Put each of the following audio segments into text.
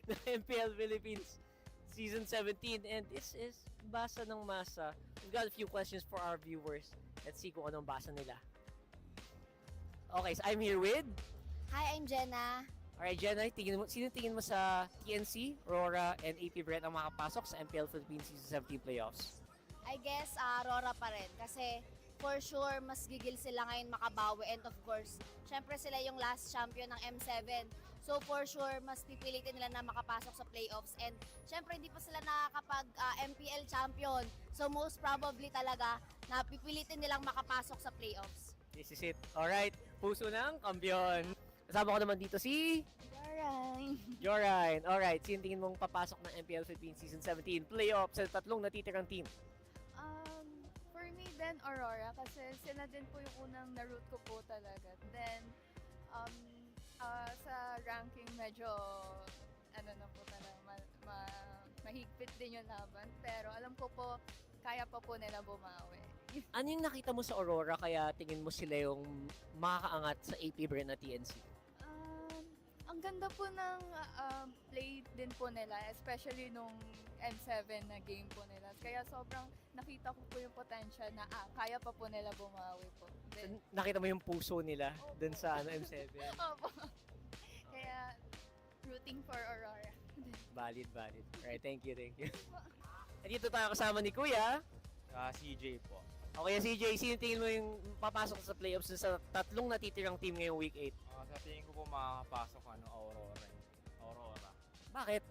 ng MPL Philippines Season 17, and this is Basa ng Masa. We've got a few questions for our viewers. Let's see kung anong basa nila. Okay, so I'm here with... Hi, I'm Jenna. Alright, Jenna, sino tingin mo sa TNC, RORA, and APBR ang makapasok sa MPL Philippines Season 17 playoffs? I guess RORA pa rin kasi for sure mas gigil sila ngayon makabawi, and of course, syempre sila yung last champion ng M7. So for sure, mas pipilitin nila na makapasok sa playoffs, and syempre hindi pa sila nakakapag MPL champion. So most probably talaga na pipilitin nilang makapasok sa playoffs. This is it. Alright, puso ng kampiyon. Kasama ko naman dito si... Jorine. Alright, sino tingin mong papasok ng MPL Philippines Season 17 playoffs sa tatlong natitirang team? For me then Aurora kasi sila din po yung unang na-root ko po talaga. Then sa ranking medyo ano na po talaga mahigpit din yung laban, pero alam ko po kaya pa po nila bumawi. Ano yung nakita mo sa Aurora kaya tingin mo sila yung makakaangat sa APBR na TNC? Ang ganda po ng play din po nila, especially nung M7 na game po nila. Kaya sobrang nakita ko po yung potential na kaya pa po nila bumawi po. Then, Nakita mo yung puso nila dun sa M7? Opo. Kaya rooting for Aurora. Valid. Alright, thank you. At dito tayo kasama ni Kuya. CJ po. Okay, CJ, sino tingin mo yung papasok sa playoffs sa tatlong natitirang team ngayong week 8? Sa tingin ko po makakapasok Aurora. Bakit?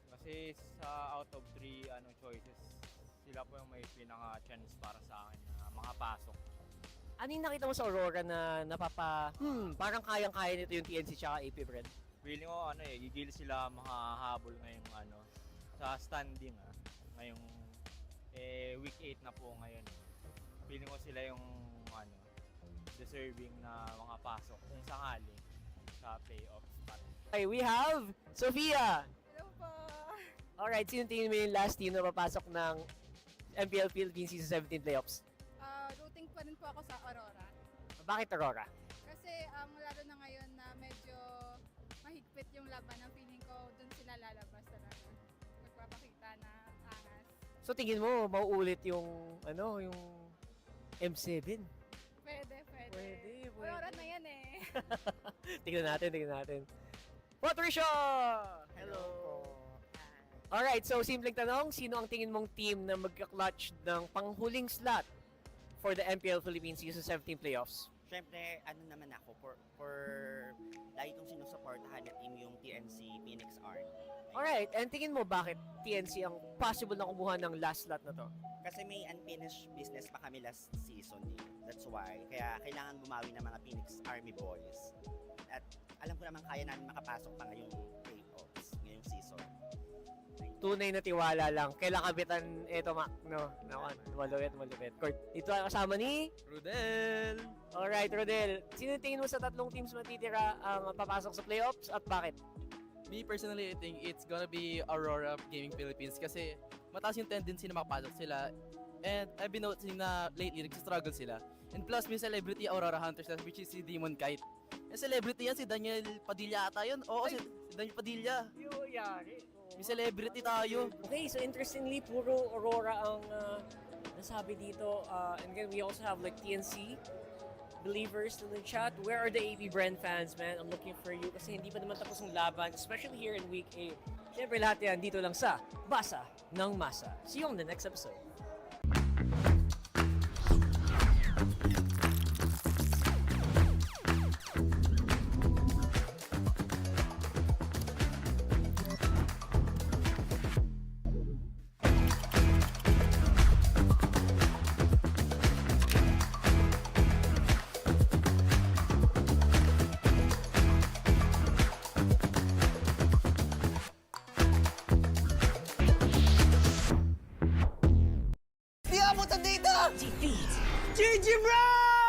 Kasi sa out of 3 choices, sila po yung may pinaka-chance para sa akin na makapasok. Ano yung nakita mo sa Aurora na parang kayang-kaya nito yung TNC tsaka APBR? Feeling ko gigil sila makahabol ngayong sa standing ngayong week 8 na po ngayon. Feeling ko sila yung deserving na makapasok kung sakali sa playoffs. Okay, we have Sofia! Hello po! Alright, sino tingin mo yung last team na papasok ng MPL Philippines Season 17 playoffs? Rooting pa rin po ako sa Aurora. Bakit Aurora? Kasi lalo na ngayon na medyo mahigpit yung laban, ang feeling ko dun sila lalabas talaga. Magpapakita na angas. So tingin mo mauulit yung yung M7? Pwede. Aurora na yan eh. tingnan natin. Patricia! Hello! Alright, so simpleng tanong, sino ang tingin mong team na magka-clutch ng panghuling slot for the MPL Philippines Season 17 playoffs? Siyempre, naman ako, for lagi kong sinusuportahan na team yung TNC Phoenix Army. Alright, and tingin mo bakit TNC ang possible na kumuha ng last slot na to? Kasi may unfinished business pa kami last season eh. That's why. Kaya kailangan bumawi ng mga Phoenix Army boys. At alam ko naman kaya namin makapasok pa ngayong playoffs, ngayong season. Tunay na tiwala lang. Kailan kapitan ito, Mac, no? Malupit. Dito tayo kasama ni... Rudel! Alright, Rodel. Sino tingin mo sa tatlong teams matitira ang papasok sa playoffs at bakit? Me personally, I think it's gonna be Aurora Gaming Philippines kasi mataas yung tendency na makapasok sila. And I've been noticing na lately, nagsistruggle sila. And plus, may celebrity Aurora Hunters which is si Demon Kite. Yung celebrity yan, si Daniel Padilla ata yun. Oo, si Daniel Padilla. May celebrity tayo. Okay, so interestingly, puro Aurora ang nasabi dito. And again, we also have like TNC believers in the chat. Where are the APBR fans, man? I'm looking for you kasi hindi pa naman tapos ang laban, especially here in week 8. Siyempre lahat yan dito lang sa Basa ng Masa. See you on the next episode.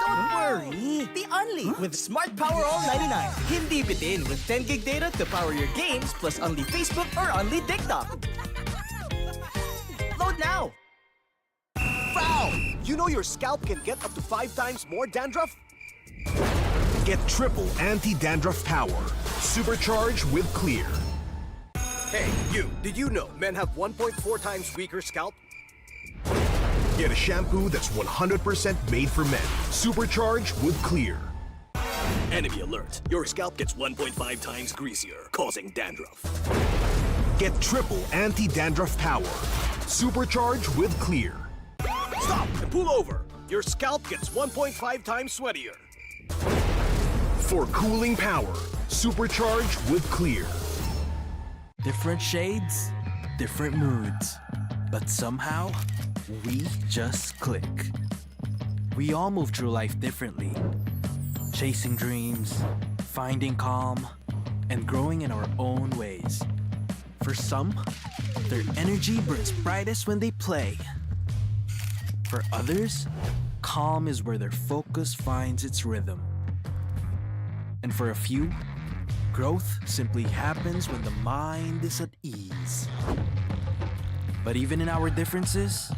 Don't worry! The Only with Smart Power All 99. Hindi bitin with 10 gig data to power your games plus only Facebook or only TikTok. Load now! Foul! You know your scalp can get up to 5 times more dandruff? Get triple anti-dandruff power Supercharge with Clear. Hey, you, did you know men have 1.4 times weaker scalp? Get a shampoo that's 100% made for men. Supercharge with Clear. Enemy alert. Your scalp gets 1.5 times greasier, causing dandruff. Get triple anti-dandruff power. Supercharge with Clear. Stop and pull over. Your scalp gets 1.5 times sweatier. For cooling power, Supercharge with Clear. Different shades, different moods. But somehow, we just click. We all move through life differently. Chasing dreams, finding calm, and growing in our own ways. For some, their energy burns brightest when they play. For others, calm is where their focus finds its rhythm. And for a few, growth simply happens when the mind is at ease. But even in our differences,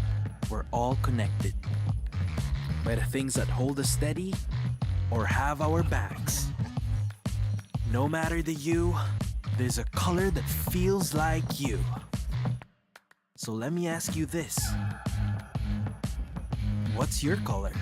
we're all connected by the things that hold us steady or have our backs. No matter the hue, there's a color that feels like you. So let me ask you this. What's your color?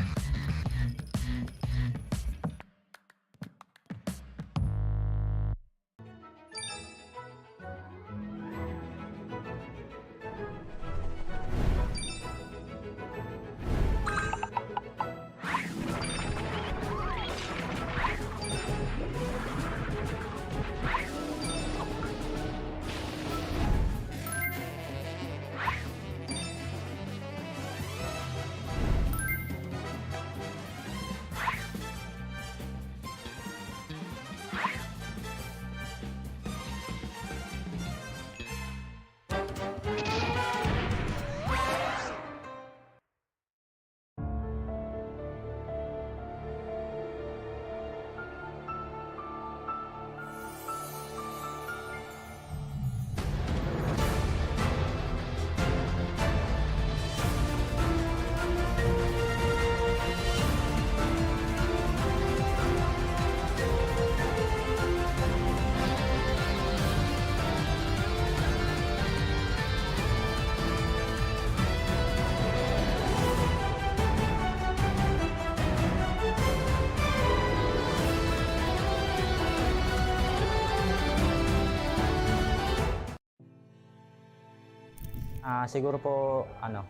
Siguro po,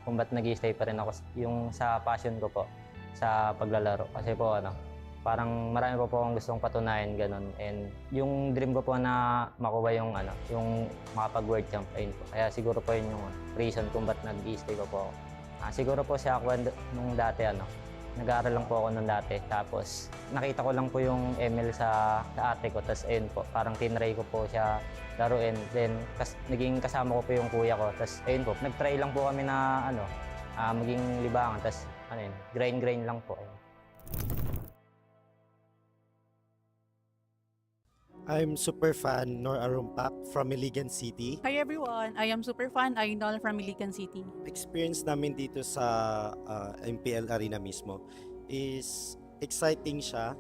kung ba't nag-i-stay pa rin ako, yung sa passion ko po, sa paglalaro. Kasi po, parang marami po akong gustong patunayan, ganun. And yung dream ko po na makuha yung, yung makapag-world champ, ayun po. Kaya siguro po yun yung reason kung ba't nag-i-stay ko po ako. Siguro po siya ako nung dati, nag-aaral lang po ako nung dati. Tapos, nakita ko lang po yung ML sa ate ko. Tapos, ayun po, parang tinry ko po siya laruin. Then, naging kasama ko po yung kuya ko. Tapos, ayun po, nag-try lang po kami na, maging libangan. Tapos, grind lang po. Ayun. I'm super fan Nor Arumpak from Iligan City. Hi everyone, I am super fan Ainol from Iligan City. Experience namin dito sa MPL arena mismo is exciting siya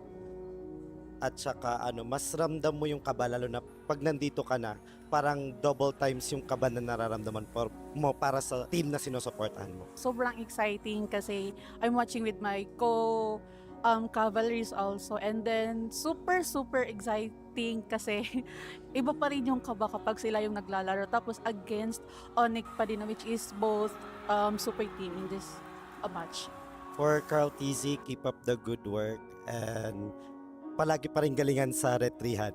at saka mas ramdam mo yung kaba lalo na pag nandito ka na parang double times yung kaba na nararamdaman mo para sa team na sinusuportahan mo. Sobrang exciting kasi I'm watching with my Cavalry also, and then super exciting kasi iba pa rin yung kaba kapag sila yung naglalaro tapos against ONIC pa din, which is both super team in this match. For Carl TZ, keep up the good work and palagi pa rin galingan sa retrihan.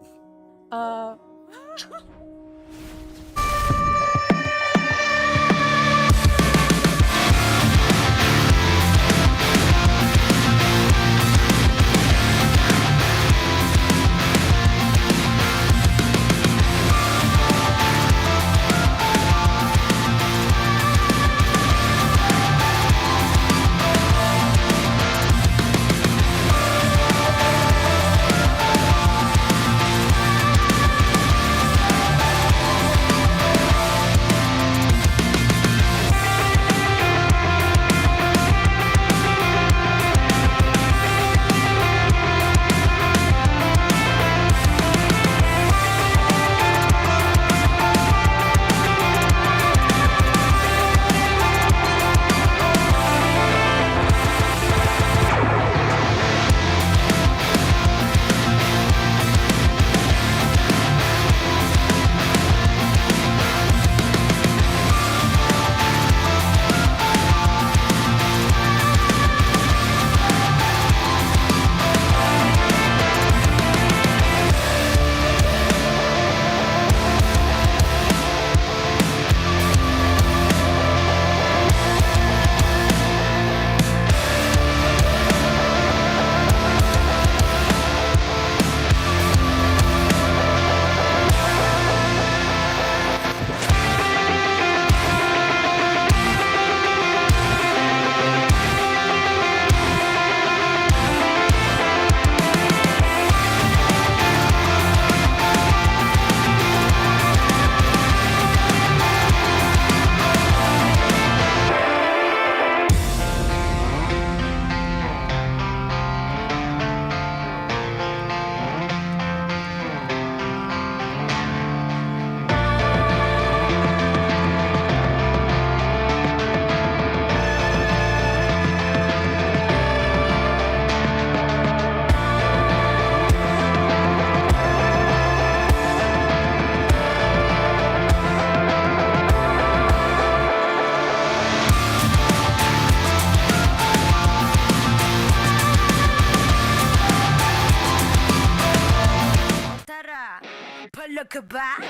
ka ba?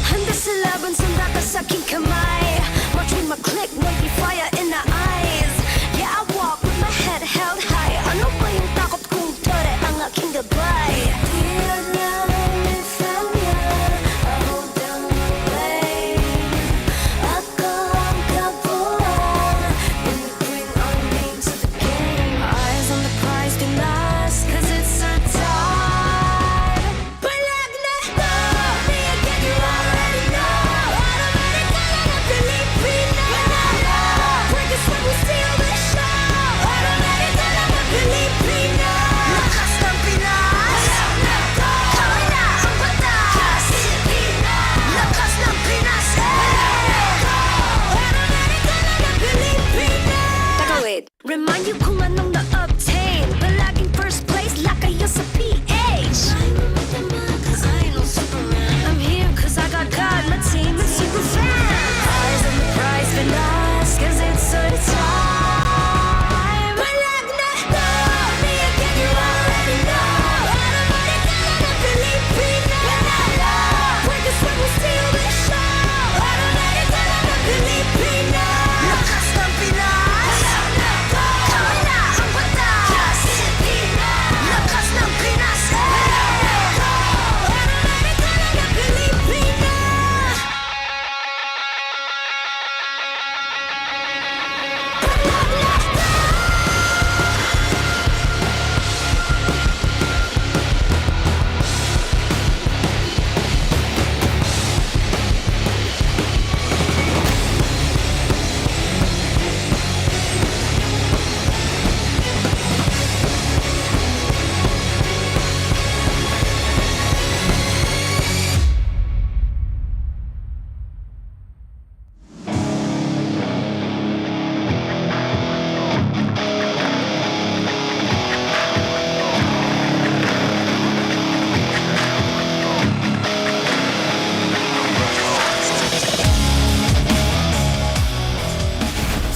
Handa sa laban, sanda ka sa aking kamay. Watch with my click, maybe fire in the eyes. Yeah, I walk with my head held high. Ano ba yung takot kung tore ang aking gabay? Di niya lifan niya, I hold down the lane. Ako ang kabuuan, when you bring our name to the game. Eyes on the prize, be nice, cause it's our time. Palag na to, me again, you already know. Automatic ka lang ang Pilipino. Break us when we steal the show. Automatic ka lang ang Pilipino. Lakas ng Pinas. Kami na ang batas. Lakas ng Pinas. Automatic ka lang ang Pilipino. Teka, wait. Remind you kung anong na-obtain. Palaging first place, lakayo sa PH. I'm here cause I got God, my team is super fans. Eyes on the prize, Pinas, cause it's our time. Palag na to, me again, you already know. Automatic ka lang ang Pilipino. Break us when we steal the show. Automatic ka lang ang Pilipino. Lakas ng Pinas. Kami na ang batas. Lakas ng Pinas. Automatic ka lang ang Pilipino.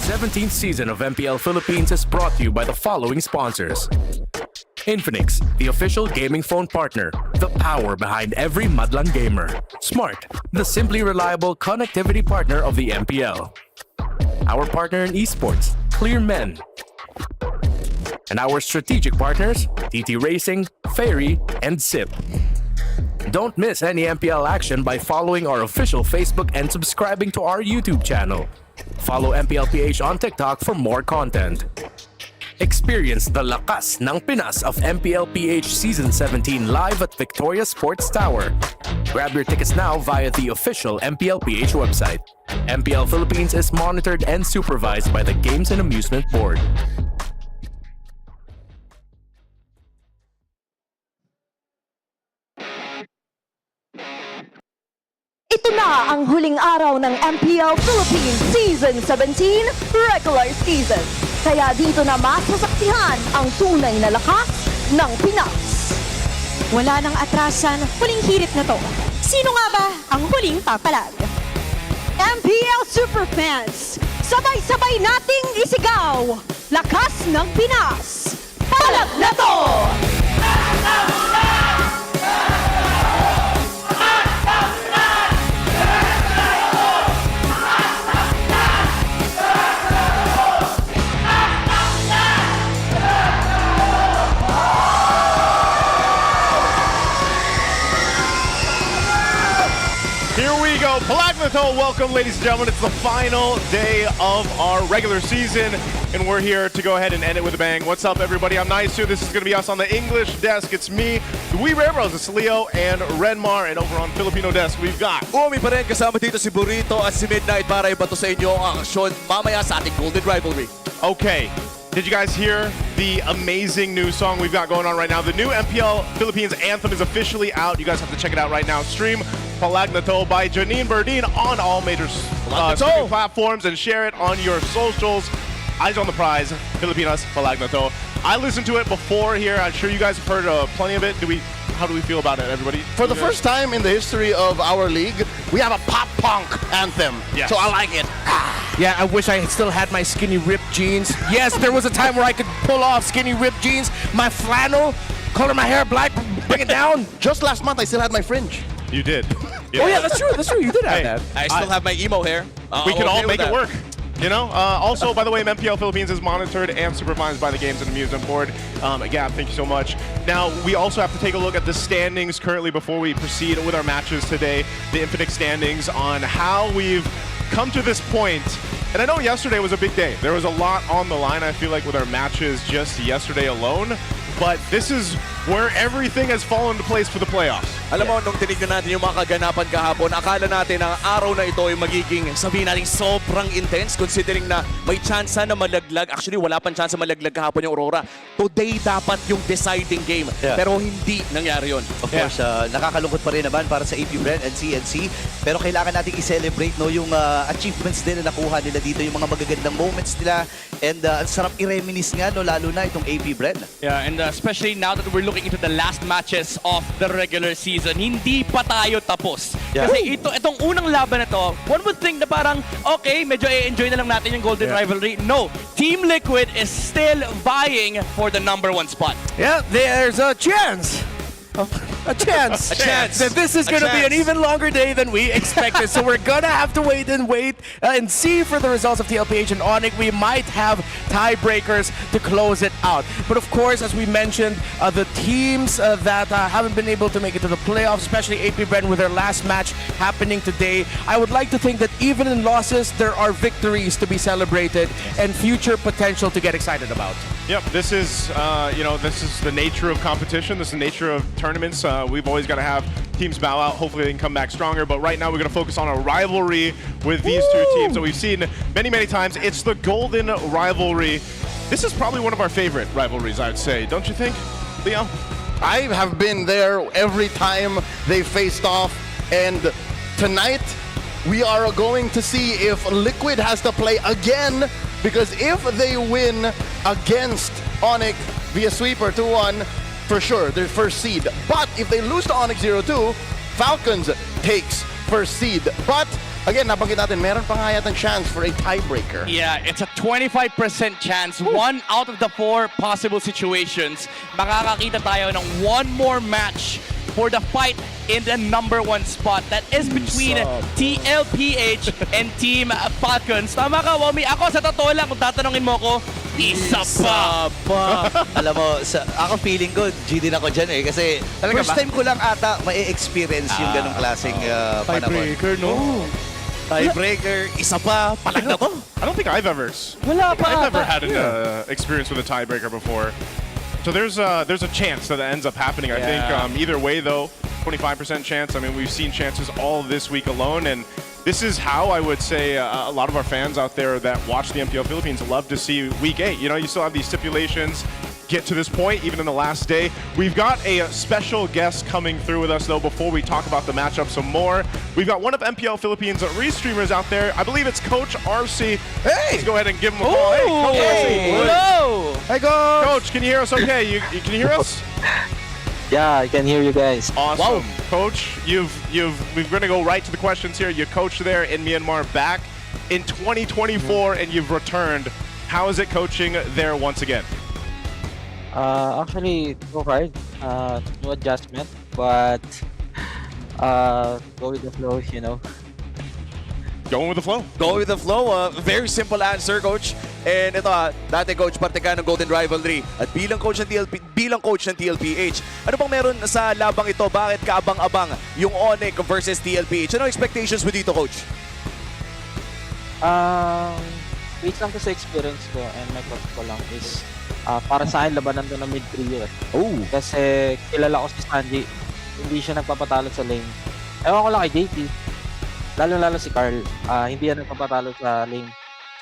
The 17th season of MPL Philippines is brought to you by the following sponsors. Infinix, the official gaming phone partner, the power behind every Madlang gamer. Smart, the simply reliable connectivity partner of the MPL. Our partner in esports, Clear Men. And our strategic partners, TT Racing, Ferry, and SIP. Don't miss any MPL action by following our official Facebook and subscribing to our YouTube channel. Follow MPLPH on TikTok for more content. Experience the lakas ng Pinas of MPLPH Season 17 live at Victoria Sports Tower. Grab your tickets now via the official MPLPH website. MPL Philippines is monitored and supervised by the Games and Amusement Board. Ito na ang huling araw ng MPL Philippines Season 17 Regular Season. Kaya dito na masasaksihan ang tunay na lakas ng Pinas. Wala nang atrasan, huling hirit na to. Sino nga ba ang huling papalag? MPL Superfans, sabay-sabay nating isigaw! Lakas ng Pinas! Palag na to! Here we go. Palagnato, welcome, ladies and gentlemen. It's the final day of our regular season, and we're here to go ahead and end it with a bang. What's up, everybody? I'm Nice. This is going to be us on the English desk. It's me, the Wee Rarebros. It's Leo and Renmar. And over on Filipino desk, we've got... Umi pa rin, kasama dito si Burrito at si Midnight para ibato sa inyo ang aksyon mamaya sa ating Golden Rivalry. Okay. Did you guys hear the amazing new song we've got going on right now? The new MPL Philippines anthem is officially out. You guys have to check it out right now. Stream Palagnato by Janine Berdine on all major streaming platforms and share it on your socials. Eyes on the prize, Filipinas Palagnato. I listened to it before here. I'm sure you guys have heard plenty of it. How do we feel about it, everybody? For the first time in the history of our league, we have a pop punk anthem. Yes. So I like it. Yeah, I wish I still had my skinny ripped jeans. Yes, there was a time where I could pull off skinny ripped jeans, my flannel, color my hair black, bring it down. Just last month, I still had my fringe. You did. Oh yeah, that's true. That's true. You did have Hey, that. I still have my emo hair. We can I'm all okay with make it that. work. You know, also, by the way, MPL Philippines is monitored and supervised by the Games and Amusement Board. Gab, thank you so much. Now, we also have to take a look at the standings currently before we proceed with our matches today, the Infinix standings on how we've come to this point. And I know yesterday was a big day. There was a lot on the line, I feel like, with our matches just yesterday alone. But this is where everything has fallen into place for the playoffs. Alam mo, nung tinignan natin yung mga kaganapan kahapon, akala natin ang araw na ito ay magiging, sabihin natin, sobrang intense considering na may tsansa na malaglag. Actually, wala pang tsansa malaglag kahapon yung Aurora. Today dapat yung deciding game. Yeah. Pero hindi nangyari yun. Of course, nakakalungkot pa rin naman para sa APBR and CNC. Pero kailangan natin i-celebrate no, yung achievements din na nakuha nila dito, yung mga magagandang moments nila. And ang sarap i-reminisce nga, no, lalo na itong APBR. Yeah, and especially now that we're looking into the last matches of the regular season, hindi pa tayo tapos. Yeah. Kasi itong unang laban na to, one would think na parang, okay, medyo i-enjoy na lang natin yung Golden Rivalry. No, Team Liquid is still vying for the #1 spot. Yeah, there's a chance. A chance. A chance. That this is going to be an even longer day than we expected. So we're going to have to wait and see for the results of TLPH and ONIC. We might have tiebreakers to close it out. But of course, as we mentioned, the teams that haven't been able to make it to the playoffs, especially APBR with their last match happening today, I would like to think that even in losses, there are victories to be celebrated and future potential to get excited about. Yep, this is this is the nature of competition. This is the nature of tournaments. We've always got to have teams bow out. Hopefully they can come back stronger. But right now we're going to focus on a rivalry with these two teams that we've seen many, many times. It's the Golden Rivalry. This is probably one of our favorite rivalries, I'd say. Don't you think, Leo? I have been there every time they faced off. And tonight we are going to see if Liquid has to play again. Because if they win against ONIC via sweeper 2-1, for sure, they're first seed. But if they lose to ONIC 0-2, Falcons takes first seed. But again, nabanggit natin, meron pa nga yatang chance for a tiebreaker. Yeah, it's a 25% chance. One out of the 4 possible situations, makakakita tayo ng one more match for the fight in the #1 spot. That is between TLPH and Team Falcons. Tama ka, Wami. Ako, sa totoo lang, kung tatanungin mo ko, isa pa. Alam mo, ako feeling ko, G din ako dyan eh. Kasi first time ko lang ata ma-experience yung ganong klaseng panahon. Tiebreaker, no? Tiebreaker, isa pa, palag na to. I don't think I've ever had an experience with a tiebreaker before. So there's a chance that ends up happening. I think either way though, 25% chance. I mean, we've seen chances all this week alone, and this is how I would say a lot of our fans out there that watch the MPL Philippines love to see Week 8. You know, you still have these stipulations get to this point, even in the last day. We've got a special guest coming through with us, though, before we talk about the matchup some more. We've got one of MPL Philippines' restreamers out there. I believe it's Coach RC. Hey! Let's go ahead and give him a call. Hey, Coach RC. Hello! Hey, Coach! Coach, can you hear us okay? Can you hear us? Yeah, I can hear you guys. Awesome. Wow. Coach, we're going to go right to the questions here. You coached there in Myanmar back in 2024, and you've returned. How is it coaching there once again? Actually, so hard. No adjustment, but go with the flow, you know. Going with the flow. Go with the flow. Very simple answer, Coach. And ito, dati Coach, parte ka ng Golden Rivalry. At bilang coach ng TLPH, ano bang meron sa labang ito? Bakit kaabang-abang yung ONIC versus TLPH? Ano expectations mo dito, Coach? Based lang sa experience ko and my coach ko lang is para sa akin labanan to ng mid-trio. Kasi kilala ko si Sanji, hindi siya nagpapatalo sa lane. Ewan ko lang kay JT, lalo-lalo si Carl, hindi yan nagpapatalo sa lane.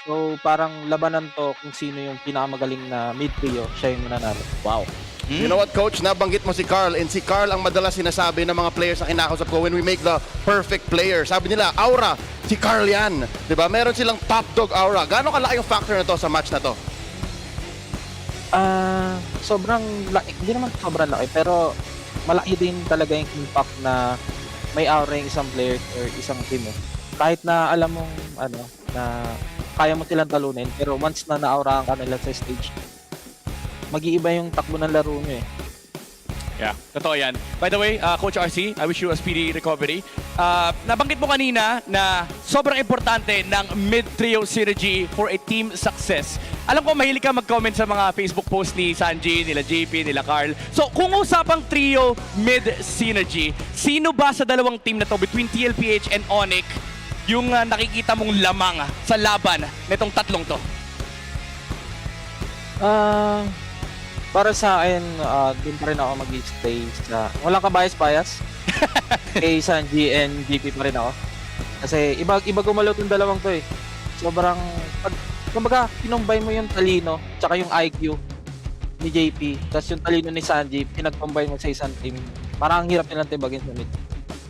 So parang labanan to kung sino yung pinakamagaling na mid-trio, siya yung mananalo. Wow. You know what, Coach? Nabanggit mo si Carl, and si Carl ang madalas sinasabi ng mga players na kinakausap ko when we make the perfect player. Sabi nila, aura, si Carl yan. Diba? Meron silang top dog aura. Gaano kalaki yung factor na to sa match na to? Sobrang laki, hindi naman sobrang laki, pero malaki din talaga yung impact na may aura yung isang player or isang team eh. Kahit na alam mong na kaya mo silang talunin, pero once na naaurahan ka nila sa stage, mag-iiba yung takbo ng laro nyo eh. Yeah, totoo yan. By the way, Coach RC, I wish you a speedy recovery. Nabanggit mo kanina na sobrang importante ng mid-trio synergy for a team success. Alam ko mahilig ka mag-comment sa mga Facebook post ni Sanji, nila JP, nila Carl. So kung usapang trio mid-synergy, sino ba sa dalawang team na to between TLPH and ONIC yung nakikita mong lamang sa laban nitong tatlong to? Para sa akin, dun pa rin ako mag-stay sa... Walang kabayas-bayas. Kay Sanji and JP pa rin ako. Kasi iba gumalaw yung dalawang to eh. Sobrang... Kumbaga, pinumbay mo yung talino, tsaka yung IQ ni JP, tapos yung talino ni Sanji, pinag-combine mo sa isang team. Parang hirap nilang tibagin sa mid.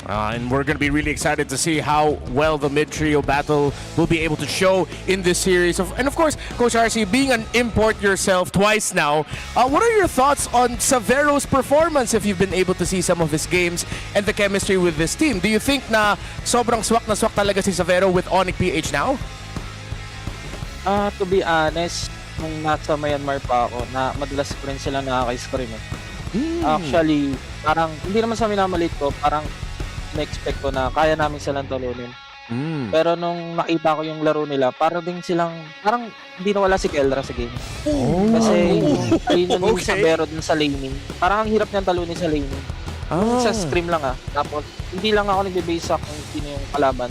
And we're going to be really excited to see how well the mid-trio battle will be able to show in this series. And of course, Coach RC, being an import yourself twice now, what are your thoughts on Savero's performance if you've been able to see some of his games and the chemistry with this team? Do you think na sobrang swak na swak talaga si Savero with ONIC PH now? To be honest, nung nasa Myanmar pa ako, na madalas ko rin sila nakaka-scrim eh. Actually, parang, hindi naman sa minamalit ko, parang na-expect ko na kaya namin silang talunin. Pero nung nakita ko yung laro nila, parang din silang, parang hindi nawala si Kelra sa game. Kasi yung talino ni Savero dun sa laning, parang ang hirap niyang talunin sa laning. Sa scrim lang Tapos, hindi lang ako nagbe-base sa kung sino yung kalaban.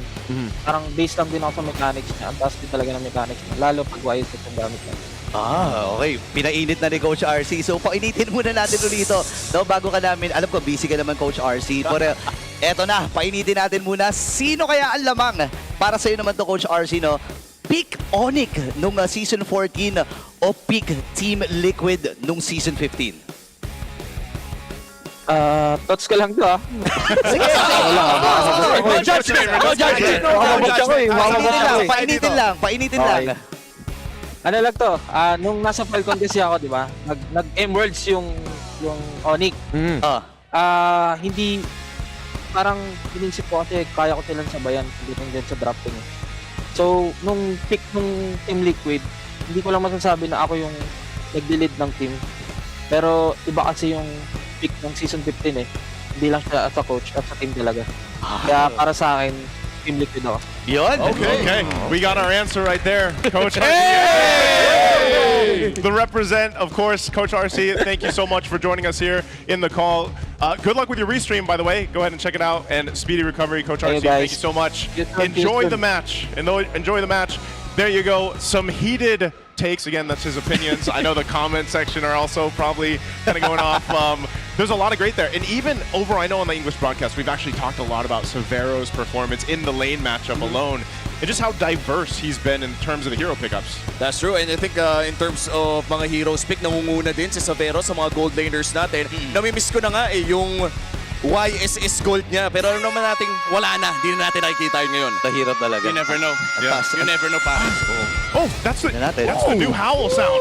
Parang base lang din ako sa mechanics niya. Ang taas din talaga ng mechanics niya. Lalo pag wise at yung gamit niya. Okay. Pinainit na ni Coach RC. So, painitin muna natin ulit ito. No, bago ka namin, alam ko, busy ka naman, Coach RC. Pero, eto na, painitin natin muna. Sino kaya ang lamang? Para sa'yo naman to, Coach RC, no? Pick ONIC nung Season 14 o pick Team Liquid nung Season 15? Thoughts ko lang to Sige, No judgment! No judgment! Painitin lang. Ano lang to, nung nasa Falcon kasi ako, di ba? Nag-M-Worlds yung ONIC. Hindi, parang iniisip ko kasi kaya ko silang sabayan pagdating din sa drafting. So, nung pick nung Team Liquid, hindi ko lang masasabi na ako yung nag-lead ng team. Pero iba kasi yung pick ng Season 15 eh. Hindi lang siya as a coach, as a team talaga. Kaya para sa akin, Team Liquid ako. Okay. We got our answer right there, Coach RC. The represent, of course, Coach RC. Thank you so much for joining us here in the call. Good luck with your restream, by the way. Go ahead and check it out. And speedy recovery, Coach RC. Thank you so much. Enjoy the match. Enjoy the match. There you go. Some heated takes. Again, that's his opinions. I know the comment section are also probably kind of going off. There's a lot of great there. And even over, I know on the English broadcast, we've actually talked a lot about Savero's performance in the lane matchup alone. And just how diverse he's been in terms of the hero pickups. That's true. And I think in terms of mga heroes pick, nangunguna din si Savero sa mga gold laners natin. Namimiss ko na nga yung YSS gold niya. Pero ano naman natin, wala na. Hindi na natin nakikita yun ngayon. Tahirap talaga. You never know. You never know, pa. Oh, that's the new howl sound.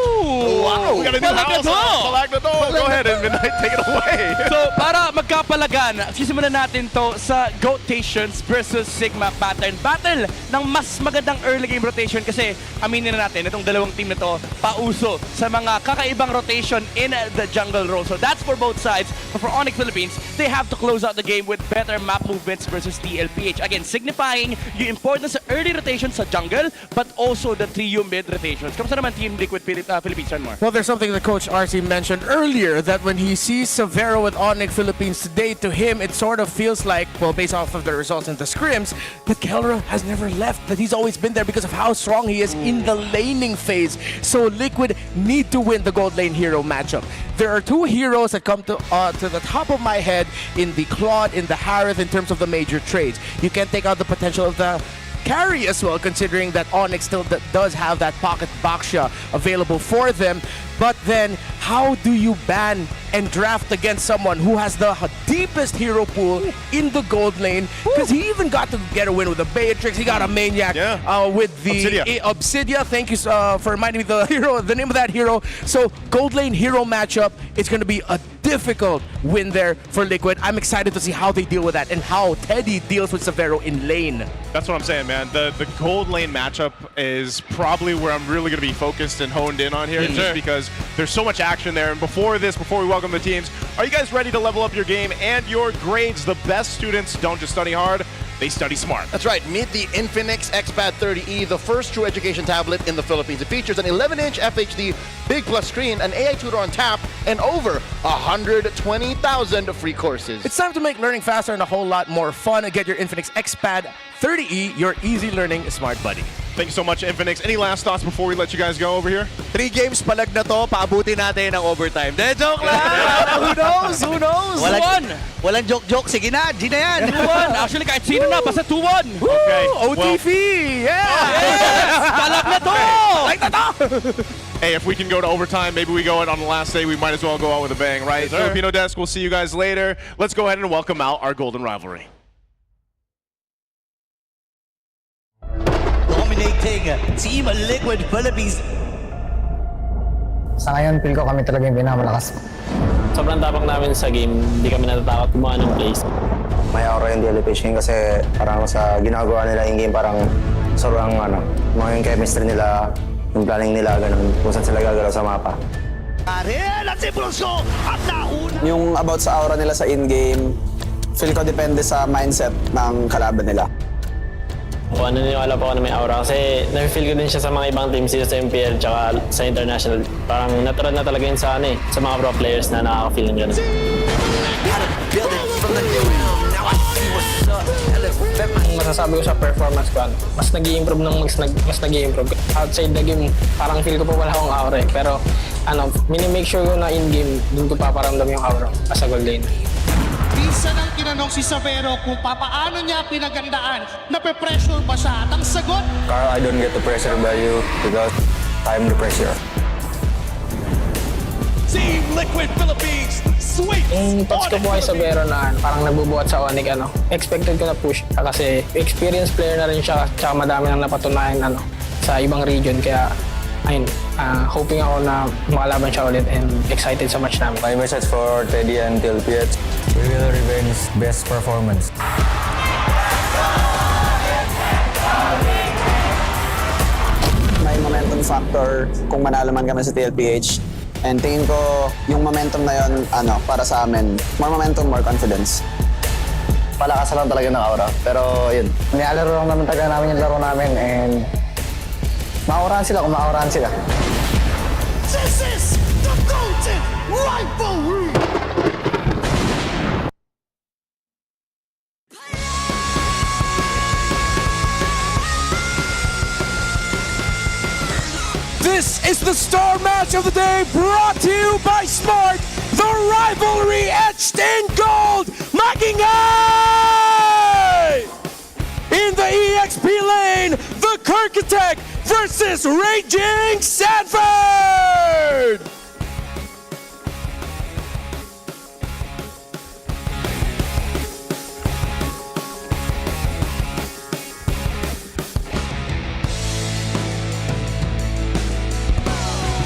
Wow. We got a new howl sound. Palagnato. Go ahead and Midnight, take it away. So, para magkapalagan, sisimulan natin to sa Goatations versus Sigma pattern. Battle ng mas magandang early game rotation kasi aminin na natin, itong dalawang team na to, pauso sa mga kakaibang rotation in the jungle role. So, that's for both sides. But for ONIC Philippines, they have to close out the game with better map movements versus TLPH. Again, signifying yung importance sa early rotation sa jungle, but also the trio mid rotations. Kamusta naman Team Liquid Philippines, and more? Well, there's something that Coach RC mentioned earlier, that when he sees Savero with ONIC Philippines today, to him it sort of feels like, well, based off of the results in the scrims, that Kelra has never left, that he's always been there because of how strong he is in the laning phase. So Liquid need to win the gold lane hero matchup. There are two heroes that come to the top of my head in the Claude, in the Harith, in terms of the major trades. You can't take out the potential of the carry as well, considering that ONIC still does have that pocket Baksha available for them. But then, how do you ban and draft against someone who has the deepest hero pool in the gold lane? Because he even got to get a win with a Beatrix. He got a Maniac with the Obsidia. Thank you for reminding me the name of that hero. So, gold lane hero matchup, it's going to be a difficult win there for Liquid. I'm excited to see how they deal with that and how Teddy deals with Severo in lane. That's what I'm saying, man. The gold lane matchup is probably where I'm really going to be focused and honed in on here, just because there's so much action there. And before we welcome the teams, are you guys ready to level up your game and your grades? The best students don't just study hard, they study smart. That's right. Meet the Infinix XPad 30E, the first true education tablet in the Philippines. It features an 11-inch FHD Big Plus screen, an AI tutor on tap, and over 120,000 free courses. It's time to make learning faster and a whole lot more fun and get your Infinix XPad 30E, your easy learning smart buddy. Thank you so much, Infinix. Any last thoughts before we let you guys go over here? 3 games palag na to, paabuti natin ng overtime. De, joke lang! Who knows? Who knows? Walang joke-joke. Sige na, G na yan. 2-1. Actually, kahit sino na, basta 2-1. Okay. OTP! Yes! Palag na to! Like na to! Hey, if we can go to overtime, maybe we go out on the last day, we might as well go out with a bang, right? Yes, sir. Filipino Desk, we'll see you guys later. Let's go ahead and welcome out our Golden Rivalry. Dominating Team Liquid Philippines. Sa ngayon, feel ko kami talaga yung pinakamalakas. Sobrang tapak namin sa game, hindi kami natatakot gumawa ng plays. May aura yung TLPH game kasi parang sa ginagawa nila yung game parang sobrang mga yung chemistry nila, yung planning nila, ganun, kung saan sila gagalaw sa mapa. Yung about sa aura nila sa in-game, feel ko depende sa mindset ng kalaban nila. Kung ano niniwala po ako na may aura kasi na-feel ko din siya sa mga ibang teams dito sa MPL tsaka sa international. Parang natural na talaga yun sa sa mga pro players na nakaka-feel ng gano'n. Ang masasabi ko sa performance ko, mas nag-i-improve mas nag-i-improve. Outside the game, parang feel ko po wala akong aura eh. Pero mini-make sure ko na in-game, dun ko paparamdam yung aura as a gold lane. Minsan ang tinanong si Severo kung papaano niya pinagandaan, nape-pressure ba siya? At ang sagot, Carl, I don't get the pressure by you because I'm the pressure. Team Liquid Philippines, sweet! Yung touch ko po kay Severo na parang nagbubuhat sa ONIC, expected ko na push kasi experienced player na rin siya tsaka madami nang napatunayan sa ibang region kaya ayun, hoping ako na makalaban siya ulit and excited sa match namin. My message for Teddy and TLPH, we will revenge best performance. May momentum factor kung manalo man kami sa TLPH. And tingin ko yung momentum na yun, para sa amin, more momentum, more confidence. Palakasan lang talaga ng aura. Pero yun, nilalaro lang naman talaga namin yung laro namin and maaurahan sila kung maaurahan sila. This is the Golden Rivalry! This is the star match of the day, brought to you by Smart, the rivalry etched in gold, Magingay! In the EXP lane, the Kirkatech versus Raging Sanford!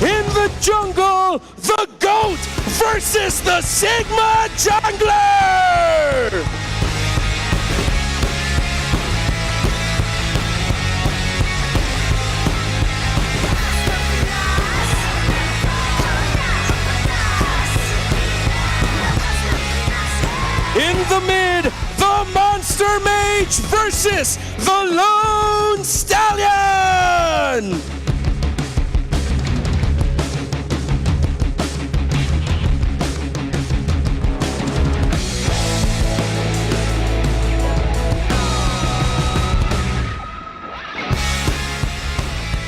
In the jungle, the GOAT versus the Sigma Jungler! In the mid, the Monster Mage versus the Lone Stallion!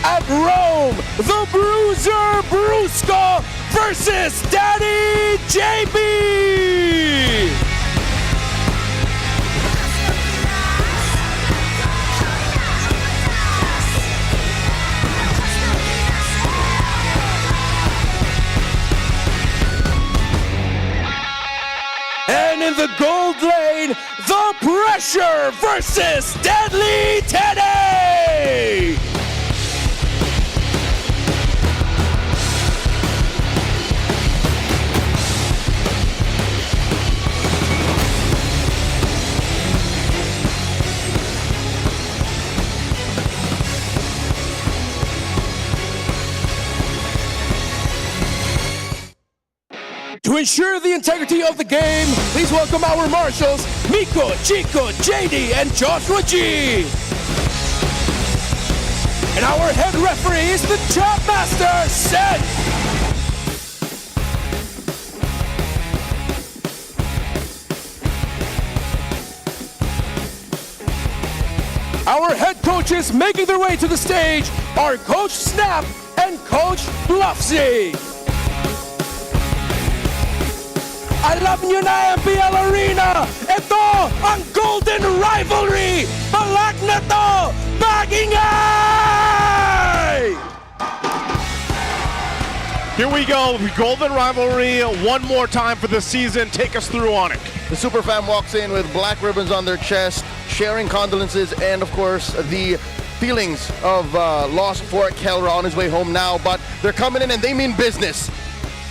At Rome, the Bruiser Brusco versus Daddy JB! And in the gold lane, the Pressure versus Deadly Teddy! To ensure the integrity of the game, please welcome our marshals, Miko, Chico, JD, and Joshua G. And our head referee is the Chop Master, Sen. Our head coaches making their way to the stage are Coach Snap and Coach Bluffsy. Alam nyo na MPL Arena! Ito ang Golden Rivalry! Balak na to! Bagingay! Here we go, Golden Rivalry, one more time for the season. Take us through ONIC. The Superfam walks in with black ribbons on their chest, sharing condolences and, of course, the feelings of loss for Cavalry on his way home now. But they're coming in and they mean business.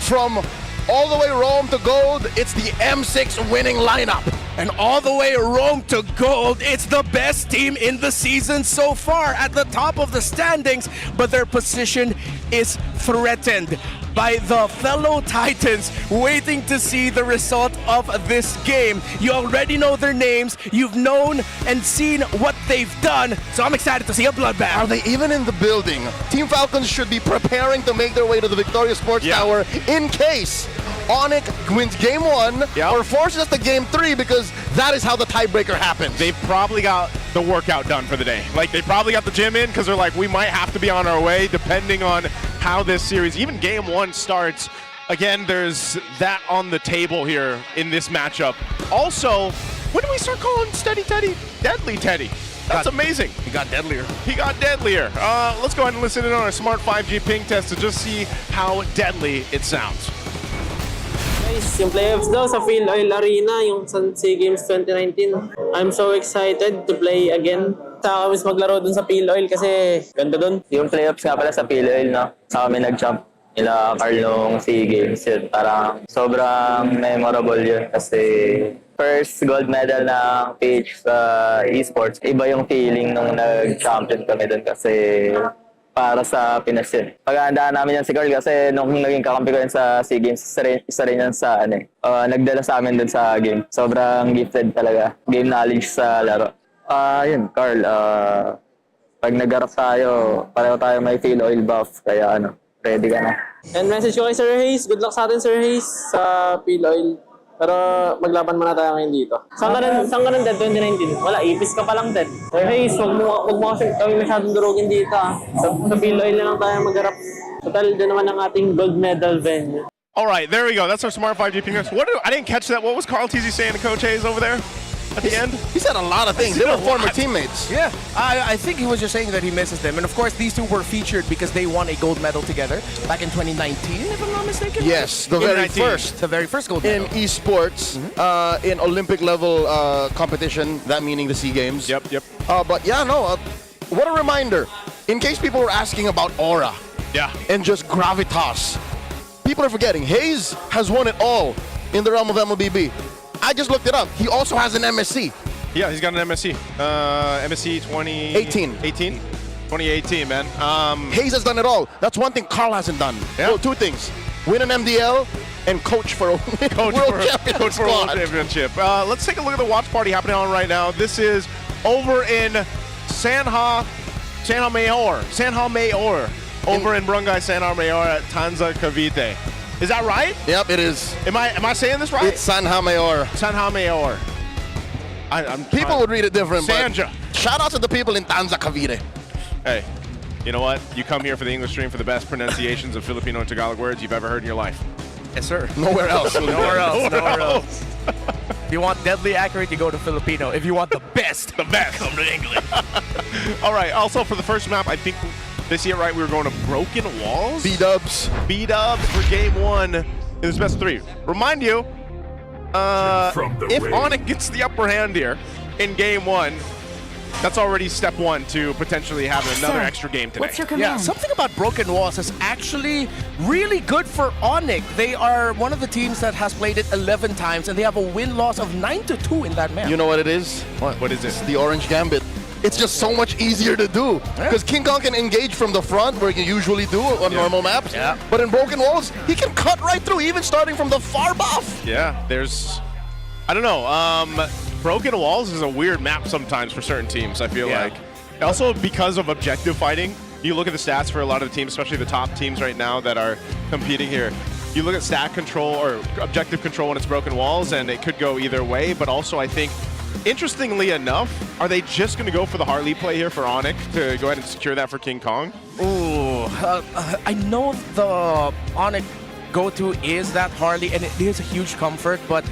From all the way Rome to gold, it's the M6 winning lineup. And all the way Rome to gold, it's the best team in the season so far at the top of the standings, but their position is threatened by the fellow Titans waiting to see the result of this game. You already know their names, you've known and seen what they've done, so I'm excited to see a bloodbath. Are they even in the building? Team Falcons should be preparing to make their way to the Victoria Sports Tower in case ONIC wins game 1 or forces us to game 3, because that is how the tiebreaker happens. They've probably got the workout done for the day. Like, they probably got the gym in because they're like, we might have to be on our way depending on how this series, even game 1 starts. Again, there's that on the table here in this matchup. Also, when do we start calling Steady Teddy Deadly Teddy? That's amazing. He got deadlier. He got deadlier. Let's go ahead and listen in on our smart 5G ping test to just see how deadly it sounds. Guys, yung playoffs daw sa Phil Oil Arena, yung SEA Games 2019. I'm so excited to play again. Saka kami maglaro dun sa Phil Oil kasi ganda dun. Yung playoffs nga pala sa Phil Oil, no? Sa kami nag-jump nila Carl nung SEA Games yun. Parang sobrang memorable yun kasi first gold medal ng PH sa esports. Iba yung feeling nung nag-champion kami dun kasi para sa Pinas yun. Paghandaan namin yan si Carl kasi nung naging kakampi ko yun sa SEA Games, isa rin yan sa nagdala sa amin dun sa game. Sobrang gifted talaga. Game knowledge sa laro. Yun, Carl, pag nag-arap tayo, pareho tayo may Phil Oil buff, kaya ready ka na. And message ko kay Sir Hayes, good luck sa atin Sir Hayes sa Phil Oil. Pero maglaban muna tayo ngayon dito. Saan ka ng dead 2019? Wala, ipis ka palang dead. Sir Hayes, huwag mo kasi kami masyadong durugin dito. Sa Phil Oil na lang tayo mag-arap. Total, doon naman ang ating gold medal venue. All right, there we go. That's our smart 5G ping test. I didn't catch that. What was Carl TZ saying to Coach Hayes over there? At the end? He said a lot of things. They were former teammates. Yeah, I think he was just saying that he misses them. And of course, these two were featured because they won a gold medal together back in 2019, if I'm not mistaken. Yes, the very first. The very first gold medal. In esports, in Olympic level competition, that meaning the SEA Games. Yep. But yeah, no, what a reminder. In case people were asking about aura and just gravitas, people are forgetting. Hayes has won it all in the realm of MLBB. I just looked it up. He also has an MSC. Yeah, he's got an MSC. MSC 2018. 2018, man. Hayes has done it all. That's one thing Carl hasn't done. Yeah. Well, two things. Win an MDL and coach for a world championship. Let's take a look at the watch party happening on right now. This is over in Sanha Mayor. Over in Barangay Sanha Mayor at Tanza Cavite. Is that right? Yep, it is. Am I saying this right? It's Sanha Mayor. Sanha Mayor. People would read it different, Sanja. But shout out to the people in Tanza Cavite. Hey, you know what? You come here for the English stream for the best pronunciations of Filipino and Tagalog words you've ever heard in your life. Yes, sir. Nowhere else. Nowhere else. If you want deadly accurate, you go to Filipino. If you want the best, come to English. All right, also for the first map, I think they see it right. We were going to Broken Walls. B-dubs for game 1 in this best of 3. Remind you, if ONIC gets the upper hand here in game 1, that's already step 1 to potentially have another extra game today. What's your command? Yeah, something about Broken Walls is actually really good for ONIC. They are one of the teams that has played it 11 times, and they have a win-loss of 9-2 in that map. You know what it is? What is it? It's the Orange Gambit. it's just so much easier to do. Because King Kong can engage from the front, where you usually do on normal maps. Yeah. But in Broken Walls, he can cut right through, even starting from the far buff. Yeah, there's... I don't know. Broken Walls is a weird map sometimes for certain teams, I feel like. Also, because of objective fighting, you look at the stats for a lot of the teams, especially the top teams right now that are competing here. You look at stat control or objective control when it's Broken Walls, and it could go either way. But also, I think, interestingly enough, are they just going to go for the Harley play here for ONIC to go ahead and secure that for King Kong? Ooh, I know the ONIC go-to is that Harley, and it is a huge comfort, but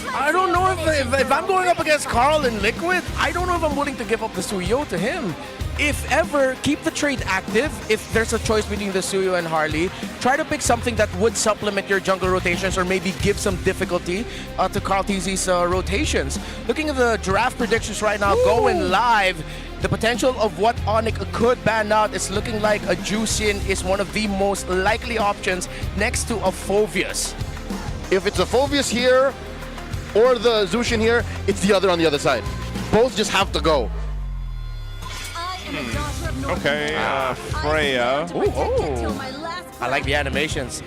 I don't know if I'm going up against Carl in Liquid, I don't know if I'm willing to give up the Suyo to him. If ever, keep the trade active. If there's a choice between the Suyo and Harley, try to pick something that would supplement your jungle rotations or maybe give some difficulty to Carl TZ's rotations. Looking at the draft predictions right now, going live, the potential of what ONIC could ban out is looking like a Juicin is one of the most likely options next to a Phoveus. If it's a Phoveus here or the Zushin here, it's the other on the other side. Both just have to go. Okay, Freya. I like the animations.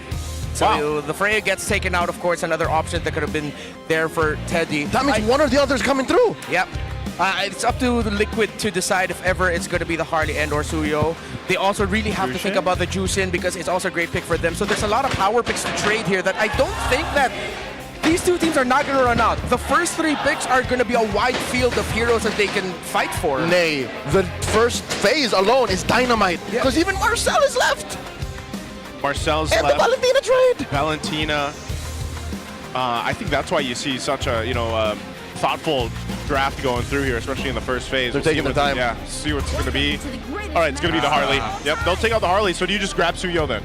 So the Freya gets taken out, of course, another option that could have been there for Teddy. That means one or the other is coming through. Yep. It's up to the Liquid to decide if ever it's going to be the Harley and or Suyo. They also really have to think about the Juicin because it's also a great pick for them. So there's a lot of power picks to trade here that I don't think that these two teams are not going to run out. The first three picks are going to be a wide field of heroes that they can fight for. Nay, the first phase alone is dynamite. Because even Marcel is left. Marcel's and left. The Valentina trade. Valentina. I think that's why you see such a, thoughtful draft going through here, especially in the first phase. They're taking the time. See what's going to be. All right, it's going to be the Harley. Yep, they'll take out the Harley. So do you just grab Suyo then?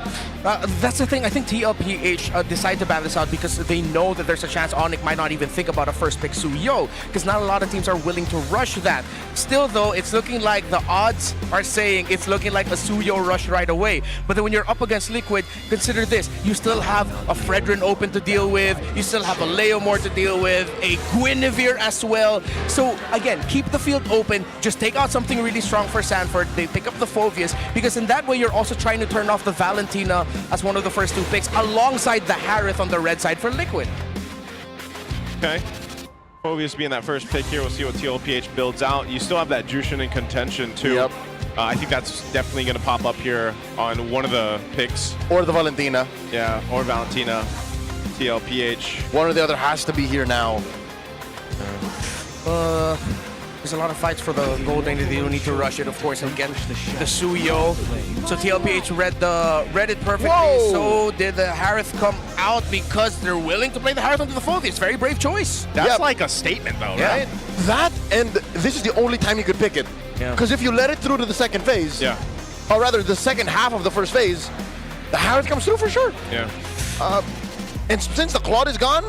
That's the thing. I think TLPH decided to ban this out because they know that there's a chance ONIC might not even think about a first pick Suyo because not a lot of teams are willing to rush that. Still, though, it's looking like the odds are saying it's looking like a Suyo rush right away. But then when you're up against Liquid, consider this. You still have a Fredrin open to deal with. You still have a Leomore to deal with. A Guinevere as well. So again, keep the field open. Just take out something really strong for Sanford. They pick up the Phoveus because in that way you're also trying to turn off the Valentina as one of the first two picks alongside the Harith on the red side for Liquid. Okay. Phoveus being that first pick here. We'll see what TLPH builds out. You still have that Jushin in contention too. Yep. I think that's definitely going to pop up here on one of the picks. Or the Valentina. Yeah, or Valentina. TLPH. One or the other has to be here now. There's a lot of fights for the gold lane that they don't need to rush it, of course, and get the Suyo. So TLPH read it perfectly. Whoa! So did the Harith come out because they're willing to play the Harith onto the Phoveus. Very brave choice. That's like a statement though, right? That, and this is the only time you could pick it. Because if you let it through to the second phase, or rather the second half of the first phase, the Harith comes through for sure. Yeah. And since the Claude is gone,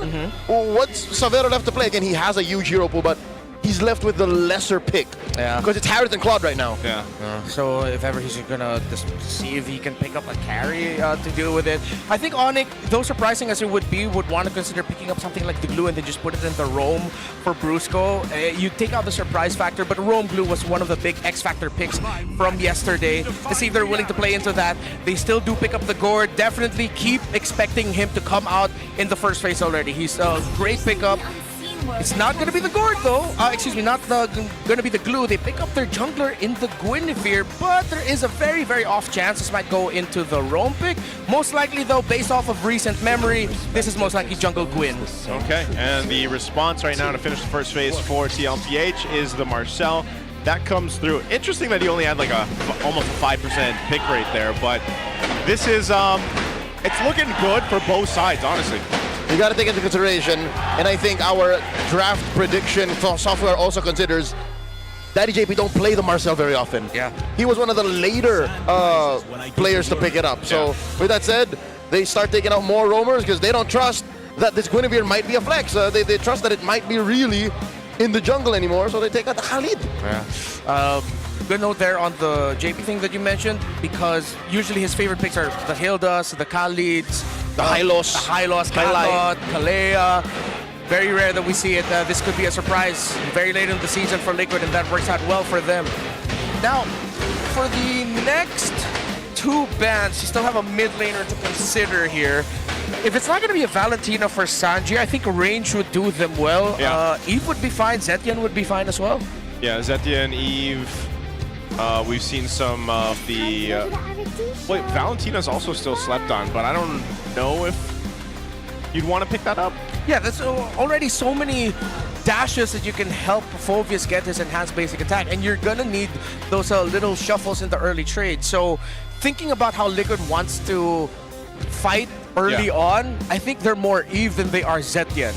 what's Savero left to play? Again, he has a huge hero pool, but he's left with the lesser pick. Yeah. Because it's Harith and Claude right now. Yeah. So if ever he's gonna just see if he can pick up a carry to deal with it. I think ONIC, though surprising as it would be, would want to consider picking up something like the glue and then just put it in the Roam for Brusco. You take out the surprise factor, but Roam glue was one of the big X Factor picks from yesterday. To see if they're willing to play into that. They still do pick up the Gore. Definitely keep expecting him to come out in the first phase already. He's a great pickup. It's not going to be the Gourd though. Not going to be the glue. They pick up their jungler in the Guinevere, but there is a very, very off chance this might go into the Roam pick. Most likely though, based off of recent memory, this is most likely jungle Gwyn. Okay, and the response right now to finish the first phase for TLPH is the Marcel. That comes through. Interesting that he only had like almost a 5% pick rate there, but this is, it's looking good for both sides, honestly. You got to take into consideration, and I think our draft prediction software also considers Daddy JP don't play the Marcel very often. Yeah. He was one of the later players to pick it up. So with that said, they start taking out more roamers because they don't trust that this Guinevere might be a flex. They trust that it might be really in the jungle anymore, so they take out the Khalid. Yeah. Good note there on the JP thing that you mentioned, because usually his favorite picks are the Hildas, the Khalids, the Hylos, Kalot, Kalea. Very rare that we see it. This could be a surprise very late in the season for Liquid, and that works out well for them. Now, for the next two bans, you still have a mid laner to consider here. If it's not going to be a Valentina for Sanji, I think range would do them well. Yeah. Eve would be fine. Zetian would be fine as well. Yeah, Zetian, Eve. We've seen some of the... wait, Valentina's also still slept on, but I don't know if you'd want to pick that up. Yeah, there's already so many dashes that you can help Phoveus get his enhanced basic attack, and you're gonna need those little shuffles in the early trade. So thinking about how Liquid wants to fight early on, I think they're more Eve than they are Zetian.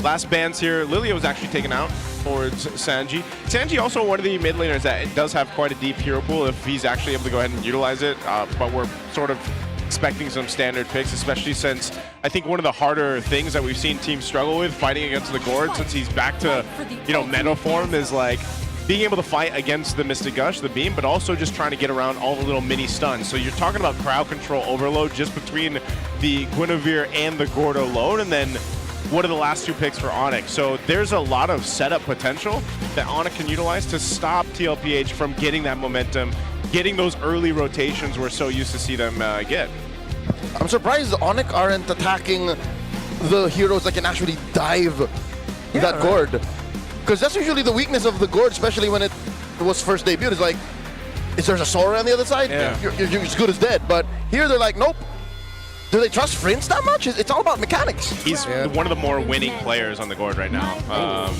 Last bans here, Lilia was actually taken out towards Sanji. Sanji also one of the mid laners that does have quite a deep hero pool if he's actually able to go ahead and utilize it, but we're sort of expecting some standard picks, especially since I think one of the harder things that we've seen teams struggle with fighting against the Gord since he's back to, meta form is like being able to fight against the Mystic Gush, the beam, but also just trying to get around all the little mini stuns. So you're talking about crowd control overload just between the Guinevere and the Gord alone, and then what are the last two picks for ONIC? So there's a lot of setup potential that ONIC can utilize to stop TLPH from getting that momentum, getting those early rotations we're so used to see them get. I'm surprised ONIC aren't attacking the heroes that can actually dive that Gord. Because that's usually the weakness of the Gord, especially when it was first debuted. It's like, is there a Sora on the other side? Yeah. You're as good as dead. But here they're like, nope. Do they trust Prince that much? It's all about mechanics. He's one of the more winning players on the Gord right now.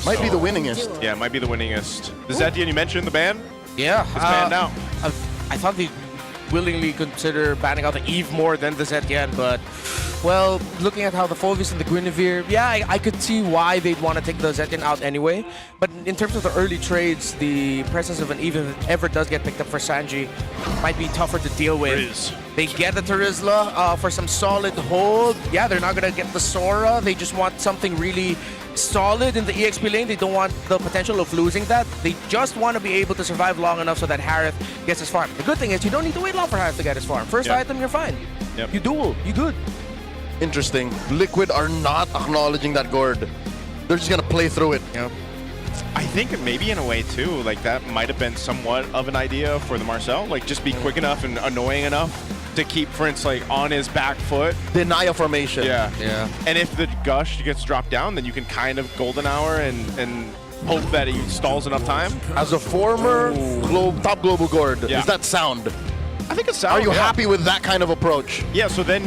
Might be the winningest. Yeah, might be the winningest. The Zetian, you mentioned the ban? Yeah. It's banned out. I thought they'd willingly consider banning out the Eve more than the Zetian, but, well, looking at how the Phoveus and the Guinevere, yeah, I could see why they'd want to take the Zetian out anyway. But in terms of the early trades, the presence of an Eve, if it ever does get picked up for Sanji, might be tougher to deal with. They get the Terizla for some solid hold. Yeah, they're not going to get the Sora. They just want something really solid in the EXP lane. They don't want the potential of losing that. They just want to be able to survive long enough so that Harith gets his farm. The good thing is you don't need to wait long for Harith to get his farm. First item, you're fine. You duel, you good. Interesting. Liquid are not acknowledging that Gord. They're just going to play through it. I think maybe in a way too, like that might have been somewhat of an idea for the Marcel. Like just be quick enough and annoying enough to keep Prince like on his back foot. Deny a formation. Yeah. And if the Gush gets dropped down, then you can kind of golden hour and hope that he stalls enough time. As a former top global Gord, is that sound? I think it's sound. Are you happy with that kind of approach? Yeah, so then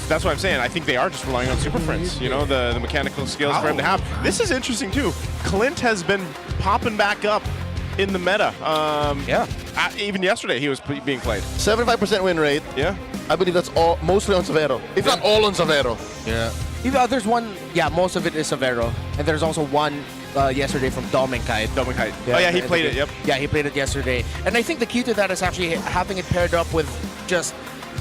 that's what I'm saying. I think they are just relying on Super Prince, you know, the mechanical skills for him to have. This is interesting too. Clint has been popping back up in the meta. Even yesterday he was being played. 75% win rate. Yeah. I believe that's all mostly on Severo. If not all on Severo. Yeah. There's one, most of it is Severo. And there's also one yesterday from Dominkite. Yeah, oh yeah, he played it, Yeah, he played it yesterday. And I think the key to that is actually having it paired up with just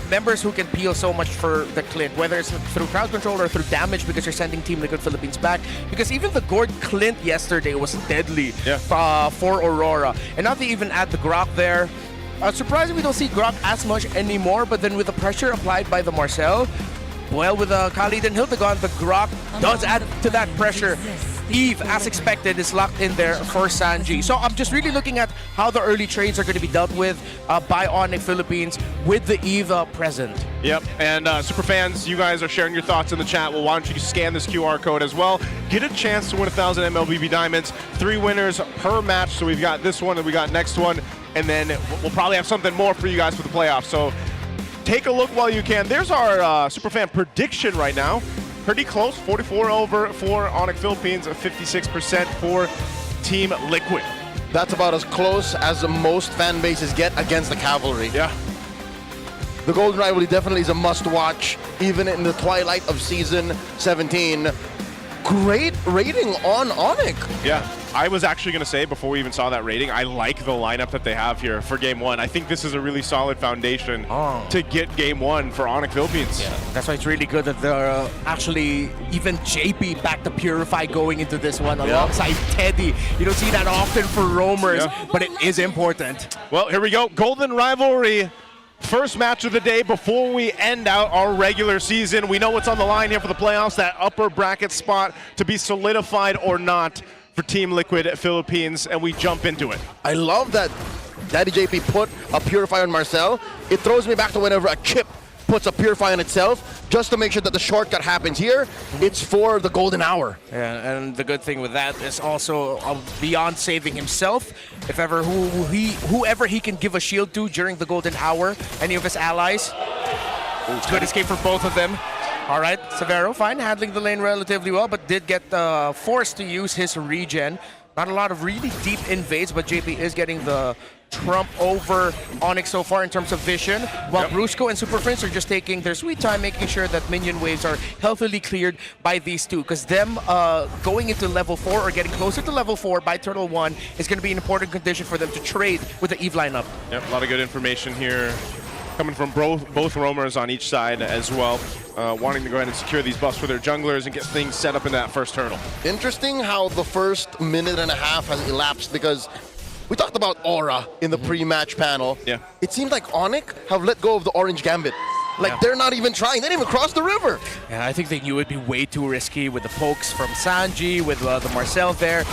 members who can peel so much for the Clint, whether it's through crowd control or through damage because you're sending Team Liquid Philippines back. Because even the Gord Clint yesterday was deadly for Aurora. And now they even add the Grok there. Surprisingly, we don't see Grok as much anymore, but then with the pressure applied by the Marcel, well, with Khalid and Hildegon, the Grok does add to that pressure. Eve, as expected, is locked in there for Sanji. So I'm just really looking at how the early trades are going to be dealt with by ONIC Philippines with the Eve present. Yep, and super fans, you guys are sharing your thoughts in the chat. Well, why don't you scan this QR code as well? Get a chance to win 1,000 MLBB Diamonds. 3 winners per match. So we've got this one and we got next one. And then we'll probably have something more for you guys for the playoffs. So take a look while you can. There's our Superfan prediction right now. Pretty close, 44 over for ONIC Philippines, 56% for Team Liquid. That's about as close as most fan bases get against the Cavalry. Yeah. The Golden Rivalry definitely is a must-watch, even in the twilight of Season 17. Great rating on ONIC. Yeah, I was actually going to say before we even saw that rating, I like the lineup that they have here for Game 1. I think this is a really solid foundation to get Game 1 for ONIC Philippines. Yeah, that's why it's really good that they're actually even JP back to Purify going into this one alongside Teddy. You don't see that often for roamers, but it is important. Well, here we go. Golden Rivalry First match of the day before we end out our regular season. We know what's on the line here for the playoffs, that upper bracket spot to be solidified or not for Team Liquid Philippines, and we jump into it. I love that Daddy JP put a Purifier on Marcel. It throws me back to whenever a chip puts a Purifier on itself, just to make sure that the shortcut happens here. It's for the golden hour. Yeah, and the good thing with that is also beyond saving himself, if ever whoever he can give a shield to during the golden hour, any of his allies. Good escape for both of them. All right, Severo, fine, handling the lane relatively well, but did get forced to use his regen. Not a lot of really deep invades, but JP is getting the trump over ONIC so far in terms of vision, while Brusco and Super Prince are just taking their sweet time, making sure that minion waves are healthily cleared by these two, because them going into level 4 or getting closer to level 4 by Turtle 1 is going to be an important condition for them to trade with the EVE lineup. Yep, a lot of good information here coming from both roamers on each side as well, wanting to go ahead and secure these buffs for their junglers and get things set up in that first turtle. Interesting how the first minute and a half has elapsed, because we talked about Aura in the pre-match panel. Yeah. It seems like ONIC have let go of the orange gambit. Like, they're not even trying. They didn't even cross the river. Yeah, I think they knew it'd be way too risky with the pokes from Sanji, with the Marcel there.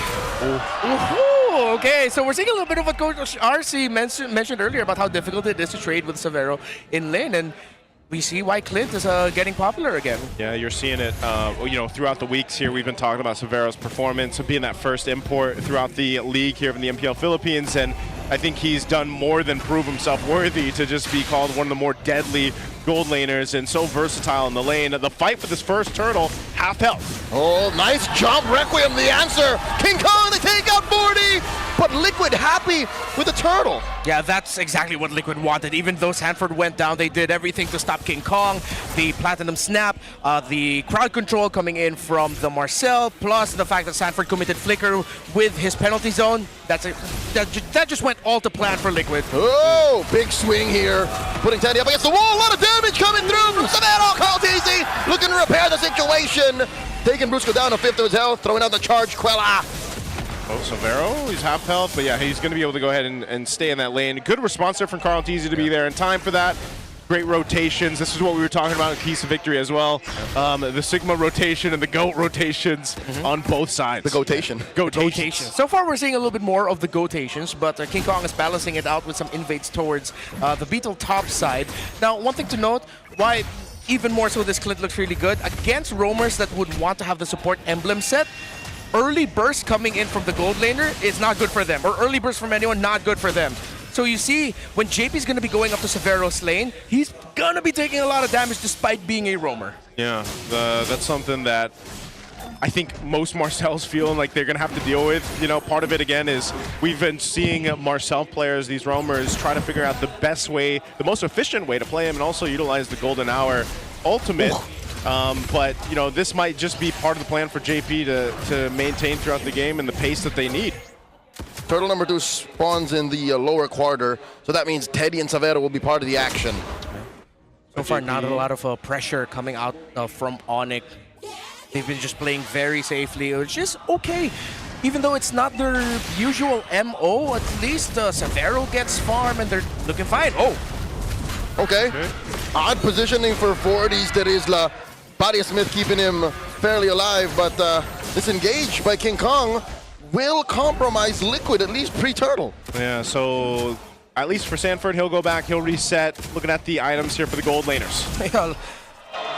Okay, so we're seeing a little bit of what Coach RC mentioned earlier about how difficult it is to trade with Severo in lane, and we see why Clint is getting popular again. Yeah, you're seeing it, throughout the weeks here. We've been talking about Severo's performance, being that first import throughout the league here from the MPL Philippines, and I think he's done more than prove himself worthy to just be called one of the more deadly gold laners and so versatile in the lane. The fight for this first turtle, half health. Oh, nice jump, Requiem, the answer. King Kong, they take out 40, but Liquid happy with the turtle. Yeah, that's exactly what Liquid wanted. Even though Sanford went down, they did everything to stop King Kong. The Platinum Snap, the crowd control coming in from the Marcel, plus the fact that Sanford committed Flicker with his penalty zone. That just went all to plan for Liquid. Oh, big swing here. Putting Teddy up against the wall. A lot of damage coming through from Severo. Called easy. Looking to repair the situation. Taking Brusco down to 5th of his health. Throwing out the charge Quella. Oh, Severo, he's half health, but yeah, he's going to be able to go ahead and stay in that lane. Good response there from Carl Teasy to be there in time for that. Great rotations. This is what we were talking about in Keys of Victory as well. The Sigma rotation and the GOAT rotations on both sides. The gotation. Gotations. So far, we're seeing a little bit more of the gotations, but King Kong is balancing it out with some invades towards the Beetle top side. Now, one thing to note, why even more so this Clint looks really good, against roamers that would want to have the support emblem set, early burst coming in from the gold laner is not good for them, or early burst from anyone, not good for them. So you see, when JP's going to be going up to Severo's lane, he's going to be taking a lot of damage despite being a roamer. Yeah, that's something that I think most Marcels feeling like they're going to have to deal with. You know, part of it, again, is we've been seeing Marcel players, these roamers, try to figure out the best way, the most efficient way to play him and also utilize the Golden Hour ultimate. But, you know, this might just be part of the plan for JP to maintain throughout the game and the pace that they need. Turtle number 2 spawns in the lower quarter, so that means Teddy and Severo will be part of the action. So far, not a lot of pressure coming out from ONIC. They've been just playing very safely, which is okay. Even though it's not their usual MO, at least Severo gets farm and they're looking fine. Oh! Okay. Odd positioning for 40s. There is Badia Smith keeping him fairly alive, but disengaged by King Kong will compromise Liquid, at least pre-turtle. Yeah, so at least for Sanford, he'll go back, he'll reset. Looking at the items here for the gold laners.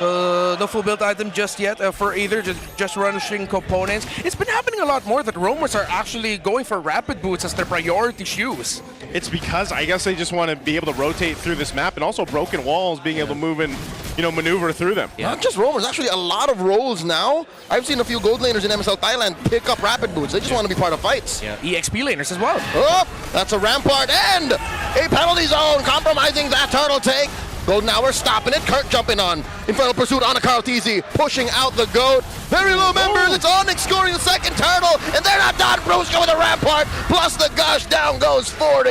No full build item just yet for either just rushing components. It's been happening a lot more that roamers are actually going for rapid boots as their priority shoes. It's because I guess they just want to be able to rotate through this map, and also broken walls, being able to move and, you know, maneuver through them. Yeah. Not just roamers, actually a lot of roles now. I've seen a few gold laners in MSL Thailand pick up rapid boots. They just want to be part of fights. Yeah, EXP laners as well. Oh, that's a rampart and a penalty zone compromising that turtle take. Golden Hour stopping it. Kurt jumping on. Infernal Pursuit on a Carl TZ, pushing out the GOAT. Very low members. It's ONIC scoring the second turtle, and they're not done. Brusco with a rampart, plus the gush. Down goes 40.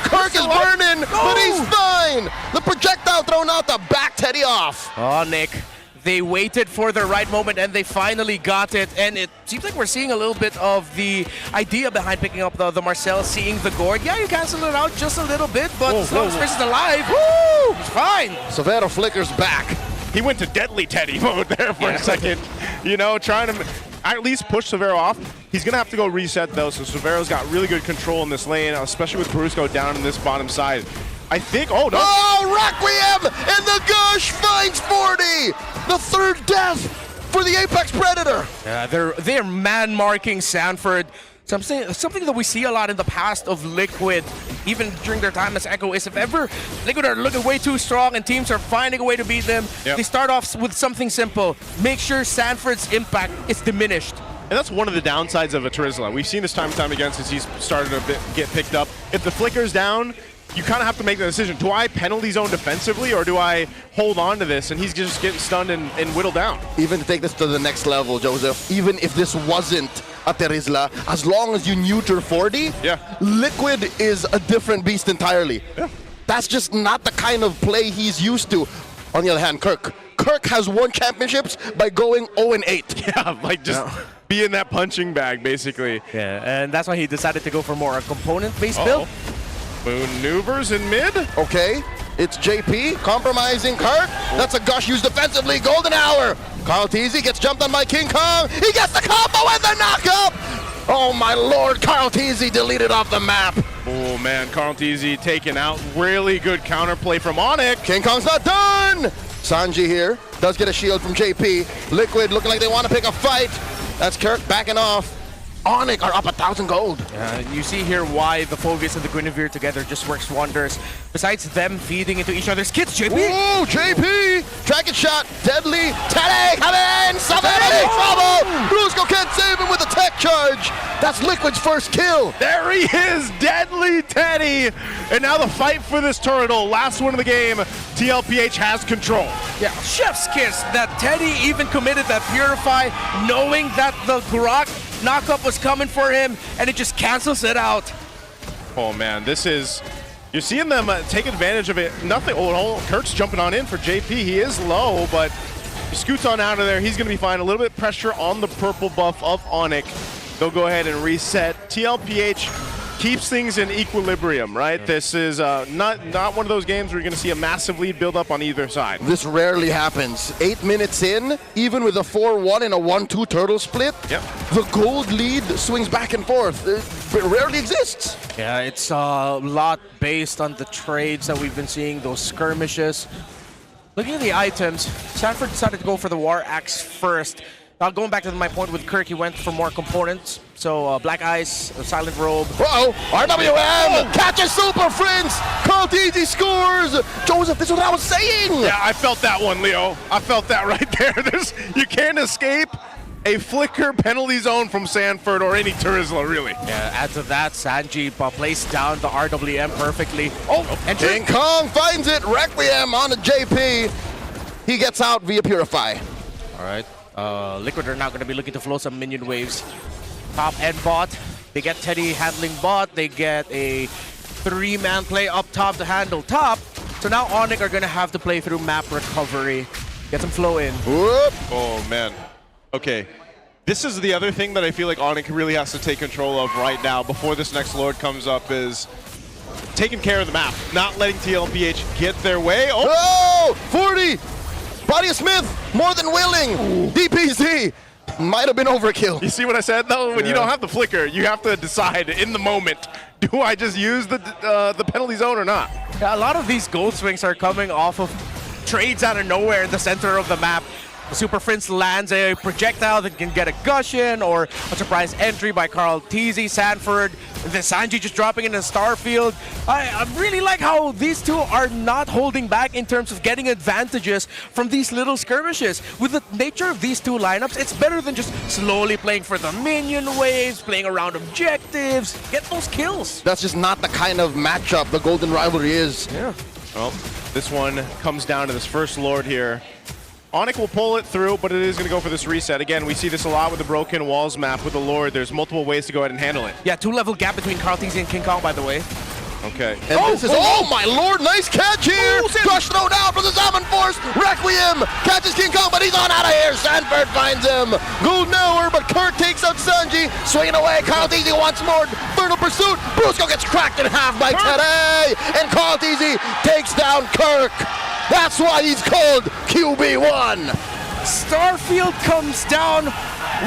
Kirk is burning, but he's fine. The projectile thrown out to back Teddy off. ONIC, They waited for the right moment and they finally got it. And it seems like we're seeing a little bit of the idea behind picking up the Marcel, seeing the gourd. Yeah, you cancel it out just a little bit, but as long as Chris is alive, woo, it's fine. Severo flickers back. He went to deadly Teddy mode there for a second. You know, trying to at least push Severo off. He's going to have to go reset, though, so Severo's got really good control in this lane, especially with Brusco down in this bottom side. I think, oh, no. Oh, Requiem! And the Gush finds 40! The third death for the Apex Predator! Yeah, they're man-marking Sanford. Something that we see a lot in the past of Liquid, even during their time as Echo, is if ever Liquid are looking way too strong and teams are finding a way to beat them, they start off with something simple. Make sure Sanford's impact is diminished. And that's one of the downsides of a Trizla. We've seen this time and time again since he's started to get picked up. If the flicker's down, you kind of have to make the decision. Do I penalty zone defensively or do I hold on to this? And he's just getting stunned and whittled down. Even to take this to the next level, Joseph, even if this wasn't a Trizla, as long as you neuter 40, Liquid is a different beast entirely. That's just not the kind of play he's used to. On the other hand, Kirk has won championships by going 0-8. Yeah, like just be in that punching bag, basically. Yeah, and that's why he decided to go for more a component-based build. Maneuvers in mid. Okay, it's JP compromising Kirk. That's a Gush used defensively. Golden hour. Carl Teasy gets jumped on by King Kong. He gets the combo and the knockup. Oh my lord, Carl Teasy deleted off the map. Oh man, Carl Teasy taken out. Really good counterplay from ONIC. King Kong's not done. Sanji here does get a shield from JP. Liquid looking like they want to pick a fight. That's Kirk backing off. ONIC are up 1,000 gold. You see here why the Phobius and the Guinevere together just works wonders. Besides them feeding into each other's kits, JP! Ooh, JP! Dragon shot, deadly, Teddy, come in! Savannah in trouble! Brusco can't save him with a tech charge! That's Liquid's first kill! There he is, deadly Teddy! And now the fight for this turtle, last one of the game, TLPH has control. Yeah, chef's kiss that Teddy even committed that Purify, knowing that the Grok knockup was coming for him, and it just cancels it out. Oh man, this is, you're seeing them take advantage of it. Nothing, Kirk's jumping on in for JP. He is low, but he scoots on out of there. He's gonna be fine. A little bit pressure on the purple buff of ONIC. They'll go ahead and reset. TLPH keeps things in equilibrium, right? This is not one of those games where you're gonna see a massive lead build up on either side. This rarely happens. 8 minutes in, even with a 4-1 and a 1-2 turtle split, the gold lead swings back and forth. It rarely exists. Yeah, it's a lot based on the trades that we've been seeing, those skirmishes. Looking at the items, Sanford decided to go for the War Axe first. Now going back to my point with Kirk, he went for more components. So Black Ice, Silent Robe. Uh-oh, RWM catches Super Friends. Carl Teasy scores. Joseph, this is what I was saying. Yeah, I felt that one, Leo. I felt that right there. You can't escape a flicker penalty zone from Sanford or any Trizla, really. Yeah, add to that, Sanji placed down the RWM perfectly. And King Kong finds it. Requiem on a JP. He gets out via Purify. All right. Liquid are now going to be looking to flow some minion waves. Top and bot. They get Teddy handling bot. They get a 3-man play up top to handle top. So now ONIC are going to have to play through map recovery. Get some flow in. Whoop. Oh, man. Okay. This is the other thing that I feel like ONIC really has to take control of right now before this next Lord comes up is taking care of the map. Not letting TLPH get their way. Oh, 40! Body of Smith, more than willing. DPZ might have been overkill. You see what I said, though? When you don't have the flicker, you have to decide in the moment, do I just use the penalty zone or not? Yeah, a lot of these gold swings are coming off of trades out of nowhere in the center of the map. The Super Prince lands a projectile that can get a gush in, or a surprise entry by Carl Teasy, Sanford, and then Sanji just dropping in a Starfield. I really like how these two are not holding back in terms of getting advantages from these little skirmishes. With the nature of these two lineups, it's better than just slowly playing for the minion waves, playing around objectives, get those kills. That's just not the kind of matchup the Golden Rivalry is. Yeah. Well, this one comes down to this first Lord here. ONIC will pull it through, but it is going to go for this reset. Again, we see this a lot with the Broken Walls map with the Lord. There's multiple ways to go ahead and handle it. Yeah, 2-level gap between Carl Teasy and King Kong, by the way. Okay. And this is, oh my lord, nice catch here! Gush throw down from the Zaman Force! Requiem catches King Kong, but he's on out of here! Sanford finds him! Golden Hour, but Kirk takes out Sanji! Swinging away, Carl Teasy once more! Burner pursuit! Brusco gets cracked in half by Teddy! And Carl Teasy takes down Kirk! That's why he's called QB1! Starfield comes down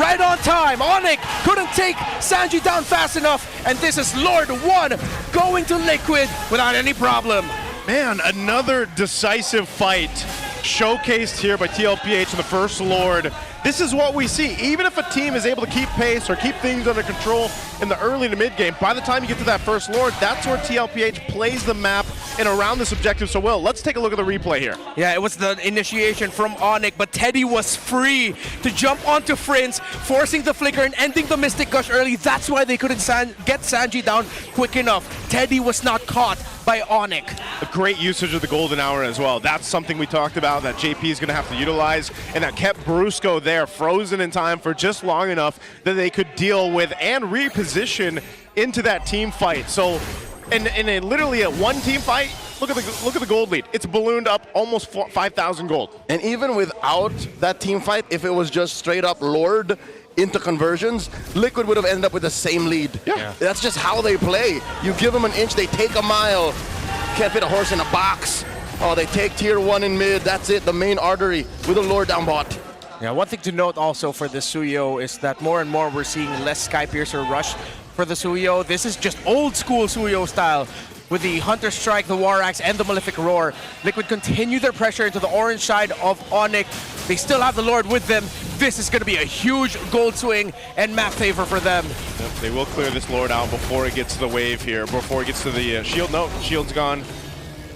right on time. ONIC couldn't take Sanji down fast enough, and this is Lord 1 going to Liquid without any problem. Man, another decisive fight showcased here by TLPH in the first Lord. This is what we see. Even if a team is able to keep pace or keep things under control in the early to mid game, by the time you get to that first Lord, that's where TLPH plays the map and around this objective so well. Let's take a look at the replay here. Yeah, it was the initiation from ONIC, but Teddy was free to jump onto Prince, forcing the flicker and ending the Mystic Gush early. That's why they couldn't get Sanji down quick enough. Teddy was not caught by ONIC. A great usage of the Golden Hour as well. That's something we talked about that JP is going to have to utilize, and that kept Brusco there, frozen in time for just long enough that they could deal with and reposition into that team fight. So, in a literally a one team fight, look at the gold lead. It's ballooned up almost 5,000 gold. And even without that team fight, if it was just straight up Lord into conversions, Liquid would have ended up with the same lead. Yeah. That's just how they play. You give them an inch, they take a mile. Can't fit a horse in a box. Oh, they take tier 1 in mid. That's it, the main artery with a Lord down bot. Yeah, one thing to note also for the Suyo is that more and more we're seeing less Skypiercer rush for the Suyo. This is just old school Suyo style with the Hunter Strike, the War Axe, and the Malefic Roar. Liquid continue their pressure into the orange side of ONIC. They still have the Lord with them. This is going to be a huge gold swing and map favor for them. Yep, they will clear this Lord out before it gets to the wave here, before it gets to the shield. No, shield's gone.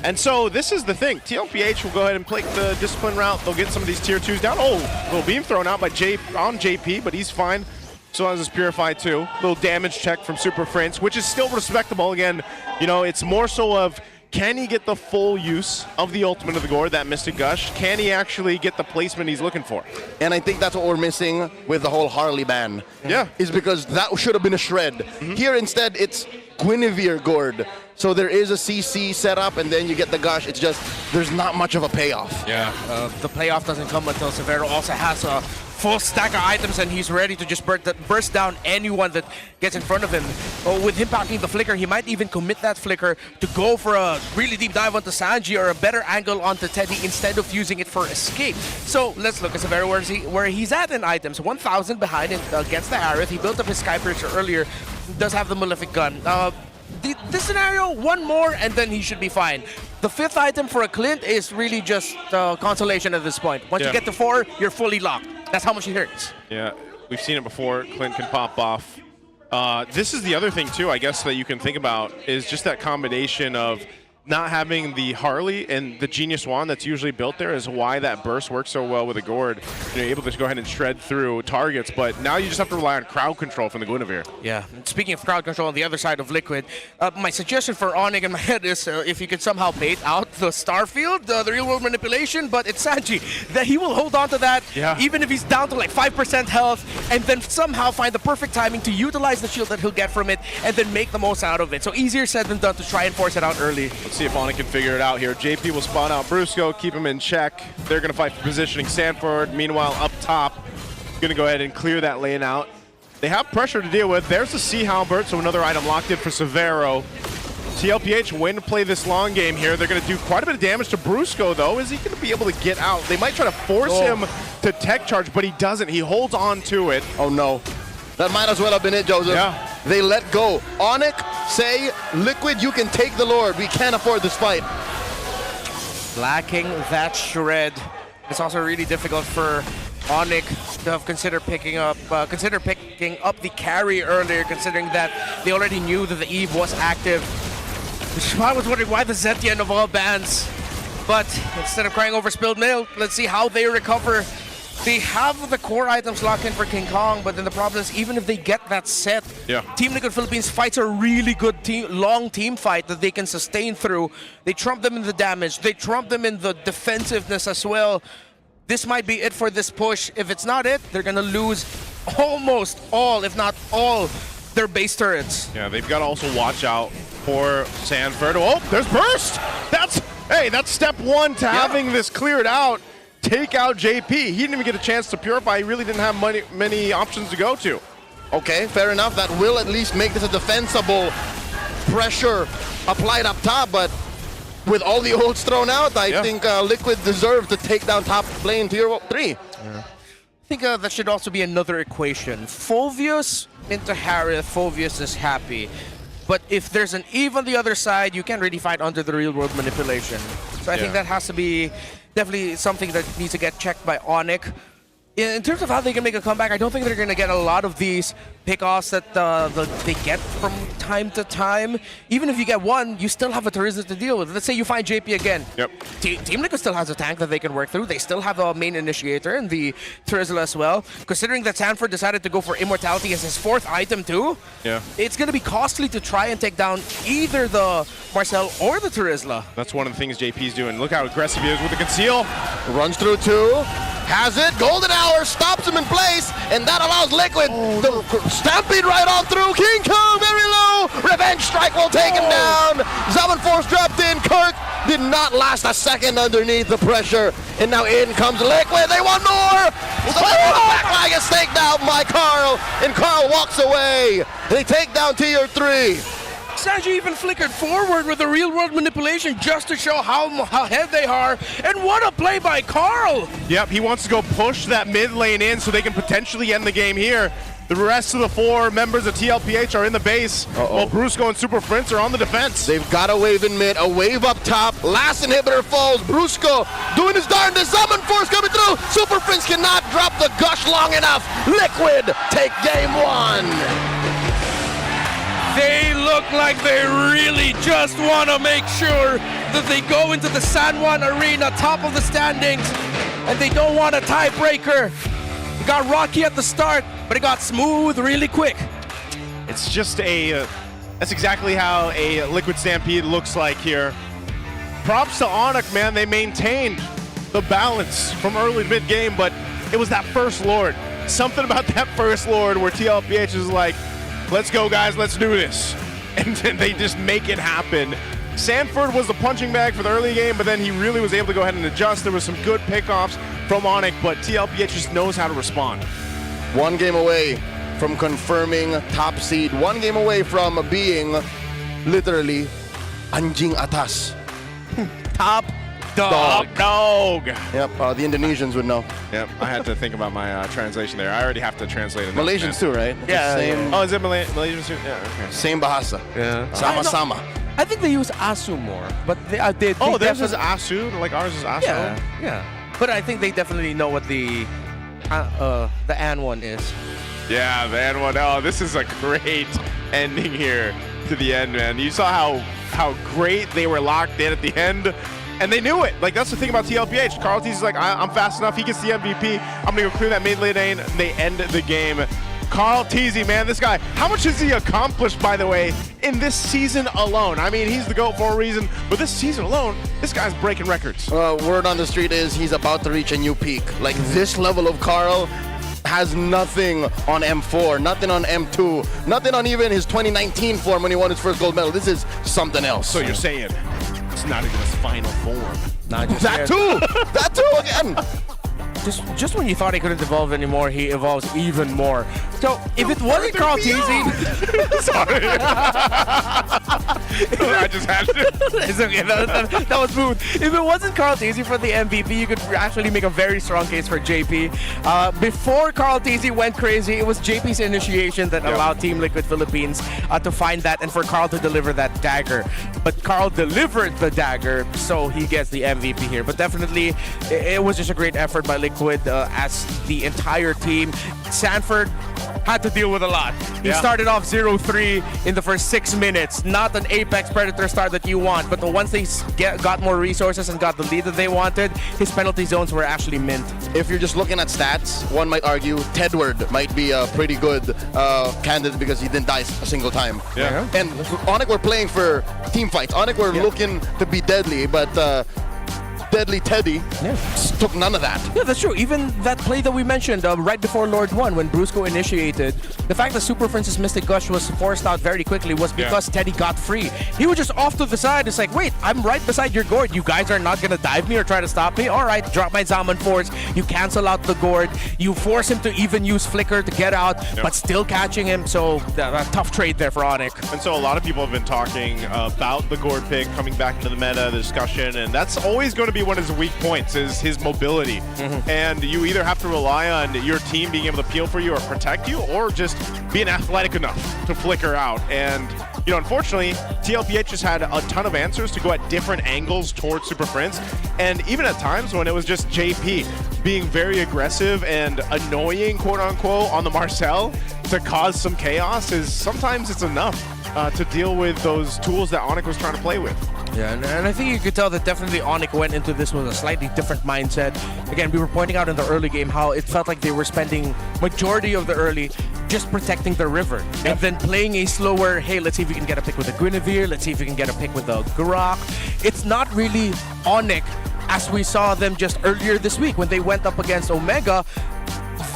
And so this is the thing. TLPH will go ahead and play the discipline route. They'll get some of these tier 2s down. Oh, little beam thrown out by JP, but he's fine. So as his Purify too. Little damage check from Super Prince, which is still respectable. Again, you know, it's more so of, can he get the full use of the ultimate of the Gourd, that Mystic Gush? Can he actually get the placement he's looking for? And I think that's what we're missing with the whole Harley ban. Yeah. Is because that should have been a shred. Here instead, it's Guinevere Gourd. So there is a CC set up, and then you get the Gush. It's just, there's not much of a payoff. Yeah, the payoff doesn't come until Severo also has a full stack of items, and he's ready to just burst down anyone that gets in front of him. With him packing the Flicker, he might even commit that Flicker to go for a really deep dive onto Sanji or a better angle onto Teddy instead of using it for escape. So let's look at Severo where he's at in items. 1,000 behind it against the Aerith. He built up his Skypiercer earlier. Does have the Malefic Gun. This scenario, one more, and then he should be fine. The 5th item for a Clint is really just consolation at this point. Once you get to 4, you're fully locked. That's how much he hurts. Yeah, we've seen it before. Clint can pop off. This is the other thing, too, I guess, that you can think about is just that combination of not having the Harley and the Genius Wand that's usually built there is why that burst works so well with a Gourd. You're able to go ahead and shred through targets, but now you just have to rely on crowd control from the Guinevere. Yeah, speaking of crowd control on the other side of Liquid, my suggestion for ONIC in my head is if you could somehow bait out the Starfield, the real world manipulation, but it's Sanji, that he will hold on to that, even if he's down to like 5% health, and then somehow find the perfect timing to utilize the shield that he'll get from it, and then make the most out of it. So easier said than done to try and force it out early. Let's see if ONIC can figure it out here. JP will spawn out Brusco, keep him in check. They're going to fight for positioning. Sanford, meanwhile, up top, going to go ahead and clear that lane out. They have pressure to deal with. There's the Sea Halberd, so another item locked in for Severo. TLPH win to play this long game here. They're going to do quite a bit of damage to Brusco, though. Is he going to be able to get out? They might try to force him to tech charge, but he doesn't. He holds on to it. Oh, no. That might as well have been it, Joseph. Yeah. They let go. ONIC say, Liquid, you can take the Lord. We can't afford this fight. Lacking that shred. It's also really difficult for ONIC to have considered picking up the carry earlier, considering that they already knew that the Eve was active. Which is why I was wondering why the Zetian of all bans. But instead of crying over spilled milk, let's see how they recover. They have the core items locked in for King Kong, but then the problem is even if they get that set, Team Liquid Philippines fights a really good long team fight that they can sustain through. They trump them in the damage. They trump them in the defensiveness as well. This might be it for this push. If it's not it, they're going to lose almost all, if not all, their base turrets. Yeah, they've got to also watch out for Sanford. Oh, there's burst. That's step one to having this cleared out. Take out JP. He didn't even get a chance to purify. He really didn't have many options to go to. Okay, fair enough. That will at least make this a defensible pressure applied up top, but with all the ults thrown out, I think Liquid deserve to take down top lane tier 3. I think that should also be another equation. Fulvius into Harith, Fulvius is happy. But if there's an Eve on the other side, you can't really fight under the real-world manipulation. So I think that has to be definitely something that needs to get checked by ONIC. In terms of how they can make a comeback, I don't think they're going to get a lot of these pickoffs that they get from time to time. Even if you get one, you still have a Terizla to deal with. Let's say you find JP again. Yep. Team Liquid still has a tank that they can work through. They still have a main initiator and the Terizla as well. Considering that Sanford decided to go for Immortality as his 4th item too, it's going to be costly to try and take down either the Marcel or the Terizla. That's one of the things JP's doing. Look how aggressive he is with the conceal. Runs through 2. Has it. Golden Hour stops him in place, and that allows Liquid to stampede right on through. King Kong very low. Revenge strike will take him down. 7-4 dropped in. Kirk did not last a second underneath the pressure, and now in comes Liquid. They want more. The back line is taken out by Carl, and Carl walks away. They take down tier 3. Sanji even flickered forward with the real-world manipulation just to show how ahead they are. And what a play by Carl! Yep, he wants to go push that mid lane in so they can potentially end the game here. The rest of the 4 members of TLPH are in the base, while Brusco and Super Prince are on the defense. They've got a wave in mid, a wave up top. Last inhibitor falls. Brusco doing his darndest. Summon Force coming through. Super Prince cannot drop the gush long enough. Liquid take game 1. They look like they really just want to make sure that they go into the San Juan Arena, top of the standings, and they don't want a tiebreaker. It got rocky at the start, but it got smooth really quick. It's just that's exactly how a Liquid Stampede looks like here. Props to ONIC, man. They maintained the balance from early to mid-game, but it was that first Lord. Something about that first Lord where TLPH is like, let's go, guys, let's do this. And then they just make it happen. Sanford was the punching bag for the early game, but then he really was able to go ahead and adjust. There was some good pickoffs from ONIC, but TLPH just knows how to respond. 1 game away from confirming top seed. 1 game away from being literally anjing atas. Top dog. Yep, the Indonesians would know. Yep, I had to think about my translation there. I already have to translate it. Malaysians too, right? Yeah. Same, Oh, is it Malaysians too? Yeah, okay. same bahasa. Yeah. Sama-sama. I think they use Asu more, but they theirs is Asu, like ours is Asu. Yeah. But I think they definitely know what the An one is. Yeah, the An one. Oh, this is a great ending here to the end, man. You saw how great they were locked in at the end. And they knew it. Like, that's the thing about TLPH. Carl T's like, I'm fast enough. He gets the MVP. I'm going to go clear that mid lane. And they end the game. Carl Teasy, man, this guy, how much has he accomplished, by the way, in this season alone? I mean, he's the GOAT for a reason, but this season alone, this guy's breaking records. Word on the street is he's about to reach a new peak. Like, this level of Carl has nothing on M4, nothing on M2, nothing on even his 2019 form when he won his first gold medal. This is something else. So you're saying it's not even his final form? Not just that too! That too again! Just when you thought he couldn't evolve anymore, he evolves even more. So if it wasn't Carl Teasy, sorry, I just had to. It's okay. That was smooth. If it wasn't Carl Teasy for the MVP, you could actually make a very strong case for JP. Before Carl Teasy went crazy, it was JP's initiation that allowed Team Liquid Philippines to find that and for Carl to deliver that dagger. But Carl delivered the dagger, so he gets the MVP here. But definitely, it was just a great effort by Liquid as the entire team. Sanford had to deal with a lot. He started off 0-3 in the first 6 minutes. Not an Apex Predator start that you want, but once they got more resources and got the lead that they wanted, his penalty zones were actually mint. If you're just looking at stats, one might argue Tedward might be a pretty good candidate because he didn't die a single time. Yeah. And ONIC were playing for team fights. ONIC were looking to be deadly, but Deadly Teddy took none of that. Yeah, that's true. Even that play that we mentioned right before Lord 1 when Brusco initiated, the fact that Super Princess Mystic Gush was forced out very quickly was because Teddy got free. He was just off to the side. It's like, wait, I'm right beside your gourd. You guys are not going to dive me or try to stop me? All right, drop my Zaman Force. You cancel out the gourd. You force him to even use Flicker to get out, but still catching him. So a tough trade there for ONIC. And so a lot of people have been talking about the gourd pick coming back into the meta, the discussion, and that's always going to be one of his weak points is his mobility. And you either have to rely on your team being able to peel for you or protect you, or just being athletic enough to flicker out. And you know, unfortunately, TLPH just had a ton of answers to go at different angles towards Super Prince, and even at times when it was just JP being very aggressive and annoying, quote-unquote, on the Marcel to cause some chaos, is sometimes it's enough to deal with those tools that ONIC was trying to play with. Yeah, and I think you could tell that definitely ONIC went into this with a slightly different mindset. Again, we were pointing out in the early game how it felt like they were spending majority of the early just protecting the river. And then playing a slower, hey, let's see if we can get a pick with a Guinevere, let's see if we can get a pick with a Grok. It's not really ONIC as we saw them just earlier this week when they went up against Omega.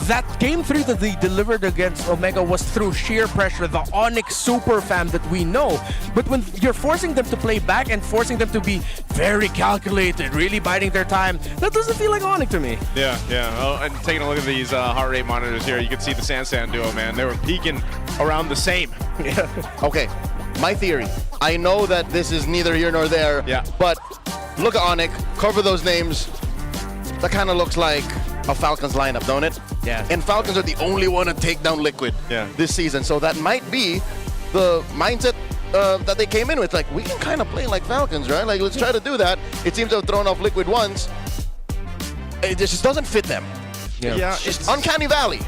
That game 3 that they delivered against Omega was through sheer pressure, the ONIC super fam that we know. But when you're forcing them to play back and forcing them to be very calculated, really biding their time, that doesn't feel like ONIC to me. Yeah. Oh, and taking a look at these heart rate monitors here, you can see the Sansan duo, man. They were peaking around the same. Okay, my theory. I know that this is neither here nor there, but look at ONIC, cover those names. That kind of looks like a Falcons lineup, don't it? Yeah. And Falcons are the only one to take down Liquid this season. So that might be the mindset that they came in with. Like, we can kind of play like Falcons, right? Like, let's try to do that. It seems to have thrown off Liquid once. It just doesn't fit them. Yeah, it's uncanny valley.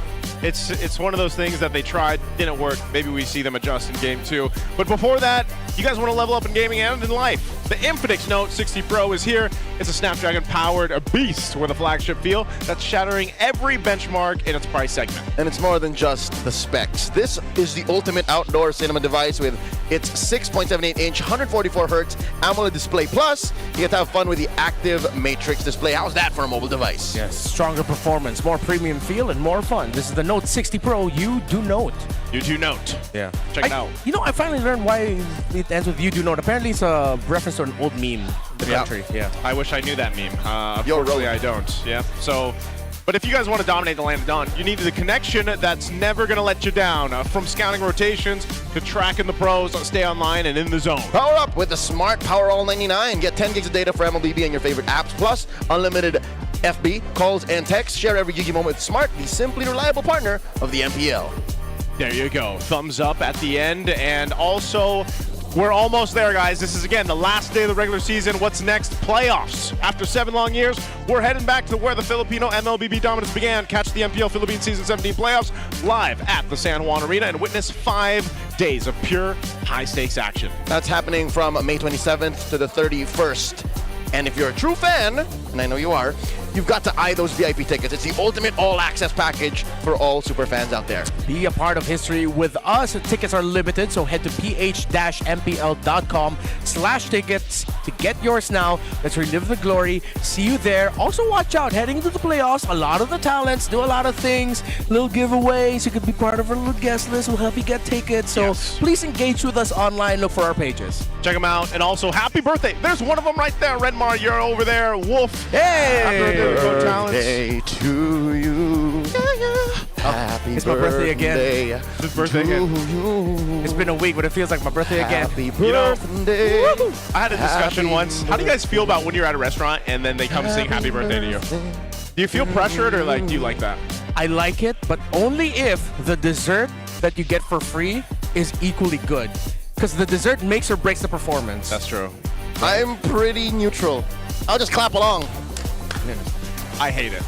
It's one of those things that they tried, didn't work. Maybe we see them adjust in game 2. But before that, you guys want to level up in gaming and in life. The Infinix Note 60 Pro is here. It's a Snapdragon-powered beast with a flagship feel that's shattering every benchmark in its price segment. And it's more than just the specs. This is the ultimate outdoor cinema device with its 6.78-inch, 144Hz AMOLED display. Plus, you get to have fun with the active matrix display. How's that for a mobile device? Yes, stronger performance, more premium feel, and more fun. This is the Note 60 Pro. You do note. You do note. Yeah. Check it out. You know, I finally learned why it ends with you do note. Apparently, it's a reference to an old meme in the country. Yeah. I wish I knew that meme. Unfortunately, I don't. Yeah. So, but if you guys want to dominate the land of Dawn, you need the connection that's never going to let you down. From scouting rotations to tracking the pros, stay online and in the zone. Power up with the Smart Power All 99. Get 10 gigs of data for MLBB and your favorite apps, plus unlimited FB, calls, and texts. Share every gigi moment with Smart, the simply reliable partner of the MPL. There you go. Thumbs up at the end. And also, we're almost there, guys. This is, again, the last day of the regular season. What's next? Playoffs. After 7 long years, we're heading back to where the Filipino MLBB dominance began. Catch the MPL Philippines Season 17 playoffs live at the San Juan Arena and witness 5 days of pure high-stakes action. That's happening from May 27th to the 31st. And if you're a true fan, and I know you are, you've got to eye those VIP tickets. It's the ultimate all-access package for all super fans out there. Be a part of history with us. Tickets are limited, so head to ph-mpl.com/tickets to get yours now. Let's relive the glory. See you there. Also, watch out. Heading into the playoffs, a lot of the talents do a lot of things. Little giveaways. You could be part of our little guest list. We'll help you get tickets. So please engage with us online. Look for our pages. Check them out. And also, happy birthday. There's one of them right there. Redmar, you're over there. Wolf. Hey! Happy birthday to you. Happy it's my birthday again. It's his birthday again. It's been a week, but it feels like my birthday again. Happy birthday. I had a discussion once. How do you guys feel about when you're at a restaurant and then they come sing happy birthday to you? Do you feel pressured or do you like that? I like it, but only if the dessert that you get for free is equally good. Because the dessert makes or breaks the performance. That's true. I'm pretty neutral. I'll just clap along. Yeah. I hate it.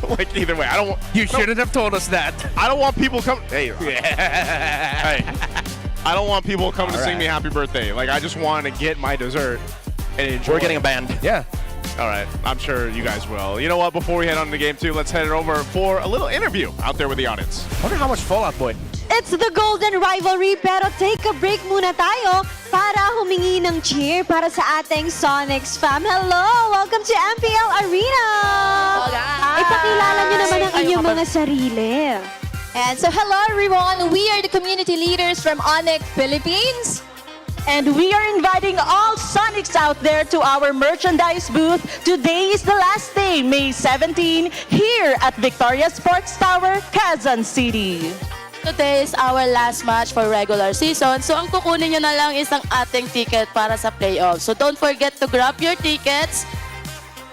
Like, either way, I don't want... You shouldn't have told us that. I don't want people coming... Hey. Hey. I don't want people coming to sing me happy birthday. Like, I just want to get my dessert and enjoy. We're getting a band. Yeah. All right. I'm sure you guys will. You know what? Before we head on to game 2, let's head it over for a little interview out there with the audience. I wonder how much Fallout Boy It's the Golden Rivalry, pero take a break muna tayo para humingi ng cheer para sa ating Sonics fam. Hello! Welcome to MPL Arena! Ipakilala nyo naman ang inyong mga sarili. And so hello everyone, we are the community leaders from ONIC Philippines. And we are inviting all Sonics out there to our merchandise booth. Today is the last day, May 17, here at Victoria Sports Tower, Quezon City. Today is our last match for regular season. So ang kukunin nyo na lang is ang ating ticket para sa playoffs. So don't forget to grab your tickets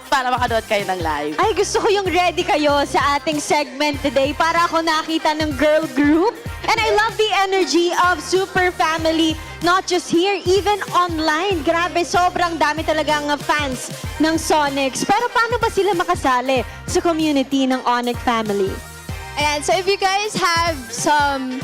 para makanood kayo ng live. Ay, gusto ko yung ready kayo sa ating segment today para ako nakita ng girl group. And I love the energy of Super Family, not just here, even online. Grabe, sobrang dami talagang fans ng Sonics. Pero paano ba sila makasali sa community ng ONIC Family? And so if you guys have some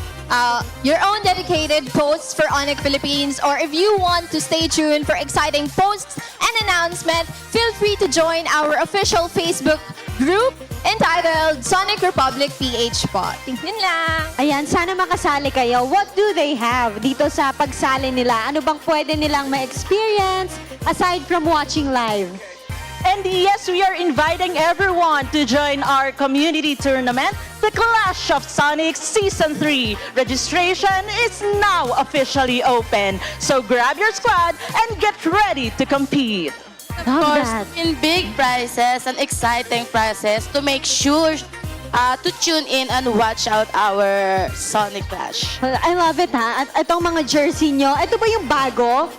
your own dedicated posts for ONIC Philippines, or if you want to stay tuned for exciting posts and announcement, feel free to join our official Facebook group entitled Sonic Republic PH po. Yun lang. Ayan, sana makasali kayo. What do they have dito sa pagsali nila? Ano bang pwede nilang ma-experience aside from watching live? And yes, we are inviting everyone to join our community tournament, the Clash of Sonics Season 3. Registration is now officially open. So grab your squad and get ready to compete. Of course, in big prizes and exciting prizes to make sure to tune in and watch out our Sonic Clash. I love it ha. At itong mga jersey nyo, ito ba yung bago?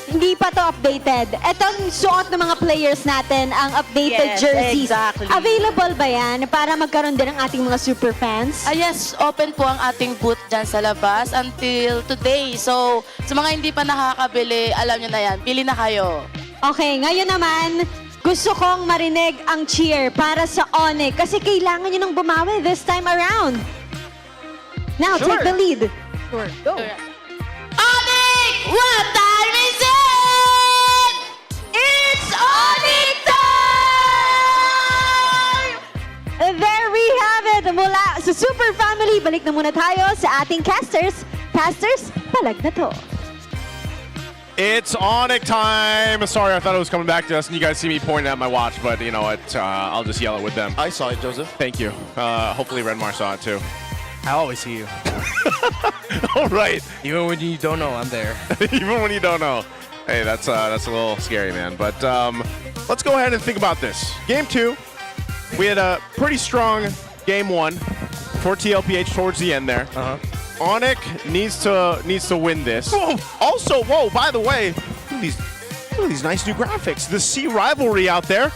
Hindi pa to updated. Itong suot ng mga players natin, ang updated Yes, jerseys. exactly. Available ba yan para magkaroon din ng ating mga super fans? Yes, open po ang ating booth dyan sa labas until today. So, sa mga hindi pa nakakabili, alam nyo na yan, pili na kayo. Okay, ngayon naman, gusto kong marinig ang cheer para sa ONIC kasi kailangan nyo nang bumawi this time around. Now, take the lead. Sure. Go. ONIC! What time is it? It's ONIC time! There we have it. Mula sa Super Family, balik na muna tayo sa ating casters. Casters, palag na to. It's ONIC time. Sorry, I thought it was coming back to us, and you guys see me pointing at my watch, but you know what? I'll just yell it with them. I saw it, Joseph. Thank you. Hopefully Redmar saw it too. I always see you. All right. Even when you don't know, I'm there. Even when you don't know. Hey, that's a little scary, man. But let's go ahead and think about this. Game 2, we had a pretty strong game 1 for TLPH towards the end there. ONIC needs to win this. Also, whoa, by the way, look at these nice new graphics. The C rivalry out there.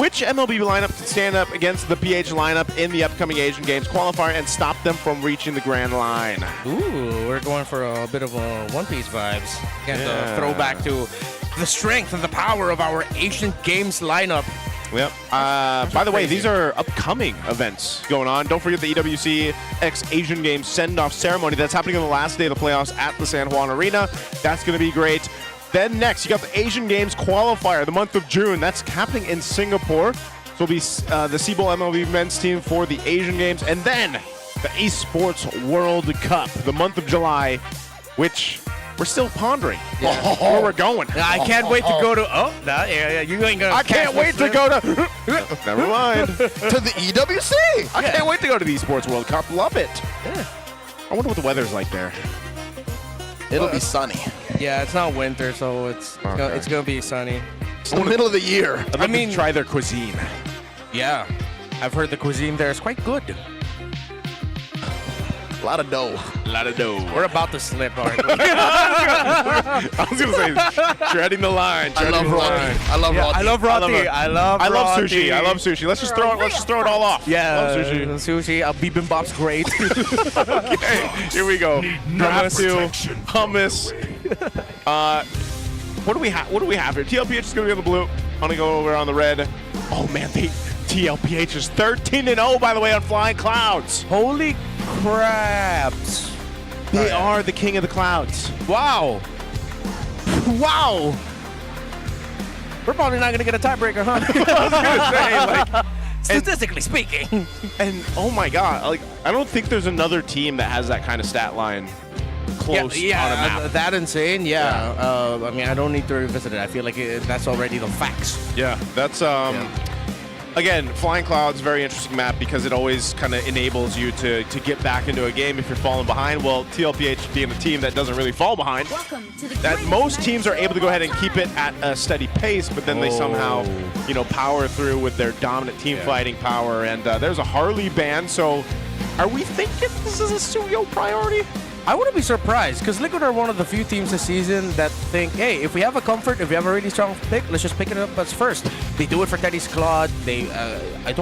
Which MLB lineup can stand up against the PH lineup in the upcoming Asian Games qualifier and stop them from reaching the grand line? Ooh, we're going for a bit of a One Piece vibes. Get Yeah. the throwback to the strength and the power of our Asian Games lineup. Yep. By the way, these are upcoming events going on. Don't forget the EWC X Asian Games send-off ceremony. That's happening on the last day of the playoffs at the San Juan Arena. That's going to be great. Then next, you got the Asian Games qualifier, the month of June. That's happening in Singapore. So it'll be the Seabowl MLB men's team for the Asian Games. And then the Esports World Cup, the month of July, which we're still pondering where we're going. I can't wait to go to. Oh, you ain't gonna. I can't wait to go to. Never mind. To the EWC. I can't wait to go to the Esports World Cup. Love it. Yeah. I wonder what the weather's like there. It'll be sunny. Yeah, it's not winter, so it's gonna be sunny. It's the middle of the year. I mean, try their cuisine. Yeah, I've heard the cuisine there is quite good. A lot of dough. A lot of dough. We're about to slip, aren't we? I was gonna say, treading the line. I love roti. I love roti. I love roti. I love sushi. I love sushi. Let's just throw it all off. Yeah, love sushi. Sushi. Bibimbap's great. Okay, here we go. Draft 2, hummus. What do we have? What do we have here? TLPH is gonna be on the blue. I'm gonna go over on the red. Oh man, TLPH is 13-0 by the way on Flying Clouds. Holy craps! They are the king of the clouds. Wow! Wow! We're probably not gonna get a tiebreaker, huh? I was gonna say, like, Statistically speaking. And oh my god, like I don't think there's another team that has that kind of stat line close on a map. That insane. Yeah. I mean, I don't need to revisit it. I feel like that's already the facts. Yeah, that's again, Flying Cloud's very interesting map because it always kind of enables you to get back into a game if you're falling behind. Well, TLPH being a team that doesn't really fall behind, that most teams are able to go ahead and keep it at a steady pace, but then they somehow, power through with their dominant team fighting power. And there's a Harley ban, so are we thinking this is a Suyo priority? I wouldn't be surprised, because Liquid are one of the few teams this season that think, hey, if we have a comfort, if we have a really strong pick, let's just pick it up as first. They do it for Teddy's Claude. They, I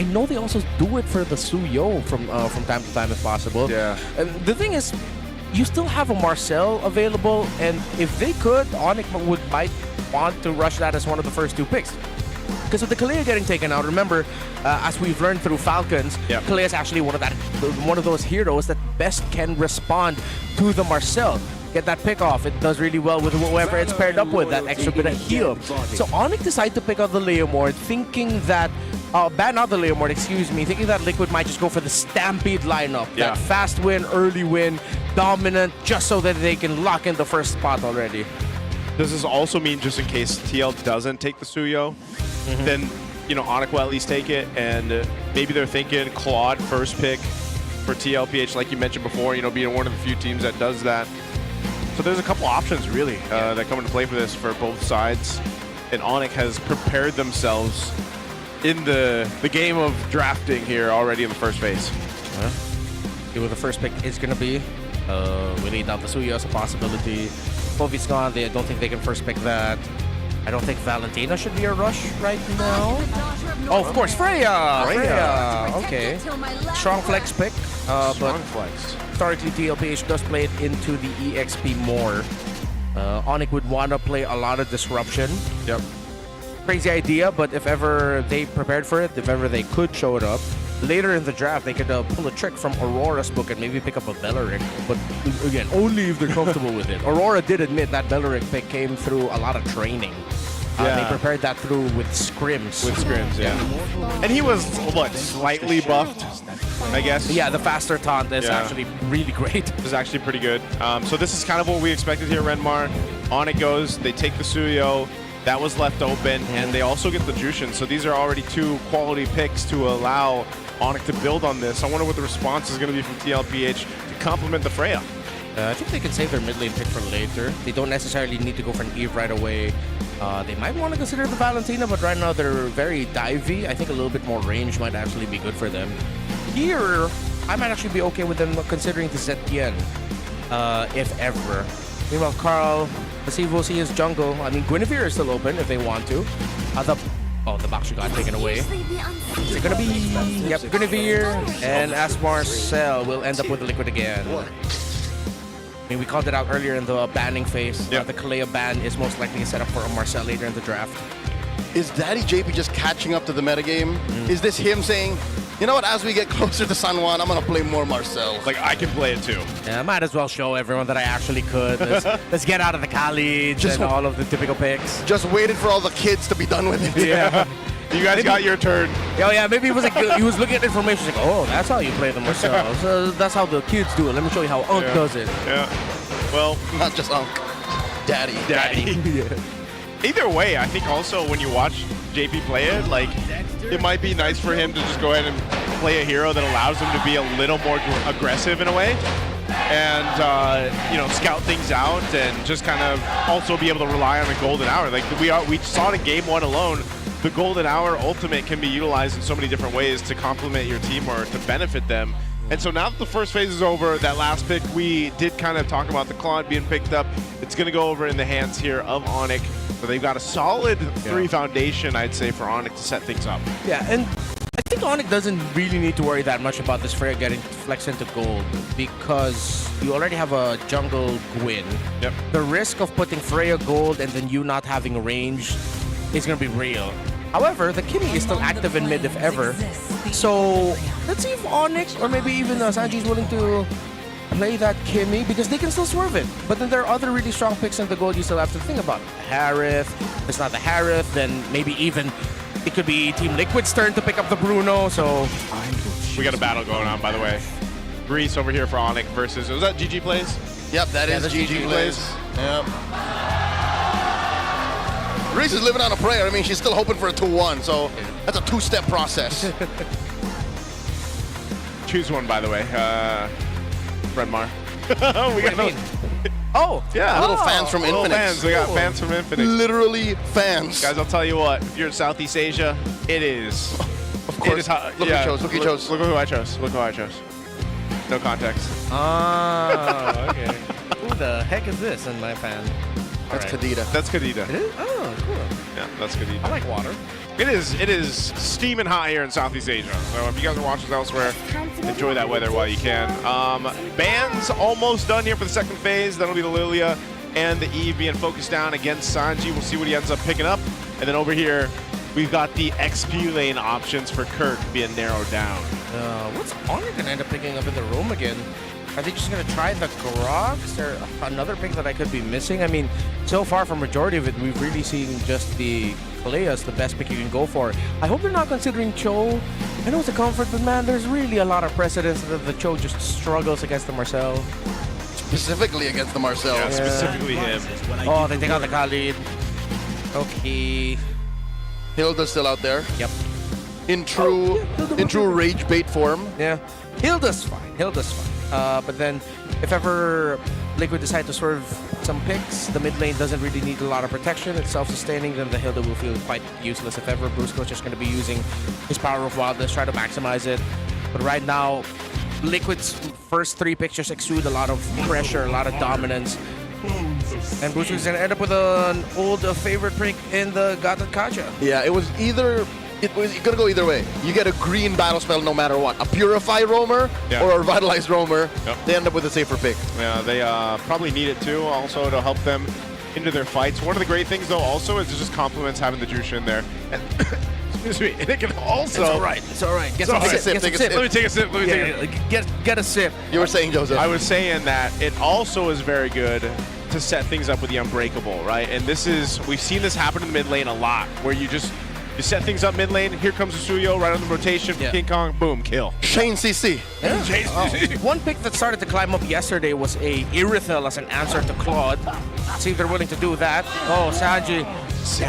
know they also do it for the Suyo from time to time if possible. Yeah. And the thing is, you still have a Marcel available, and if they could, ONIC might want to rush that as one of the first 2 picks. Because with the Kalea getting taken out, remember, as we've learned through Falcons, Kalea is actually one of those heroes that best can respond to the Marcel. Get that pick off. It does really well with whoever it's paired up with, that extra bit of heal. So ONIC decided to pick out the Leomord, thinking that, ban out the Leomord, excuse me, thinking that Liquid might just go for the Stampede lineup. Yeah. That fast win, early win, dominant, just so that they can lock in the first spot already. Does this also mean just in case TL doesn't take the Suyo, then, ONIC will at least take it, and maybe they're thinking Claude first pick for TLPH, like you mentioned before, being one of the few teams that does that. So there's a couple options, really, that come into play for this for both sides, and ONIC has prepared themselves in the game of drafting here already in the first phase. See what the first pick is going to be. We laid out the Suyo as a possibility. Kovi's gone. I don't think they can first pick that. I don't think Valentina should be a rush right now. Oh, of course, Freya! Freya! Okay. Strong flex pick. But flex. Historically, TLPH does play it into the EXP more. ONIC would want to play a lot of disruption. Yep. Crazy idea, but if ever they prepared for it, if ever they could show it up, later in the draft, they could pull a trick from Aurora's book and maybe pick up a Beleric. But again, only if they're comfortable with it. Aurora did admit that Beleric pick came through a lot of training. They prepared that through with scrims. And he was, what, slightly buffed, I guess? Yeah, the faster taunt is actually really great. It's actually pretty good. So this is kind of what we expected here, Renmar. On it goes, they take the Suyo. That was left open, and they also get the Jushin. So these are already 2 quality picks to allow ONIC to build on this. I wonder what the response is going to be from TLPH to complement the Freya. I think they can save their mid lane pick for later. They don't necessarily need to go for an Eve right away. They might want to consider the Valentina, but right now they're very divey. I think a little bit more range might actually be good for them. Here, I might actually be okay with them considering the Zetien, if ever. Meanwhile, Carl, we'll see his jungle. I mean, Guinevere is still open if they want to. The Bakshu got taken away. Is it gonna be... Yep, Guinevere and as Marcel will end up with the Liquid again. I mean, we called it out earlier in the banning phase. The Kalea ban is most likely a setup for a Marcel later in the draft. Is Daddy JP just catching up to the metagame? Is this him saying, you know what, as we get closer to San Juan, I'm going to play more Marcel? Like, I can play it too. Yeah, I might as well show everyone that I actually could. Let's get out of the college and all of the typical picks. Just waited for all the kids to be done with it. Yeah. You guys got your turn. Oh yeah, maybe he was he was looking at information like, oh, that's how you play the Marcel. So that's how the kids do it. Let me show you how Unk does it. Yeah. Well, not just Unk. Daddy. Either way, I think also when you watch JP play it, like, it might be nice for him to just go ahead and play a hero that allows him to be a little more aggressive in a way. And, scout things out and just kind of also be able to rely on the Golden Hour. Like, we saw it in Game 1 alone. The Golden Hour ultimate can be utilized in so many different ways to complement your team or to benefit them. And so now that the first phase is over, that last pick, we did kind of talk about the Claude being picked up. It's going to go over in the hands here of ONIC. So they've got a solid 3 foundation, I'd say, for ONIC to set things up. Yeah, and I think ONIC doesn't really need to worry that much about this Freya getting flexed into gold because you already have a jungle Gwyn. Yep. The risk of putting Freya gold and then you not having range is going to be real. However, the Kitty is still active in mid if ever. So let's see if ONIC or maybe even Sanji is willing to play that Kimmy because they can still swerve it. But then there are other really strong picks in the gold you still have to think about. Harith. If it's not the Harith, then maybe even it could be Team Liquid's turn to pick up the Bruno, so... We got a battle going on, by the way. Greece over here for ONIC versus, was that GG Plays? Yep, that's GG Plays. Yep. Greece is living on a prayer. I mean, she's still hoping for a 2-1, so that's a two-step process. Choose one, by the way. Fredmar. We got Oh, yeah. Little fans from Little Infinix. fans. We got fans from Infinix. Literally fans. Guys, I'll tell you what. If you're in Southeast Asia, it is. Of course. It is hot. Look who you chose. Look who you chose. Look who I chose. Look who I chose. No context. Oh, okay. Who the heck is this in my fan? That's Kadita. That's Kadita. It is? Oh, cool. Yeah, that's Kadita. I like water. It is steaming hot here in Southeast Asia. So if you guys are watching elsewhere, enjoy that weather while you can. Ban's almost done here for the second phase. That'll be the Lilia and the Eve being focused down against Sanji. We'll see what he ends up picking up. And then over here, we've got the XP lane options for Kirk being narrowed down. What's ONIC going to end up picking up in the room again? Are they just going to try the Grog? Is there another pick that I could be missing? I mean, so far from majority of it, we've really seen just the Kalea as the best pick you can go for. I hope they're not considering Cho. I know it's a comfort, but man, there's really a lot of precedence that the Cho just struggles against the Marcel. Specifically against the Marcel. Yeah, specifically him. Oh, they take out the Khalid. Okay. Hilda's still out there. Yep. In true rage bait form. Yeah. Hilda's fine. Hilda's fine. But then, if ever Liquid decide to swerve some picks, the mid lane doesn't really need a lot of protection. It's self-sustaining, then the Hilda will feel quite useless. If ever, Brusco's just going to be using his power of wildness, try to maximize it. But right now, Liquid's first 3 picks just exude a lot of pressure, a lot of dominance. And Brusco's going to end up with an old favorite pick in the Gata Kacha. Yeah, it was gonna go either way. You get a green battle spell no matter what. A Purify roamer or a Revitalized roamer. Yep. They end up with a safer pick. Yeah, they probably need it too, also to help them into their fights. One of the great things though also is it just complements having the Jushin in there. And excuse me, and it can also... It's all right. It's all right. Get some sip. Take a sip. Let me take a sip. Let me Get a sip. You were saying, Joseph. I was saying that it also is very good to set things up with the Unbreakable, right? And we've seen this happen in the mid lane a lot, where you set things up mid lane, here comes Suyo right on the rotation, King Kong, boom, kill. Shane CC. Yeah. One pick that started to climb up yesterday was a Irithel as an answer to Claude. See if they're willing to do that. Oh, Sanji. It's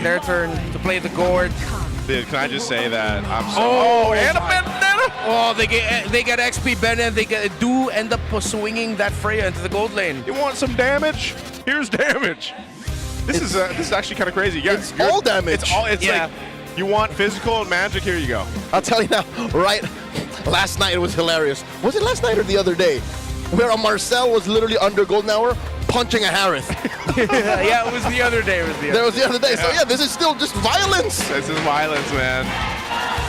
their turn to play the gourd. Dude, can I just say that I'm so... and a Vendetta! Oh, they get XP Bennett. They do end up swinging that Freya into the gold lane. You want some damage? Here's damage. This is actually kind of crazy. It's all damage. It's like, you want physical and magic, here you go. I'll tell you now, right? Last night it was hilarious. Was it last night or the other day? Where a Marcel was literally under Golden Hour punching a Harith. Yeah, it was the other day. There was the other day. So yeah, this is still just violence. This is violence, man.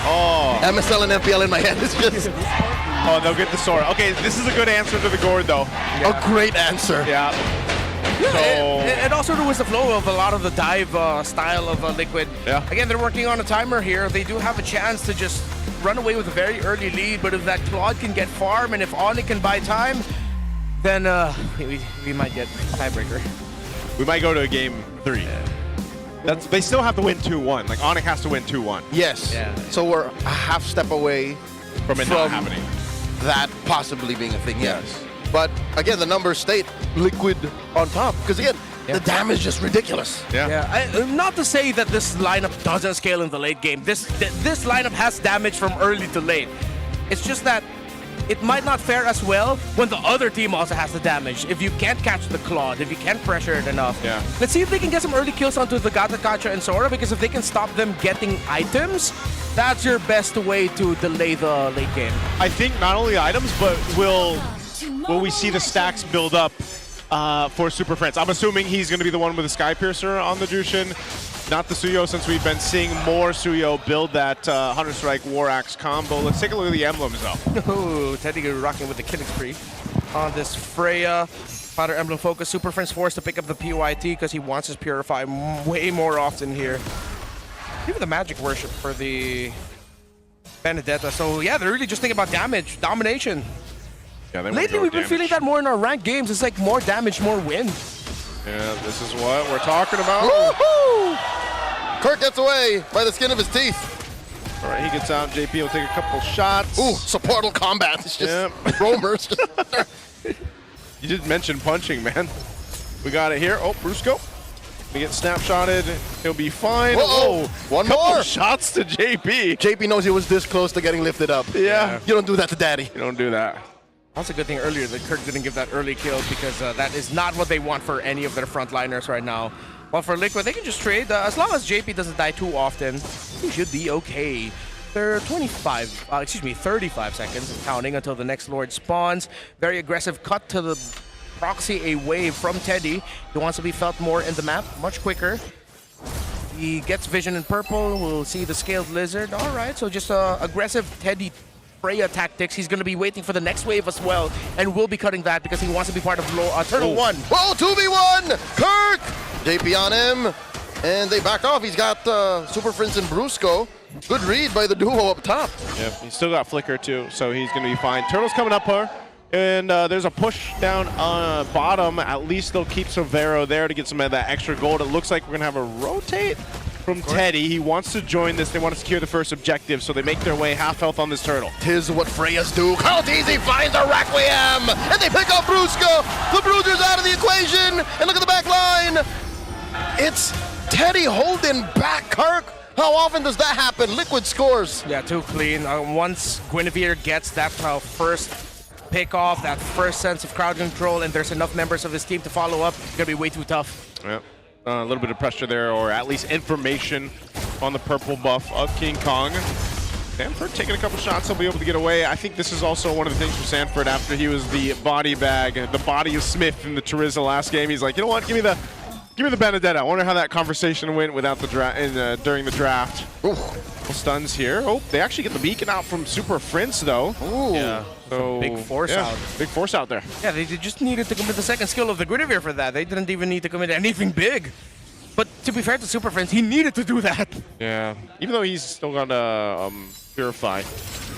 Oh. MSL and MPL in my head. It's just... Oh, they'll get the sword. Okay, this is a good answer to the gourd, though. Yeah. A great answer. Yeah. It also was the flow of a lot of the dive style of Liquid. Yeah. Again, they're working on a timer here. They do have a chance to just run away with a very early lead, but if that Claude can get farm and if ONIC can buy time, then we might get a tiebreaker. We might go to a game 3. They still have to win 2-1. Like, ONIC has to win 2-1. Yes. Yeah. So we're a half step away from it not happening. That possibly being a thing, yes. But again, the numbers state Liquid on top. Because again, the damage is just ridiculous. Not to say that this lineup doesn't scale in the late game. This lineup has damage from early to late. It's just that it might not fare as well when the other team also has the damage. If you can't catch the Claude, if you can't pressure it enough. Yeah. Let's see if they can get some early kills onto the Gata Kacha and Sora, because if they can stop them getting items, that's your best way to delay the late game. I think not only items, but will we see the stacks build up for Super Friends? I'm assuming he's going to be the one with the Sky Piercer on the Jushin, not the Suyo, since we've been seeing more Suyo build that Hunter Strike War Axe combo. Let's take a look at the emblems, though. Oh, Teddy rocking with the killing spree on this Freya. Powder Emblem focus. Super Friends forced to pick up the PYT because he wants his Purify way more often here. Even the Magic Worship for the Benedetta. So yeah, they're really just thinking about damage, domination. Yeah, lately we've been feeling that more in our ranked games. It's like more damage, more win. Yeah, this is what we're talking about. Woohoo! Kirk gets away by the skin of his teeth. All right, he gets out. JP will take a couple shots. Ooh, supportal combat. It's just roamers. You did mention punching, man. We got it here. Oh, Brusco. We get snapshotted. He'll be fine. Whoa, one couple more. shots to JP. JP knows he was this close to getting lifted up. Yeah. You don't do that to daddy. You don't do that. That's a good thing earlier that Kirk didn't give that early kill because that is not what they want for any of their frontliners right now. Well, for Liquid, they can just trade. As long as JP doesn't die too often, he should be okay. They're 35 seconds and counting until the next Lord spawns. Very aggressive cut to the proxy, a wave from Teddy. He wants to be felt more in the map, much quicker. He gets vision in purple. We'll see the scaled lizard. All right, so just aggressive Teddy Freya tactics. He's going to be waiting for the next wave as well, and will be cutting that because he wants to be part of Turtle 1. Whoa, 2v1! Kirk! JP on him, and they back off. He's got Super Prince and Brusco. Good read by the duo up top. Yep, he's still got Flicker too, so he's going to be fine. Turtle's coming up here, and there's a push down bottom. At least they'll keep Severo there to get some of that extra gold. It looks like we're going to have a rotate from Teddy. He wants to join this. They want to secure the first objective, so they make their way half health on this Turtle. Tis what Freyas do. Caldeezy finds a Requiem, and they pick up Brusco. The Bruiser's out of the equation, and look at the back line. It's Teddy holding back Kirk. How often does that happen? Liquid scores. Yeah, too clean. Once Guinevere gets that first pick off, that first sense of crowd control, and there's enough members of his team to follow up, it's going to be way too tough. Yep. A little bit of pressure there, or at least information on the purple buff of King Kong. Sanford taking a couple shots, he'll be able to get away. I think this is also one of the things for Sanford after he was the body bag, the body of Smith in the Chorizo last game. He's like, you know what, give me the Benedetta. I wonder how that conversation went without the during the draft. Ooh. Stuns here. Oh, they actually get the beacon out from Super Prince though. Ooh. Yeah. So big force out. Big force out there. Yeah, they just needed to commit the second skill of the Guinevere for that. They didn't even need to commit anything big. But to be fair to Super Friends, he needed to do that. Yeah. Even though he's still got to Purify.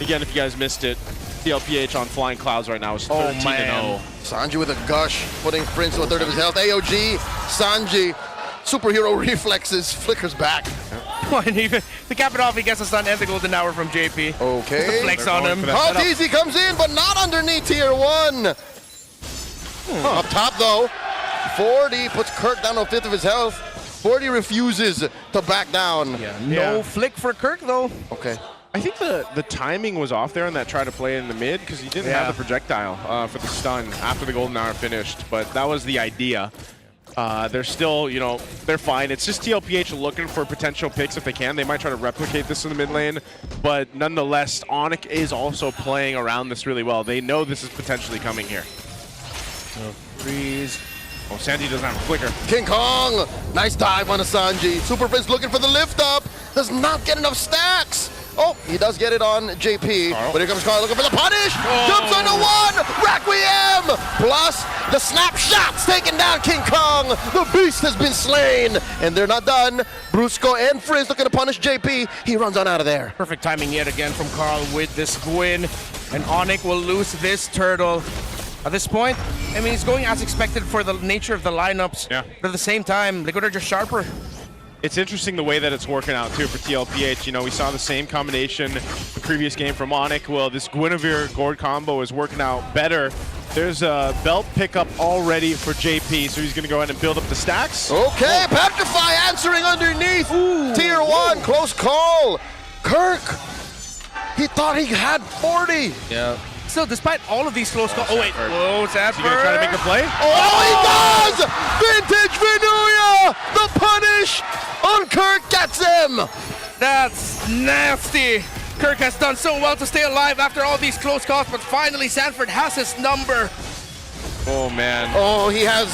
Again, if you guys missed it, TLPH on Flying Clouds right now is 13-0. Sanji with a gush, putting Prince to a third of his health. AOG, Sanji, superhero reflexes, flickers back. And even to cap it off, he gets a stun and the golden hour from JP. Okay. The flex on him. Caldeezy comes in, but not underneath tier 1. Up top though, 40 puts Kirk down to a fifth of his health. 40 refuses to back down. Yeah, no flick for Kirk though. Okay. I think the timing was off there on that try to play in the mid because he didn't have the projectile for the stun after the golden hour finished, but that was the idea. They're still, you know, they're fine. It's just TLPH looking for potential picks if they can. They might try to replicate this in the mid lane, but nonetheless, ONIC is also playing around this really well. They know this is potentially coming here. Freeze. Oh, Sanji doesn't have a flicker. King Kong, nice dive on a Sanji. Super Prince looking for the lift up, does not get enough stacks. Oh, he does get it on JP, but here comes Carl looking for the punish. Jumps onto one, Requiem, plus the snapshots taking down King Kong. The beast has been slain, and they're not done. Brusco and Frizz looking to punish JP. He runs on out of there. Perfect timing yet again from Carl with this Gwyn, and ONIC will lose this turtle. At this point, I mean, he's going as expected for the nature of the lineups, but at the same time, Liquid are just sharper. It's interesting the way that it's working out too for TLPH. You know, we saw the same combination the previous game from ONIC. Well, this Guinevere Gord combo is working out better. There's a belt pickup already for JP, so he's going to go ahead and build up the stacks. Okay, Petrify answering underneath. Tier 1, close call. Kirk, he thought he had 40. Yeah. Still, despite all of these close calls. Oh, wait. Whoa, Sanford. Is he going to try to make a play? Oh, he does! Vintage Venuia! The punish on Kirk gets him! That's nasty. Kirk has done so well to stay alive after all these close calls, but finally Sanford has his number. Oh, man. Oh, he has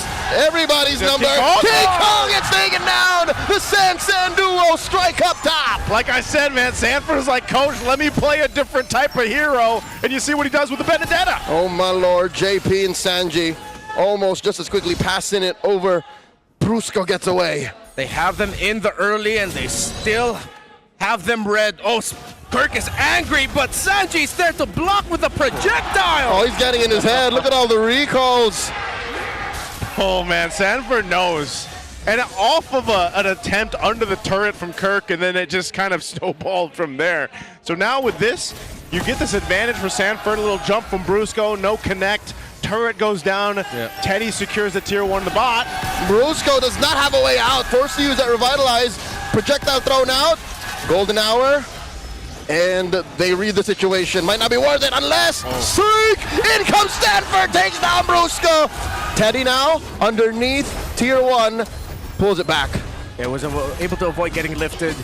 everybody's number. King Kong gets taken down! The San duo strike up top! Like I said, man, Sanford's like, coach, let me play a different type of hero, and you see what he does with the Benedetta. Oh, my lord, JP and Sanji almost just as quickly passing it over. Brusco gets away. They have them in the early, and they still have them red. Oh, Kirk is angry, but Sanji's there to block with a projectile. Oh, he's getting in his head. Look at all the recalls. Oh, man, Sanford knows. And off of an attempt under the turret from Kirk, and then it just kind of snowballed from there. So now with this, you get this advantage for Sanford. A little jump from Brusco, no connect. Turret goes down. Teddy secures the tier 1 in the bot. Brusco does not have a way out. Forced to use that Revitalize. Projectile thrown out. Golden hour. And they read the situation. Might not be worth it unless Seek! In comes Stanford, takes down Brusco. Teddy now underneath tier 1, pulls it back. It was able to avoid getting lifted.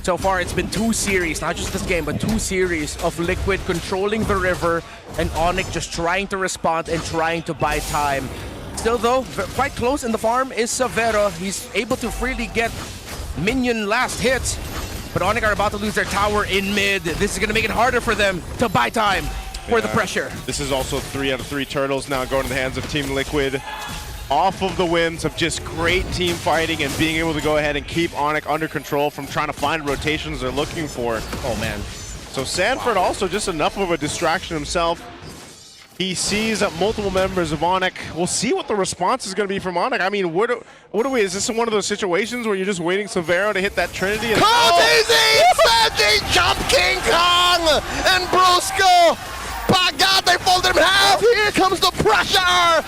So far, it's been 2 series, not just this game, but 2 series of Liquid controlling the river and ONIC just trying to respond and trying to buy time. Still though, quite close in the farm is Severo. He's able to freely get minion last hits. But ONIC are about to lose their tower in mid. This is going to make it harder for them to buy time for the pressure. This is also 3 out of 3 turtles now going to the hands of Team Liquid. Off of the whims of just great team fighting and being able to go ahead and keep ONIC under control from trying to find rotations they're looking for. Oh man. So Sanford also just enough of a distraction himself. He sees multiple members of ONIC. We'll see what the response is going to be from ONIC. I mean, what are we? Is this one of those situations where you're just waiting Severo to hit that Trinity? And easy! Sanji jump King Kong! And Brusco! By God, they folded him in half! Here comes the pressure!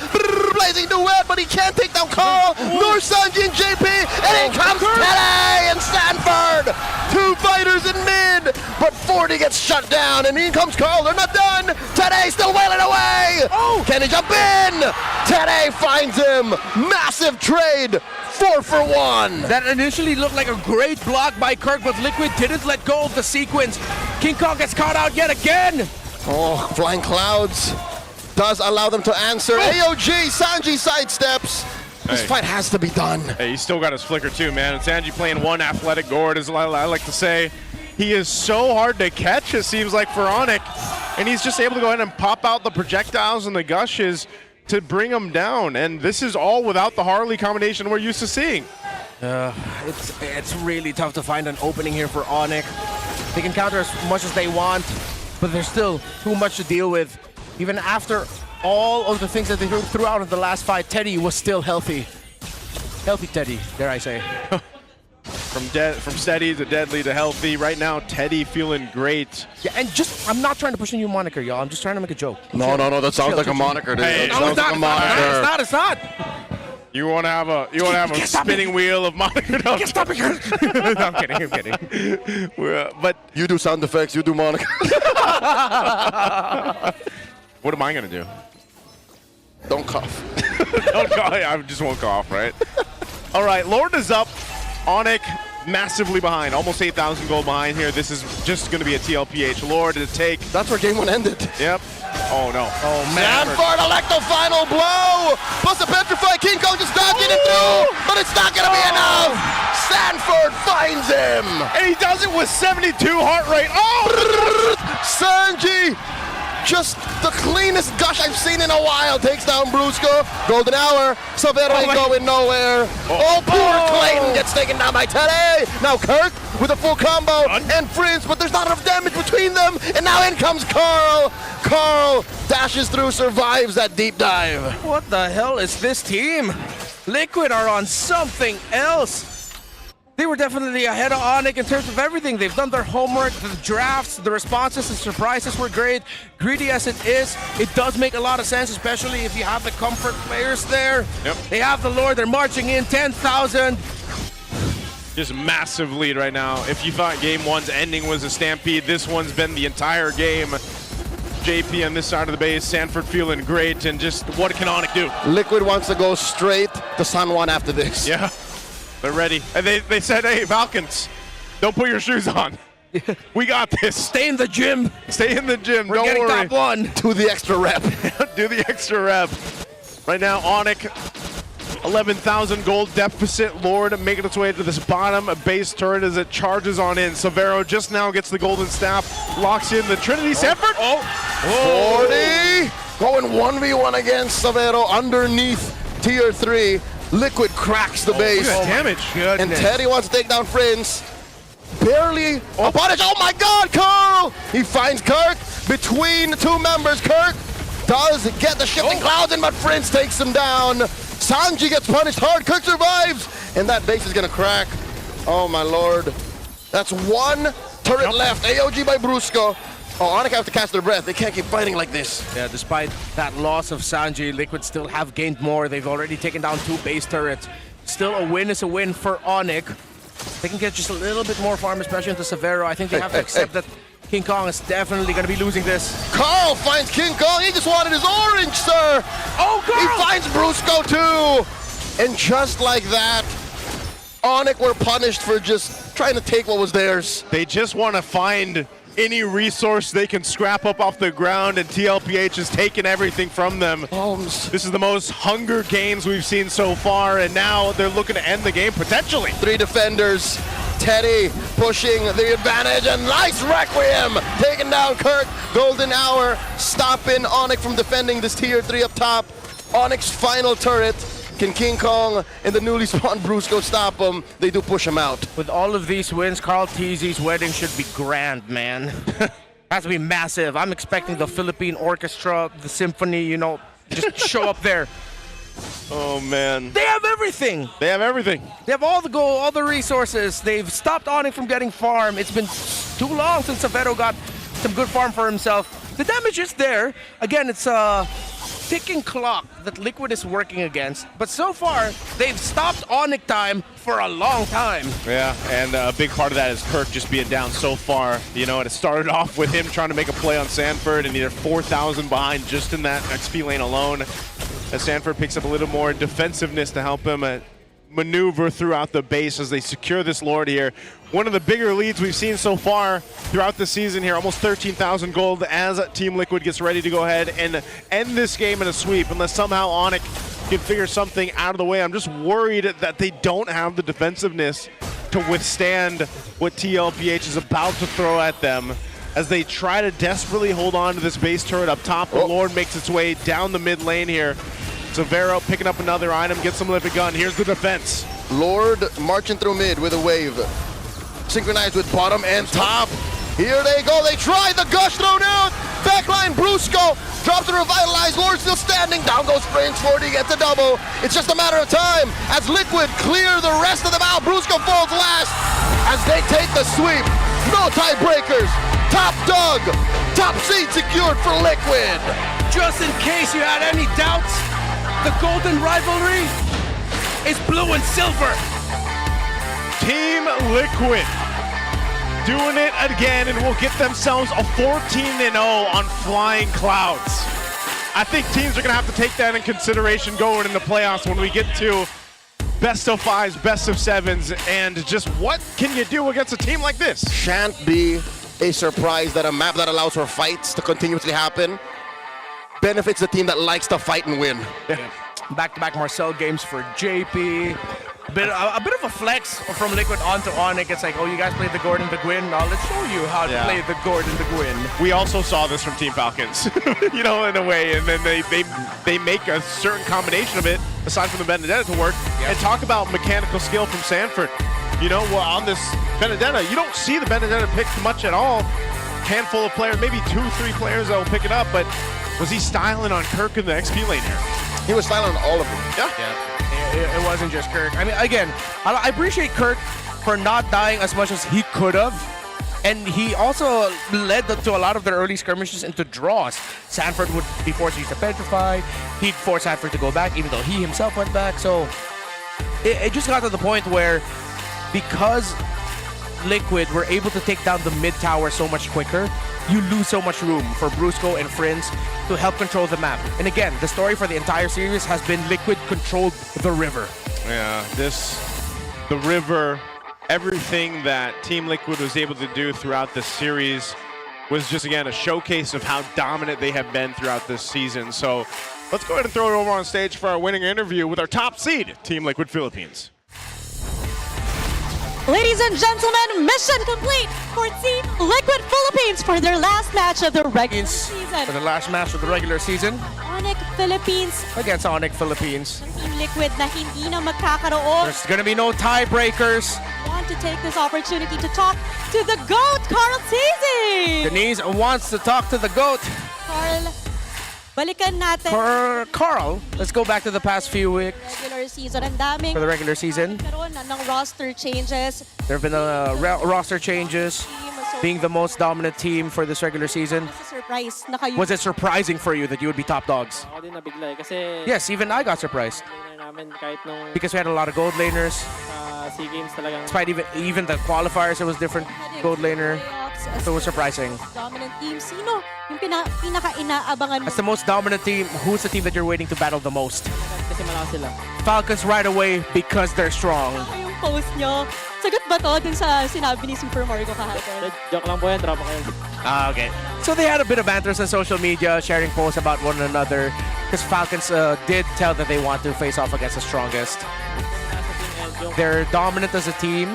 Blazing duet, but he can't take down Carl, nor Sanji and JP, and in comes Tele and Stanford! 2 fighters in mid, but 40 gets shut down, and in comes Carl, they're not done! Tele still wailing away! Can he jump in? Tele finds him! Massive trade! 4 for 1! That initially looked like a great block by Kirk, but Liquid didn't let go of the sequence. King Kong gets caught out yet again! Oh, Flying Clouds does allow them to answer. AOG, Sanji sidesteps. This fight has to be done. Hey, he's still got his flicker too, man. And Sanji playing one athletic gourd, as I like to say. He is so hard to catch, it seems like, for ONIC. And he's just able to go ahead and pop out the projectiles and the gushes to bring him down. And this is all without the Harley combination we're used to seeing. It's really tough to find an opening here for ONIC. They can counter as much as they want, but there's still too much to deal with. Even after all of the things that they threw out in the last fight, Teddy was still healthy. Healthy Teddy, dare I say. From steady to deadly to healthy. Right now, Teddy feeling great. Yeah, and just, I'm not trying to push a new moniker, y'all. I'm just trying to make a joke. No, that sounds like a moniker, dude. Hey, Sounds like a moniker. It's not. You want to have a spinning wheel of moniker? No, stop it, I'm kidding. But you do sound effects, you do moniker. What am I going to do? Don't cough. Don't cough. I just won't cough, right? All right, Lord is up. ONIC massively behind, almost 8,000 gold behind here. This is just going to be a TLPH. Lord to take. That's where game 1 ended. Yep. Oh no. Oh man. Sanford Electo final blow. Plus a petrified King Kong just dodging it through, but it's not going to be enough. Sanford finds him. And he does it with 72 heart rate. Oh! Sanji. Just the cleanest gush I've seen in a while. Takes down Brusco. Golden hour. Severo ain't going nowhere. Oh, poor Clayton gets taken down by Teddy. Now Kirk with a full combo and Prince, but there's not enough damage between them. And now in comes Carl. Carl dashes through, survives that deep dive. What the hell is this team? Liquid are on something else. They were definitely ahead of ONIC in terms of everything. They've done their homework, the drafts, the responses, the surprises were great. Greedy as it is, it does make a lot of sense, especially if you have the comfort players there. Yep. They have the Lord, they're marching in, 10,000. Just massive lead right now. If you thought game 1's ending was a stampede, this one's been the entire game. JP on this side of the base, Sanford feeling great, and just what can ONIC do? Liquid wants to go straight to San Juan after this. Yeah. They're ready. And they said, hey, Falcons, don't put your shoes on. We got this. Stay in the gym. Stay in the gym. We're getting top 1. Do the extra rep. Do the extra rep. Right now, ONIC, 11,000 gold deficit. Lord making its way to this bottom base turret as it charges on in. Severo just now gets the golden staff, locks in the Trinity. Sanford. 40. Going 1v1 against Severo underneath tier 3. Liquid cracks the base. Look at that damage. And Teddy wants to take down Prince. Barely a punish. Oh my God, Carl! He finds Kirk between 2 members. Kirk does get the shifting clouds in, but Prince takes him down. Sanji gets punished hard. Kirk survives. And that base is gonna crack. Oh my lord. That's one turret left. AOG by Brusco. Oh, ONIC have to catch their breath. They can't keep fighting like this. Yeah, despite that loss of Sanji, Liquid still have gained more. They've already taken down 2 base turrets. Still, a win is a win for ONIC. They can get just a little bit more farm, especially into Severo. I think they have to accept that King Kong is definitely going to be losing this. Carl finds King Kong. He just wanted his orange, sir. Oh, Carl! He finds Brusco too. And just like that, ONIC were punished for just trying to take what was theirs. They just want to find any resource they can scrap up off the ground, and TLPH has taken everything from them. This is the most Hunger Games we've seen so far, and now they're looking to end the game potentially. 3 defenders. Teddy pushing the advantage, and nice Requiem taking down Kirk. Golden Hour stopping ONIC from defending this tier 3 up top. ONIC's final turret. Can King Kong and the newly spawned Brusco stop him? They do push him out. With all of these wins, Carl TZ's wedding should be grand, man. Has to be massive. I'm expecting the Philippine Orchestra, the symphony, you know, just show up there. Oh man. They have everything. They have everything. They have all the gold, all the resources. They've stopped ONIC from getting farm. It's been too long since Severo got some good farm for himself. The damage is there. Again, it's a ticking clock that Liquid is working against. But so far, they've stopped ONIC time for a long time. Yeah, and a big part of that is Kirk just being down so far. You know, it started off with him trying to make a play on Sanford, and they're 4,000 behind just in that XP lane alone. As Sanford picks up a little more defensiveness to help him maneuver throughout the base as they secure this Lord here. One of the bigger leads we've seen so far throughout the season here, almost 13,000 gold as Team Liquid gets ready to go ahead and end this game in a sweep, unless somehow ONIC can figure something out of the way. I'm just worried that they don't have the defensiveness to withstand what TLPH is about to throw at them as they try to desperately hold on to this base turret up top. The Lord makes its way down the mid lane here. Severo picking up another item, gets some livid gun. Here's the defense. Lord marching through mid with a wave. Synchronized with bottom and top. Here they go. They try the gush throw down. Backline Brusco drops the revitalize. Lord still standing. Down goes Prince. 40 gets a double. It's just a matter of time as Liquid clear the rest of them out. Brusco falls last as they take the sweep. No tiebreakers. Top dog. Top seed secured for Liquid. Just in case you had any doubts, the Golden Rivalry is blue and silver. Team Liquid doing it again and will get themselves a 14-0 on flying clouds. I think teams are going to have to take that in consideration going in the playoffs when we get to best of 5s, best of 7s, and just what can you do against a team like this? Shan't be a surprise that a map that allows for fights to continuously happen benefits the team that likes to fight and win. Yeah. Back-to-back Marcel games for JP. A bit of a flex from Liquid onto ONIC. It's like, oh, you guys played the Gordon the Gwyn. Now let's show you how to play the Gordon the Gwyn. We also saw this from Team Falcons, you know, in a way, and then they make a certain combination of it, aside from the Benedetta, to work. And talk about mechanical skill from Sanford. You know, well, on this Benedetta, you don't see the Benedetta picked much at all. Handful of players, maybe 2-3 players that will pick it up, but was he styling on Kirk in the XP lane here? He was styling on all of them. Yeah. It wasn't just Kirk. I mean, again, I appreciate Kirk for not dying as much as he could have. And he also led to a lot of their early skirmishes into draws. Sanford would be forced to use the Petrify. He'd force Sanford to go back, even though he himself went back. So it just got to the point where, because Liquid were able to take down the mid tower so much quicker, you lose so much room for Brusco and Friends to help control the map. And again, the story for the entire series has been Liquid controlled the river. Yeah, the river, everything that Team Liquid was able to do throughout the series was just, again, a showcase of how dominant they have been throughout this season. So let's go ahead and throw it over on stage for our winning interview with our top seed, Team Liquid Philippines. Ladies and gentlemen, mission complete for Team Liquid Philippines for their last match of the regular season. For the last match of the regular season, ONIC Philippines against ONIC Philippines. Team Liquid na hindi na magkakaroon. There's gonna be no tiebreakers. Want to take this opportunity to talk to the GOAT, Carl TZ. Denise wants to talk to the GOAT. Carl, Balikan natin For Carl, let's go back to the past few weeks regular season. Ang daming for the regular season. karoon ng roster changes. There have been roster changes, being the most dominant team for this regular season. Surprise na kayo. Was it surprising for you that you would be top dogs? Ako din nabigla eh. Kasi Yes, even I got surprised namin kahit nung because we had a lot of gold laners. SEA Games talagang Despite even the qualifiers, it was different gold laner. So it was surprising. Dominant team. Sino yung pinaka-inaabangan mo? As the most dominant team, who's the team that you're waiting to battle the most? kasi malakas sila. Falcons right away because they're strong. Yung post nyo, sagot ba to dun sa sinabi ni Super Mario kahapon? Joke lang po yan, drama kayo. Okay. So they had a bit of banter on social media, sharing posts about one another. Because Falcons did tell that they want to face off against the strongest. They're dominant as a team.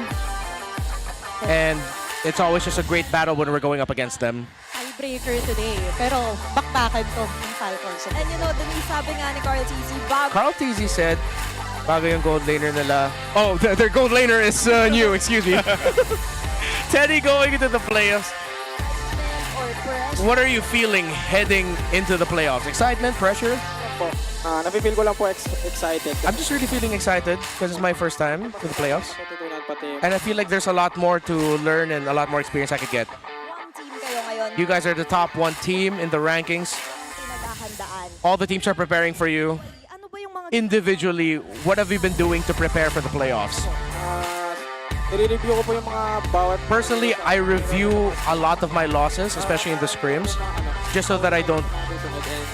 And it's always just a great battle when we're going up against them. Tiebreaker today, pero bakbakan to ng Falcons. And you know, Denise, sabi nga ni Carl TZ, Carl TZ said, bago yung gold laner nila. Oh, their gold laner is new, excuse me. Teddy going into the playoffs. What are you feeling heading into the playoffs? Excitement, pressure? Nafe-feel ko lang po excited. I'm just really feeling excited because it's my first time to the playoffs. And I feel like there's a lot more to learn and a lot more experience I could get. You guys are the top one team in the rankings. All the teams are preparing for you. Individually, what have you been doing to prepare for the playoffs? I-review ko po yung mga bawat... Personally, I review a lot of my losses, especially in the scrims, just so that I don't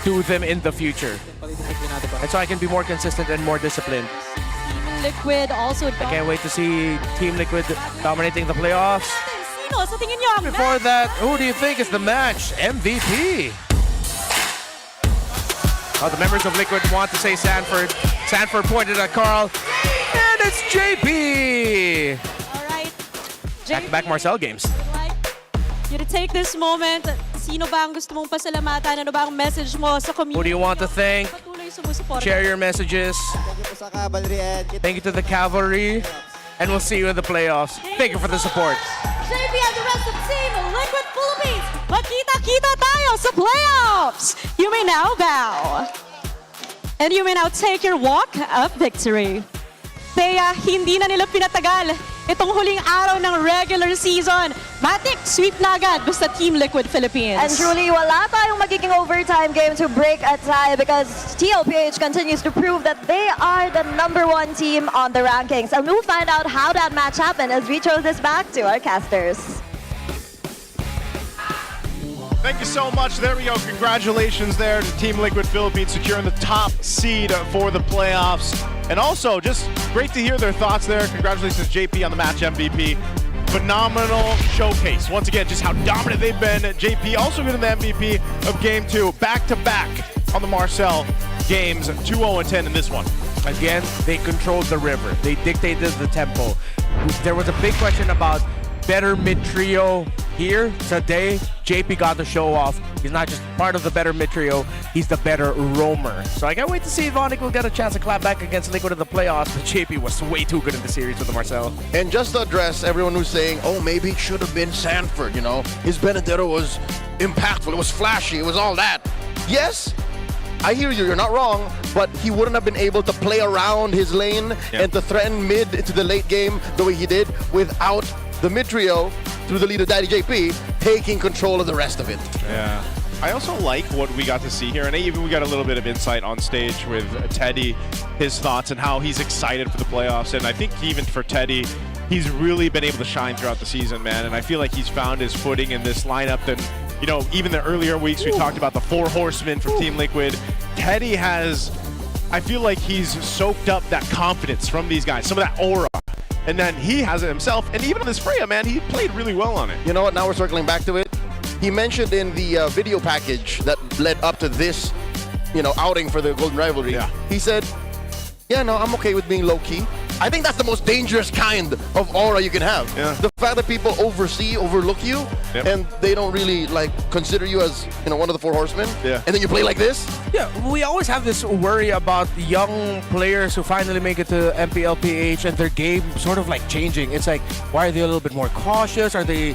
do them in the future. And so I can be more consistent and more disciplined. Team Liquid also I can't wait to see Team Liquid dominating the playoffs. Sino sa tingin nyo ang Before that, who do you think is the match MVP? Oh, the members of Liquid want to say Sanford. Sanford pointed at Carl. And it's JP! Back-to-back Marcel games. You to take this moment. Sino ba ang gusto mong pasalamatan? Ano ba ang message mo sa community? Who do you want to thank? Patuloy sumusuporta. Share your messages. Thank you to the Cavalry. And we'll see you in the playoffs. Thank you for the support. JP and the rest of Team Liquid Philippines. Magkita-kita tayo sa playoffs. You may now bow. And you may now take your walk of victory. Thea, hindi na nila pinatagal itong huling araw ng regular season. Matic, sweep na agad basta Team Liquid Philippines. And truly, wala tayong magiging overtime game to break a tie because TLPH continues to prove that they are the #1 team on the rankings. And we'll find out how that match happened as we throw this back to our casters. Thank you so much. There we go. Congratulations there to Team Liquid Philippines securing the top seed for the playoffs. And also, just great to hear their thoughts there. Congratulations, JP, on the match MVP. Phenomenal showcase. Once again, just how dominant they've been. JP also getting the MVP of Game 2. Back-to-back on the Marcel games. 2-0 and 10 in this one. Again, they controlled the river. They dictated the tempo. There was a big question about better mid-trio here today. JP got to show off. He's not just part of the better mid-trio, he's the better roamer. So I can't wait to see if ONIC will get a chance to clap back against Liquid in the playoffs, but JP was way too good in the series with the Marcel. And just to address everyone who's saying, oh, maybe it should have been Sanford, you know? His Benedetto was impactful, it was flashy, it was all that. Yes, I hear you, you're not wrong, but he wouldn't have been able to play around his lane and to threaten mid into the late game the way he did without the mid trio through the leader Daddy JP taking control of the rest of it. Yeah. I also like what we got to see here, and even we got a little bit of insight on stage with Teddy, his thoughts and how he's excited for the playoffs. And I think even for Teddy, he's really been able to shine throughout the season, man. And I feel like he's found his footing in this lineup. And, you know, even the earlier weeks, we talked about the 4 horsemen from Team Liquid. Teddy has, I feel like he's soaked up that confidence from these guys, some of that aura. And then he has it himself. And even on this Freya, man, he played really well on it. You know what? Now we're circling back to it. He mentioned in the video package that led up to this, you know, outing for the Golden Rivalry. Yeah. He said, yeah, no, I'm okay with being low-key. I think that's the most dangerous kind of aura you can have. Yeah. The fact that people overlook you, and they don't really like consider you as, you know, one of the 4 horsemen. Yeah. And then you play like this. Yeah, we always have this worry about young players who finally make it to MPLPH and their game sort of like changing. It's like, why are they a little bit more cautious? Are they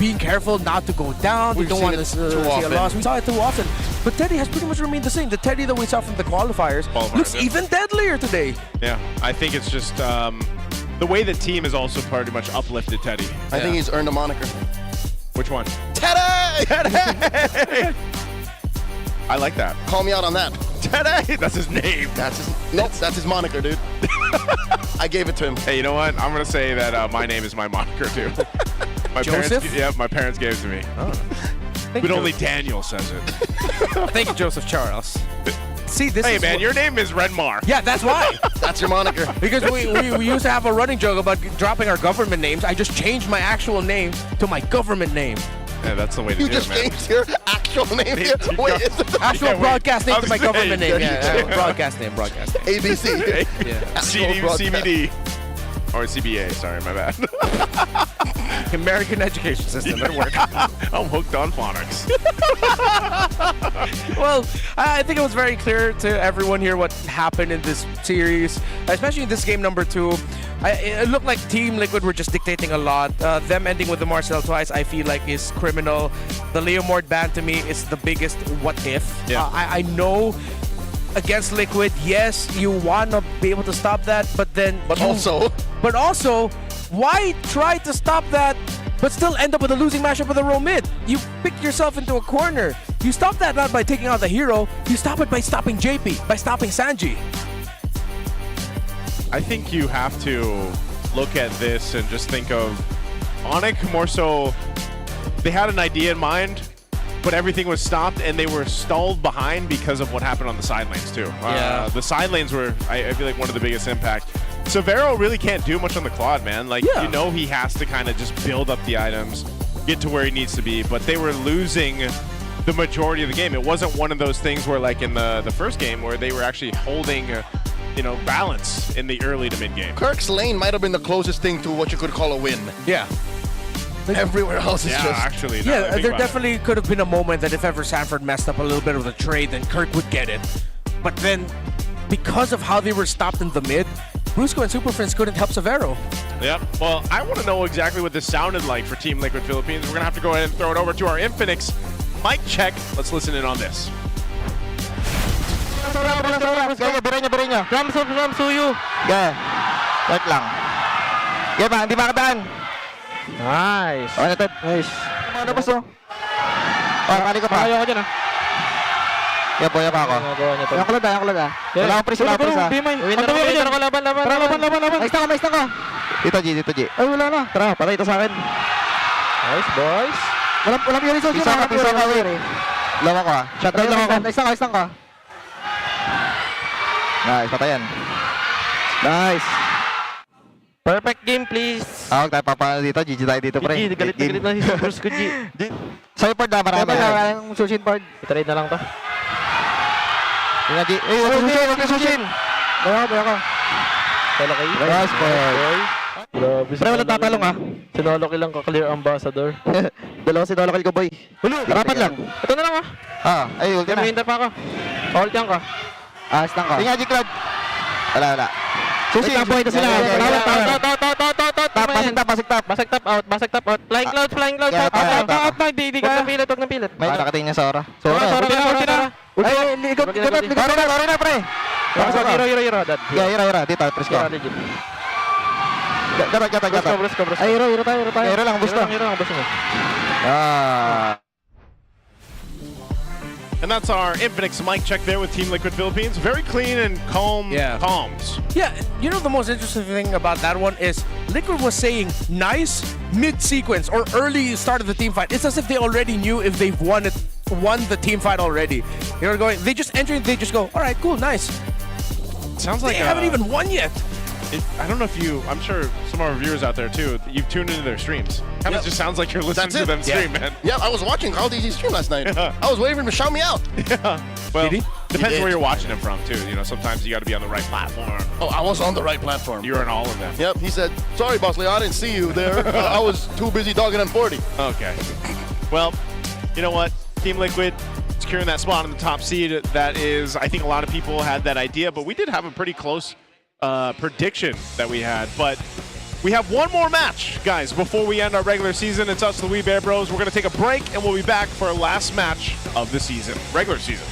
being careful not to go down. We've They don't seen want it to too see a often. loss. We saw it too often. But Teddy has pretty much remained the same. The Teddy that we saw from the qualifiers looks even deadlier today. Yeah, I think it's just the way the team has also pretty much uplifted Teddy. I think he's earned a moniker. Which one? Teddy! Teddy! I like that. Call me out on that. Teddy! That's his name. That's his moniker, dude. I gave it to him. Hey, you know what? I'm gonna say that my name is my moniker too. My Joseph? Parents, yeah, my parents gave it to me. Oh. But only Daniel says it. Thank you, Joseph Charles. See, this Hey is man, what- your name is Renmar. Yeah, that's why. That's your moniker. Because we used to have a running joke about dropping our government names. I just changed my actual name to my government name. Yeah, that's the way to You do just it, man. changed your actual name here? Wait, is it Actual Yeah, wait. broadcast name I'm to my saying, government name. yeah, Yeah, broadcast name. ABC? Yeah. CD, CBD. Or CBA, sorry, my bad. American education system at work. I'm hooked on phonics. Well, I think it was very clear to everyone here what happened in this series, especially in this game number 2. It looked like Team Liquid were just dictating a lot. Them ending with the Marcel twice, I feel like is criminal. The Leomord ban to me is the biggest what if. Yeah. I know against Liquid, yes, you want to be able to stop that, but also, why try to stop that but still end up with a losing matchup with a row mid? You picked yourself into a corner. You stop that not by taking out the hero, you stop it by stopping JP, by stopping Sanji. I think you have to look at this and just think of ONIC more so. They had an idea in mind, but everything was stopped and they were stalled behind because of what happened on the side lanes too. Yeah. The side lanes were, I feel like, one of the biggest impact. Severo really can't do much on the quad, man. Like, you know, he has to kind of just build up the items, get to where he needs to be, but they were losing the majority of the game. It wasn't one of those things where, like in the first game, where they were actually holding balance in the early to mid game. Kirk's lane might have been the closest thing to what you could call a win. Yeah. Everywhere else is just... actually. Yeah, there definitely could have been a moment that if ever Sanford messed up a little bit of the trade, then Kirk would get it. But then, because of how they were stopped in the mid, Brusco and Super Friends couldn't help Severo. Yep. Well, I want to know exactly what this sounded like for Team Liquid Philippines. We're going to have to go ahead and throw it over to our Infinix mic check. Let's listen in on this. Birin nyo. Drums suyo. Yeah. Wait lang. Yeah, ba? Hindi makadaan. Nice. Okay, Ted. Nice. Ano ba so? Kali ko pa. Ayaw ko dyan Yeah, boya pa ako. Yung kulad ah. Wala akong prisa. Win na ako. Laban. Nice na ko. Dito, G. Ay, wala na. Tara, patay ito sa akin. Nice, boys. Walang yung resource yun. Pisa ka, wait. Lawa ko ah. Shutdown lang ako. Nice lang ka. Nice, patayan. Nice. Perfect game, please. Ako tayo papano dito. GG tayo dito, pre. Galit na si Supers ko, G. Sa'yo, Pard, marami. Maraming sushin, Pard. Itrade na lang to. Yung G. Huwag yung sushin. Bawa ka. Solo kayo. Nice, Pard. Pre, walang tatalong ha. Sinolo kilang ka-clear ambassador. Dalawa sinolo kill ko, boy. Harapan lang. Ito na lang ha. Ay, ult na. May hinta pa ako. Ult yan ka. Ahas lang ka. Yung G, Claude. Wala. Susi, boy, ito sila. Basag tap out. Flying clouds. Out. Di ka. Huwag ng pilit. May nakatingin niya sa Sora. Sora. Ay, ligot na, pre. Hero. Hero. Dito, press ko. Gata. Ay, hero tayo. Hero lang, boost mo. And that's our Infinix mic check there with Team Liquid Philippines. Very clean and calm comms. Yeah, you know the most interesting thing about that one is Liquid was saying nice mid-sequence or early start of the team fight. It's as if they already knew if they've won the team fight already. They just enter, they just go, all right, cool, nice. Sounds like they haven't even won yet. I don't know if I'm sure some of our viewers out there too, you've tuned into their streams. Kind of just sounds like you're listening to them stream, man. Yeah, I was watching Call DZ stream last night. I was waiting for him to shout me out. Well, depends where you're watching him from too. Sometimes you got to be on the right platform. Oh, I was on the right platform. You were on all of them. Yep, he said, sorry, Boss Leo, I didn't see you there. I was too busy dogging on 40. Okay. Well, you know what? Team Liquid securing that spot on the top seed. That is, I think a lot of people had that idea, but we did have a pretty close prediction that we had, but We have one more match, guys, before we end our regular season. It's us, the Wee Bear Bros. We're going to take a break, and we'll be back for our last match of the season, regular season.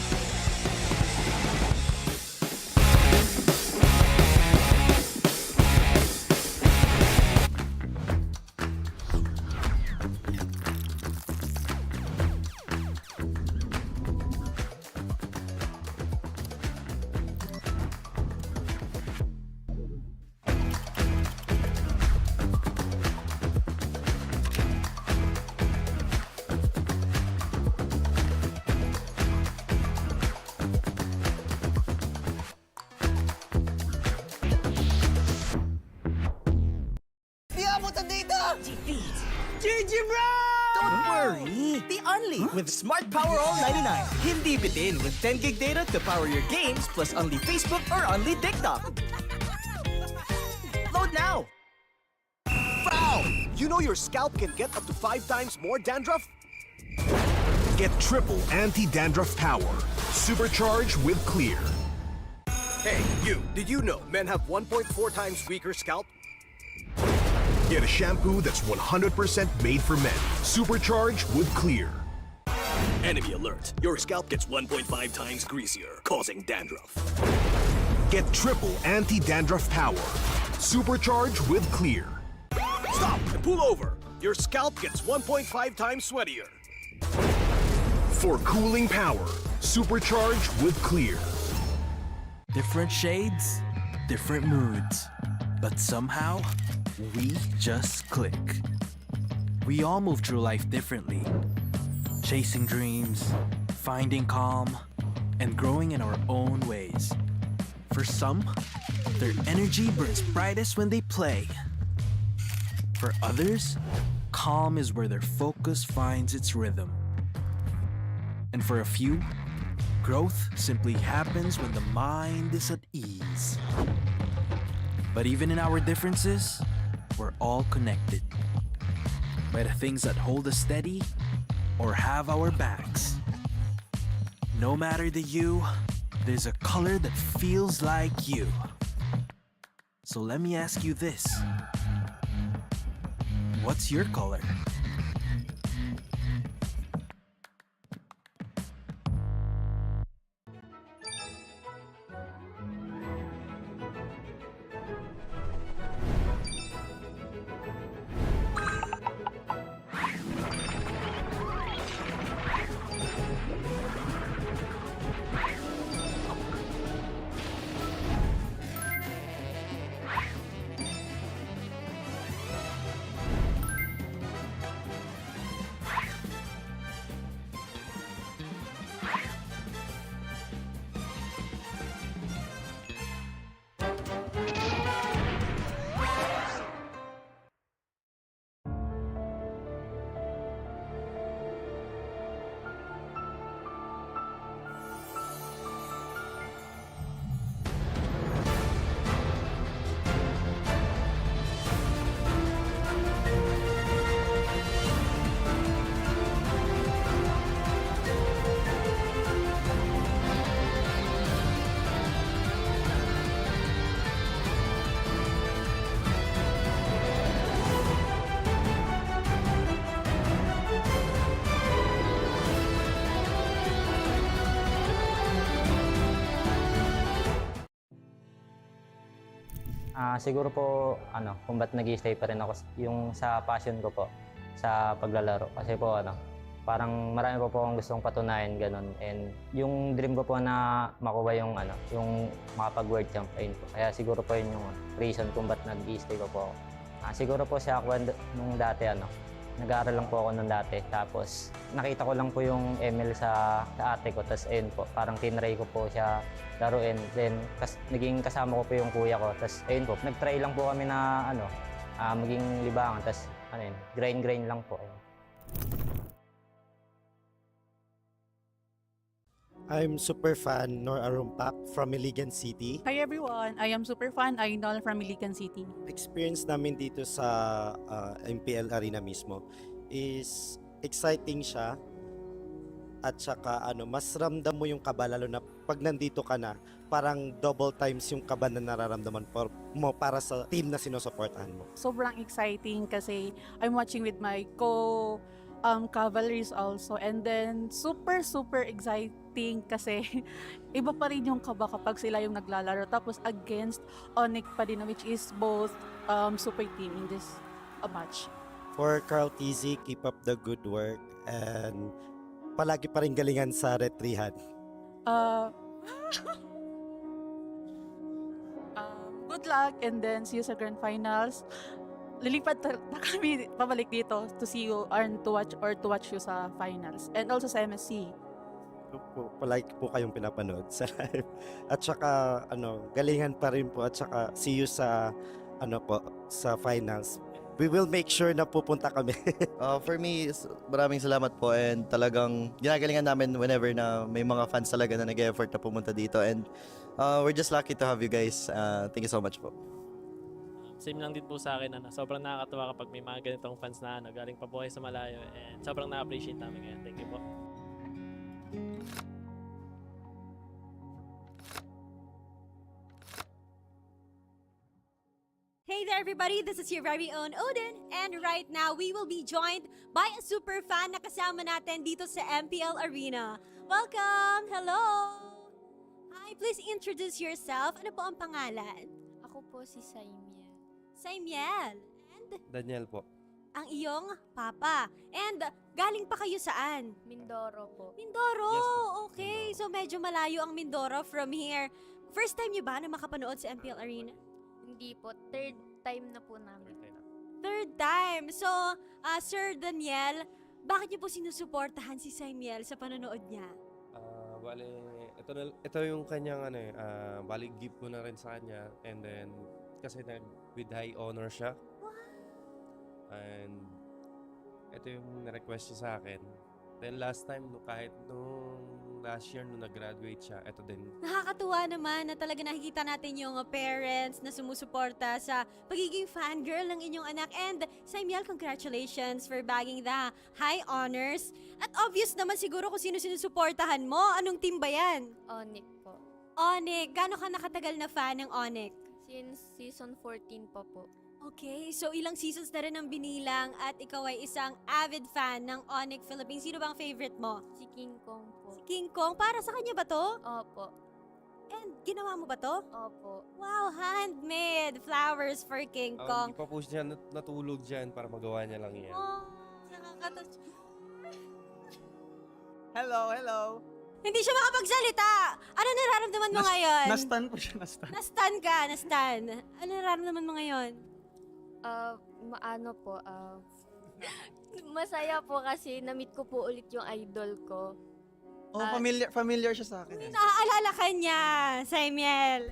GG bro! Don't worry, the Only with Smart Power All 99. Hindi bitin with 10 gig data to power your games plus only Facebook or only TikTok. Load now! Foul! You know your scalp can get up to 5 times more dandruff? Get triple anti-dandruff power. Supercharged with Clear. Hey, you, did you know men have 1.4 times weaker scalp? Get a shampoo that's 100% made for men. Supercharged with Clear. Enemy alert. Your scalp gets 1.5 times greasier, causing dandruff. Get triple anti-dandruff power. Supercharged with Clear. Stop and pull over. Your scalp gets 1.5 times sweatier. For cooling power, supercharged with Clear. Different shades, different moods, but somehow we just click. We all move through life differently, chasing dreams, finding calm, and growing in our own ways. For some, their energy burns brightest when they play. For others, calm is where their focus finds its rhythm. And for a few, growth simply happens when the mind is at ease. But even in our differences, we're all connected by the things that hold us steady or have our backs. No matter the hue, there's a color that feels like you. So let me ask you this. What's your color? Siguro po, kung ba't nag-i-stay pa rin ako, yung sa passion ko po, sa paglalaro. Kasi po, parang marami po akong gustong patunayan, ganun. And yung dream ko po na makuha yung, yung makapag-world champ, ayun po. Kaya siguro po yun yung reason kung ba't nag-i-stay ko po ako. Siguro po siya ako nung dati, nag-aaral lang po ako nung dati. Tapos, nakita ko lang po yung ML sa ate ko. Tapos, ayun po, parang tinry ko po siya laruin. Then, naging kasama ko po yung kuya ko. Tapos, ayun po, nag-try lang po kami na, maging libangan. Tapos, grind lang po. Ayun. I'm super fan Nor Arumpak from Iligan City. Hi everyone, I am super fan Ainol from Iligan City. Experience namin dito sa MPL arena mismo is exciting siya at saka mas ramdam mo yung kaba lalo na pag nandito ka na, parang double times yung kaba na nararamdaman mo para sa team na sinusuportahan mo. Sobrang exciting kasi I'm watching with my Cavalries also, and then super exciting kasi iba pa rin yung kaba kapag sila yung naglalaro tapos against ONIC pa din, which is both super team in this match. For Carl TZ, keep up the good work and palagi pa rin galingan sa retrihan. Good luck and then see you sa grand finals. Lilipat na kami pabalik dito to see you and to watch you sa finals and also sa MSC. Palagi po kayong pinapanood sa live. At saka galingan pa rin po at saka see you sa sa finals. We will make sure na pupunta kami. For me, maraming salamat po and talagang ginagalingan namin whenever na may mga fans talaga na nag-effort na pumunta dito and we're just lucky to have you guys. Thank you so much po. Same lang din po sa akin, sobrang nakakatawa kapag may mga ganitong fans na galing pa po kayo sa malayo and sobrang na-appreciate namin ngayon. Thank you po. Hey there everybody, this is your very own Odin, and right now we will be joined by a super fan na kasama natin dito sa MPL Arena. Welcome! Hello! Hi, please introduce yourself. Ano po ang pangalan? Ako po si Saimiel. Saimiel. And Daniel po. ang iyong papa. And galing pa kayo saan? Mindoro po. Mindoro! Yes, Okay, so medyo malayo ang Mindoro from here. First time niyo ba na makapanood sa MPL Arena? Hindi po. Third time na po namin. Third time. So, Sir Daniel, bakit niyo po sinusuportahan si Saimiel sa panonood niya? Bale, ito yung kanyang bali gift ko na rin sa kanya and then kasi with high honor siya. And ito yung na-request niya sa akin. Then last time, kahit nung last year nung nag-graduate siya, ito din. Nakakatuwa naman na talaga nakikita natin yung parents na sumusuporta sa pagiging fangirl ng inyong anak. And Saimiel, congratulations for bagging the high honors. At obvious naman siguro kung sino sinusuportahan mo. Anong team ba yan? ONIC po. ONIC. Gano'n ka nakatagal na fan ng ONIC? Since season 14 pa po. Okay, so ilang seasons na rin ang binilang at ikaw ay isang avid fan ng ONIC Philippines. Sino bang favorite mo? Si King Kong po. Si King Kong? Para sa kanya ba to? Opo. And ginawa mo ba to? Opo. Wow, handmade flowers for King Kong. Hindi pa po siya natulog dyan para magawa niya lang yan. Oh, nakakatouch. Hello. Hindi siya makapagsalita. Ano nararamdaman mo ngayon? Na-stun po siya, na-stun. Na-stun ka, na-stun. Ano nararamdaman mo ngayon? Masaya po kasi na-meet ko po ulit yung idol ko. Oh, familiar siya sa akin. Naaalala ka niya, Saimiel.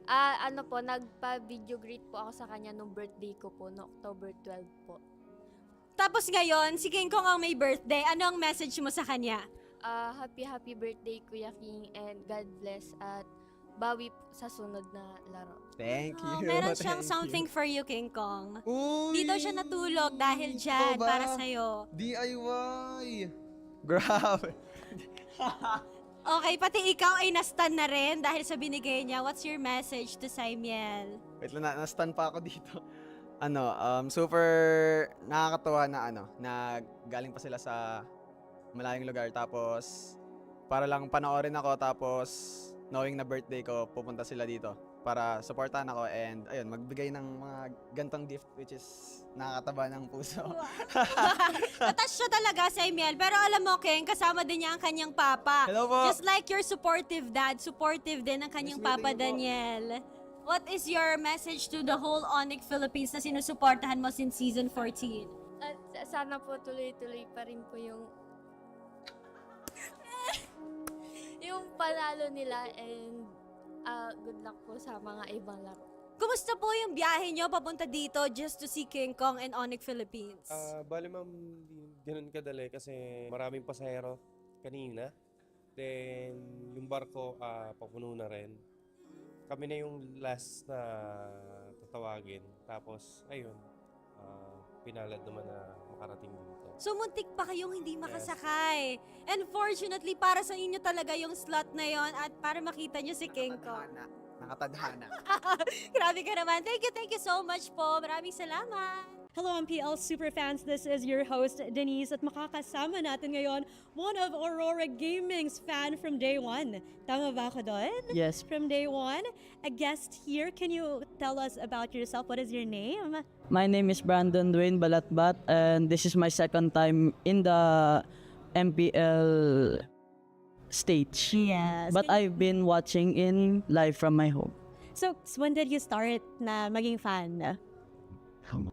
Nagpa-video greet po ako sa kanya nung birthday ko po, no October 12 po. Tapos ngayon, si King Kong ang may birthday. Ano ang message mo sa kanya? Happy birthday Kuya King and God bless at bawi sa sunod na laro. Thank you. Meron siyang something for you, King Kong. Dito siya natulog dahil dyan, para sa'yo. DIY! Grabe. Okay, pati ikaw ay na-stun na rin dahil sa binigay niya. What's your message to Saimiel? Wait lang, na-stun pa ako dito. Super nakakatuwa na galing pa sila sa malayong lugar tapos para lang panoorin ako tapos knowing na birthday ko, pupunta sila dito para supportahan ako and ayun, magbigay ng mga gantong gift which is nakakataba ng puso. Attach siya talaga, Saimiel. Pero alam mo, King, kasama din niya ang kanyang papa. Hello po. Just like your supportive dad, supportive din ang kanyang papa, Daniel. What is your message to the whole ONIC Philippines na sinusuportahan mo since season 14? At sana po tuloy-tuloy pa rin po yung panalo nila and good luck po sa mga ibang laro. Kumusta po yung biyahe nyo papunta dito just to see King Kong and ONIC Philippines? Bali ma'am, ganun kadali kasi maraming pasahero kanina. Then yung barko papuno na rin. Kami na yung last na tatawagin. Tapos ayun, pinalad naman na makarating dito. So muntik pa kayong hindi makasakay. And fortunately, para sa inyo talaga yung slot na yon at para makita nyo si King Kong. Nakatadhana. Grabe ka naman. Thank you so much po. Maraming salamat. Hello MPL superfans, this is your host Denise at makakasama natin ngayon one of Aurora Gaming's fan from day one. Tama ba ako doon? Yes. From day one, a guest here. Can you tell us about yourself? What is your name? My name is Brandon Dwayne Balatbat, and this is my second time in the MPL stage. Yes. But I've been watching in live from my home. So when did you start na maging fan?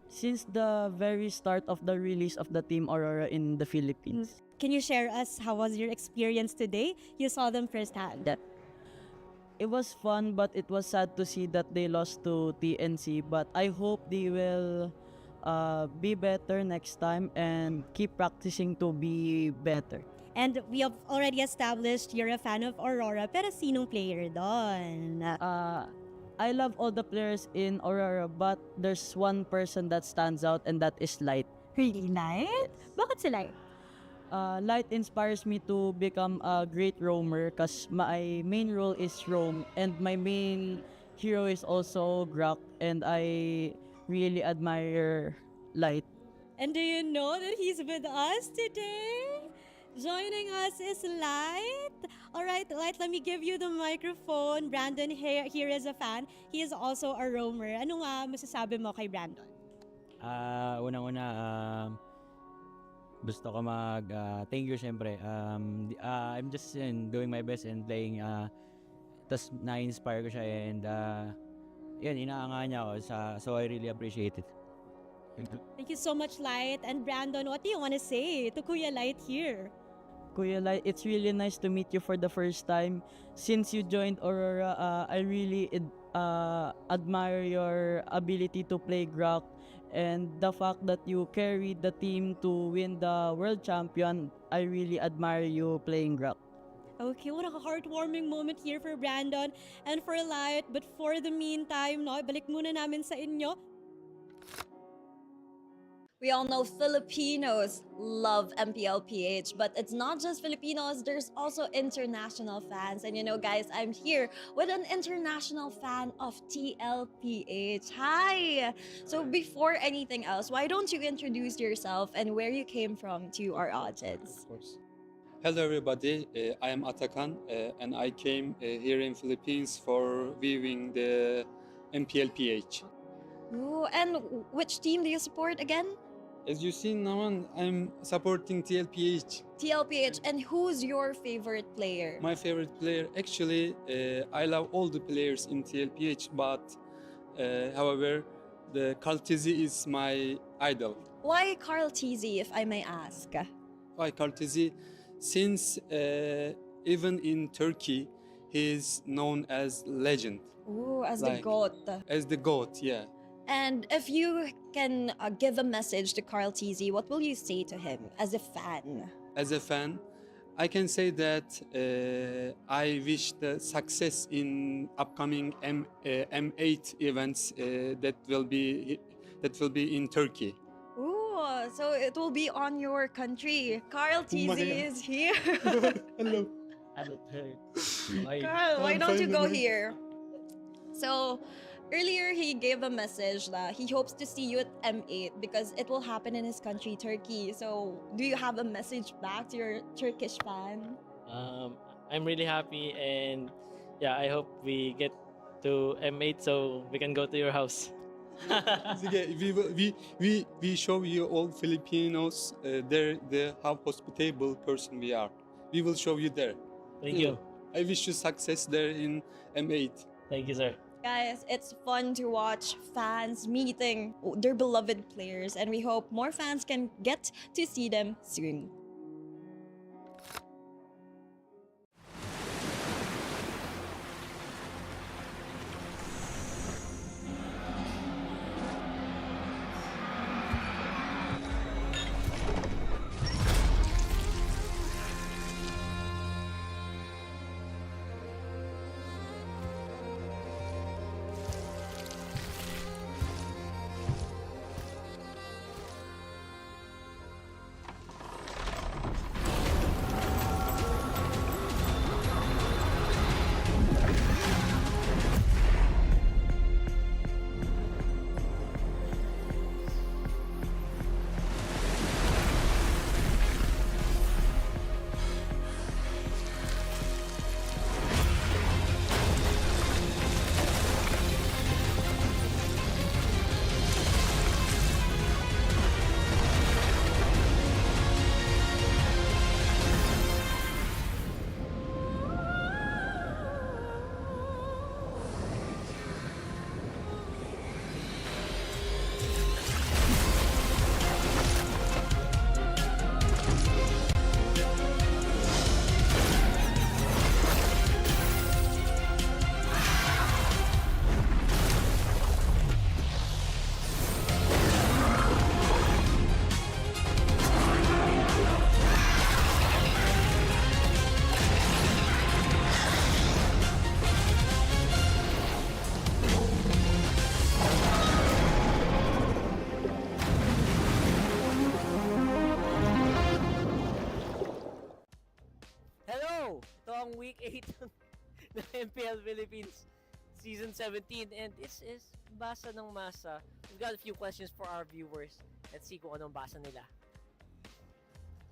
Since the very start of the release of the Team Aurora in the Philippines. Can you share us how was your experience today? You saw them firsthand. It was fun, but it was sad to see that they lost to TNC. But I hope they will be better next time and keep practicing to be better. And we have already established you're a fan of Aurora, pero sinong player doon? I love all the players in Aurora, but there's one person that stands out, and that is Light. Really, Light? Bakit si Light? Light inspires me to become a great roamer because my main role is roam, and my main hero is also Grok, and I really admire Light. And do you know that he's with us today? Joining us is Light. All right, Light, let me give you the microphone. Brandon here is a fan. He is also a roamer. Ano nga masasabi mo kay Brandon? Unang-una, gusto ko thank you syempre. I'm just doing my best and playing. Tas na-inspire ko siya and yun, inaangahan niya ako. So I really appreciate it. Thank you so much, Light. And Brandon, what do you want to say to Kuya Light here? Kuya Light, it's really nice to meet you for the first time. Since you joined Aurora, I really admire your ability to play Grok and the fact that you carried the team to win the world champion. I really admire you playing Grok. Okay, what a heartwarming moment here for Brandon and for Light. But for the meantime, no, balik muna namin sa inyo. We all know Filipinos love MPLPH, but it's not just Filipinos, there's also international fans. And you know, guys, I'm here with an international fan of TLPH. Hi! So before anything else, why don't you introduce yourself and where you came from to our audience? Of course. Hello everybody, I am Atakan and I came here in Philippines for viewing the MPLPH. Ooh, and which team do you support again? As you see, Naman, I'm supporting TLPH. TLPH, and who's your favorite player? My favorite player, actually, I love all the players in TLPH, but however, the Carl Tizzy is my idol. Why Carl Tizzy, if I may ask? Why Carl Tizzy? Since even in Turkey, he's known as legend. Ooh, as the GOAT. As the GOAT, yeah. And if you can give a message to Carl Tizzy, what will you say to him as a fan? As a fan, I can say that I wish the success in upcoming M8 events that will be in Turkey. Ooh, so it will be on your country. Carl Tizzy is here. Hello. Carl, why don't you go here? So, earlier he gave a message that he hopes to see you at M8 because it will happen in his country, Turkey. So, do you have a message back to your Turkish fan? I'm really happy and yeah, I hope we get to M8 so we can go to your house. Sige, we show you all Filipinos how hospitable person we are. We will show you there. Thank you. I wish you success there in M8. Thank you, sir. Guys, it's fun to watch fans meeting their beloved players, and we hope more fans can get to see them soon. go! Ito ang week 8 ng MPL Philippines Season 17 and this is Basa ng Masa. We've got a few questions for our viewers. Let's see kung anong basa nila.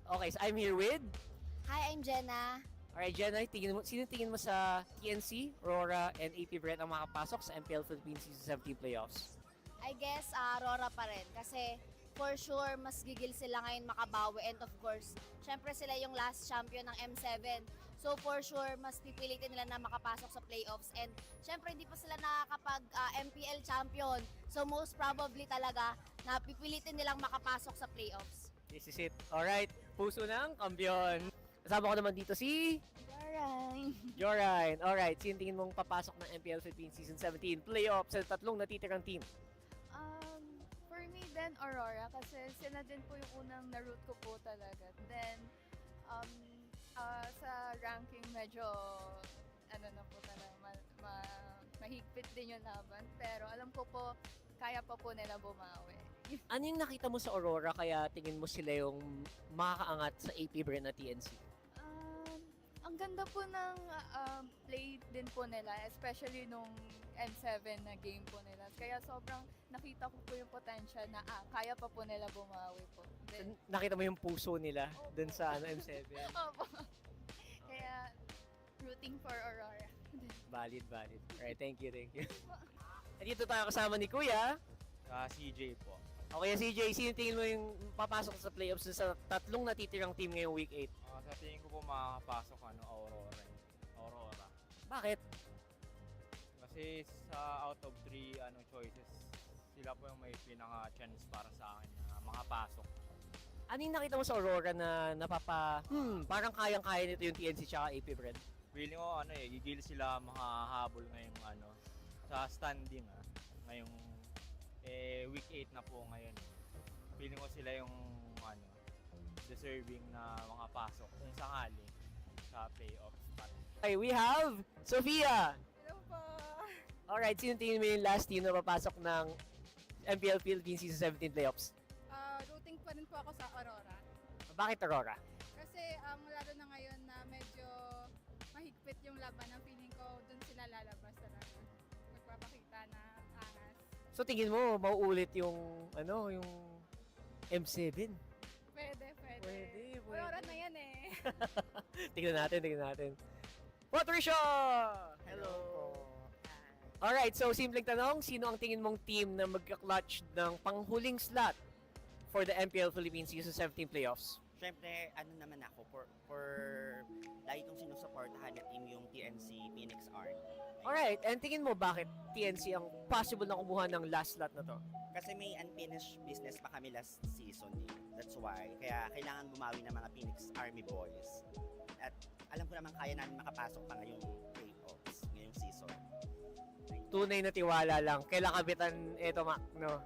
Okay, so I'm here with... Hi, I'm Jenna. Alright, Jenna, sino tingin mo sa TNC, RORA, and APBR ang makapasok sa MPL Philippines Season 17 playoffs? I guess RORA pa rin kasi for sure mas gigil sila ngayon makabawi and of course, syempre sila yung last champion ng M7. So for sure, mas pipilitin nila na makapasok sa playoffs and syempre hindi pa sila nakakapag MPL champion. So most probably talaga na pipilitin nilang makapasok sa playoffs. This is it. Alright, puso ng kampiyon. Kasama ko naman dito si... Jorine. Alright, sino tingin mong papasok ng MPL Philippines Season 17 playoffs sa tatlong natitirang team? For me then, Aurora, kasi sila din po yung unang na-root ko po talaga. Then, sa ranking medyo, mahigpit din yung laban. Pero alam ko po, kaya pa po nila bumawi. Ano yung nakita mo sa Aurora kaya tingin mo sila yung makakaangat sa APBR na TNC? Ang ganda po ng play din po nila, especially nung M7 na game po nila. Kaya sobrang nakita ko po yung potential na kaya pa po nila bumawi po. Then, Nakita mo yung puso nila dun sa M7? Opo. Kaya rooting for Aurora. Valid. Alright, thank you. At dito tayo kasama ni Kuya. CJ po. Okay, CJ, sino tingin mo yung papasok sa playoffs sa tatlong natitirang team ngayong week 8? Sa tingin ko po makakapasok Aurora. Bakit? Kasi sa out of 3 choices, sila po yung may pinaka-chance para sa akin na makapasok. Ano yung nakita mo sa Aurora na parang kayang-kaya nito yung TNC tsaka APBR? Feeling ko gigil sila makahabol ngayong sa standing ngayong week 8 na po ngayon. Feeling ko sila yung deserving na makapasok kung sakali sa playoff spot. Okay, we have Sofia! Hello po! Alright, sino tingin mo yung last team na papasok ng MPL Philippines Season 17 playoffs? Rooting pa rin po ako sa Aurora. Bakit Aurora? Kasi lalo na ngayon na medyo mahigpit yung laban, ang feeling ko dun sila lalabas talaga. Magpapakita na angas. So tingin mo mauulit yung yung M7? Pwede. Pwede. Aurora na yan eh. tingnan natin. Patricia! Hello! Alright, so simpleng tanong, sino ang tingin mong team na magka-clutch ng panghuling slot for the MPL Philippines Season 17 playoffs? Siyempre, naman ako, for lagi kong sinusuportahan na team yung TNC Phoenix Army. Alright, and tingin mo bakit TNC ang possible na kumuha ng last slot na to? Kasi may unfinished business pa kami last season eh. That's why. Kaya kailangan bumawi ng mga Phoenix Army boys. At alam ko naman kaya namin makapasok pa ngayong playoffs, ngayong season. Tunay na tiwala lang. Kailan kapitan ito, Mac, no?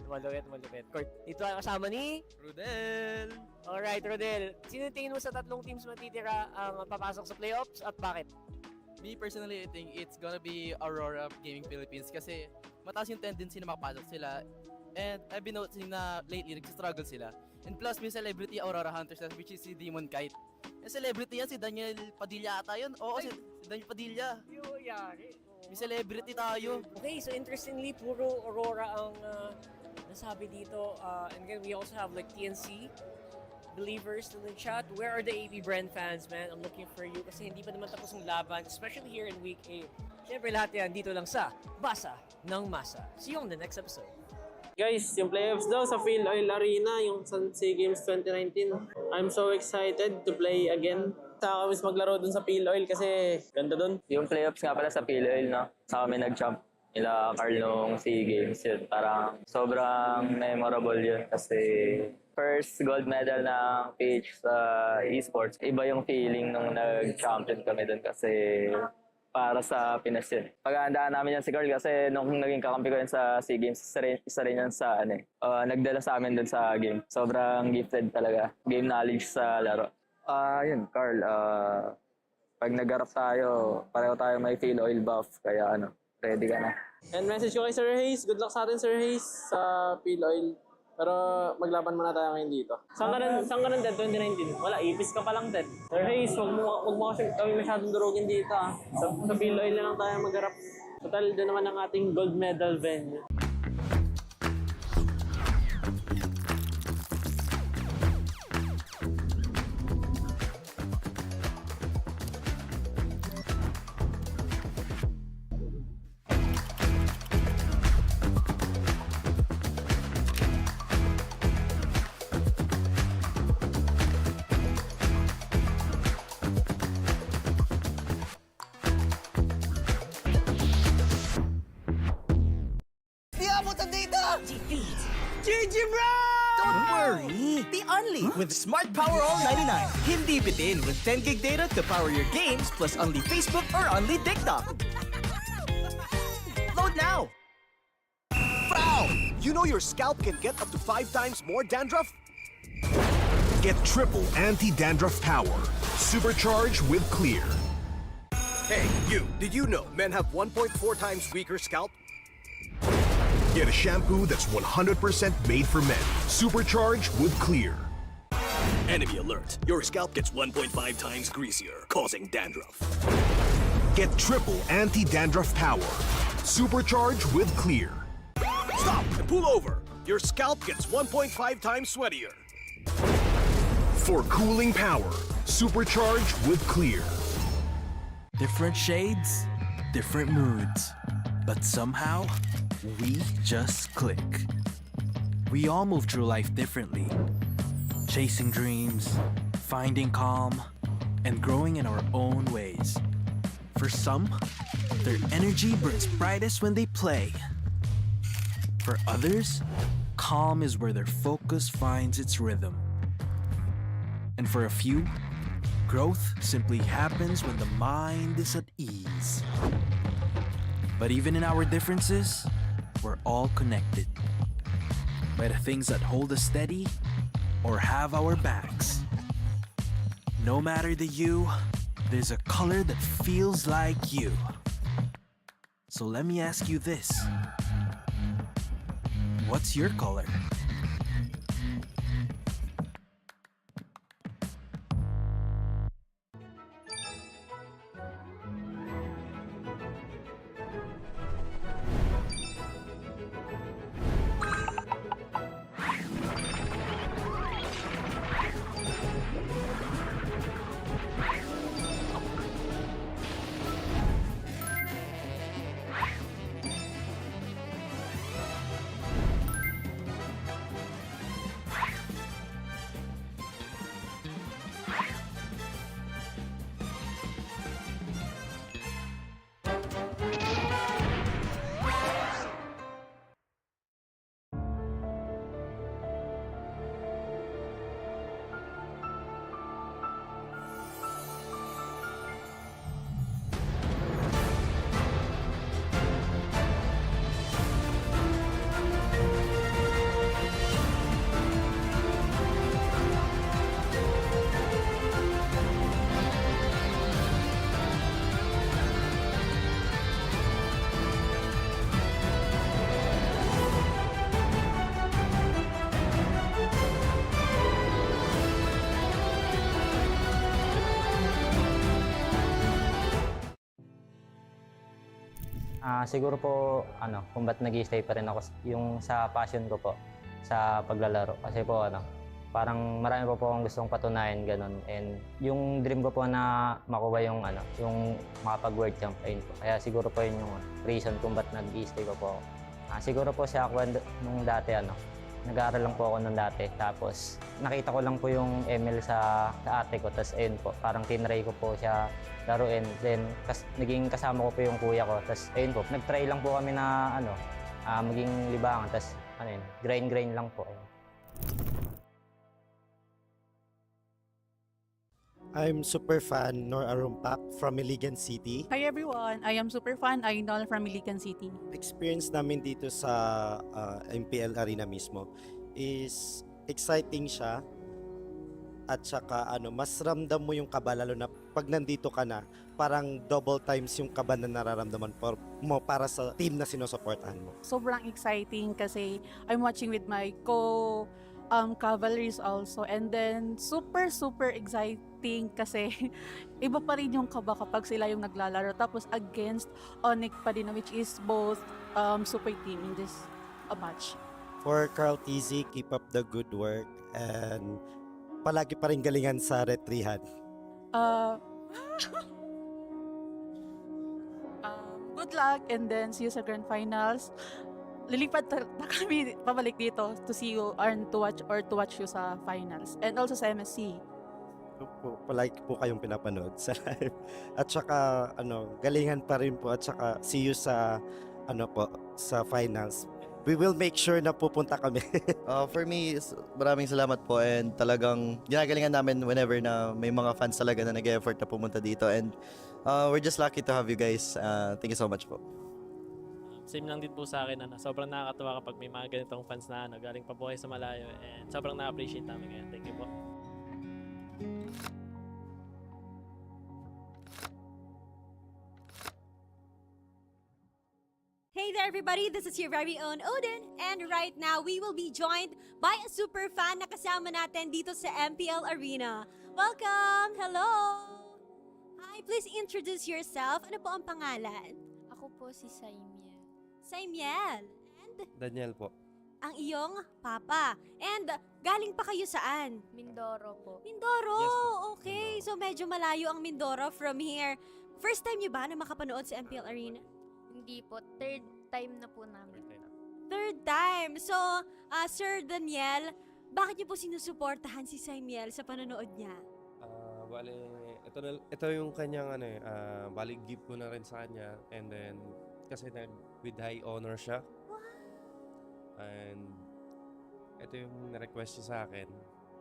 Malupit. Court. Dito tayo kasama ni... Rodel! Alright, Rodel. Sino tingin mo sa tatlong teams matitira ang papasok sa playoffs at bakit? Me personally, I think it's gonna be Aurora Gaming Philippines kasi mataas yung tendency na makapasok sila. And I've been noticing na lately, nag-struggle sila. And plus, may celebrity Aurora Hunters which is si Demon Kite. And celebrity yan, si Daniel Padilla ata yun. Oo, si Daniel Padilla. Yung yari. May celebrity tayo. Okay, so interestingly, puro Aurora ang nasabi dito. And again, we also have like TNC believers in the chat. Where are the APBR fans, man? I'm looking for you kasi hindi pa naman tapos ang laban, especially here in week 8. Siyempre lahat yan dito lang sa Basa ng Masa. See you on the next episode. Guys, yung playoffs daw sa Phil Oil Arena, yung SEA Games 2019. I'm so excited to play again. Saka kami maglaro dun sa Phil Oil kasi ganda dun. Yung playoffs nga pala sa Phil Oil, no? Saka kami nag-jump nila Carl nung SEA Games yun. Parang sobrang memorable yun kasi first gold medal ng PH sa esports. Iba yung feeling nung nag-champion kami dun kasi para sa Pinas yun. Paghahandaan namin yan si Carl kasi nung naging kakampi ko yun sa SEA Games, isa rin yan sa nagdala sa amin dun sa game. Sobrang gifted talaga. Game knowledge sa laro. Yun, Carl. Pag nag-harap tayo, pareho tayo may Phil Oil buff. Kaya ready ka na. And message ko kay Sir Hayes. Good luck sa atin, Sir Hayes, sa Phil Oil. Pero maglaban muna tayo ngayon dito. Saan ka nun, Dad? 2019? Wala, ipis ka pa lang, Dad. Sir Hayes, wag mo kasi kami masyadong durugin dito, ah. Sa Piloy na lang tayo magharap. Total, doon naman ang ating gold medal venue. Di abutan dito! Defeat! GG bro! Don't worry! The Only with Smart Power All 99. Hindi bitin with 10 gig data to power your games plus only Facebook or only TikTok. Load now! Wow! You know your scalp can get up to 5 times more dandruff? Get triple anti-dandruff power. Supercharged with Clear. Hey, you! Did you know men have 1.4 times weaker scalp? Get a shampoo that's 100% made for men. Supercharged with Clear. Enemy alert! Your scalp gets 1.5 times greasier, causing dandruff. Get triple anti-dandruff power. Supercharged with Clear. Stop and pull over! Your scalp gets 1.5 times sweatier. For cooling power. Supercharged with Clear. Different shades, different moods. But somehow, we just click. We all move through life differently. Chasing dreams, finding calm, and growing in our own ways. For some, their energy burns brightest when they play. For others, calm is where their focus finds its rhythm. And for a few, growth simply happens when the mind is at ease. But even in our differences, we're all connected by the things that hold us steady or have our backs. No matter the hue, there's a color that feels like you. So let me ask you this. What's your color? Siguro po, kung ba't nag-i-stay pa rin ako, yung sa passion ko po, sa paglalaro. Kasi po, parang marami po akong gustong patunayan, ganun. And yung dream ko po na makuha yung, yung makapag-world champ, ayun po. Kaya siguro po yun yung reason kung ba't nag-i-stay ko po ako. Siguro po siya ako nung dati, nag-aaral lang po ako nung dati. Tapos, nakita ko lang po yung ML sa ate ko. Tapos, ayun po, parang tinry ko po siya laruin. Then, naging kasama ko po yung kuya ko. Tapos, ayun po, nag-try lang po kami na, maging libangan. Tapos, grind lang po. I'm super fan Nor Arumpak from Iligan City. Hi everyone, I am super fan Idol from Iligan City. Experience namin dito sa MPL arena mismo is exciting siya at saka mas ramdam mo yung kaba lalo na pag nandito ka na, parang double times yung kaba na nararamdaman mo para sa team na sinusuportahan mo. Sobrang exciting kasi I'm watching with my Cavalries also, and then super exciting kasi iba pa rin yung kaba kapag sila yung naglalaro, tapos against ONIC pa din, which is both super team in this match. For Carl TZ, keep up the good work and palagi pa rin galingan sa retrihan. Good luck, and then see you sa grand finals. Lilipat na kami pabalik dito to see you and to watch you sa finals, and also sa MSC. Palagi po kayong pinapanood sa live. At saka galingan pa rin po, at saka see you sa sa finals. We will make sure na pupunta kami. For me, maraming salamat po, and talagang ginagalingan namin whenever na may mga fans talaga na nag-effort na pumunta dito, and we're just lucky to have you guys. Thank you so much po. Same lang din po sa akin, sobrang nakakatuwa kapag may mga ganitong fans na galing pa po kayo sa malayo, and sobrang na-appreciate namin ngayon. Thank you po. Hey there everybody, this is your very own Odin, and right now we will be joined by a super fan na kasama natin dito sa MPL Arena. Welcome! Hello! Hi, please introduce yourself. Ano po ang pangalan? Ako po si Saimiel. Saimiel. And Daniel po. ang iyong papa. And galing pa kayo saan? Mindoro po. Mindoro! Yes po. Okay, so medyo malayo ang Mindoro from here. First time niyo ba na makapanood sa MPL Arena? Hindi po. Third time na po namin. Third time. So, Sir Daniel, bakit niyo po sinusuportahan si Saimiel sa panonood niya? Bale, ito yung kanyang bali gift ko na rin sa kanya, and then kasi with high honor siya. And ito yung na-request siya sa akin.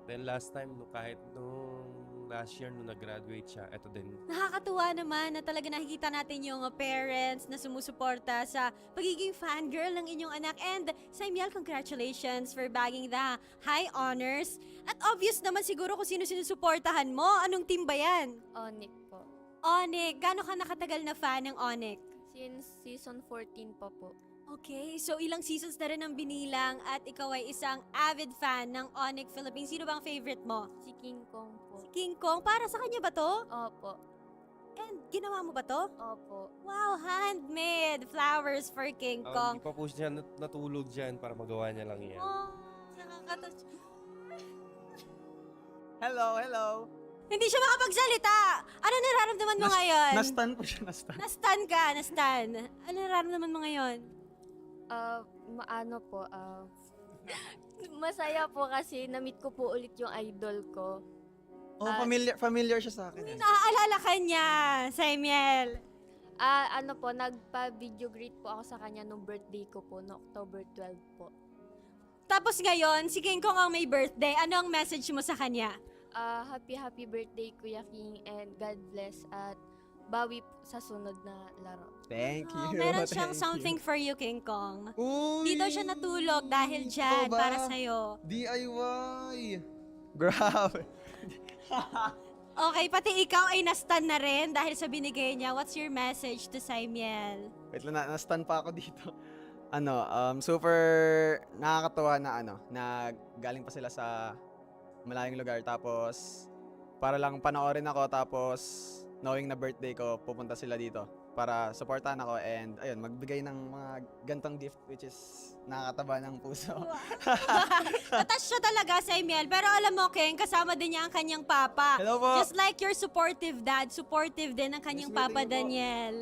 Then last time, kahit nung last year nung nag-graduate siya, ito din. Nakakatuwa naman na talaga nakikita natin yung parents na sumusuporta sa pagiging fangirl ng inyong anak. And Saimiel, congratulations for bagging the high honors. At obvious naman siguro kung sino sinusuportahan mo. Anong team ba yan? ONIC po. ONIC. Gaano ka nakatagal na fan ng ONIC? Since season 14 pa po. Okay, so ilang seasons na rin ang binilang at ikaw ay isang avid fan ng ONIC Philippines. Sino bang favorite mo? Si King Kong po. Si King Kong? Para sa kanya ba to? Opo. And ginawa mo ba to? Opo. Wow, handmade flowers for King Kong. Hindi pa po siya natulog dyan para magawa niya lang yan. Oh, nakakatawa. Hello! Hindi siya makapagsalita. Ano nararamdaman mo ngayon? Na-stun po siya, na-stun. Na-stun ka, na-stun. Ano nararamdaman mo ngayon? Masaya po kasi na-meet ko po ulit yung idol ko. Oh, familiar siya sa akin. Naaalala ka niya, Saimiel. Nagpa-video greet po ako sa kanya nung birthday ko po, no October 12 po. Tapos ngayon, si King Kong ang may birthday. Ano ang message mo sa kanya? Happy birthday Kuya King, and God bless at bawi sa sunod na laro. Thank you. Meron siyang something for you, King Kong. Uy! Dito siya natulog dahil dyan, Ito ba? para sa'yo. DIY! Grabe! Okay, pati ikaw ay na-stun na rin dahil sa binigay niya. What's your message to Saimiel? Wait lang, na-stun pa ako dito. Super nakakatuwa na galing pa sila sa malayong lugar, tapos para lang panoorin ako, tapos knowing na birthday ko, pupunta sila dito para supportahan ako, and ayun, magbigay ng mga gantong gift, which is nakakataba ng puso. Attached siya talaga, Saimiel. Pero alam mo, King, kasama din niya ang kanyang papa. Hello po. Just like your supportive dad, supportive din ang kanyang Yes, papa, meeting po. Daniel.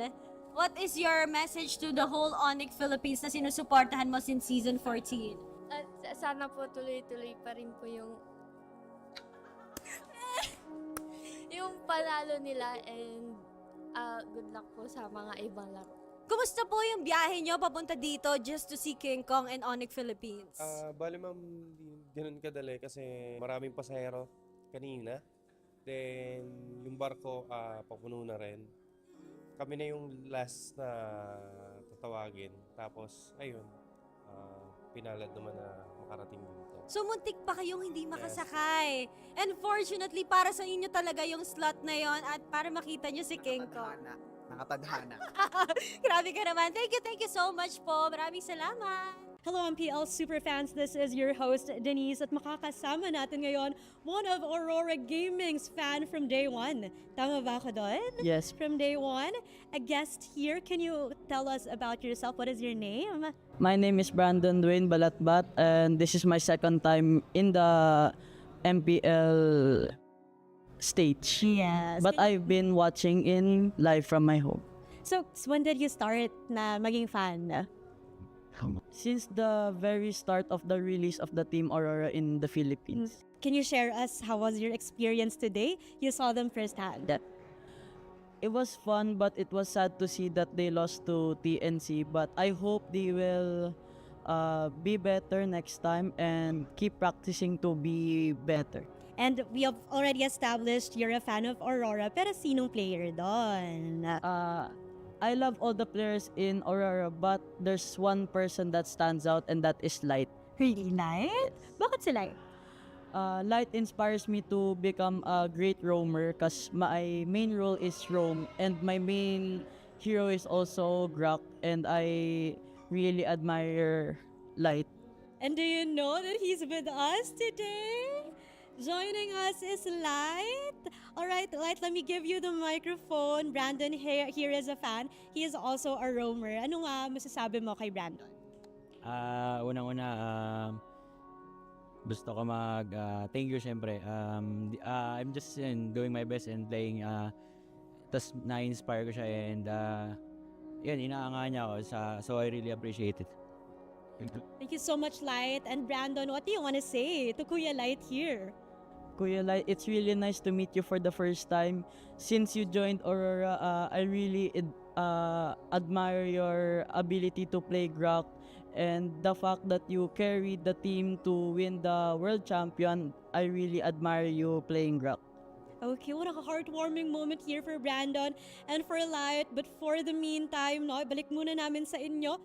What is your message to the whole ONIC Philippines na sinusuportahan mo since season 14? At sana po tuloy-tuloy pa rin po yung panalo nila, and good luck po sa mga ibang laro. Kumusta po yung biyahe nyo papunta dito just to see King Kong and ONIC Philippines? Bali ma'am, hindi ganun kadali kasi maraming pasahero kanina. Then yung barko papuno na rin. Kami na yung last na tatawagin. Tapos ayun, pinalad naman na makarating dito. So muntik pa kayong hindi makasakay. And fortunately, para sa inyo talaga yung slot na yon at para makita nyo si King Kong. Nakatadhana. Grabe ka naman. Thank you so much po. Maraming salamat. Hello MPL Superfans, this is your host Denise at makakasama natin ngayon one of Aurora Gaming's fan from day one. Tama ba ako doon? Yes. From day one. A guest here, can you tell us about yourself? What is your name? My name is Brandon Dwayne Balatbat, and this is my second time in the MPL stage. Yes. But I've been watching in live from my home. So, when did you start na maging fan? Since the very start of the release of the Team Aurora in the Philippines. Can you share us how was your experience today? You saw them firsthand. It was fun, but it was sad to see that they lost to TNC. But I hope they will be better next time and keep practicing to be better. And we have already established you're a fan of Aurora, pero sinong player doon? I love all the players in Aurora, but there's one person that stands out, and that is Light. Really, Light? Bakit si Light? Light inspires me to become a great roamer because my main role is roam, and my main hero is also Grok, and I really admire Light. And do you know that he's with us today? Joining us is Light. All right, Light, let me give you the microphone. Brandon here is a fan. He is also a roamer. Ano nga masasabi mo kay Brandon? Unang-una, gusto ko thank you syempre. I'm just doing my best and playing. Tas na-inspire ko siya and yun, inaangahan niya ako. So I really appreciate it. Thank you so much, Light. And Brandon, what do you want to say to Kuya Light here? Kuya Light, it's really nice to meet you for the first time. Since you joined Aurora, I really admire your ability to play Grok and the fact that you carried the team to win the world champion. I really admire you playing Grok. Okay, what a heartwarming moment here for Brandon and for Light. But for the meantime, balik muna namin sa inyo.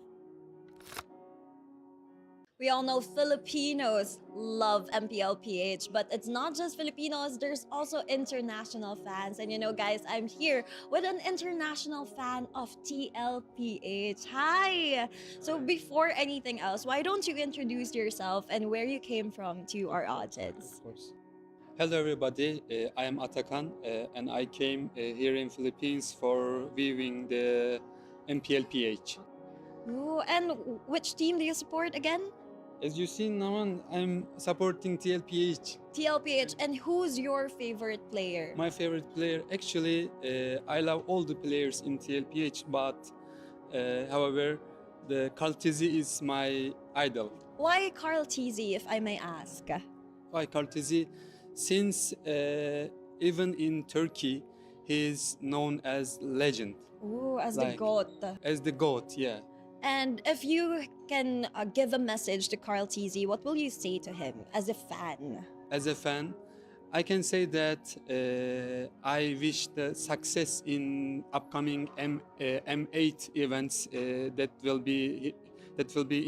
We all know Filipinos love MPLPH, but it's not just Filipinos, there's also international fans. And guys, I'm here with an international fan of TLPH. Hi! So before anything else, why don't you introduce yourself and where you came from to our audience? Of course. Hello everybody, I am Atakan and I came here in Philippines for viewing the MPLPH. Ooh, and which team do you support again? As you see now, I'm supporting TLPH. TLPH, and who's your favorite player? My favorite player, actually, I love all the players in TLPH, but however, the Carl Tizzy is my idol. Why Carl Tizzy, if I may ask? Why Carl Tizzy? Since even in Turkey, he's known as legend. Ooh, as the GOAT. As the GOAT, yeah. And if you can give a message to Carl Tizzy, what will you say to him as a fan? As a fan, I can say that I wish the success in upcoming M8 events that will be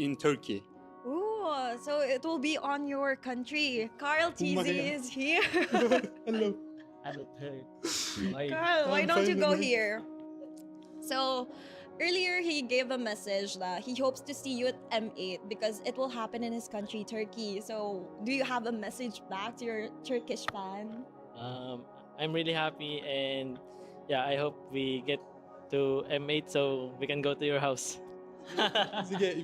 in Turkey. Ooh, so it will be on your country. Carl Tizzy is here. Hello. Carl, why don't you go here? So, earlier, he gave a message that he hopes to see you at M8 because it will happen in his country, Turkey. So, do you have a message back to your Turkish fan? I'm really happy and yeah, I hope we get to M8 so we can go to your house. Sige,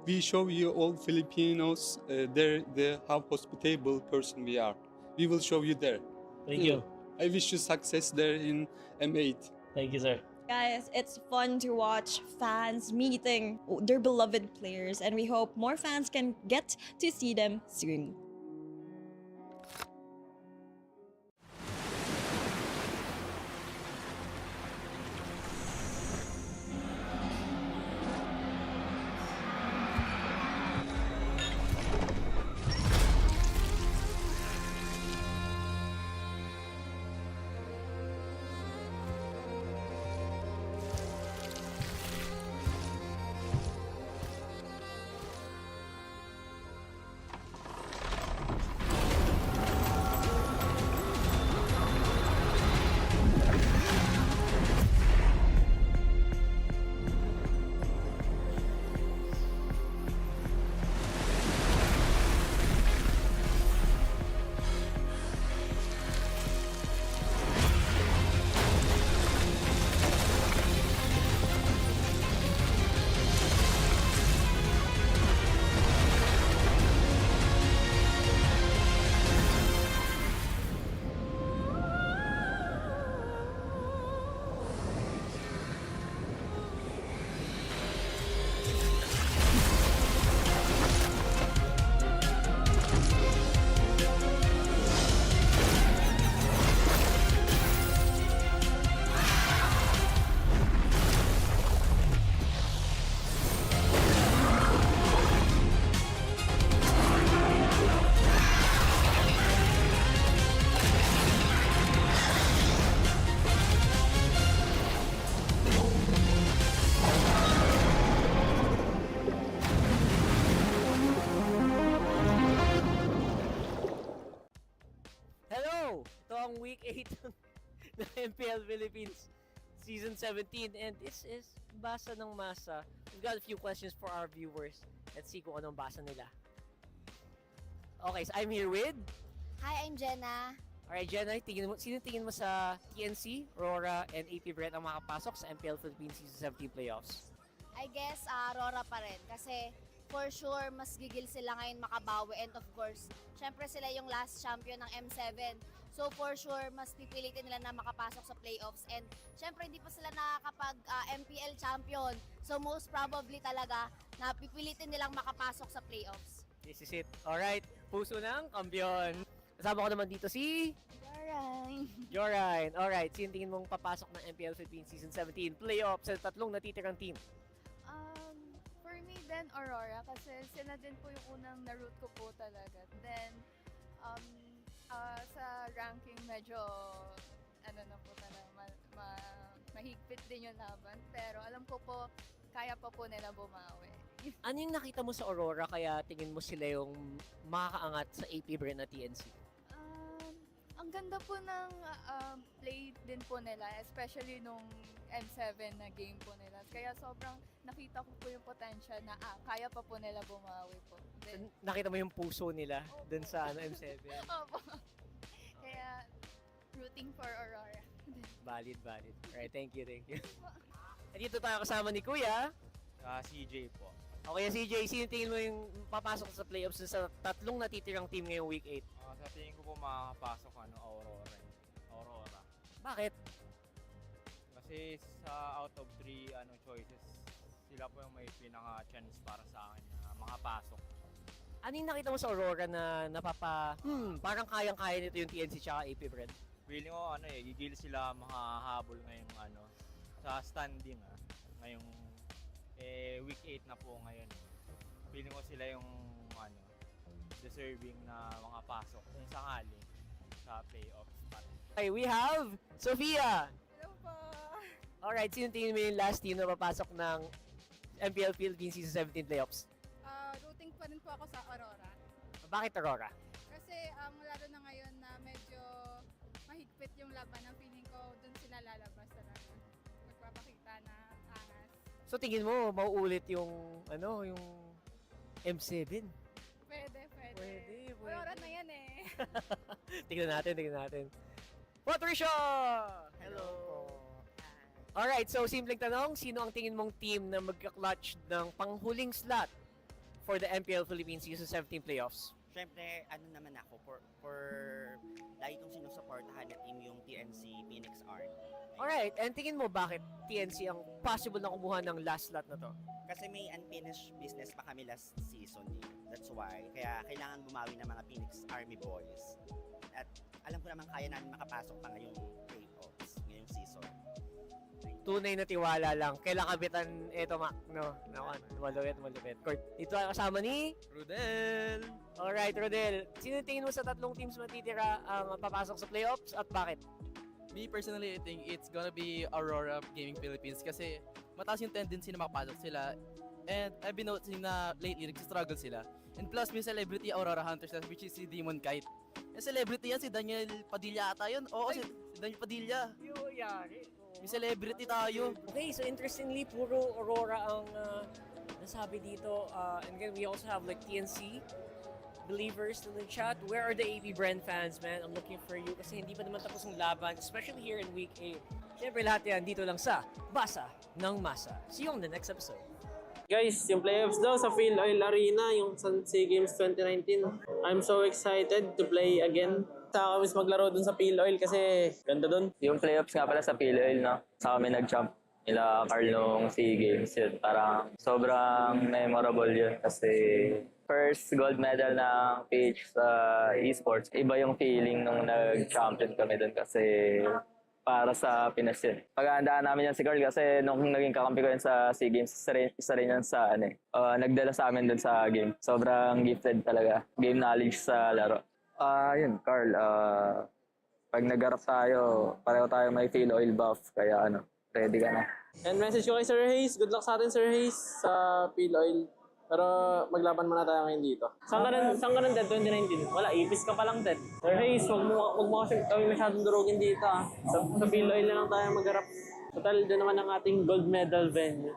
we show you all Filipinos how hospitable person we are. We will show you there. Thank you. I wish you success there in M8. Thank you, sir. Guys, it's fun to watch fans meeting their beloved players, and we hope more fans can get to see them soon. MPL Philippines Season 17, and this is Basa ng Masa. We've got a few questions for our viewers. Let's see kung anong basa nila. Okay, so I'm here with... Hi, I'm Jenna. Alright, Jenna, sino tingin mo sa TNC, RORA, and APBR ang makapasok sa MPL Philippines Season 17 playoffs? I guess RORA pa rin kasi for sure mas gigil sila ngayon makabawi, and of course, syempre sila yung last champion ng M7. So for sure, mas pipilitin nila na makapasok sa playoffs, and syempre hindi pa sila nakakapag MPL champion. So most probably talaga na pipilitin nilang makapasok sa playoffs. This is it. Alright, puso ng kampiyon. Kasama ko naman dito si... Jorine. Alright, sino tingin mong papasok ng MPL Philippines Season 17 playoffs sa tatlong natitirang team? For me then, Aurora, kasi sila din po yung unang na-root ko po talaga. Then, sa ranking medyo, ano na po talaga, mahigpit din yung laban. Pero alam ko po, kaya pa po nila bumawi. Ano yung nakita mo sa Aurora kaya tingin mo sila yung makakaangat sa APBR na TNC? Ang ganda po ng play din po nila, especially nung M7 na game po nila. Kaya sobrang nakita ko po yung potential na kaya pa po nila bumawi po. Then, Nakita mo yung puso nila dun sa M7? Opo. Kaya rooting for Aurora. Valid. Alright, thank you. At dito tayo kasama ni Kuya. CJ po. Okay, CJ, sino tingin mo yung papasok sa playoffs sa tatlong natitirang team ngayong week 8? Sa tingin ko po makakapasok Aurora. Bakit? Kasi sa out of 3 choices, sila po yung may pinaka-chance para sa akin na makapasok. Ano yung nakita mo sa Aurora na parang kayang-kaya nito yung TNC tsaka APBR? Feeling ko gigil sila makahabol ngayong sa standing ngayong week 8 na po ngayon. Feeling ko sila yung deserving na makapasok kung sakali sa playoffs. Okay, we have Sofia! Hello po! Alright, sino tingin mo yung last team na papasok ng MPL Philippines Season 17 playoffs? Rooting pa rin po ako sa Aurora. Bakit Aurora? Kasi lalo na ngayon na medyo mahigpit yung laban, ang feeling ko dun sila lalabas talaga. Magpapakita na angas. So tingin mo, mauulit yung M7? Pwede. Pwede. Aurora na yan eh. tingnan natin. Patricia! Hello. Alright, so simpleng tanong, sino ang tingin mong team na magka-clutch ng panghuling slot for the MPL Philippines Season 17 playoffs? Siyempre, naman ako, for lagi kong sinusuportahan na team yung TNC Phoenix Army. Alright, and tingin mo bakit TNC ang possible na kumuha ng last slot na to? Kasi may unfinished business pa kami last season eh. That's why. Kaya kailangan bumawi ng mga Phoenix Army boys. At alam ko naman kaya namin makapasok pa ngayong playoffs, ngayong season. Tunay na tiwala lang. Kailan kabitan ito, Mac, no? Malupit. Court. Dito tayo kasama ni... Rodel! Alright, Rodel. Sino tingin mo sa tatlong teams matitira ang papasok sa playoffs at bakit? Me personally, I think it's gonna be Aurora Gaming Philippines kasi mataas yung tendency na makapasok sila. And I've been noticing na lately, nag-struggle sila. And plus, may celebrity Aurora Hunters which is si Demon Kite. And celebrity yan, si Daniel Padilla ata yun. Oo, si Daniel Padilla. May celebrity tayo. Okay, so interestingly, puro Aurora ang nasabi dito. And again, we also have like TNC believers in the chat. Where are the APBR fans, man? I'm looking for you kasi hindi pa naman tapos ang laban, especially here in week 8. Siyempre lahat yan dito lang sa Basa ng Masa. See you on the next episode. Guys, yung playoffs daw sa Phil Oil Arena, yung SEA Games 2019. I'm so excited to play again. Saka kami maglaro dun sa Phil Oil kasi ganda dun. Yung playoffs nga pala sa PLL, no? Saka kami nag-jump nila Carl nung SEA Games yun. Parang sobrang memorable yun kasi first gold medal ng PH sa esports. Iba yung feeling nung nag-champion kami dun kasi para sa Pinas yun. Paghahandaan namin yan si Carl kasi nung naging kakampi ko yun sa SEA Games, isa rin yan sa nagdala sa amin dun sa game. Sobrang gifted talaga. Game knowledge sa laro. Yun, Carl, pag nag-harap tayo, pareho tayo may Phil Oil buff, kaya ready ka na. And message ko kay Sir Hayes, good luck sa atin Sir Hayes sa Phil Oil. Pero maglaban muna tayo ngayon dito. Saan ka nun, Ted? 2019? Wala, ipis ka pa lang, Ted. Sir Hayes, wag mo kasi kami masyadong durugin dito, ah. Sa Piloy na lang tayo magharap. Total, doon naman ang ating gold medal venue.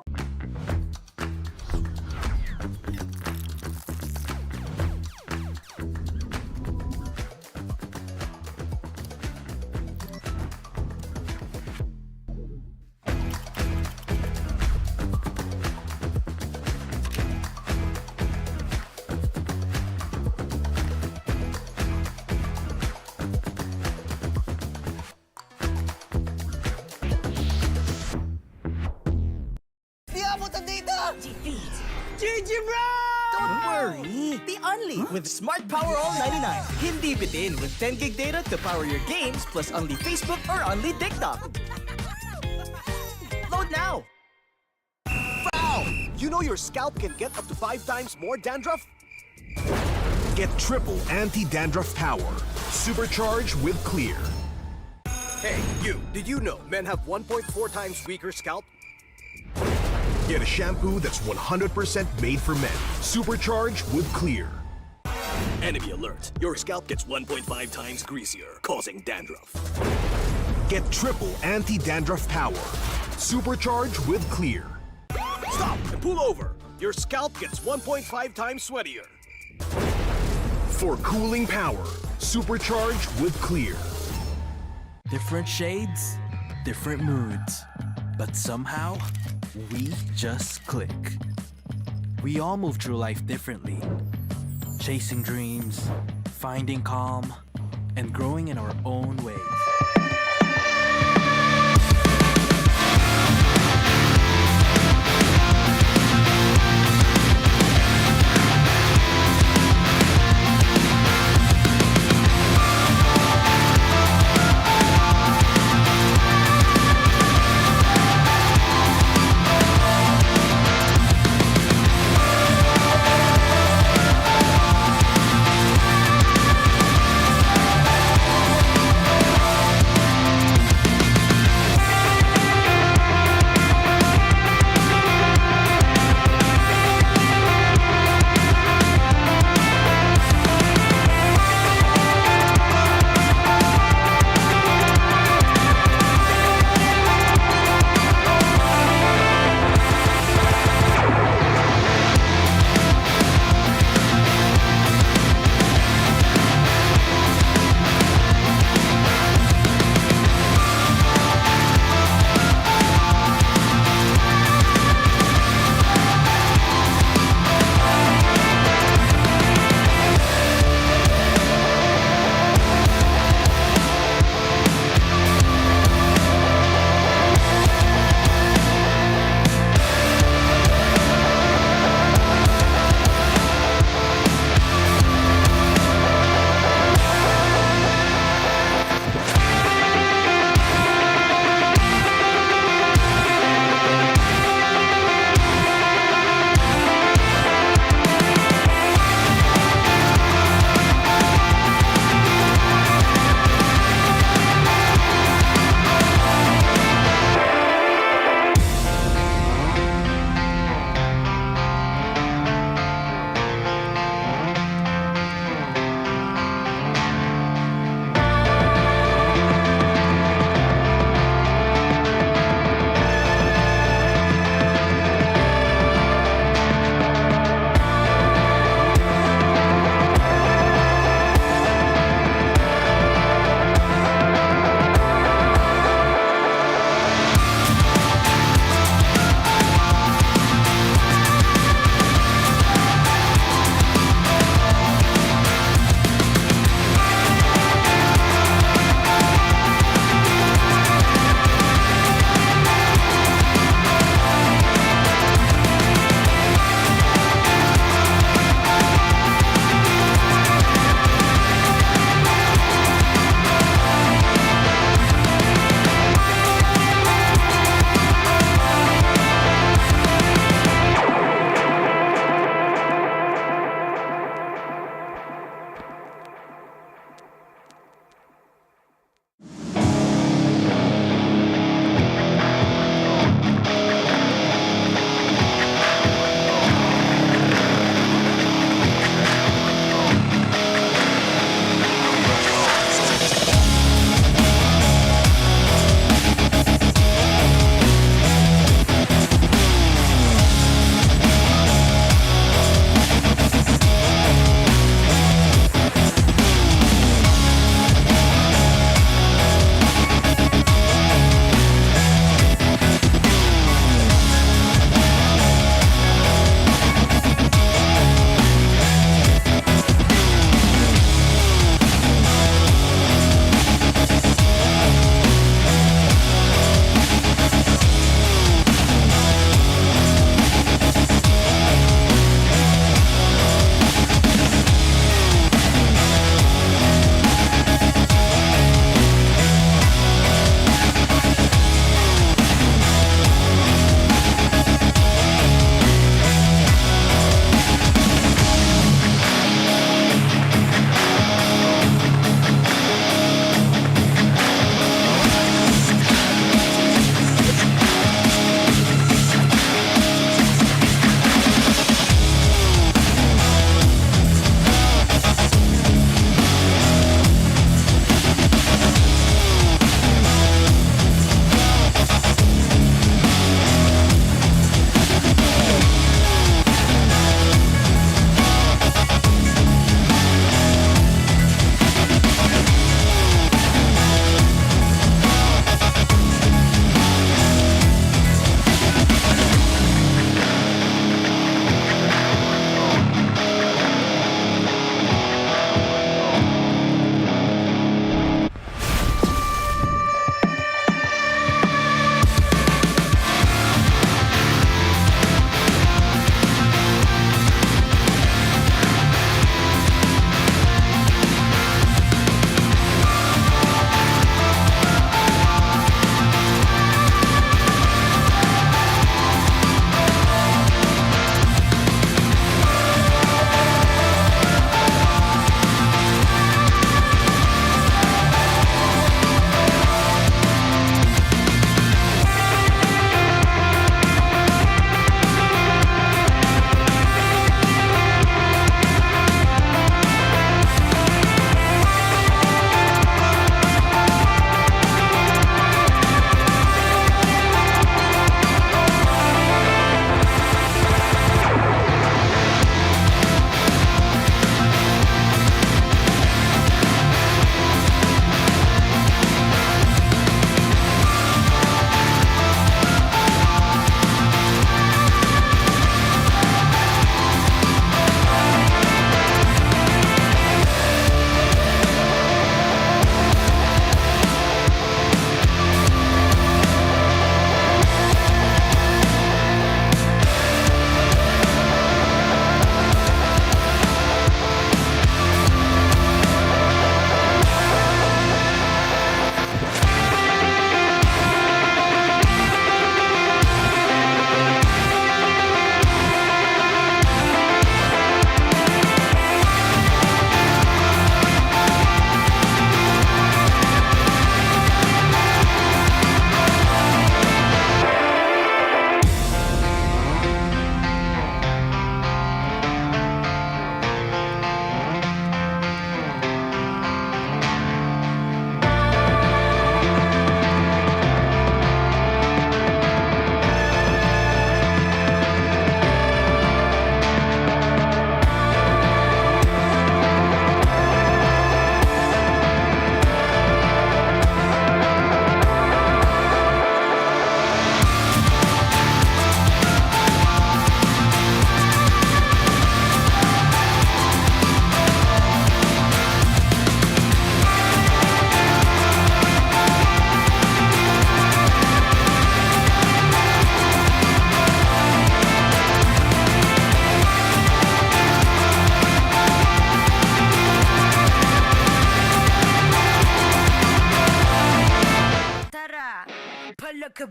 Di abot ang data! Defeat! GG bro! Don't worry! The Unli with Smart Power All 99. Hindi bitin with 10 gig data to power your games plus Unli Facebook or Unli TikTok. Load now! Foul! You know your scalp can get up to 5 times more dandruff? Get triple anti-dandruff power. Supercharge with Clear. Hey, you! Did you know men have 1.4 times weaker scalp? Get a shampoo that's 100% made for men. Supercharge with Clear. Enemy alert! Your scalp gets 1.5 times greasier, causing dandruff. Get triple anti-dandruff power. Supercharge with Clear. Stop and pull over! Your scalp gets 1.5 times sweatier. For cooling power, supercharge with Clear. Different shades, different moods, but somehow we just click. We all move through life differently, chasing dreams, finding calm, and growing in our own ways.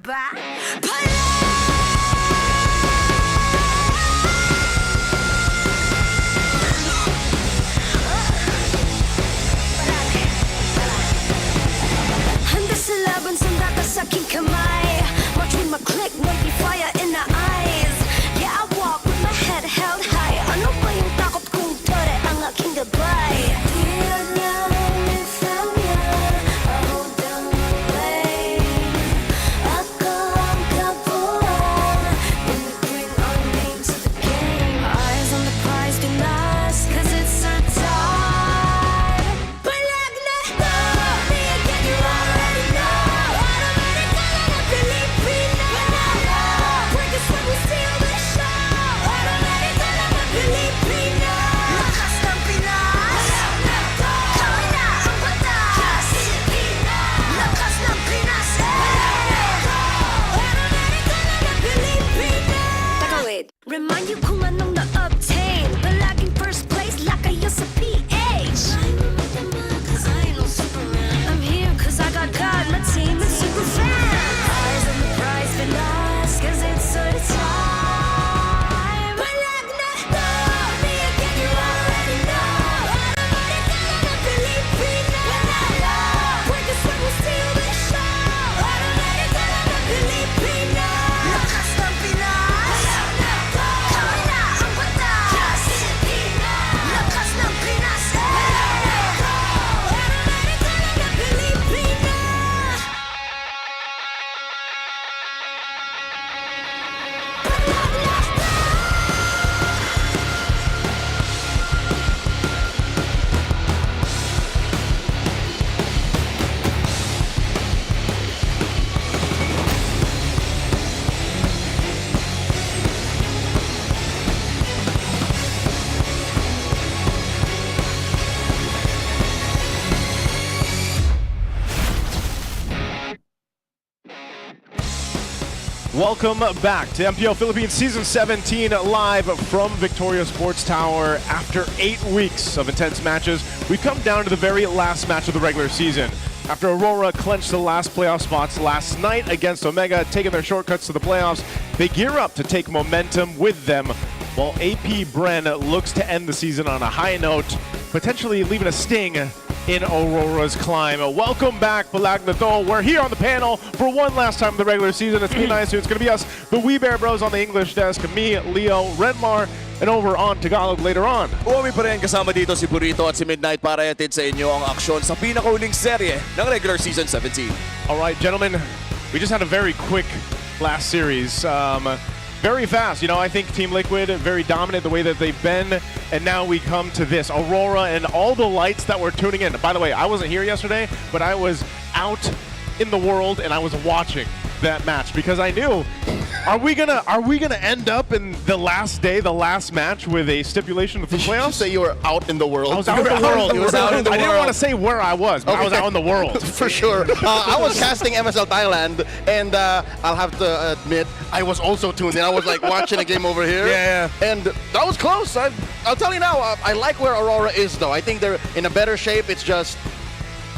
ba? Handa sa laban, sanda ka sa aking kamay. Watch with my click, maybe fire in the eyes. Yeah, I walk with my head held high. Ano ba yung takot kung tore ang aking gabay? Iyan niya, lifam niya, ako down the lane. Ako ang kapuan, when we bring our name to the game. Eyes on the prize, do last, cause it's our time. Palag na to, me again, you already know. Automatic ka na na Pilipino. Break us when we steal the show. Automatic ka na na Pilipino. Lakas ng Pinas. Palag na to, kami na ang batas. Pilipino. Lakas ng Pinas. Palag na to, automatic ka na na Pilipino. Teka, wait. Remind you kung anong na-obtain. Palaging first place, lakayo sa PH. I'm here cause I got God, my team is super fans. Eyes on the prize, Pinas, cause it's our time. Palag na to, me again, you already know. Automatic ka na na Pilipino. Break us when we steal the show. Automatic ka na na Pilipino. Lakas ng Pinas. Palag na to, kami na ang batas. Pilipino. Lakas ng Pinas. Palag na to, automatic ka na na Pilipino. Welcome back to MPL Philippines Season 17 live from Victoria Sports Tower. After 8 weeks of intense matches, we've come down to the very last match of the regular season. After Aurora clinched the last playoff spots last night against Omega, taking their shortcuts to the playoffs, they gear up to take momentum with them, while APBR looks to end the season on a high note, potentially leaving a sting in Aurora's climb. Welcome back, Palag na to. We're here on the panel for one last time in the regular season. It's me, Nice. It's going to be us, the We Bear Bros on the English desk, me, Leo, Redmar, and over on Tagalog later on. Uwi pa rin kasama dito si Burrito at si Midnight para ihatid sa inyo ang aksyon sa pinakauling serye ng regular season 17. All right, gentlemen, we just had a very quick last series. Very fast. You know, I think Team Liquid very dominant the way that they've been, and now we come to this. Aurora and all the lights that were tuning in. By the way, I wasn't here yesterday, but I was out in the world and I was watching that match because I knew, are we gonna end up in the last day, the last match with a stipulation of the playoffs? Did you say you were out in the world? I was out in the world. I didn't want to say where I was, but I was out in the world. For sure. I was casting MSL Thailand, and I'll have to admit, I was also tuned in. I was like watching a game over here. Yeah. And that was close. I'll tell you now, I like where Aurora is, though. I think they're in a better shape. It's just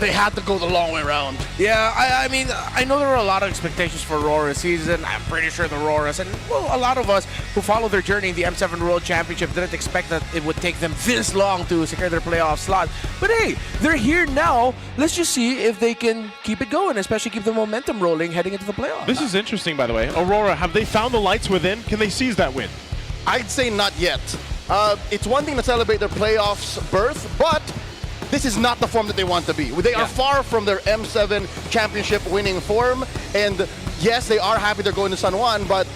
they had to go the long way around. Yeah, I mean, I know there were a lot of expectations for Aurora season. I'm pretty sure the Auroras and, well, a lot of us who follow their journey in the M7 World Championship didn't expect that it would take them this long to secure their playoff slot. But hey, they're here now. Let's just see if they can keep it going, especially keep the momentum rolling heading into the playoffs. This is interesting, by the way. Aurora, have they found the lights within? Can they seize that win? I'd say not yet. It's one thing to celebrate their playoffs berth, but this is not the form that they want to be. They are far from their M7 championship winning form, and yes, they are happy they're going to San Juan, but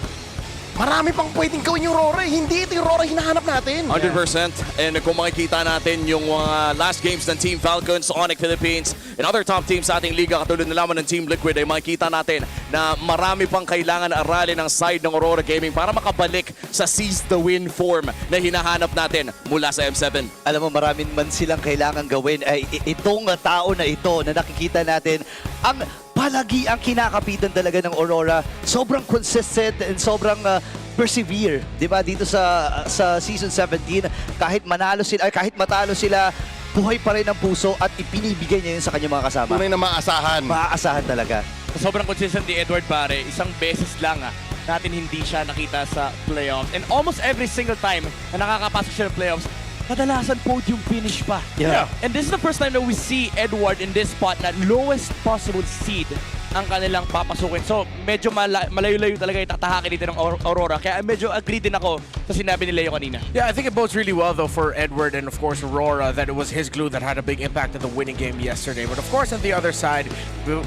marami pang pwedeng gawin yung Aurora. Hindi ito yung Aurora hinahanap natin. 100%. And kung makikita natin yung last games ng Team Falcons, ONIC Philippines, and other top teams sa ating liga katulad na lamang ng Team Liquid, ay makikita natin na marami pang kailangan aralin ng side ng Aurora Gaming para makabalik sa seize the win form na hinahanap natin mula sa M7. Alam mo, maraming man silang kailangan gawin. Ay, itong tao na ito na nakikita natin, ang palagi ang kinakapitan talaga ng Aurora. Sobrang consistent and sobrang persevere, 'di ba? Dito sa season 17, kahit manalo sila, kahit matalo sila, buhay pa rin ang puso at ipinibigay niya yun sa kanyang mga kasama. Tunay na maasahan. Maaasahan talaga. sobrang consistent ni Edward pare, isang beses lang natin hindi siya nakita sa playoffs. And almost every single time na nakakapasok siya ng playoffs, kadalasan podium finish pa. Yeah. And this is the first time that we see Edward in this spot na lowest possible seed ang kanilang papasukin. So, medyo malayo-layo talaga yung tatahakin dito ng Aurora. Kaya medyo agree din ako sa sinabi ni Leo kanina. Yeah, I think it bodes really well though for Edward and of course Aurora that it was his glue that had a big impact in the winning game yesterday. But of course on the other side,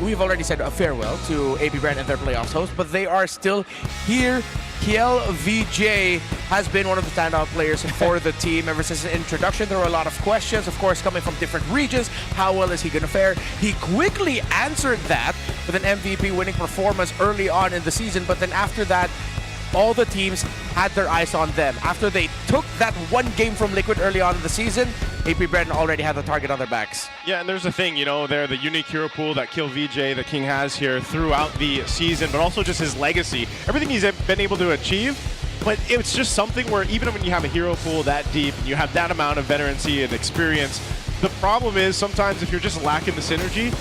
we've already said a farewell to APBR and their playoffs host, but they are still here. TLPH has been one of the standout players for the team ever since his introduction. There were a lot of questions, of course, coming from different regions. How well is he going to fare? He quickly answered that with an MVP winning performance early on in the season, but then after that, all the teams had their eyes on them. After they took that one game from Liquid early on in the season, APBR already had the target on their backs. Yeah, and there's the thing, you know, they're the unique hero pool that TLPH, the King, has here throughout the season, but also just his legacy. Everything he's been able to achieve, but it's just something where even when you have a hero pool that deep, and you have that amount of veterancy and experience, the problem is sometimes if you're just lacking the synergy,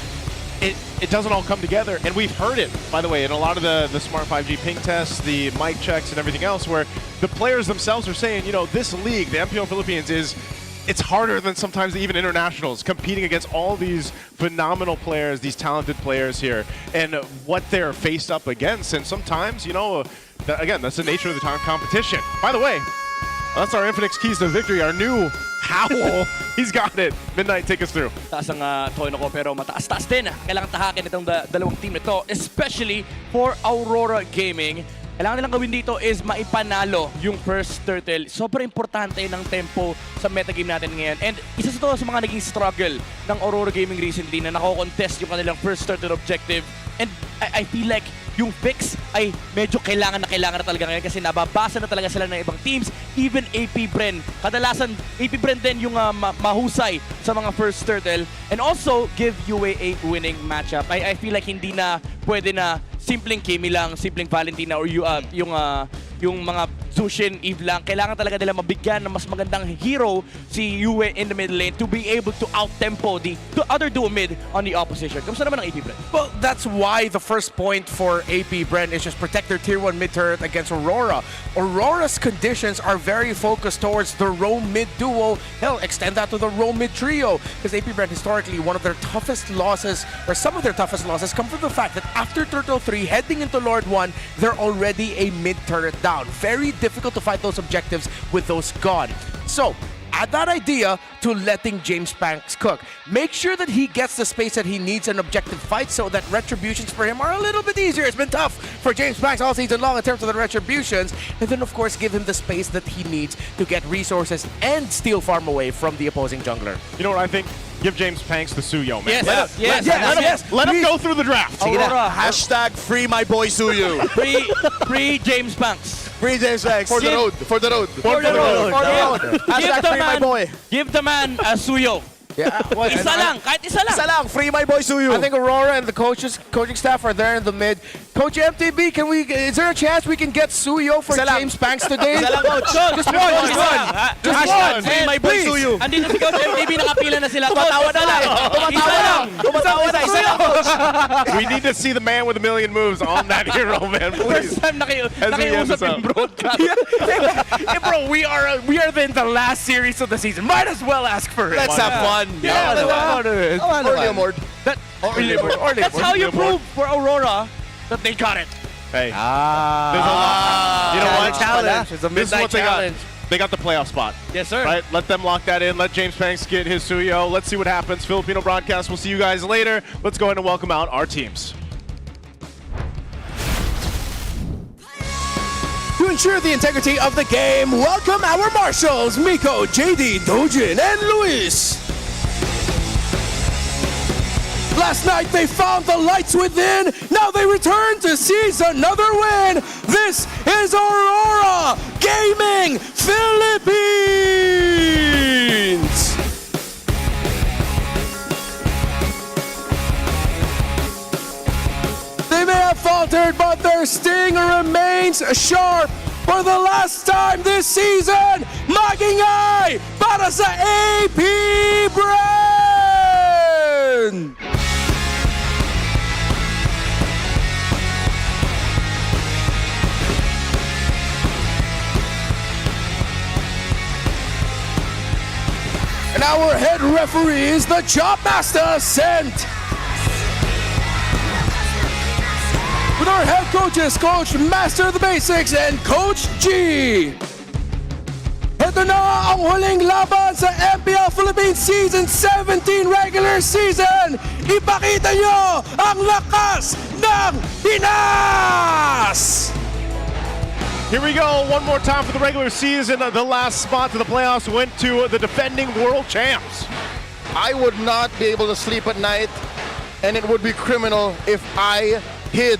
it doesn't all come together. And we've heard it, by the way, in a lot of the Smart 5G ping tests, the mic checks, and everything else, where the players themselves are saying, you know, this league, the MPL Philippines, it's harder than sometimes even internationals, competing against all these phenomenal players, these talented players here, and what they're faced up against. And sometimes, you know, again, that's the nature of the competition. By the way, that's our Infinix Keys to Victory, our new Howl. He's got it. Midnight, take us through. Taas ang tono ko pero mataas-taas din. Kailangan tahakin itong dalawang team nito, especially for Aurora Gaming. Kailangan nilang gawin dito is maipanalo yung first turtle. Sobrang importante ng tempo sa metagame natin ngayon. And isa sa to sa mga naging struggle ng Aurora Gaming recently na nako-contest yung kanilang first turtle objective. And I feel like yung fix ay medyo kailangan na talaga ngayon kasi nababasa na talaga sila ng ibang teams. Even APBR. Kadalasan, APBR din yung mahusay sa mga first turtle. And also, give UA a winning matchup. I feel like hindi na pwede na simpleng Kimi lang, simpleng Valentina, or yung mga Zushin, Eve lang. Kailangan talaga nila mabigyan ng mas magandang hero si Yue in the mid lane to be able to out-tempo the other duo mid on the opposition. Kamusta naman ang APBR? Well, that's why the first point for APBR is just protect their tier 1 mid turret against Aurora. Aurora's conditions are very focused towards the roam mid duo. Hell, extend that to the roam mid trio. Because APBR historically, one of their toughest losses, or some of their toughest losses, come from the fact that after Turtle 3, heading into Lord 1, they're already a mid turret down. Very difficult to fight those objectives with those gone. So, add that idea to letting James Banks cook. Make sure that he gets the space that he needs in objective fights so that retributions for him are a little bit easier. It's been tough for James Banks all season long in terms of the retributions. And then, of course, give him the space that he needs to get resources and steal farm away from the opposing jungler. You know what I think? Give James Banks the Suyo, man. Yes, Let him go through the draft. Aurora, Hashtag free my boy Suyu. free James Banks. Free James Banks. For the road. For the road. Hashtag free my boy. Give the man a Suyo. Yeah, well, Isa lang, kahit isa lang. Isa lang, free my boy Suyu. I think Aurora and the coaching staff are there in the mid. Coach MTB, is there a chance we can get Suyo for James Banks today? Isa lang, Coach. Just one. Just one. Free my boy Suyu. Andito si Coach MTB, nakapila na sila. Tumatawa na lang. Tumatawa na. Isa lang, Coach. We need to see the man with a million moves on that hero, man. Please. First time nakiusap yung broadcast. Hey, bro, we are in the last series of the season. Might as well ask for it. Let's have fun. Yeah, That's how you prove for Aurora that they got it. Hey. You know what? Challenge. It's a This is midnight what they challenge. got. They got the playoff spot. Yes, sir. Right? Let them lock that in. Let James Banks get his Suyo. Let's see what happens. Filipino broadcast. We'll see you guys later. Let's go ahead and welcome out our teams. To ensure the integrity of the game, welcome our marshals, Miko, JD, Dojin, and Luis. Last night they found the lights within, now they return to seize another win. This is Aurora Gaming Philippines. They may have faltered, but their sting remains sharp. For the last time this season, magingay para sa APBR! And our head referee is the Chop Master, Sent. With our head coaches, Coach Master of the Basics and Coach G. Ito na ang huling laban sa MPL Philippines Season 17 regular season. Ipakita nyo ang lakas ng Pinas! Here we go, one more time for the regular season. The last spot to the playoffs went to the defending world champs. I would not be able to sleep at night, and it would be criminal if I hid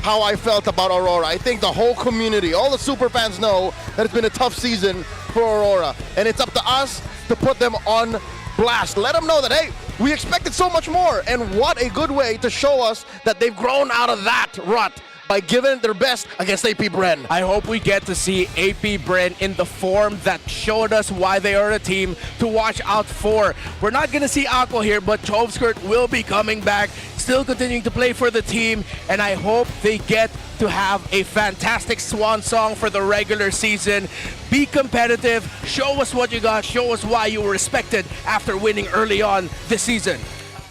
how I felt about Aurora. I think the whole community, all the super fans know that it's been a tough season for Aurora, and it's up to us to put them on blast. Let them know that, hey, we expected so much more, and what a good way to show us that they've grown out of that rut by giving it their best against AP Bren. I hope we get to see AP Bren in the form that showed us why they are a team to watch out for. We're not going to see Aqua here, but Chovskirt will be coming back, still continuing to play for the team, and I hope they get to have a fantastic swan song for the regular season. Be competitive, show us what you got, show us why you were respected after winning early on this season.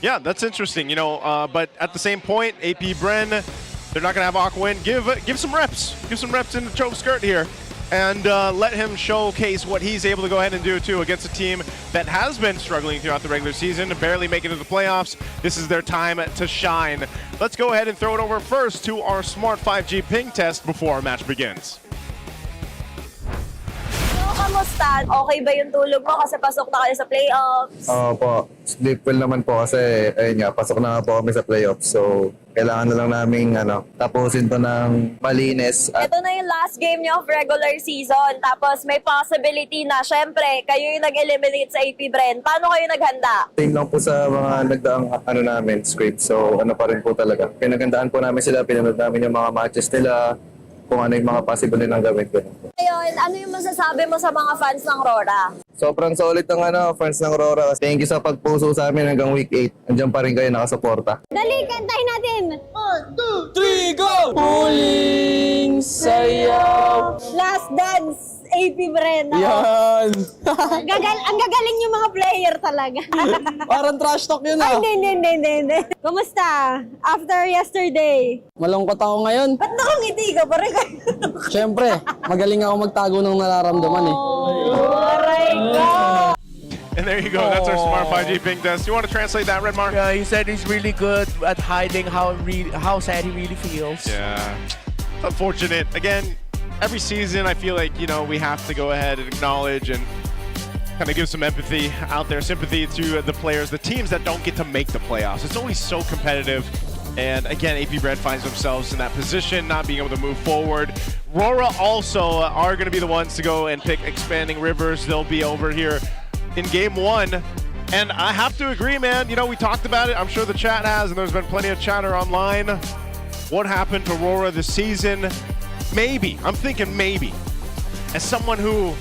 Yeah, that's interesting, you know, but at the same point, AP Bren, they're not going to have Aqua in. Give some reps. Give some reps in the Chovskirt here. And let him showcase what he's able to go ahead and do, too, against a team that has been struggling throughout the regular season, barely making it to the playoffs. This is their time to shine. Let's go ahead and throw it over first to our Smart 5G ping test before our match begins. Kamusta? Okay ba yung tulog mo kasi pasok na kayo sa playoffs? Oo po. Sleep well naman po kasi ayun nga, pasok na nga po kami sa playoffs. So, kailangan na lang namin tapusin to ng malinis. Ito na yung last game niyo of regular season. Tapos may possibility na, syempre, kayo yung nag-eliminate sa AP Bren. Paano kayo naghanda? Same lang po sa mga nagdaang namin, script. So, pa rin po talaga. Pinagandaan po namin sila, pinanood namin yung mga matches nila, kung ano yung mga possible nilang gawin ko. Ngayon, ano yung masasabi mo sa mga fans ng RORA? Sobrang solid ng fans ng RORA. Thank you sa pagpuso sa amin hanggang week 8. Andiyan pa rin kayo nakasuporta. Dali, kantahin natin! 1, 2, 3, go! Huling sayaw! Last dance! AP Bren. Yan! Ang gagaling yung mga player talaga. Parang trash talk yun ah. Ay, hindi. Kumusta? After yesterday? Malungkot ako ngayon. Ba't nakangiti ka pa rin? Siyempre, magaling ako magtago ng nararamdaman eh. Aray ka! And there you go. That's our Smart 5G ping test. You want to translate that, Redmark? Yeah, he said he's really good at hiding how sad he really feels. Yeah. It's unfortunate. Again, every season, I feel like, you know, we have to go ahead and acknowledge and kind of give some empathy out there, sympathy to the players, the teams that don't get to make the playoffs. It's always so competitive. And again, AP Bren finds themselves in that position, not being able to move forward. RORA also are going to be the ones to go and pick Expanding Rivers. They'll be over here in game 1. And I have to agree, man. You know, we talked about it. I'm sure the chat has, and there's been plenty of chatter online. What happened to RORA this season? Maybe, I'm thinking maybe, as someone who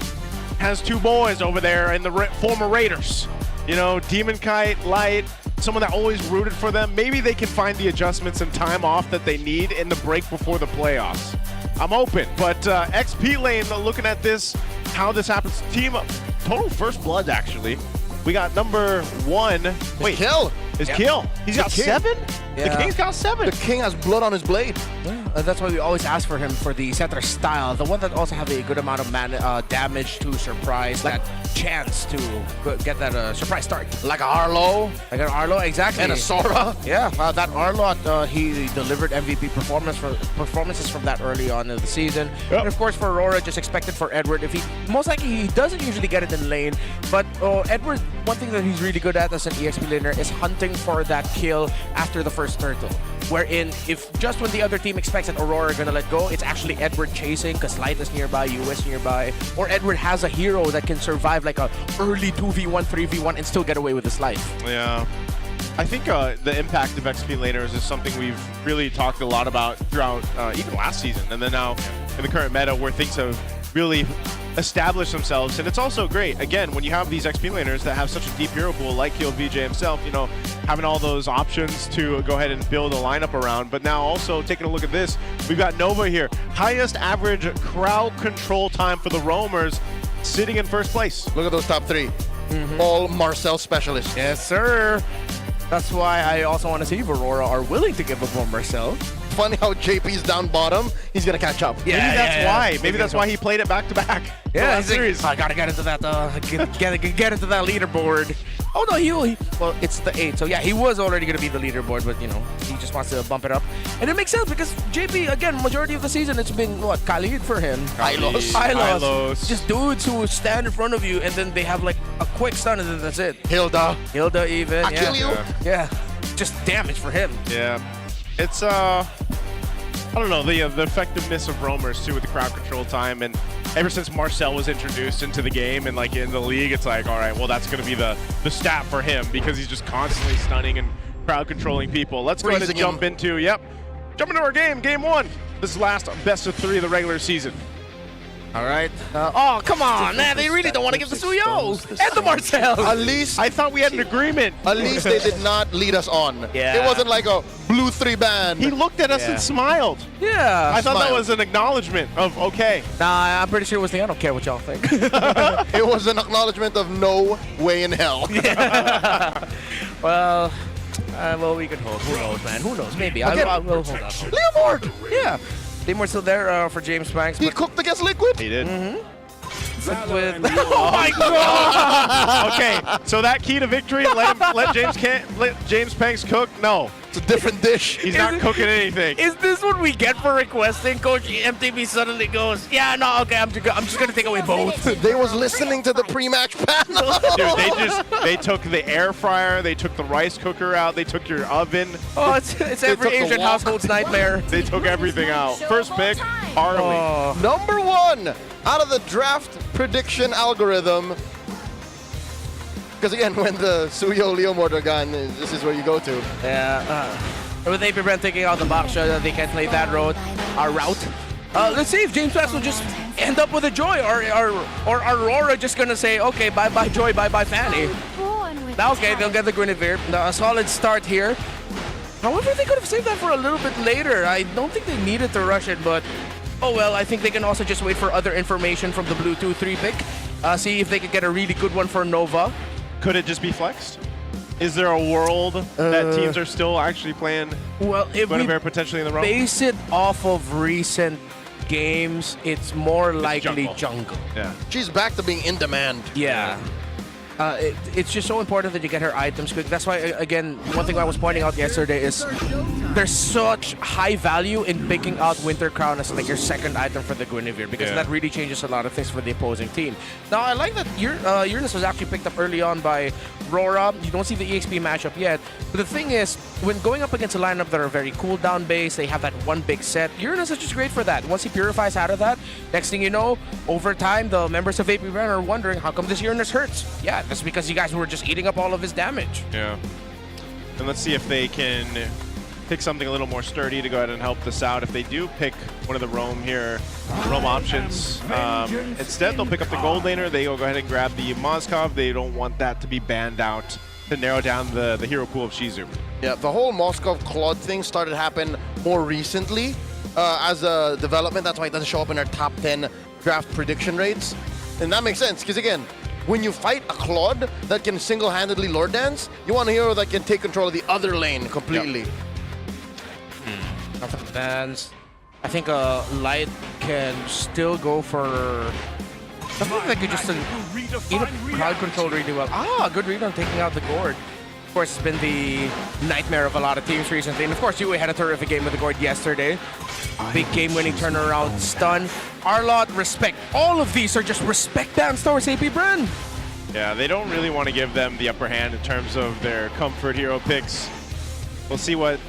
has 2 boys over there in the former Raiders, you know, Demon Kite, Light, someone that always rooted for them, maybe they can find the adjustments and time off that they need in the break before the playoffs. I'm open, but XP Lane, looking at this, how this happens, team total first blood actually. We got number 1. Wait, Kill. Is Kill? He's got 7? Yeah. The King's got 7. The King has blood on his blade. That's why we always ask for him for the center style, the one that also have a good amount of damage to surprise, that chance to get that surprise start. Like a Arlo. Like an Arlo, exactly. And a Sora. Yeah, that Arlo, he delivered MVP performances from that early on in the season. Yep. And of course for Aurora, just expected for Edward. Most likely he doesn't usually get it in lane, but Edward, one thing that he's really good at as an EXP laner is hunting for that kill after the first turtle. Wherein, if just when the other team expects that Aurora are gonna let go, it's actually Edward chasing because Light is nearby, US nearby, or Edward has a hero that can survive like a early 2v1, 3v1 and still get away with his life. Yeah. I think the impact of XP laners is something we've really talked a lot about throughout even last season, and then now in the current meta where things have really established themselves. And it's also great, again, when you have these XP laners that have such a deep hero pool like Kill VJ himself, you know, having all those options to go ahead and build a lineup around. But now also taking a look at this, we've got Nova here. Highest average crowd control time for the Roamers, sitting in first place. Look at those top 3. all Marcel specialists. Yes, sir. That's why I also want to see if Aurora are willing to give up on Marcel. Funny how JP's down bottom. He's gonna catch up. Maybe that's why. Maybe that's why he played it back to back. Yeah, he's like, I gotta get into that. Get into that leaderboard. Oh no, well, it's the 8. So yeah, he was already gonna be the leaderboard, but you know, he just wants to bump it up, and it makes sense because JP again, majority of the season it's been what Khalid for him. Ilos. Just dudes who stand in front of you, and then they have like a quick stun, and then that's it. Hilda even. I kill you. Yeah, just damage for him. Yeah, it's I don't know, the effectiveness of roamers too with the crowd control time, and ever since Marcel was introduced into the game and like in the league, it's like, all right, well that's going to be the stat for him because he's just constantly stunning and crowd controlling people. Let's go ahead and jump into our game 1. This last best of 3 of the regular season. All right. Oh, come on, man. They really don't want to give the Suyo and the Marcel. At least I thought we had an agreement. At least they did not lead us on. Yeah. It wasn't like a blue 3 band. He looked at us and smiled. Yeah. I thought that was an acknowledgement of okay. Nah, I'm pretty sure it was the I don't care what y'all think. It was an acknowledgement of no way in hell. Yeah. Well, we could hold. Who knows, man? Who knows? Maybe. I will hold out. Leomord! Yeah. Leomord's still there for James Banks. He cooked against Liquid? He did. Oh my God! Okay, so that key to victory, let James Banks cook? No. It's a different dish. He's not cooking anything. Is this what we get for requesting? Coach MTV suddenly goes, yeah, no, okay, I'm just gonna take away both. They was listening to the pre-match panel. Dude, they took the air fryer, they took the rice cooker out, they took your oven. Oh, it's every Asian household's nightmare. They took everything out. First pick, Harley. Number 1 out of the draft prediction algorithm. Because again, when the Suyo Leomord are gone, this is where you go to. Yeah. With APBR taking out the box shot, they can't play that route. Let's see if James Banks will just end up with a Joy, or Aurora just gonna say, okay, bye-bye Joy, bye-bye Fanny. Now, okay, they'll get the Guinevere. A solid start here. However, they could have saved that for a little bit later. I don't think they needed to rush it, but oh well, I think they can also just wait for other information from the blue 2-3 pick. See if they could get a really good one for Nova. Could it just be flexed? Is there a world that teams are still actually playing Guinevere potentially in the roam? Base it off of recent games, it's more likely jungle. Yeah. She's back to being in demand. Yeah. It's just so important that you get her items quick. That's why, again, one thing I was pointing out yesterday is there's such high value in picking out Winter Crown as like your second item for the Guinevere because that really changes a lot of things for the opposing team. Now, I like that Uranus was actually picked up early on by RORA. You don't see the EXP matchup yet. But the thing is, when going up against a lineup that are very cooldown based, they have that one big set, Uranus is just great for that. Once he purifies out of that, next thing you know, over time, the members of APBR are wondering, how come this Uranus hurts? Yeah, that's because you guys were just eating up all of his damage. Yeah. And let's see if they can pick something a little more sturdy to go ahead and help this out. If they do pick one of the roam options, instead they'll pick up the gold laner. They will go ahead and grab the Moskov. They don't want that to be banned out to narrow down the hero pool of Shizu. Yeah, the whole Moskov Claude thing started to happen more recently as a development. That's why it doesn't show up in our top 10 draft prediction rates. And that makes sense, because again, when you fight a Claude that can single-handedly Lord Dance, you want a hero that can take control of the other lane completely. Yep. Nothing dance. I think Light can still go for something that could just eat up crowd control really well. Good read on taking out the Gourd. Of course, it's been the nightmare of a lot of teams recently. And of course, UA had a terrific game with the Gourd yesterday. Big game-winning turnaround stun. Arlot, respect. All of these are just respect bans towards APBR. Yeah, they don't really want to give them the upper hand in terms of their comfort hero picks. We'll see what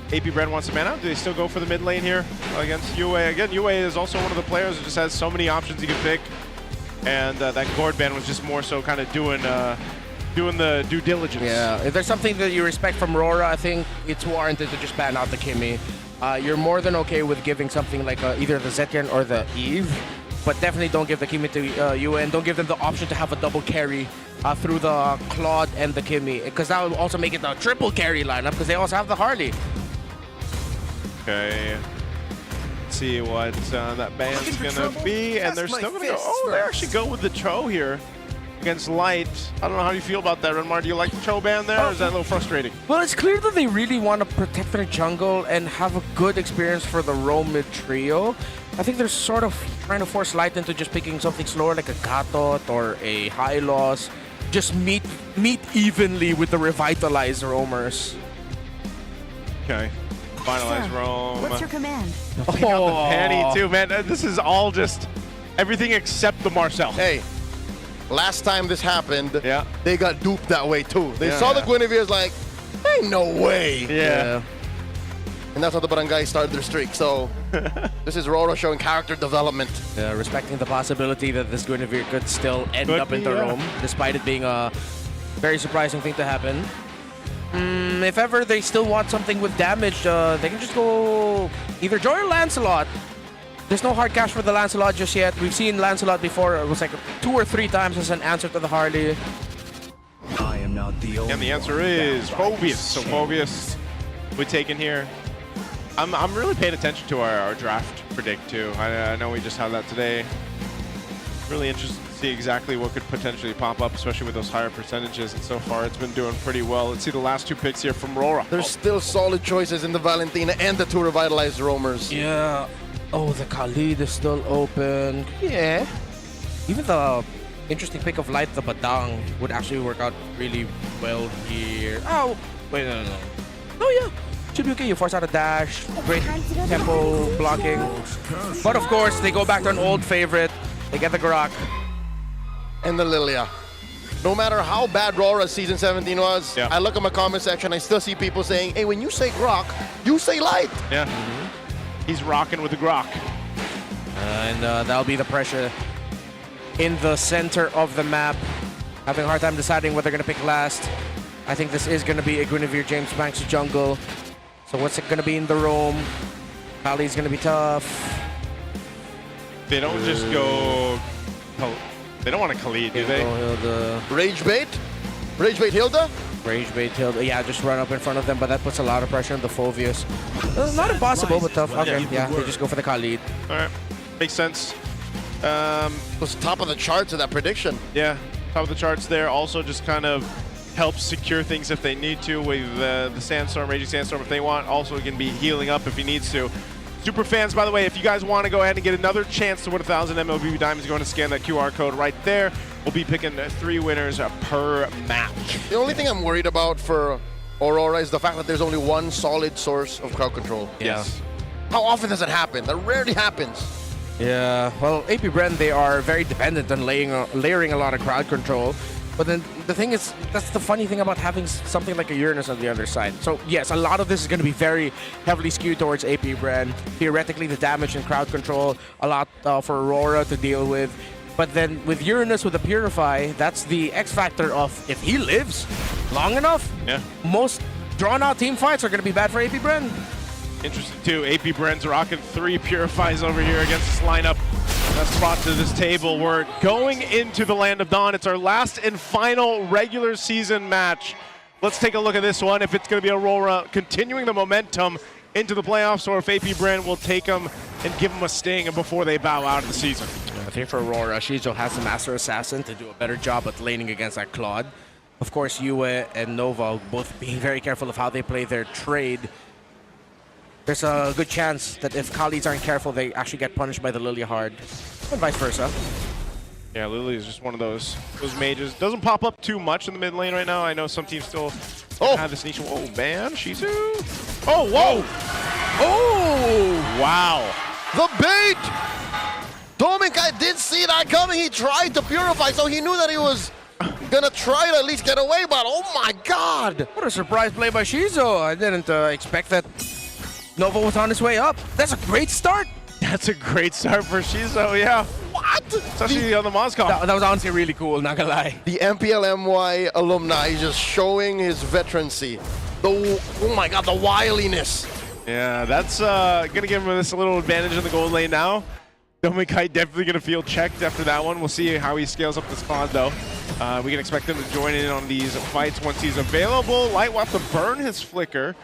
APBR wants to man out. Do they still go for the mid lane here against UA? Again, UA is also one of the players who just has so many options he can pick. And that Gourd ban was just more so kind of doing the due diligence. Yeah, if there's something that you respect from RORA, I think it's warranted to just ban out the Kimmy. You're more than okay with giving something like either the Zetyan or the Eve, but definitely don't give the Kimmy to UA, and don't give them the option to have a double carry through the Claude and the Kimmy, because that will also make it a triple carry lineup, because they also have the Harley. Okay. Let's see what that ban's gonna be, and they're still gonna go. Oh, they actually go with the Cho here. against Light. I don't know how you feel about that, Renmar. Do you like the Cho ban there, or is that a little frustrating? Well, it's clear that they really want to protect their jungle and have a good experience for the roam mid trio. I think they're sort of trying to force Light into just picking something slower like a Gatot or a High Loss. Just meet evenly with the revitalized roamers. Okay. Finalize roam. What's your command? Pick out the Penny too, man. This is all just everything except the Marcel. Hey, last time this happened, yeah, they got duped that way too. They Yeah. saw the Guinevere's like, ain't no way. Yeah. And that's how the Barangay started their streak. So this is RORA showing character development. Respecting the possibility that this Guinevere could still end Could up in be, the yeah. roam, despite it being a very surprising thing to happen. If ever they still want something with damage, they can just go either Joy or Lancelot. There's no hard cash for the Lancelot just yet. We've seen Lancelot before. It was like 2 or 3 times as an answer to the Harley. I am not the only. And the answer is Phobius. So Phobius, we taken here. I'm really paying attention to our draft predict too. I know we just had that today. Really interested to see exactly what could potentially pop up, especially with those higher percentages. And so far, it's been doing pretty well. Let's see the last 2 picks here from RORA. There's still solid choices in the Valentina and the 2 revitalized roamers. Yeah. Oh, the Khalid is still open. Yeah. Even the interesting pick of Light, the Badang, would actually work out really well here. Oh, wait, no. Oh, yeah. Should be okay. You force out a dash. Great tempo blocking. But of course, they go back to an old favorite. They get the Grok. And the Lilia. No matter how bad RORA Season 17 was, I look at my comment section, I still see people saying, hey, when you say Grok, you say Light. Yeah. He's rocking with the Grok. And that'll be the pressure in the center of the map. Having a hard time deciding what they're going to pick last. I think this is going to be a Guinevere James Banks jungle. So what's it going to be in the roam? Kali's going to be tough. They don't just go. They don't want to Khalid, do they? Rage bait? Rage bait Hilda? Rage bait Hilda. Yeah, just run up in front of them, but that puts a lot of pressure on the Phobius. Not impossible, but tough. Okay, yeah, they just go for the Khalid. All right, makes sense. Was top of the charts of that prediction. Yeah, top of the charts there. Also just kind of helps secure things if they need to with the Sandstorm, Raging Sandstorm if they want. Also he can be healing up if he needs to. Super fans, by the way, if you guys want to go ahead and get another chance to win 1,000 MLB Diamonds, go ahead and scan that QR code right there. We'll be picking 3 winners per match. The only thing I'm worried about for Aurora is the fact that there's only one solid source of crowd control. Yes. How often does it happen? That rarely happens. Yeah, well, APBR, they are very dependent on layering a lot of crowd control. But then the thing is, that's the funny thing about having something like a Uranus on the other side. So yes, a lot of this is going to be very heavily skewed towards APBR. Theoretically, the damage and crowd control, a lot for Aurora to deal with. But then with Uranus, with the Purify, that's the X factor of if he lives long enough, most drawn-out team fights are going to be bad for APBR. Interesting too. APBR's rocking 3 Purifies over here against this lineup. That's brought to this table. We're going into the Land of Dawn. It's our last and final regular season match. Let's take a look at this one. If it's going to be Aurora continuing the momentum into the playoffs, or if APBR will take them and give them a sting before they bow out of the season. I think for Aurora, Shizo has the Master Assassin to do a better job at laning against that Claude. Of course, Yue and Nova both being very careful of how they play their trade. There's a good chance that if Khalids aren't careful, they actually get punished by the Lilia hard, and vice versa. Yeah, Lily is just one of those mages. Doesn't pop up too much in the mid lane right now. I know some teams still have this niche. Oh, man, Shizu. Oh, whoa. Oh, wow. The bait. Dominkai did see that coming. He tried to purify, so he knew that he was gonna try to at least get away, but oh my God. What a surprise play by Shizo. I didn't expect that Nova was on his way up. That's a great start. That's a great start for Shizo, yeah. What? Especially on the Moscow. That was honestly really cool, not gonna lie. The MPL MY alumni just showing his veterancy. Oh my God, the wiliness. Yeah, that's gonna give him this a little advantage in the gold lane now. Dominkai definitely gonna feel checked after that one. We'll see how he scales up this pod though. We can expect him to join in on these fights once he's available. Light will have to burn his flicker,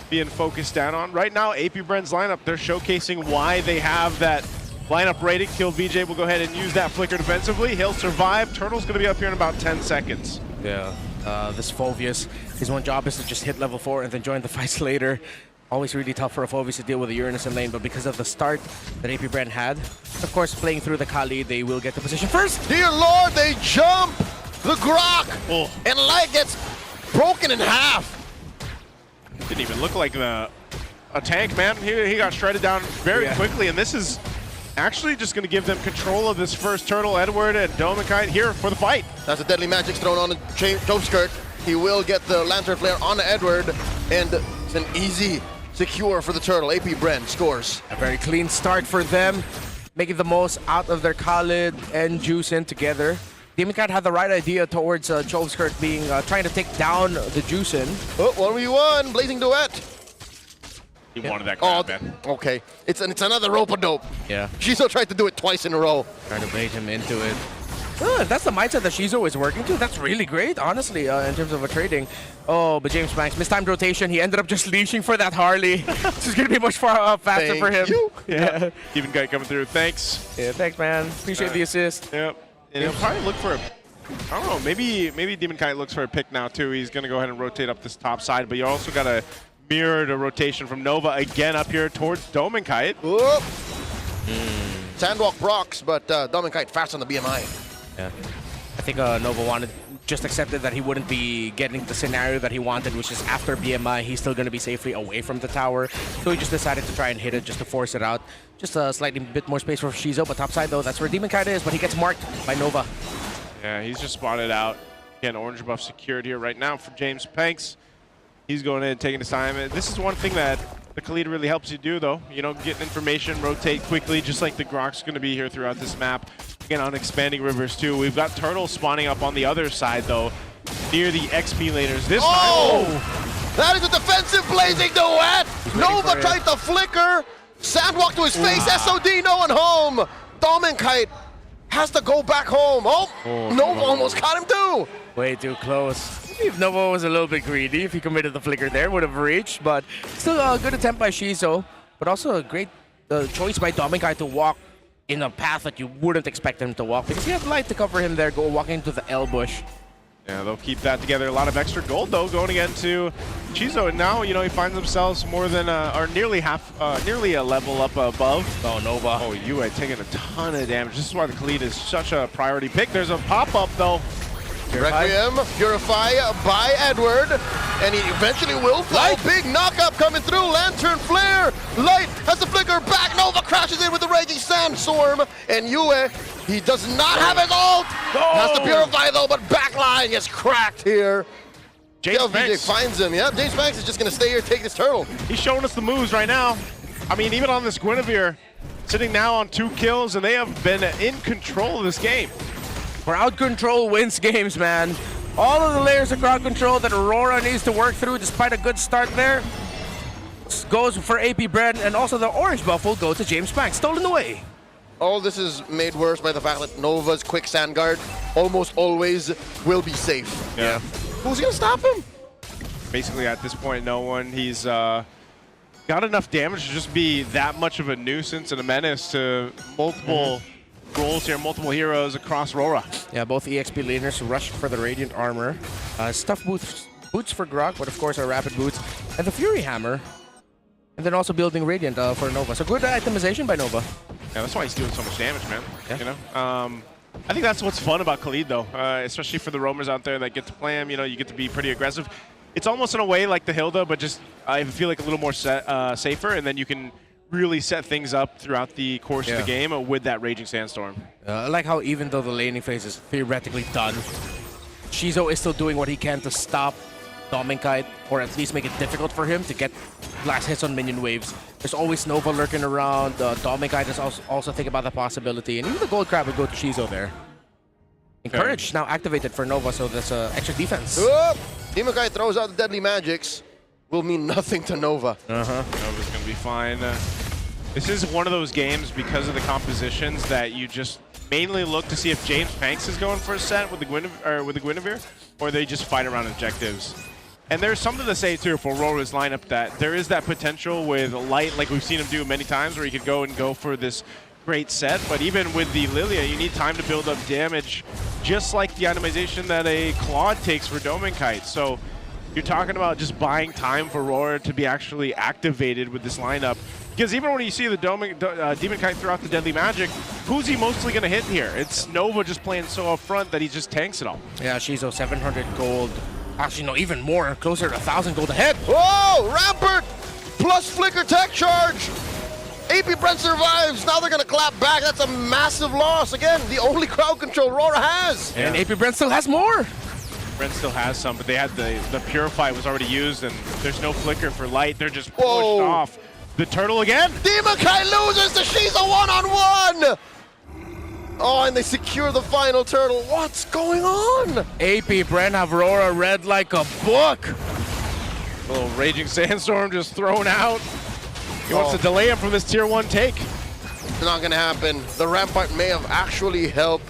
being focused down on. Right now, APBR's lineup, they're showcasing why they have that Lineup rating, Kill VJ will go ahead and use that flicker defensively. He'll survive. Turtle's going to be up here in about 10 seconds. Yeah, this Phoveus, his one job is to just hit level 4 and then join the fights later. Always really tough for a Phoveus to deal with the Uranus in lane, but because of the start that AP Brand had, of course, playing through the Kali, they will get the position first. Dear Lord, they jump the Grok, and Light gets broken in half. Didn't even look like a tank, man. He got shredded down very quickly, and this is actually just going to give them control of this first turtle. Edward and Domikite here for the fight. That's a deadly magic thrown on the Jove skirt. He will get the Lantern Flare on Edward, and it's an easy secure for the turtle. AP Bren scores. A very clean start for them, making the most out of their Khalid and Juicin together. Demon Cat had the right idea towards Jove skirt being trying to take down the Juicin. Oh, 1v1, Blazing Duet. He wanted that grab, man. Okay, it's another rope-a-dope. Yeah. Shizo tried to do it twice in a row. Trying to bait him into it. If that's the mindset that Shizo is working to, that's really great, honestly, in terms of a trading. Oh, but James Banks, mistimed rotation. He ended up just leashing for that Harley. This is going to be much far faster for him. Yeah. Even guy coming through. Thanks. Yeah, thanks, man. Appreciate the assist. Yep. And he'll probably look for I don't know, maybe Demon Kite looks for a pick now, too. He's going to go ahead and rotate up this top side, but you also got a mirrored rotation from Nova again up here towards Domikite. Sandwalk procs, but Domikite fast on the BMI. Yeah. I think Nova just accepted that he wouldn't be getting the scenario that he wanted, which is after BMI, he's still going to be safely away from the tower. So he just decided to try and hit it just to force it out. Just a slightly bit more space for Shizo, but topside though, that's where Demon Kite is, but he gets marked by Nova. Yeah, he's just spotted out. Again, orange buff secured here right now for James Panks. He's going in and taking his time. This is one thing that the Khalid really helps you do, though. You know, get information, rotate quickly, just like the Grok's going to be here throughout this map. Again, on expanding rivers, too. We've got Turtle spawning up on the other side, though, near the XP laners. This time, that is a defensive Blazing Duet! Nova tried to flicker. Sandwalk to his face. SOD, no one home. Domikite has to go back home. Nova almost caught him, too. Way too close. If Nova was a little bit greedy, if he committed the flicker there, would have reached. But still a good attempt by Shizo, but also a great choice by Domikite to walk in a path that you wouldn't expect him to walk, because he had light to cover him there, walking into the L bush. Yeah, they'll keep that together. A lot of extra gold, though, going again to Shizo. And now, you know, he finds himself more than, or nearly a level up above. Oh, Nova. Oh, Yue taking a ton of damage. This is why the Khalid is such a priority pick. There's a pop-up, though. Requiem, Purify by Edward, and he eventually will fall. Big knockup coming through, Lantern Flare. Light has the flicker back. Nova crashes in with the Raging Sandstorm, and Yue, he does not have his ult. Has to Purify though, but backline gets cracked here. James Banks finds him. Yeah, James Banks is just going to stay here and take this turtle. He's showing us the moves right now. I mean, even on this Guinevere, sitting now on 2 kills, and they have been in control of this game. Crowd control wins games, man. All of the layers of crowd control that Aurora needs to work through, despite a good start there, goes for AP Bren, and also the orange buff will go to James Banks. Stolen away. All this is made worse by the fact that Nova's quick sand guard almost always will be safe. Yeah. Who's going to stop him? Basically, at this point, no one. He's got enough damage to just be that much of a nuisance and a menace to multiple roles here, multiple heroes across RORA. Yeah, both EXP laners rushed for the Radiant Armor. Stuff boots for Grok, but of course our Rapid Boots. And the Fury Hammer. And then also building Radiant for Nova. So good itemization by Nova. Yeah, that's why he's doing so much damage, man. Yeah. You know? I think that's what's fun about Khalid, though, especially for the roamers out there that get to play him. You know, you get to be pretty aggressive. It's almost in a way like the Hilda, but just I feel like a little more safer, and then you can really set things up throughout the course of the game with that Raging Sandstorm. I like how even though the laning phase is theoretically done, Shizo is still doing what he can to stop Domikite, or at least make it difficult for him to get last hits on minion waves. There's always Nova lurking around. Domikite is also thinking about the possibility, and even the Gold Crab would go to Shizo there. Encourage now activated for Nova, so that's extra defense. Domikite throws out the deadly magics. Will mean nothing to Nova. Nova's going to be fine. This is one of those games, because of the compositions, that you just mainly look to see if James Panks is going for a set with the Guinevere, or they just fight around objectives. And there's something to say, too, for Aurora's lineup, that there is that potential with Light, like we've seen him do many times, where he could go for this great set, but even with the Lilia, you need time to build up damage, just like the itemization that a Claude takes for Dominkite. So you're talking about just buying time for RORA to be actually activated with this lineup. Because even when you see the Demon Kite throughout the Deadly Magic, who's he mostly going to hit here? It's Nova just playing so up front that he just tanks it all. Yeah, Shizo 700 gold. Actually, no, even more, closer to 1,000 gold ahead. Whoa! Rampart plus Flicker Tech Charge. AP Brent survives. Now they're going to clap back. That's a massive loss. Again, the only crowd control RORA has. And AP Brent still has more. Brent still has some, but they had the Purify was already used, and there's no Flicker for Light. They're just pushed off. The turtle again. Demon Kite loses to Shiza one-on-one. Oh, and they secure the final turtle. What's going on? AP Brent have RORA read like a book. A little Raging Sandstorm just thrown out. He wants to delay him from this tier 1 take. It's not going to happen. The Rampart may have actually helped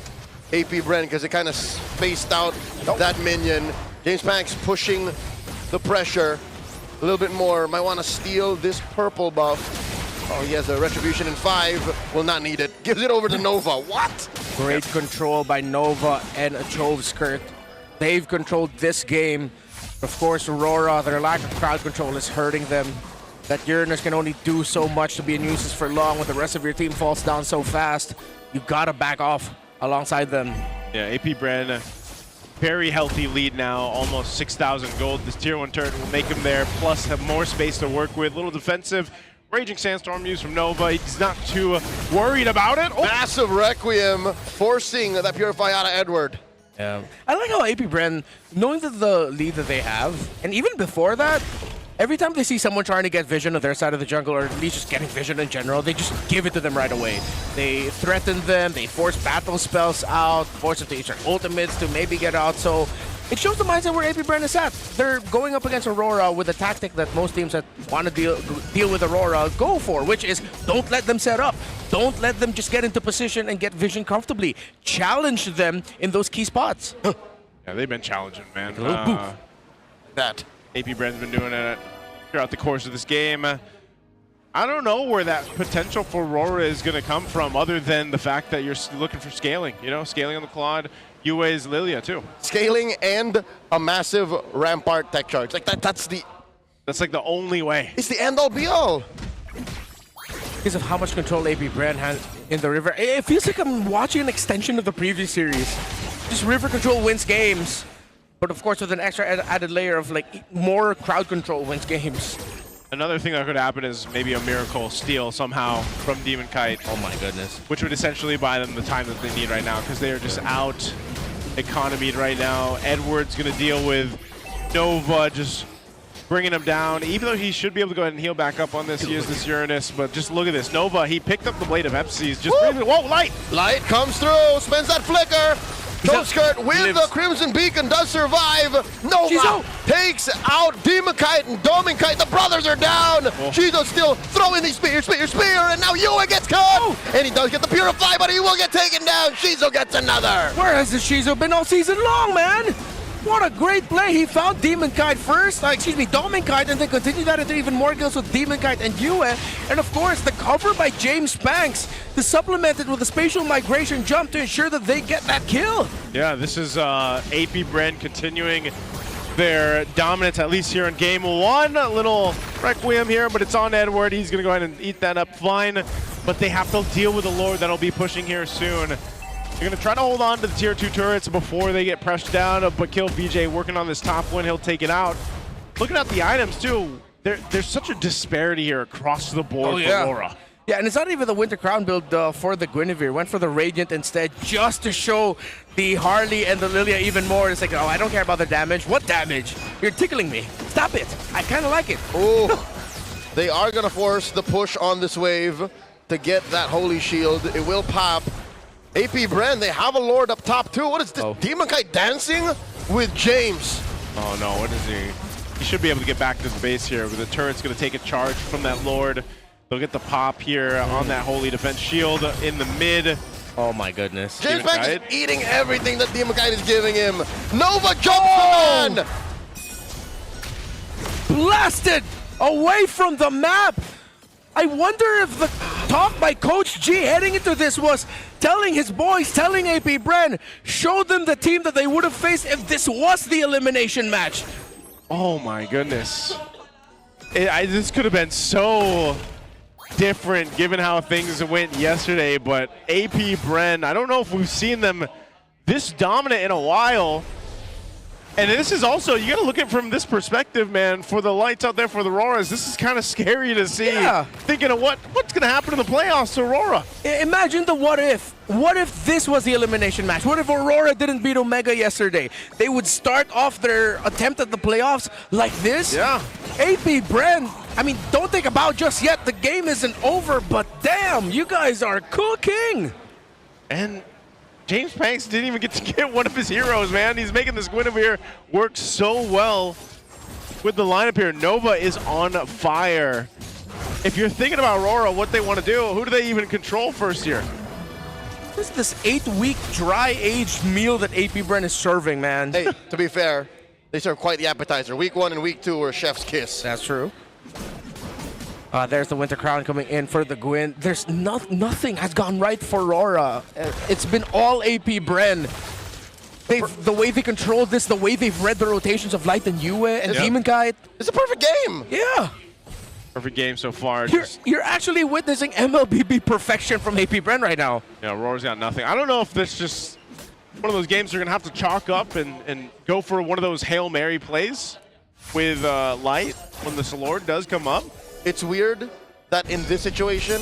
AP Brent because it kind of spaced out that minion. James Panks pushing the pressure a little bit more. Might want to steal this purple buff. Oh, he has a Retribution in 5. Will not need it. Gives it over to Nova. What? Great control by Nova and Chove Skirt. They've controlled this game. Of course, Aurora, their lack of crowd control is hurting them. That Uranus can only do so much to be a nuisance for long when the rest of your team falls down so fast. You gotta back off alongside them. Yeah, AP Brand, very healthy lead now, almost 6,000 gold. This tier 1 turret will make him there, plus have more space to work with. Little defensive. Raging Sandstorm used from Nova. He's not too worried about it. Oh. Massive Requiem forcing that Purify out of Edward. Yeah. I like how AP Bren, knowing that the lead that they have, and even before that, every time they see someone trying to get vision of their side of the jungle, or at least just getting vision in general, they just give it to them right away. They threaten them, they force battle spells out, force them to use their ultimates to maybe get out. So it shows the mindset where AP Bren is at. They're going up against Aurora with a tactic that most teams that want to deal with Aurora go for, which is don't let them set up. Don't let them just get into position and get vision comfortably. Challenge them in those key spots. Yeah, they've been challenging, man. A little boof. That. AP Bren's been doing it throughout the course of this game. I don't know where that potential for Aurora is going to come from, other than the fact that you're looking for scaling. You know, scaling on the Claude, UA's Lilia too. Scaling and a massive Rampart tech charge. Like that's like the only way. It's the end all be all. Because of how much control AP Brand has in the river. It feels like I'm watching an extension of the previous series. Just river control wins games. But of course, with an extra added layer of like more crowd control wins games. Another thing that could happen is maybe a miracle steal somehow from Demon Kite. Oh my goodness. Which would essentially buy them the time that they need right now, because they are just out economied right now. Edward's going to deal with Nova just bringing him down. Even though he should be able to go ahead and heal back up on this, he is this Uranus. But just look at this. Nova, he picked up the Blade of Epsies. Just whoa, Light! Light comes through, spends that flicker. Don't skirt with the Crimson Beacon, does survive. Nova takes out Demon Kite and Domin Kite. The brothers are down. Shizo's still throwing these spear, and now Yua gets caught. And he does get the Purify, but he will get taken down. Shizo gets another. Where has the Shizo been all season long, man? What a great play. He found Demon Kite first, Domin Kite, and then continued that into even more kills with Demon Kite and Yue. And of course, the cover by James Banks to supplement it with a spatial migration jump to ensure that they get that kill. Yeah, this is AP Brand continuing their dominance, at least here in game 1. A little Requiem here, but it's on Edward. He's going to go ahead and eat that up fine. But they have to deal with the Lord that'll be pushing here soon. They're going to try to hold on to the tier 2 turrets before they get pressed down, but Kill VJ working on this top one. He'll take it out. Looking at the items, too, there's such a disparity here across the board for Aurora. Yeah, and it's not even the Winter Crown build for the Guinevere. Went for the Radiant instead, just to show the Harley and the Lilia even more. It's like, oh, I don't care about the damage. What damage? You're tickling me. Stop it. I kind of like it. Oh, they are going to force the push on this wave to get that Holy Shield. It will pop. AP Brand, they have a Lord up top too. What is this? Demon Kite dancing with James. Oh no, what is he? He should be able to get back to his base here, but the turret's going to take a charge from that Lord. They'll get the pop here on that Holy Defense Shield in the mid. Oh my goodness. James Banks is eating everything that Demon Kite is giving him. Nova jumps the man! Blasted away from the map! I wonder if the talk by Coach G heading into this was telling his boys, telling AP Bren, show them the team that they would have faced if this was the elimination match. Oh my goodness. This could have been so different given how things went yesterday, but AP Bren, I don't know if we've seen them this dominant in a while. And this is also, you got to look at it from this perspective, man. For the lights out there for the Auroras, this is kind of scary to see. Yeah. Thinking of what's going to happen in the playoffs to Aurora. Imagine the what if. What if this was the elimination match? What if Aurora didn't beat Omega yesterday? They would start off their attempt at the playoffs like this? Yeah. AP Bren, I mean, don't think about just yet. The game isn't over, but damn, you guys are cooking. And James Banks didn't even get to get one of his heroes, man. He's making this Guinevere work so well with the lineup here. Nova is on fire. If you're thinking about Aurora, what they want to do, who do they even control first here? What is this 8-week dry-aged meal that AP Bren is serving, man? Hey, to be fair, they serve quite the appetizer. Week 1 and week 2 were chef's kiss. That's true. There's the Winter Crown coming in for the Gwyn. There's nothing has gone right for Aurora. It's been all AP Bren. The way they controlled this, the way they've read the rotations of Light and Yue and Demon Kite. It's a perfect game. Yeah. Perfect game so far. You're actually witnessing MLBB perfection from AP Bren right now. Yeah, Aurora's got nothing. I don't know if this just one of those games they're going to have to chalk up and go for one of those Hail Mary plays with Light when the Salord does come up. It's weird that in this situation,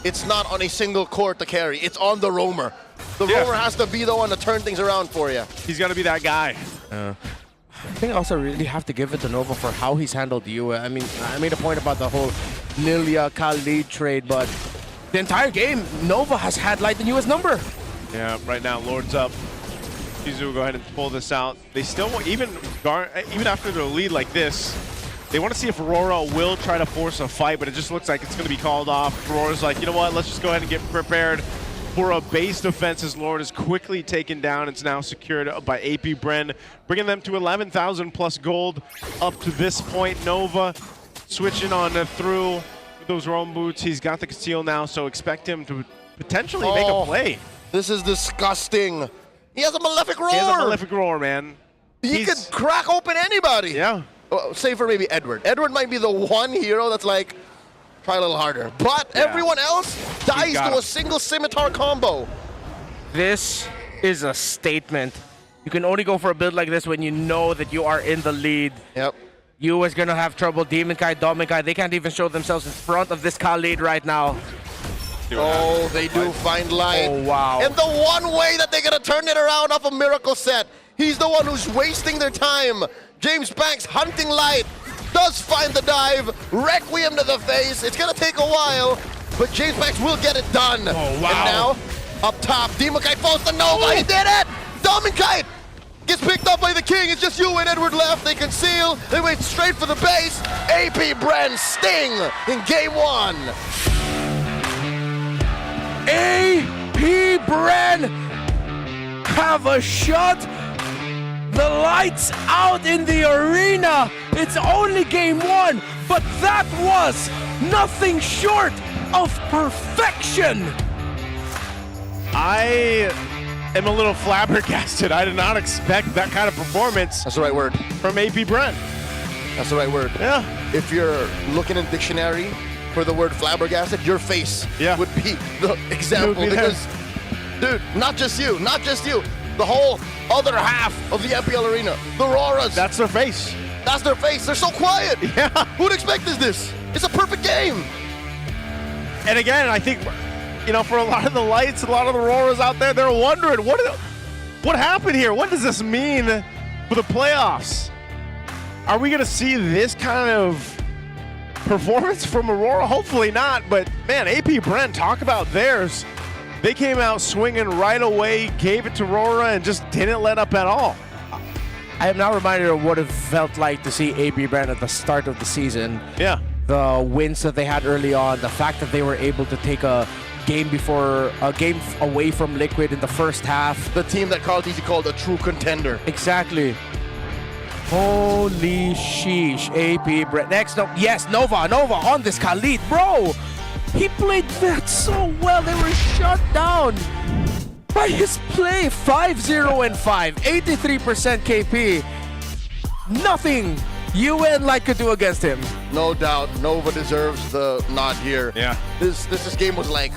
it's not on a single court to carry. It's on the roamer. The roamer has to be the one to turn things around for you. He's got to be that guy. I think I also really have to give it to Nova for how he's handled Yue. I mean, I made a point about the whole Lilia Khalid trade, but the entire game, Nova has had Light and Yue's number. Yeah, right now, Lord's up. Shizu will go ahead and pull this out. They still want, even after their lead like this, they want to see if Aurora will try to force a fight, but it just looks like it's going to be called off. Aurora's like, you know what, let's just go ahead and get prepared for a base defense as Lord is quickly taken down. It's now secured by AP Bren, bringing them to 11,000 plus gold up to this point. Nova switching on through with those Rome boots. He's got the conceal now, so expect him to potentially make a play. This is disgusting. He has a malefic roar. He has a malefic roar, man. He could crack open anybody. Yeah. Save for maybe Edward. Edward might be the one hero that's like, try a little harder. But everyone else dies to a single scimitar combo. This is a statement. You can only go for a build like this when you know that you are in the lead. Yep. You is going to have trouble. Demon Kai, Domin Kai, they can't even show themselves in front of this Khalid right now. Oh, they do find Light. Oh, wow. And the one way that they're going to turn it around off a miracle set, he's the one who's wasting their time. James Banks hunting Light, does find the dive, Requiem to the face. It's going to take a while, but James Banks will get it done. Oh, wow. And now, up top, Demon Kite falls to Nova. He did it! Domin Kite gets picked up by the King. It's just you and Edward left. They conceal. They wait straight for the base. AP Bren Sting in game 1. AP Bren have a shot. The lights out in the arena. It's only game 1, but that was nothing short of perfection. I am a little flabbergasted. I did not expect that kind of performance. That's the right word. From AP Bren. That's the right word. Yeah. If you're looking in dictionary for the word flabbergasted, your face would be the example. Because, dude, not just you. The whole other half of the MPL arena, the Auroras. That's their face. That's their face. They're so quiet. Yeah. Who'd expect this? It's a perfect game. And again, I think, you know, for a lot of the lights, a lot of the Auroras out there, they're wondering, what happened here? What does this mean for the playoffs? Are we going to see this kind of performance from Aurora? Hopefully not, but man, AP Bren, talk about theirs. They came out swinging right away, gave it to Aurora, and just didn't let up at all. I am now reminded of what it felt like to see AP Bren at the start of the season. Yeah. The wins that they had early on, the fact that they were able to take a game away from Liquid in the first half. The team that Carl Tizzi called a true contender. Exactly. Holy sheesh. AP, next, no, yes, Nova on this Khalid, bro. He played that so well. They were shut down by his play. 5-0 and 5, 83% KP. Nothing UN Light could do against him. No doubt, Nova deserves the nod here. Yeah. This game was like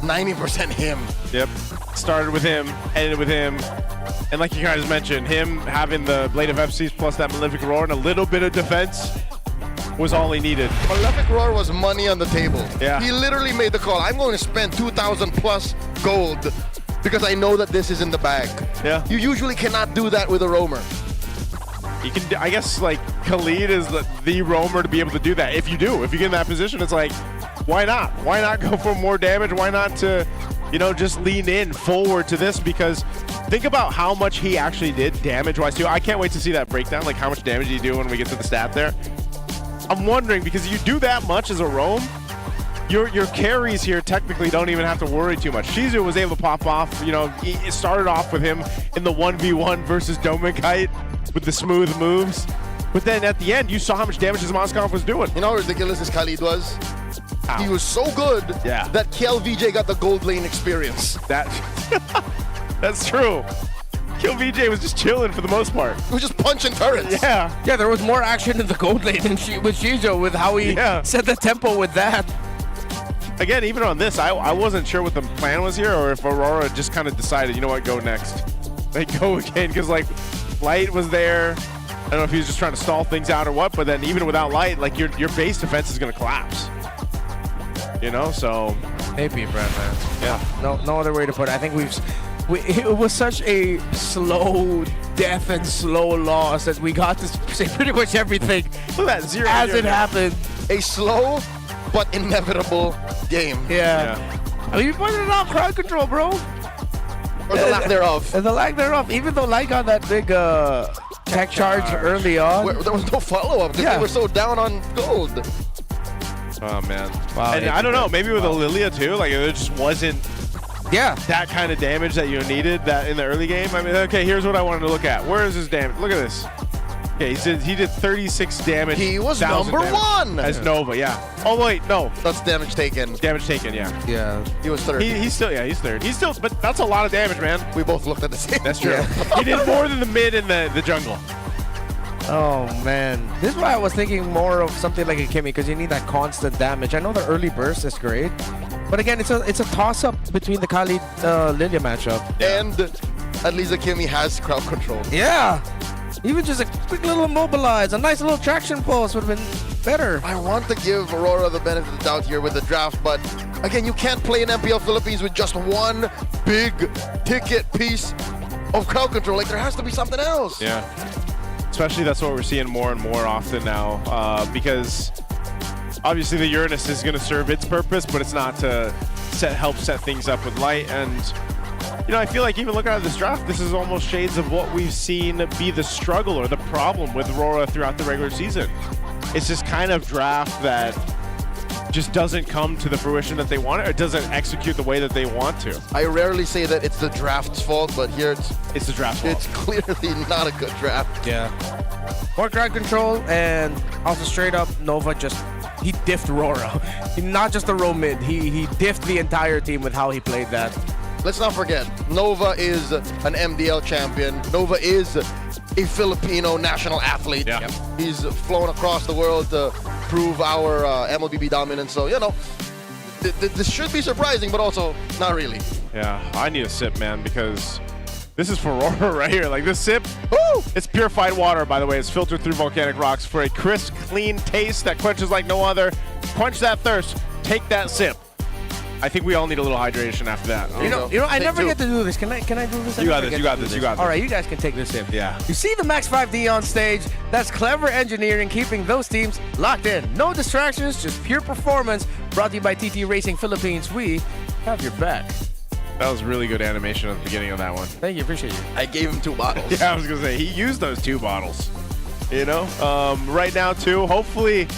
90% him. Yep. Started with him, ended with him. And like you guys mentioned, him having the Blade of FCs plus that Malefic Roar and a little bit of defense was all he needed. Malefic Roar was money on the table. Yeah. He literally made the call. I'm going to spend 2,000 plus gold because I know that this is in the bag. Yeah. You usually cannot do that with a roamer. You can, I guess, like Khalid is the roamer to be able to do that. If you get in that position, it's like, why not? Why not go for more damage? Why not to, just lean in forward to this? Because think about how much he actually did damage-wise too. I can't wait to see that breakdown, like how much damage you do when we get to the stat there. I'm wondering, because you do that much as a roam, your carries here technically don't even have to worry too much. Shizu was able to pop off. It started off with him in the 1v1 versus Domikite with the smooth moves. But then at the end, you saw how much damage his Moskov was doing. You know how ridiculous this Khalid was? Ow. He was so good that KLVJ got the gold lane experience. That's true. KLVJ was just chilling for the most part. He was just punching turrets. Yeah, there was more action in the gold lane than with Shizu, with how he set the tempo with that. Again, even on this, I wasn't sure what the plan was here, or if Aurora just kind of decided, you know what, go next. They go again, because like Light was there. I don't know if he was just trying to stall things out or what, but then even without Light, like your base defense is going to collapse. So AP, Brad, man. Yeah. No other way to put it. I think it was such a slow death and slow loss that we got to say pretty much everything. Look at that 0 as it happened. A slow but inevitable game. Yeah. I mean, you pointed it out, crowd control, bro. Or the lack thereof. And the lack thereof. Even though Light got that big tech charge early on. There was no follow-up because they were so down on gold. Oh, man. Wow. And I don't know, maybe with Lilia too, like it just wasn't that kind of damage that you needed that in the early game. I mean, okay, here's what I wanted to look at. Where is his damage? Look at this. Okay, he did 36 damage. He was number one as Nova. Yeah. Oh wait, no. That's damage taken. Damage taken. Yeah. Yeah. He was third. He's still. Yeah, he's third. He's still. But that's a lot of damage, man. We both looked at the same. That's true. He did more than the mid and the jungle. Oh man, this is why I was thinking more of something like a Kimmy, because you need that constant damage. I know the early burst is great, but again, it's a toss-up between the Khalid Lilia matchup. And at least the Kimmy has crowd control. Yeah, even just a quick little immobilize, a nice little traction pulse would have been better. I want to give Aurora the benefit of the doubt here with the draft, but again, you can't play in MPL Philippines with just one big ticket piece of crowd control. Like, there has to be something else. Yeah. Especially that's what we're seeing more and more often now, because obviously the Uranus is going to serve its purpose, but it's not to help set things up with Light. And I feel like even looking at this draft, this is almost shades of what we've seen be the struggle or the problem with Aurora throughout the regular season. It's this kind of draft that just doesn't come to the fruition that they want it, or doesn't execute the way that they want to. I rarely say that it's the draft's fault, but here it's the draft's fault. It's clearly not a good draft. Yeah. More crowd control, and also straight up, Nova he diffed Rora. Not just the row mid, he diffed the entire team with how he played that. Let's not forget, Nova is an MDL champion. Nova is a Filipino national athlete. Yeah. He's flown across the world to prove our MLBB dominance. So, this should be surprising, but also not really. Yeah, I need a sip, man, because this is for Aurora right here. Like this sip, woo! It's purified water, by the way. It's filtered through volcanic rocks for a crisp, clean taste that quenches like no other. Quench that thirst. Take that sip. I think we all need a little hydration after that. I never get to do this. Can I do this? You got this. All right, you guys can take this in. Yeah. You see the Max 5D on stage? That's clever engineering, keeping those teams locked in. No distractions, just pure performance. Brought to you by TT Racing Philippines. We have your back. That was really good animation at the beginning of that one. Thank you, appreciate you. I gave him 2 bottles. Yeah, I was gonna say he used those 2 bottles. Right now too. Hopefully,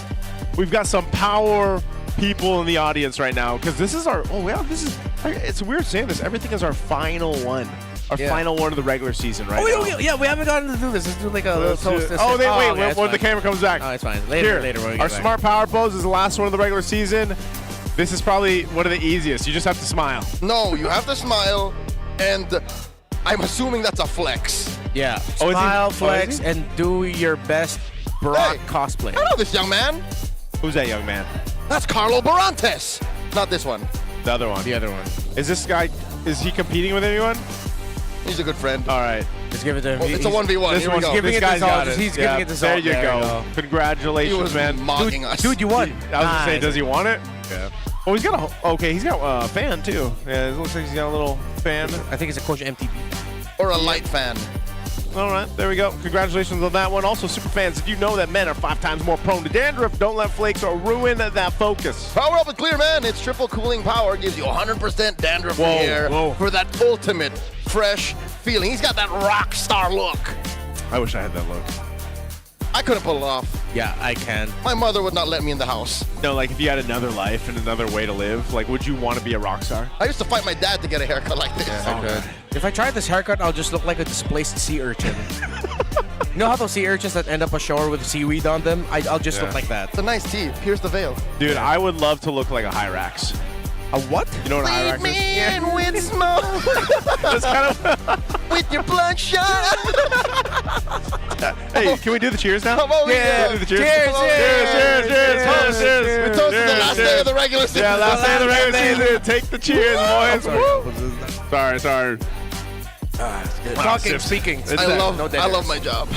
we've got some power people in the audience right now, because this is our it's weird saying this, everything is our final one. Our final one of the regular season, right? Yeah, we haven't gotten to do this. Let's do like a little toast. Wait, when the camera comes back. Oh, it's fine. Later. When we Our get back. smart power pose is the last one of the regular season. This is probably one of the easiest. You just have to smile. No, you have to smile, and I'm assuming that's a flex. Yeah. Oh, Smile, is he? flex, and do your best Brock cosplay. I know this young man. Who's that young man? That's Carlo Barantes. Not this one. The other one. The other one. Is this guy, is he competing with anyone? He's a good friend. All right. Just give it to him. Well, it's a 1v1. This Here we one's go. giving This it guy's to got Zalt. it. He's giving it to There Zalt. you There you go. go. Congratulations, He was man. mocking us. Dude, you won. I was gonna say, Nice. does he want it? Yeah. Oh, he's got he's got a fan too. Yeah, it looks like he's got a little fan. I think it's a Coach MTB. Or a light fan. All right, there we go. Congratulations on that one. Also, super fans, did you know that men are 5 times more prone to dandruff? Don't let flakes or ruin that focus. Power up with Clear Man. Its triple cooling power gives you 100% dandruff-free air for that ultimate fresh feeling. He's got that rock star look. I wish I had that look. I couldn't pull it off. Yeah, I can. My mother would not let me in the house. No, like if you had another life and another way to live, like would you want to be a rock star? I used to fight my dad to get a haircut like this. I could. If I tried this haircut, I'll just look like a displaced sea urchin. You know how those sea urchins that end up ashore with seaweed on them? I'll just look like that. It's a nice tee. Pierce the veil. Dude, I would love to look like a Hyrax. A what? You know what a Hyrax Lead is? me in with smoke. That's kind of with your bloodshot. Hey, can we do the cheers now? Come on, Yeah, do the cheers. Cheers, Cheers. We toasted the last day of the regular season. Yeah, last day of the regular season. Take the cheers, boys. Sorry. Talking, speaking. I love my job.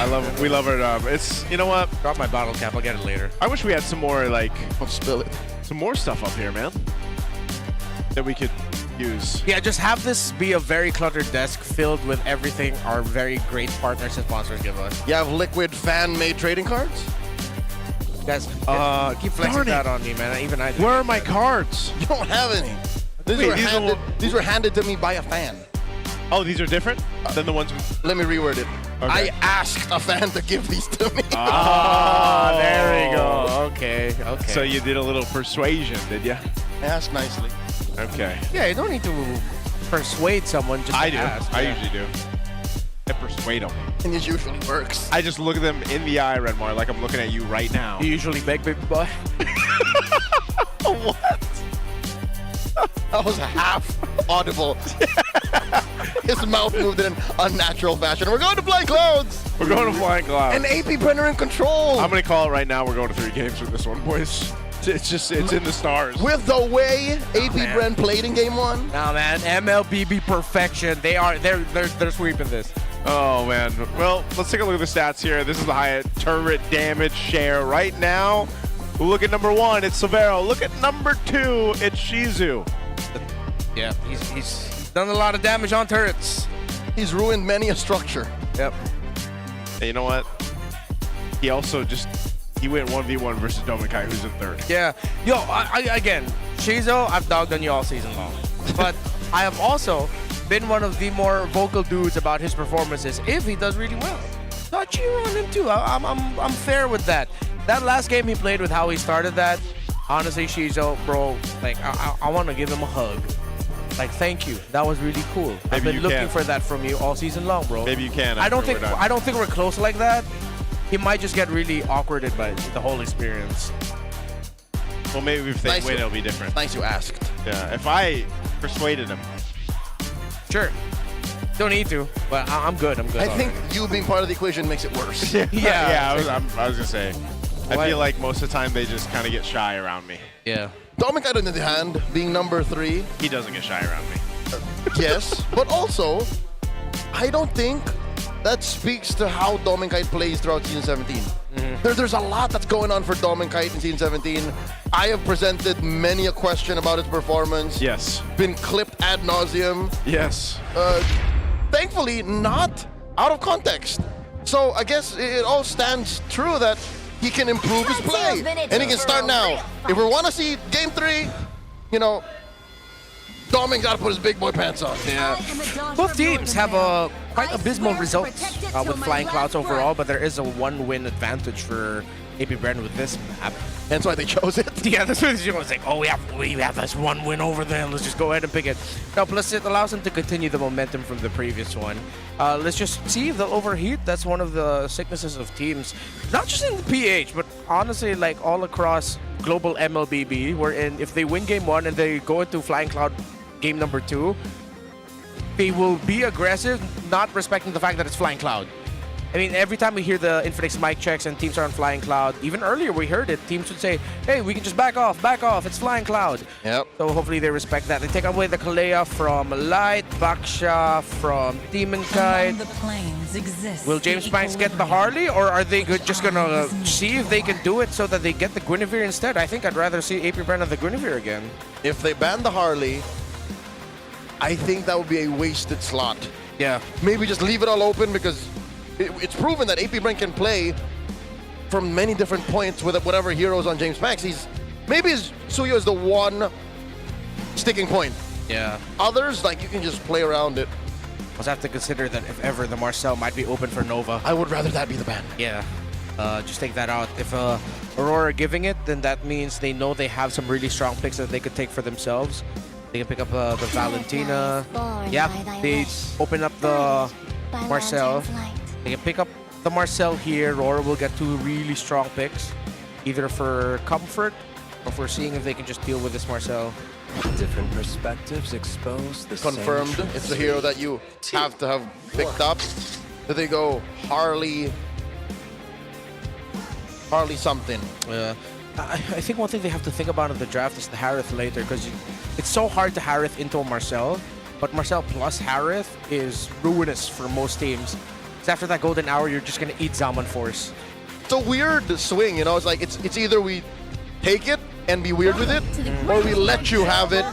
We love our job. It's, you know what? Got my bottle cap. I'll get it later. I wish we had some more, like, I'll spill it. Some more stuff up here, man, that we could use. Yeah, just have this be a very cluttered desk filled with everything our very great partners and sponsors give us. You have liquid fan-made trading cards? Guys, keep flexing that on me, man. Even I do. Where are my cards? You don't have any. These were handed to me by a fan. Oh, these are different than the ones. Let me reword it. Okay. I asked a fan to give these to me. Ah, there we go. Okay. So you did a little persuasion, did you? I asked nicely. Okay. Yeah, you don't need to persuade someone just to ask. I usually do. I persuade them. And it usually works. I just look at them in the eye, Redmar, like I'm looking at you right now. You usually beg, baby boy. What? That was half audible. His mouth moved in an unnatural fashion. We're going to Flying Clouds. We're going to Flying Clouds. And AP Brenner in control. I'm going to call it right now. We're going to 3 games with this one, boys. It's in the stars. With the way AP Bren played in game 1. Nah, man. MLBB perfection. They're sweeping this. Oh, man. Well, let's take a look at the stats here. This is the high turret damage share right now. Look at number 1. It's Severo. Look at number 2. It's Shizu. Yeah, he's done a lot of damage on turrets. He's ruined many a structure. Yep. Hey, you know what? He also he went 1v1 versus Domikai, who's in 3rd. Yeah. Yo, again, Shizo, I've dogged on you all season long. But I have also been one of the more vocal dudes about his performances if he does really well. So I cheer on him too. I'm fair with that. That last game he played with how he started that, honestly, Shizo, bro, like I want to give him a hug. Like, thank you. That was really cool. I've been looking for that from you all season long, bro. Maybe you can. I don't think we're close like that. He might just get really awkwarded by the whole experience. Well, maybe if they win, it'll be different. Nice you asked. Yeah, if I persuaded him. Sure. Don't need to, but I'm good. I'm good. I think you being part of the equation makes it worse. Yeah, I was gonna say. I feel like most of the time they just kind of get shy around me. Yeah. Dominic, on the other hand, being number 3. He doesn't get shy around me. Yes, but also, I don't think that speaks to how Dominkite plays throughout Season 17. There's a lot that's going on for Dominkite in Season 17. I have presented many a question about his performance. Yes. Been clipped ad nauseum. Yes. Thankfully, not out of context. So I guess it all stands true that he can improve his play. And he can start now. If we want to see Game 3, you know, Domin got to put his big boy pants on. Yeah. Both teams have quite abysmal results with Flying Clouds overall, but there is a 1-win advantage for AP Bren with this map. Hence why they chose it. Yeah, that's what it was like. Oh, we have this one win over them. Let's just go ahead and pick it. No, plus it allows them to continue the momentum from the previous one. Let's just see if they'll overheat. That's one of the sicknesses of teams, not just in the PH, but honestly, like all across global MLBB. Wherein if they win game 1 and they go into Flying Cloud game number 2, they will be aggressive, not respecting the fact that it's Flying Cloud. I mean, every time we hear the Infinix mic checks and teams are on Flying Cloud, even earlier we heard it, teams would say, hey, we can just back off, it's Flying Cloud. Yep. So hopefully they respect that. They take away the Kalea from Light, Baksha from Demon Kite. The planes exist. Will James Banks get the Harley, or are they just going to see if they can do it so that they get the Guinevere instead? I think I'd rather see APBR on the Guinevere again. If they ban the Harley, I think that would be a wasted slot. Yeah. Maybe just leave it all open because it's proven that APBR can play from many different points with whatever heroes on James Banks. Maybe Suyo is the one sticking point. Yeah. Others, like, you can just play around it. Also have to consider that if ever the Marcel might be open for Nova. I would rather that be the ban. Yeah. Just take that out. If Aurora giving it, then that means they know they have some really strong picks that they could take for themselves. They can pick up the Valentina. Yeah, they open up the Marcel. They can pick up the Marcel here. Aurora will get 2 really strong picks, either for comfort or for seeing if they can just deal with this Marcel. Different perspectives expose the Confirmed. same It's a hero that you have to have picked up. Did they go Harley something? Yeah. I think one thing they have to think about in the draft is the Harith later, because it's so hard to Harith into a Marcel, but Marcel plus Harith is ruinous for most teams. Because after that golden hour, you're just gonna eat Zaman Force. It's a weird swing, you know. It's like it's either we take it and be weird with it, or we let you have it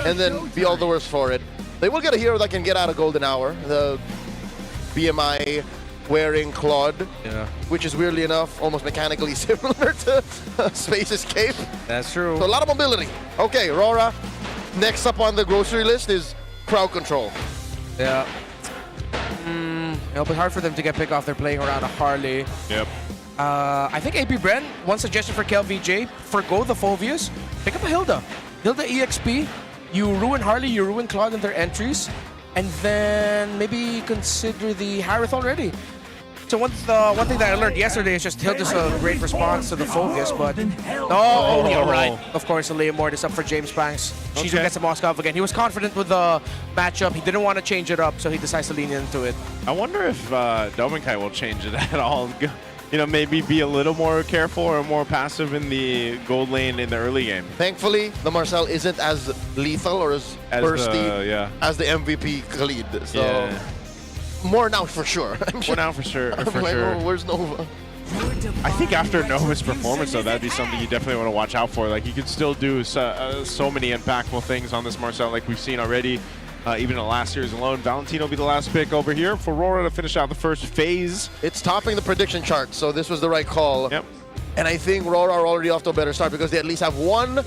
and then be all the worse for it. They will get a hero that can get out of golden hour. The BMI wearing Claude, which is weirdly enough almost mechanically similar to Space Escape. That's true. So a lot of mobility. Okay, Rora. Next up on the grocery list is crowd control. Yeah. It'll be hard for them to get pick off. They're playing around a Harley. Yep. I think AP Bren, one suggestion for KelVJ, forgo the Phobius, pick up a Hilda. Hilda EXP, you ruin Harley, you ruin Claude in their entries, and then maybe consider the Harith already. So one thing that I learned yesterday is just Hilda's a great response to the Phobius, but you're right. Of course, Leomord is up for James Banks. Shizu gets a Moskov again. He was confident with the matchup. He didn't want to change it up, so he decides to lean into it. I wonder if Dominkai will change it at all. You know, maybe be a little more careful or more passive in the gold lane in the early game. Thankfully, the Marcel isn't as lethal or as bursty as the MVP Khalid. So more now for sure. More now for sure. Oh, where's Nova? I think after Nova's performance, though, that'd be something you definitely want to watch out for. Like, you could still do so many impactful things on this Marcel, like we've seen already. Even in last year's alone, Valentino will be the last pick over here for Rora to finish out the first phase. It's topping the prediction chart, so this was the right call. Yep. And I think Rora are already off to a better start because they at least have one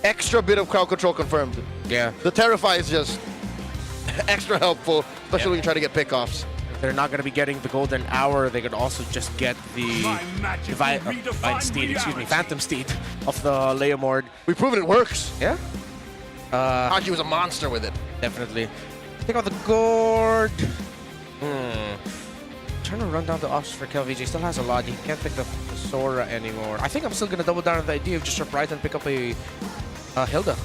extra bit of crowd control confirmed. Yeah. The Terrify is just extra helpful, especially when you try to get pickoffs. If they're not going to be getting the golden hour, they could also just get the Phantom Steed of the Leomord. We've proven it works. Yeah. Haji was a monster with it. Definitely. Take out the Gord. Trying to run down the options for KelVJ. Still has a lot. He can't pick the Sora anymore. I think I'm still going to double down on the idea of just surprise and pick up a Hilda.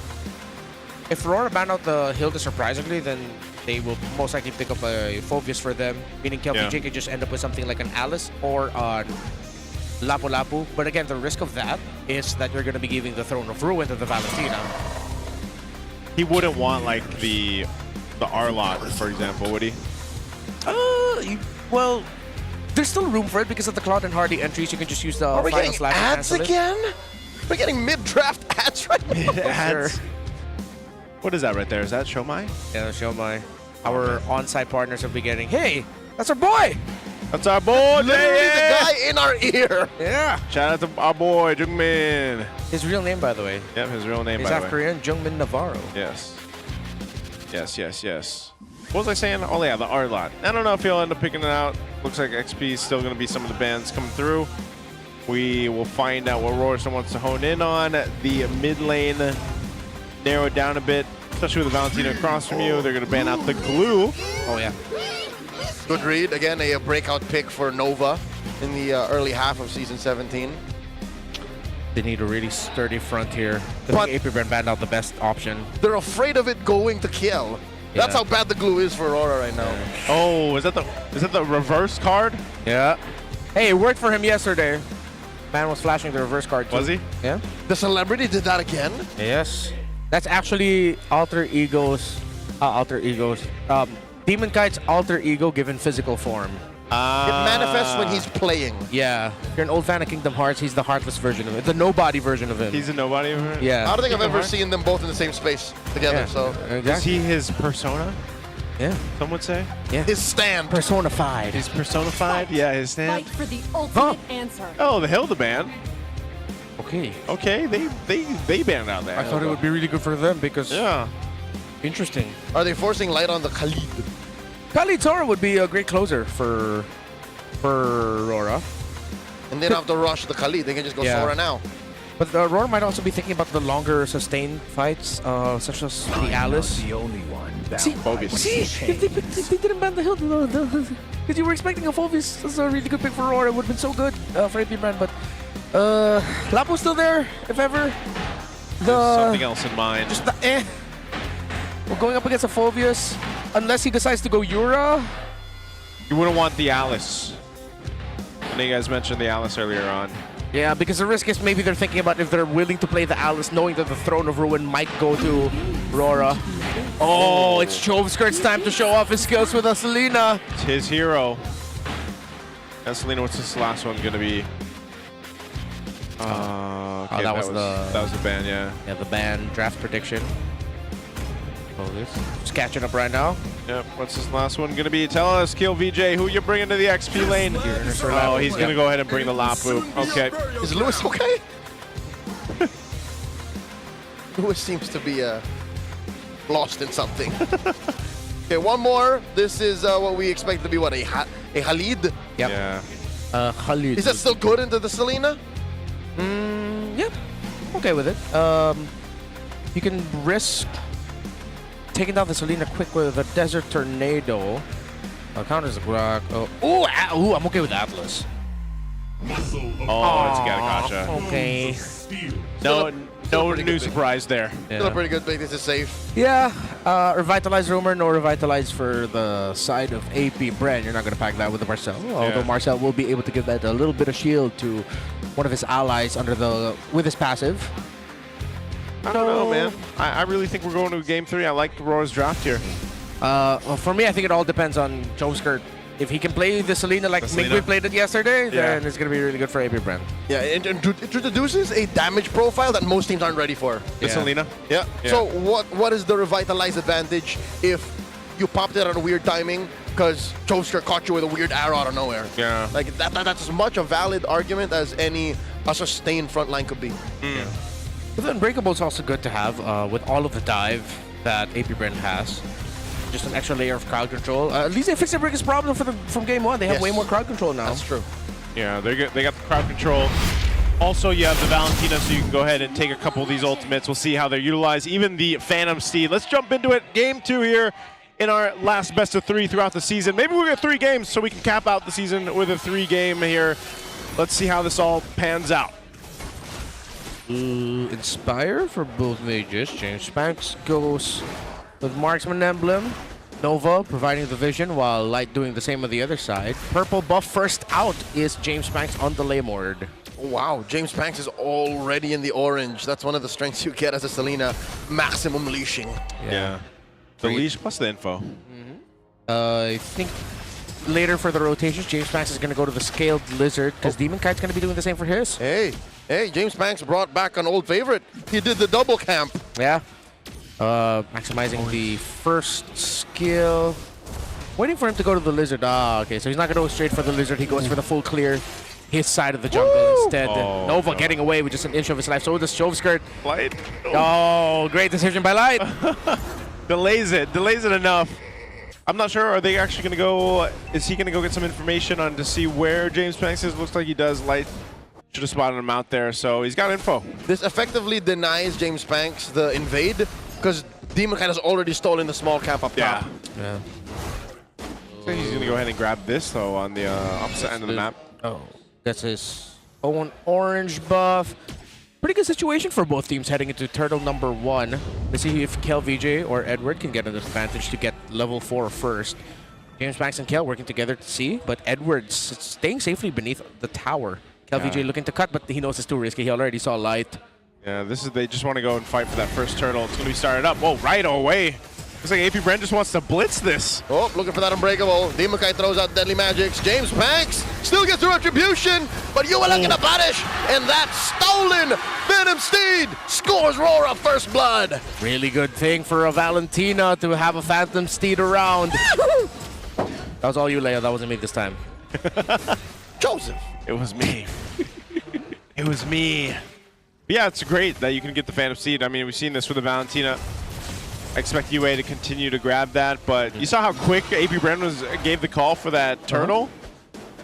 If Aurora ban out the Hilda surprisingly, then they will most likely pick up a Phobius for them, meaning KelVJ can just end up with something like an Alice or a Lapu Lapu. But again, the risk of that is that you're going to be giving the Throne of Ruin to the Valentina. He wouldn't want like the R-Lot, for example, would he? Well, there's still room for it because of the Claude and Hardy entries. You can just use the Are we final getting slash ads again? We're getting mid-draft ads right now. Ads. What is that right there? Is that Shomai? Yeah, Shomai. Our on-site partners will be getting, hey, that's our boy! That's our boy! Literally the guy in our ear. Yeah. Shout out to our boy, Jungmin. His real name, by the way. Yep, his real name, He's by half the way. Korean, Jungmin Navarro. Yes. Yes. What was I saying? Oh, yeah, the R-Lot. I don't know if he'll end up picking it out. Looks like XP is still going to be some of the bands coming through. We will find out what Roar wants to hone in on. The mid lane narrowed down a bit, especially with the Valentina across from you. They're going to ban out the glue. Oh, yeah. Good read. Again, a breakout pick for Nova in the early half of Season 17. They need a really sturdy front here. But APBR banned out the best option. They're afraid of it going to kill. That's how bad the glue is for Aurora right now. Oh, is that the reverse card? Yeah. Hey, it worked for him yesterday. Man was flashing the reverse card too. Was he? Yeah. The celebrity did that again? Yes. That's actually Demon Kite's alter ego given physical form. It manifests when he's playing. Yeah. If you're an old fan of Kingdom Hearts, he's the heartless version of it. The nobody version of him. He's a nobody of it? Yeah. I don't think I've ever seen them both in the same space together. Yeah. So Is he his persona? Yeah. Some would say? Yeah. His stand. Personified. He's personified? Yeah, his stand. Fight for the ultimate answer. Oh, the Hilda ban. Okay. Okay, they banned out that. I thought it would be really good for them because interesting. Are they forcing light on the Khalid? Khalid Tora would be a great closer for Aurora. And they don't have to rush the Khalid. They can just go Sora now. But Aurora might also be thinking about the longer sustained fights, such as the Alice. The only one. If they didn't ban the hill, because you were expecting a Phobius. That's a really good pick for Aurora. It would have been so good for APBR, but Lapo's still there, if ever. There's something else in mind. Just the We're going up against a Phobius, unless he decides to go Yura. You wouldn't want the Alice. I know you guys mentioned the Alice earlier on. Yeah, because the risk is maybe they're thinking about if they're willing to play the Alice, knowing that the Throne of Ruin might go to Aurora. Oh, it's Chovskirt's time to show off his skills with a Selena. It's his hero. And Selena, what's this last one gonna be? Okay, that was the ban, yeah. Yeah, the ban draft prediction. Oh, this just catching up right now. Yep. What's this last one gonna be? Tell us, Kill VJ, who you bringing to the XP lane? Oh, he's gonna go ahead and bring the Lapu. Okay. Is Lewis okay? Lewis seems to be lost in something. Okay, one more. This is what we expect to be what, a Khalid? Yep. Yeah. Khalid. Is that still good into the Selena? Yep. Okay with it. You can risk taking down the Selena quick with a Desert Tornado. Counters the Grok. Oh, I'm okay with Atlas. Oh, it's got a gotcha. Okay. No new surprise there. Still a pretty good pick. This is safe. Yeah. Revitalize Rumor, no Revitalize for the side of APBR. You're not going to pack that with the Marcel. Although Marcel will be able to give that a little bit of shield to one of his allies with his passive. I don't know, man. I really think we're going to Game 3. I like Aurora's draft here. Well, for me, I think it all depends on Chovskirt. If he can play the Selena like Mingui played it yesterday, then it's going to be really good for APBR. Yeah, it introduces a damage profile that most teams aren't ready for. The Selena? Yeah. So what is the revitalized advantage if you popped it on a weird timing because Chovskirt caught you with a weird arrow out of nowhere? Yeah. Like that's as much a valid argument as a sustained front line could be. Yeah. But the Unbreakable is also good to have with all of the dive that APBR has. Just an extra layer of crowd control. At least they fixed their biggest problem from game one. They have way more crowd control now. That's true. Yeah, they got the crowd control. Also, you have the Valentina, so you can go ahead and take a couple of these ultimates. We'll see how they're utilized. Even the Phantom Steed. Let's jump into it. Game 2 here in our last best of 3 throughout the season. Maybe we'll get 3 games so we can cap out the season with a 3-game here. Let's see how this all pans out. Inspire for both mages. James Spanks goes with Marksman Emblem. Nova providing the vision while Light doing the same on the other side. Purple buff first out is James Spanks on the Laymord. Wow, James Spanks is already in the orange. That's one of the strengths you get as a Selena. Maximum leashing. Yeah. The leash plus the info. I think later for the rotations, James Spanks is going to go to the Scaled Lizard because Demon Kite's going to be doing the same for his. Hey, James Spanks brought back an old favorite. He did the double camp. Yeah. Maximizing the first skill. Waiting for him to go to the Lizard. Okay, so he's not going to go straight for the Lizard. He goes for the full clear. His side of the jungle instead. Nova getting away with just an inch of his life. So does Chovskirt. Light. Oh, great decision by Light. Delays it enough. I'm not sure, are they actually going to go, is he going to go get some information on to see where James Spanks is? Looks like he does. Light Should have spotted him out there, so he's got info. This effectively denies James Banks the invade because Demon Kite has already stolen the small cap up top. Yeah. So he's going to go ahead and grab this, though, on the opposite end of the map. Oh, that's his own orange buff. Pretty good situation for both teams heading into turtle number 1. Let's see if KLVJ or Edward can get an advantage to get level 4 first. James Banks and Kel working together to see, but Edward's staying safely beneath the tower. KLVJ looking to cut, but he knows it's too risky. He already saw light. Yeah, they just want to go and fight for that first turtle. It's going to be started up. Whoa, right away. Looks like AP Bren just wants to blitz this. Oh, looking for that unbreakable. Demon Kite throws out Deadly Magics. James Banks still gets the retribution, but you are not going to punish. And that stolen Venom Steed scores RORA first blood. Really good thing for a Valentina to have a Phantom Steed around. That was all you, Leia. That wasn't me this time. Joseph. It was me. It was me. But yeah, it's great that you can get the Phantom Steed. I mean, we've seen this with the Valentina. I expect UA to continue to grab that, but you saw how quick AP Bren gave the call for that turtle.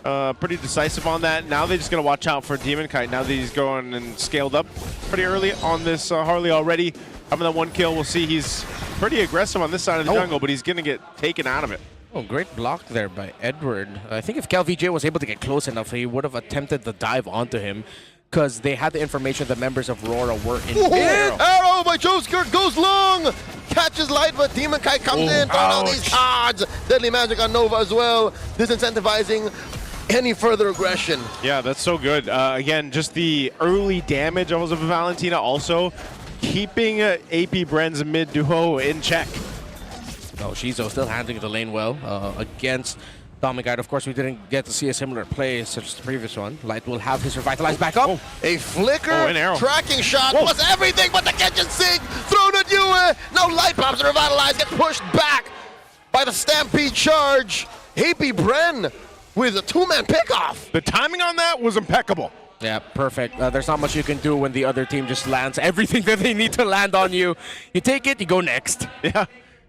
Pretty decisive on that. Now they're just going to watch out for Demon Kite. Now that he's going and scaled up pretty early on this Harley already. Having that 1 kill, we'll see he's pretty aggressive on this side of the jungle, but he's going to get taken out of it. Oh, great block there by Edward. I think if KLVJ was able to get close enough, he would have attempted the dive onto him because they had the information the members of RORA were in Arrow. Arrow by Joe Skirt goes long. Catches light, but Demon Kite comes in, throwing out these cards. Deadly Magic on Nova as well, disincentivizing any further aggression. Yeah, that's so good. Again, just the early damage of Valentina also keeping AP Bren's mid duo in check. Oh, Shizo still handling the lane well against Domigite. Of course, we didn't get to see a similar play such as the previous one. Light will have his revitalize back up. A flicker, an arrow. tracking shot, plus everything but the kitchen sink thrown at Yue. No light pops and revitalize, gets pushed back by the Stampede charge. AP Bren with a 2-man pickoff. The timing on that was impeccable. Yeah, perfect. There's not much you can do when the other team just lands everything that they need to land on you. You take it, you go next. Yeah.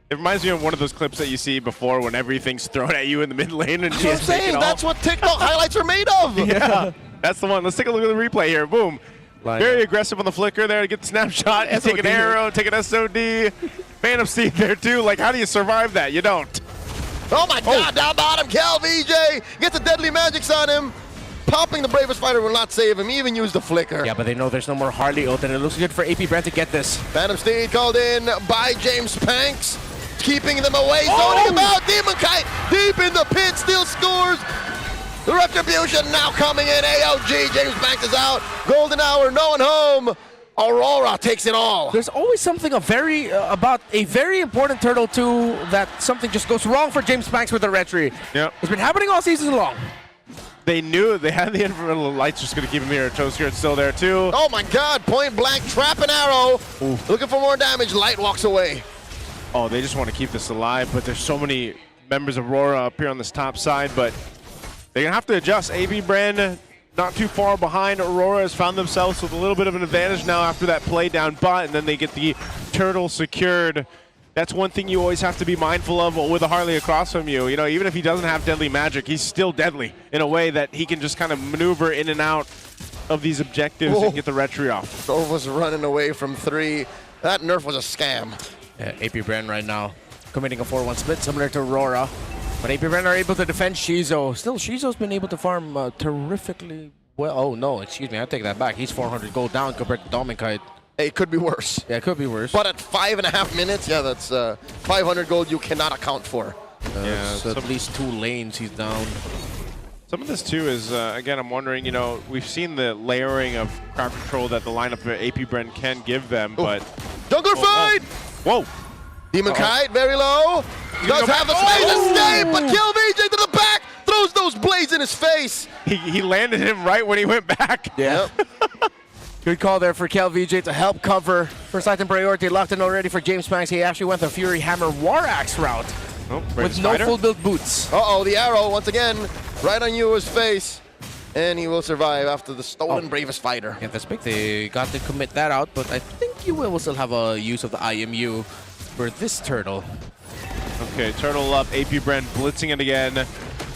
It reminds me of one of those clips that you see before when everything's thrown at you in the mid lane and That's what I'm saying. That's what TikTok highlights are made of. Yeah, that's the one. Let's take a look at the replay here. Boom. Very aggressive on the flicker there to get the snapshot. You take an arrow, take an SOD. Phantom Steed there too. Like, how do you survive that? You don't. Oh my God, down bottom, KLVJ gets the Deadly Magics on him. Popping the Bravest Fighter will not save him. He even used the flicker. Yeah, but they know there's no more Harley ult, and it looks good for AP Brent to get this. Phantom Steed called in by James Banks. Keeping them away, zoning them out. Demon Kite deep in the pit, still scores. The retribution now coming in. AOG, James Banks is out. Golden hour, no one home. Aurora takes it all. There's always something about a very important turtle too that something just goes wrong for James Banks with the retry. Yep. It's been happening all season long. They knew they had the infrared lights just going to keep him here. Toeskirt still there too. Oh my God, point blank, trap and arrow. Looking for more damage, Light walks away. Oh, they just want to keep this alive, but there's so many members of RORA up here on this top side, but they're going to have to adjust. AP Bren not too far behind. Aurora has found themselves with a little bit of an advantage now after that play down bot, and then they get the turtle secured. That's one thing you always have to be mindful of with a Harley across from you. You know, even if he doesn't have deadly magic, he's still deadly in a way that he can just kind of maneuver in and out of these objectives and get the retry off. Nova's running away from 3. That nerf was a scam. Yeah, AP Bren right now committing a 4-1 split similar to Aurora. But AP Bren are able to defend Shizo. Still, Shizo's been able to farm terrifically well. Oh no, excuse me, I take that back. He's 400 gold down compared to Domikite. Hey, it could be worse. Yeah, it could be worse. But at 5.5 minutes, yeah, that's 500 gold you cannot account for. Yeah, so at least 2 lanes he's down. Some of this too is, again, I'm wondering, you know, we've seen the layering of crowd control that the lineup for AP Bren can give them, but... Jungler fight! Whoa! Demon Kite, very low. Does have a space escape, but kill VJ to the back. Throws those blades in his face. He landed him right when he went back. Yeah. Good call there for KLVJ to help cover. First item priority locked in already for James Banks. He actually went the Fury Hammer War Axe route with no full build boots. Uh-oh, the arrow once again right on Yua's face. And he will survive after the stolen Bravest Fighter. Yeah, that's big. They got to commit that out, but I think Yua will still have a use of the IMU for this turtle. Okay, turtle up. AP Bren blitzing it again.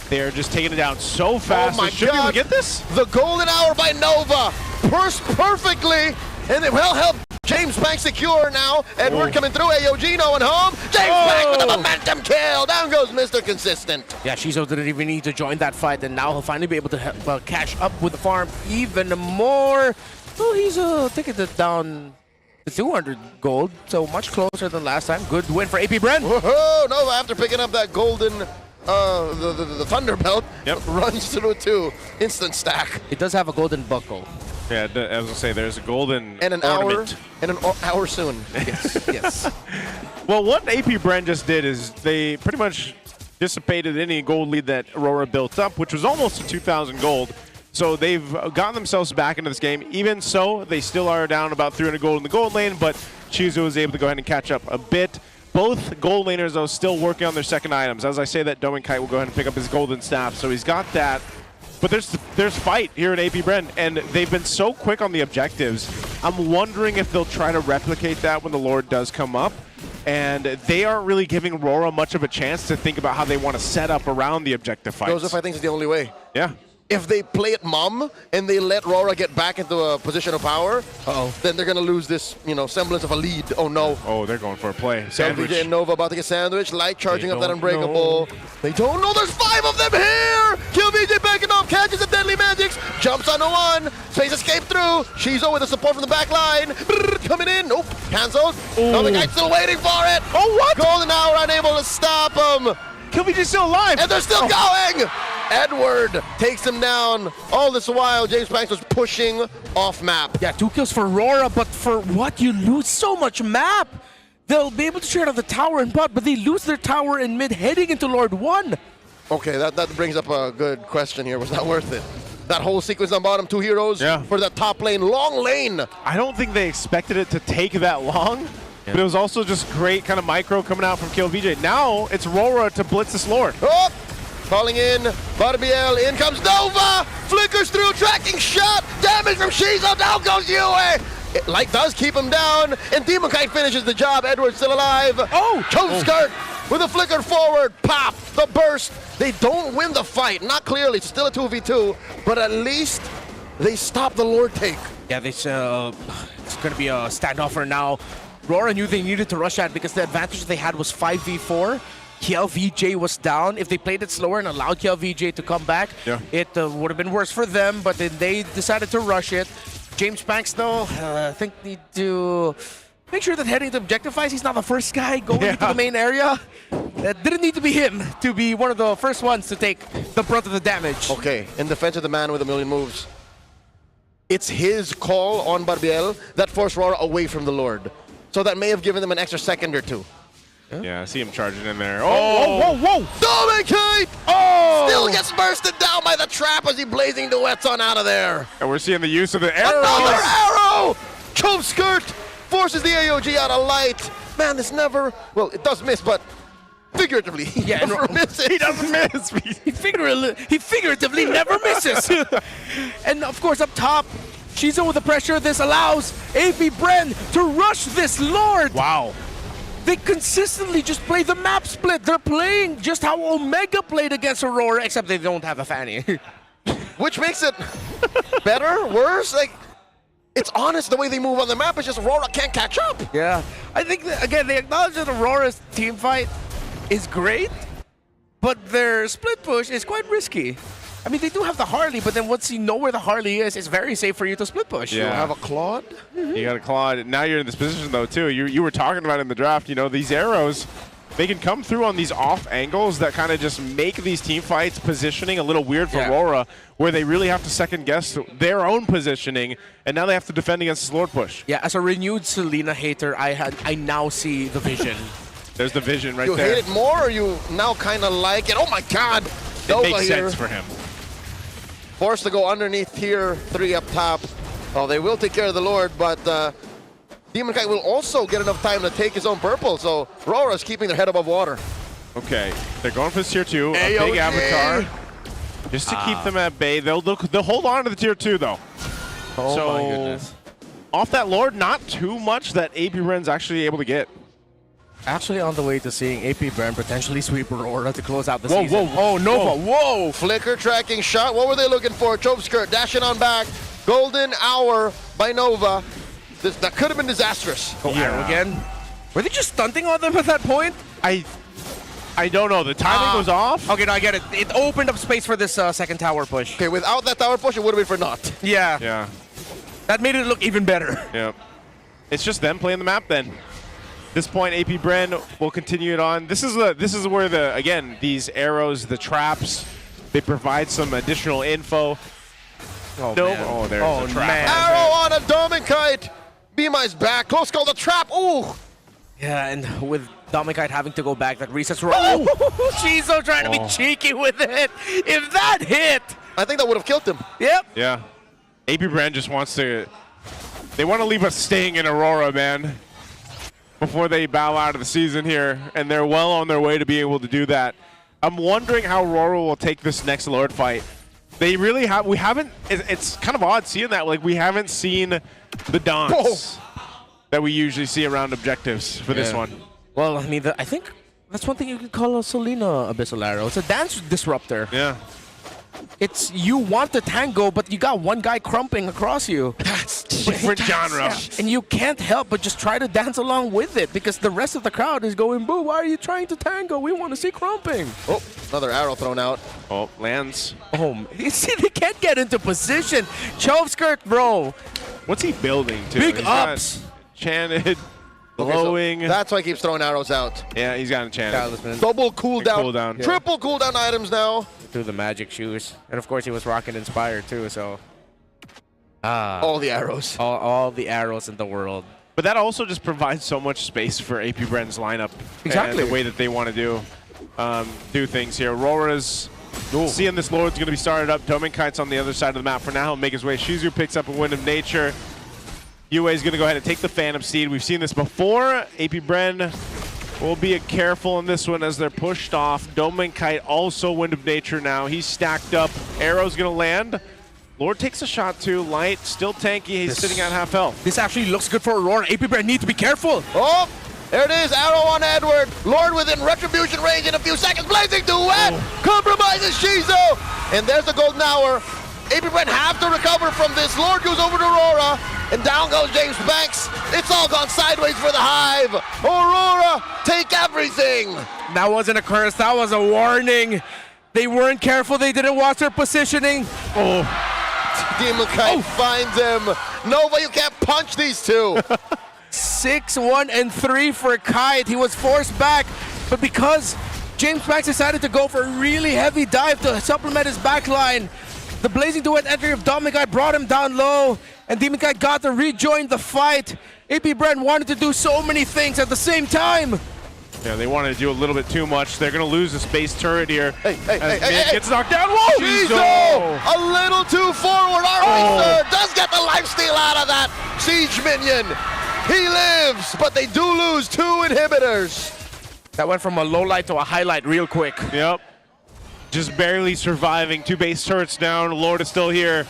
They're just taking it down so fast. Oh my They should be able to God. get this. The golden hour by Nova. Burst perfectly. And it will help James Banks secure now. Edward coming through. AOG no one home. James Banks with the momentum kill. Down goes Mr. Consistent. Yeah, Shizo didn't even need to join that fight, and now he'll finally be able to cash up with the farm even more. So he's taking it down to 200 gold, so much closer than last time. Good win for AP Bren. Whoa, Nova after picking up that golden, the Thunder Belt, runs through two. Instant stack. It does have a golden buckle. Yeah, as I say, there's a golden And an ornament. hour soon. Yes, yes. Well, what AP Bren just did is they pretty much dissipated any gold lead that Aurora built up, which was almost to 2,000 gold. So they've gotten themselves back into this game. Even so, they still are down about 300 gold in the gold lane, but Shizu was able to go ahead and catch up a bit. Both gold laners, though, still working on their second items. As I say that, Domin Kite will go ahead and pick up his golden staff, so he's got that. But there's fight here at AP Bren, and they've been so quick on the objectives. I'm wondering if they'll try to replicate that when the Lord does come up. And they aren't really giving Aurora much of a chance to think about how they want to set up around the objective fights. Joseph, I think, is the only way. Yeah. If they play it mum and they let Rora get back into a position of power, then they're going to lose this, semblance of a lead. Oh, no. Oh, they're going for a play. Sandwich. LVJ and Nova about to get sandwiched. Light charging up that Unbreakable. They don't know there's 5 of them here! QVJ backing off, catches the Deadly Magics, jumps onto one, space escape through. Shizo with the support from the back line. Brrr, coming in. Nope, cancelled. Domin Kite still waiting for it. Oh, what? Golden Hour unable to stop him. QVJ's still alive. And they're still going! Edward takes him down. All this while, James Banks was pushing off map. Yeah, 2 kills for Aurora, but for what? You lose so much map. They'll be able to trade out the tower in bot, but they lose their tower in mid heading into Lord 1. Okay, that brings up a good question here. Was that worth it? That whole sequence on bottom, 2 heroes for that top lane, long lane. I don't think they expected it to take that long. But it was also just great kind of micro coming out from KillVJ. Now it's Rora to blitz this Lord. Oh! Calling in, Barbiel, in comes Nova! Flickers through, tracking shot! Damage from Shizo, down goes Yue! Light does keep him down, and Demon Kite finishes the job. Edward's still alive. Oh! Choke skirt with a flicker forward, pop, the burst. They don't win the fight, not clearly, it's still a 2v2, but at least they stop the Lord take. Yeah, it's going to be a standoffer now. Rora knew they needed to rush that because the advantage they had was 5v4. KLVJ was down. If they played it slower and allowed KLVJ to come back, it would have been worse for them, but then they decided to rush it. James Banks, though, I think need to make sure that heading to objective fights, he's not the first guy going into the main area. That didn't need to be him to be one of the first ones to take the brunt of the damage. Okay, in defense of the man with a million moves, it's his call on Barbiel that forced Rora away from the Lord. So that may have given them an extra second or two. Yeah, I see him charging in there. Oh, whoa! Domin Kite! Oh! Still gets bursted down by the trap as he blazing duets on out of there. And we're seeing the use of the arrow. Another arrow! Choke skirt forces the AOG out of light. Man, this never, well, it does miss, but figuratively, he never misses. He doesn't miss. He figuratively never misses. And of course, up top, Shizo with the pressure. This allows AP Bren to rush this Lord. Wow. They consistently just play the map split. They're playing just how Omega played against Aurora, except they don't have a Fanny. Which makes it better, worse? Like, it's honest the way they move on the map. It's just Aurora can't catch up. Yeah. I think, that, again, they acknowledge that Aurora's team fight is great, but their split push is quite risky. I mean, they do have the Harley, but then once you know where the Harley is, it's very safe for you to split push. Yeah. You have a Claude? You got a Claude. Now you're in this position, though, too. You were talking about in the draft, these arrows, they can come through on these off angles that kind of just make these team fights positioning a little weird for Aurora, where they really have to second guess their own positioning, and now they have to defend against this Lord push. Yeah, as a renewed Selena hater, I now see the vision. There's the vision right you there. You hate it more, or you now kind of like it? Oh my God! It makes sense for him. Forced to go underneath tier 3 up top. Oh, they will take care of the Lord, but Demon Kite will also get enough time to take his own purple, so Rora's keeping their head above water. Okay, they're going for this tier 2, a big avatar, just to keep them at bay. They'll hold on to the tier 2, though. Oh my goodness. Off that Lord, not too much that AP Bren's actually able to get. Actually on the way to seeing APBR potentially sweep Aurora to close out the Whoa, season. whoa, Oh, Nova, whoa! Flicker tracking shot. What were they looking for? Chove skirt dashing on back. Golden hour by Nova. That could have been disastrous. Oh, arrow again. Were they just stunting on them at that point? I don't know. The timing was off. Okay, no, I get it. It opened up space for this second tower push. Okay, without that tower push, it would have been for naught. Yeah. Yeah. That made it look even better. Yeah. It's just them playing the map then. This point, APBR will continue it on. This is where again, these arrows, the traps, they provide some additional info. Oh, no. man. Oh, there's Oh, a trap. man. Arrow on a Dominkite. Be-Mi's back. Close call, the trap. Ooh. Yeah, and with Domikite having to go back, that resets. Oh! Shizo trying to be cheeky with it. If that hit, I think that would have killed him. Yep. Yeah. APBR just wants to. They want to leave us staying in Aurora, man, before they bow out of the season here, and they're well on their way to be able to do that. I'm wondering how Aurora will take this next Lord fight. They really have. We haven't. It's kind of odd seeing that. Like, we haven't seen the dance that we usually see around objectives for this one. Well, I mean, I think that's one thing you could call a Selena Abyssal Arrow. It's a dance disruptor. Yeah. It's you want the tango, but you got one guy crumping across you. That's different genre. And you can't help but just try to dance along with it because the rest of the crowd is going, boo, why are you trying to tango? We want to see crumping. Oh, another arrow thrown out. Oh, lands. Oh, you see, they can't get into position. Chove skirt, bro. What's he building to? Big He's ups. got Enchanted, Okay, glowing. so that's why he keeps throwing arrows out. Yeah, he's got enchanted. Talisman. Double cooldown. Cooldown. Triple cooldown items now. Through the magic shoes. And of course, he was rocking Inspired too, so. All the arrows. All the arrows in the world. But that also just provides so much space for APBR's lineup. Exactly. And the way that they want to do things here. Aurora's seeing this Lord's going to be started up. Dominkite's on the other side of the map for now. He'll make his way. Shizu picks up a Wind of Nature. UA is going to go ahead and take the Phantom Seed. We've seen this before. APBR will be careful in this one as they're pushed off. Dominkite also Wind of Nature now. He's stacked up. Arrow's going to land. Lord takes a shot too. Light, still tanky. He's sitting at half health. This actually looks good for Aurora. APBR need to be careful. Oh, there it is. Arrow on Edward. Lord within retribution range in a few seconds. Blazing duet. Compromises Shizo. And there's the golden hour. APBR have to recover from this. Lord goes over to Aurora. And down goes James Banks. It's all gone sideways for the Hive. Aurora, take everything. That wasn't a curse. That was a warning. They weren't careful. They didn't watch their positioning. Oh. Dominkite finds him. Nova, you can't punch these two. 6-1 and 3 for Kite. He was forced back, but because James Banks decided to go for a really heavy dive to supplement his backline, the Blazing Duet entry of Dominkite brought him down low, and Dominkite got to rejoin the fight. APBR wanted to do so many things at the same time. Yeah, they wanted to do a little bit too much. They're going to lose the space turret here. Hey, as Mid gets knocked down. Whoa! Shizo! A little too forward. Our does get the lifesteal out of that siege minion. He lives, but they do lose 2 inhibitors. That went from a low light to a highlight real quick. Yep. Just barely surviving. 2 base turrets down. Lord is still here.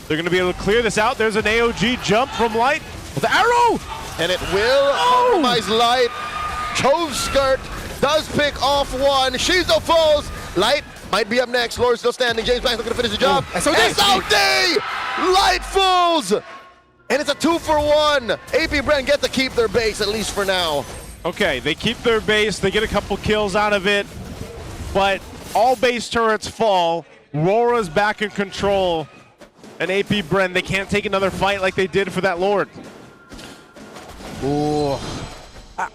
They're going to be able to clear this out. There's an AOG jump from Light. The arrow! And it will compromise Light. Chove skirt does pick off one. Shizo falls. Light might be up next. Lord still standing. James Banks looking to finish the job. SOD! Light falls! And it's a 2-for-1. APBR get to keep their base, at least for now. Okay, they keep their base. They get a couple kills out of it. But all base turrets fall. Rora's back in control. And APBR, they can't take another fight like they did for that Lord. Ooh.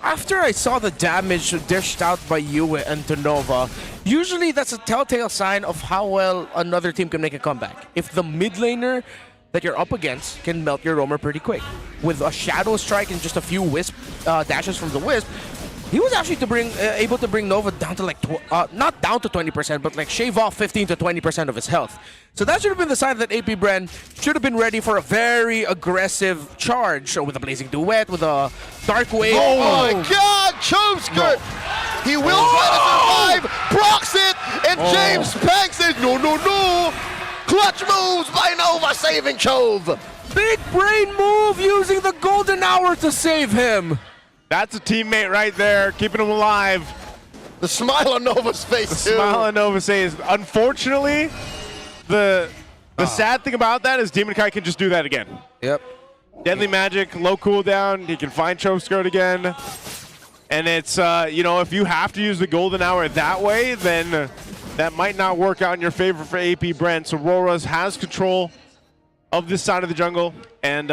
After I saw the damage dished out by Yue and Nova, usually that's a telltale sign of how well another team can make a comeback. If the mid laner that you're up against can melt your roamer pretty quick. With a Shadow Strike and just a few Wisp dashes from the Wisp, he was actually able to bring Nova down to like, not down to 20%, but like shave off 15 to 20% of his health. So that should have been the sign that APBR should have been ready for a very aggressive charge. So with a Blazing Duet, with a Dark Wave. Oh my God, Chove skirt! No. He will try to survive, procs it, and James Banks says, no. Clutch moves by Nova, saving Chove. Big brain move using the golden hour to save him. That's a teammate right there, keeping him alive. The smile on Nova's face, The smile on Nova's face. Unfortunately, the sad thing about that is Demon Kite can just do that again. Yep. Deadly Magic, low cooldown. He can find Choke Skirt again. And it's, you know, if you have to use the Golden Hour that way, then that might not work out in your favor for AP Brent. So Rora's has control of this side of the jungle, and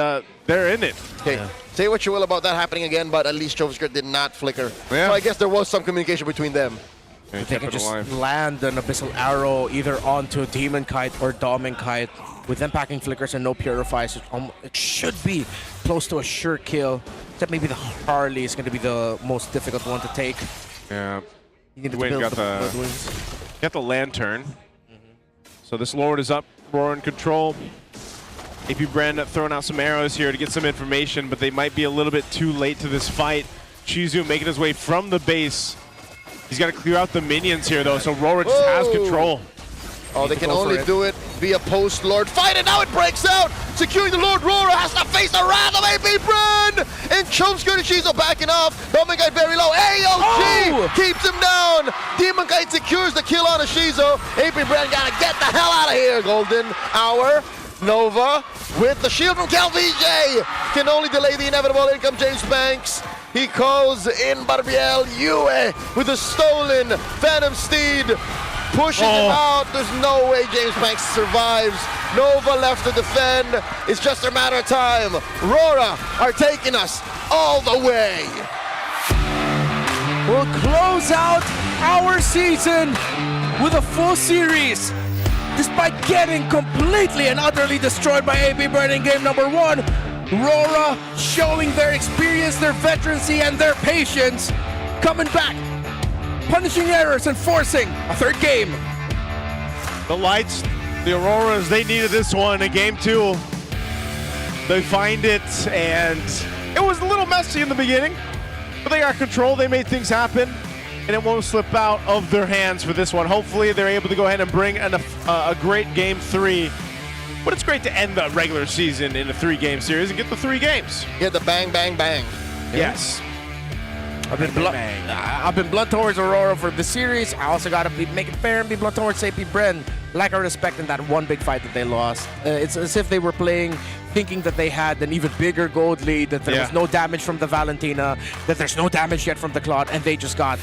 they're in it. Okay, say what you will about that happening again, but at least Choke Skirt did not flicker. Yeah. So I guess there was some communication between them. If they can just land an Abyssal Arrow either onto Demon Kite or Domin Kite, with them packing flickers and no purifies, it should be close to a sure kill. Except maybe the Harley is going to be the most difficult one to take. Yeah. You need to Dwayne build got the Lantern. So this Lord is up, Roar in control. AP Brand throwing out some arrows here to get some information, but they might be a little bit too late to this fight. Shizu making his way from the base. He's got to clear out the minions here, though, so Roar just has control. Oh, they can only do it via post-Lord fight, and now it breaks out! Securing the Lord, Rora has to face the wrath of AP Brand! And Choke Skirt and Shizu backing off. Domin Kite very low. AOG keeps him down! Demon Kite secures the kill on Shizu. AP Brand gotta get the hell out of here, Golden Hour. Nova with the shield from CalVJ can only delay the inevitable. In comes James Banks. He calls in Barbiel. Yue with a stolen Phantom Steed. Pushes him out. There's no way James Banks survives. Nova left to defend. It's just a matter of time. Rora are taking us all the way. We'll close out our season with a full series. Despite getting completely and utterly destroyed by AP Brand in game number 1, Rora showing their experience, their veterancy, and their patience, coming back, punishing errors and forcing a third game. The Lights, the Auroras, they needed this one in game 2. They find it, and it was a little messy in the beginning, but they got control, they made things happen, and it won't slip out of their hands for this one. Hopefully they're able to go ahead and bring a great game 3. But it's great to end the regular season in a 3-game series and get the 3 games. Get the bang, bang, bang. Yes. I've been blunt towards Aurora for the series. I also got to make it fair and be blunt towards AP Bren. Like I respect in that one big fight that they lost. It's as if they were playing thinking that they had an even bigger gold lead, that there was no damage from the Valentina, that there's no damage yet from the Claude, and they just got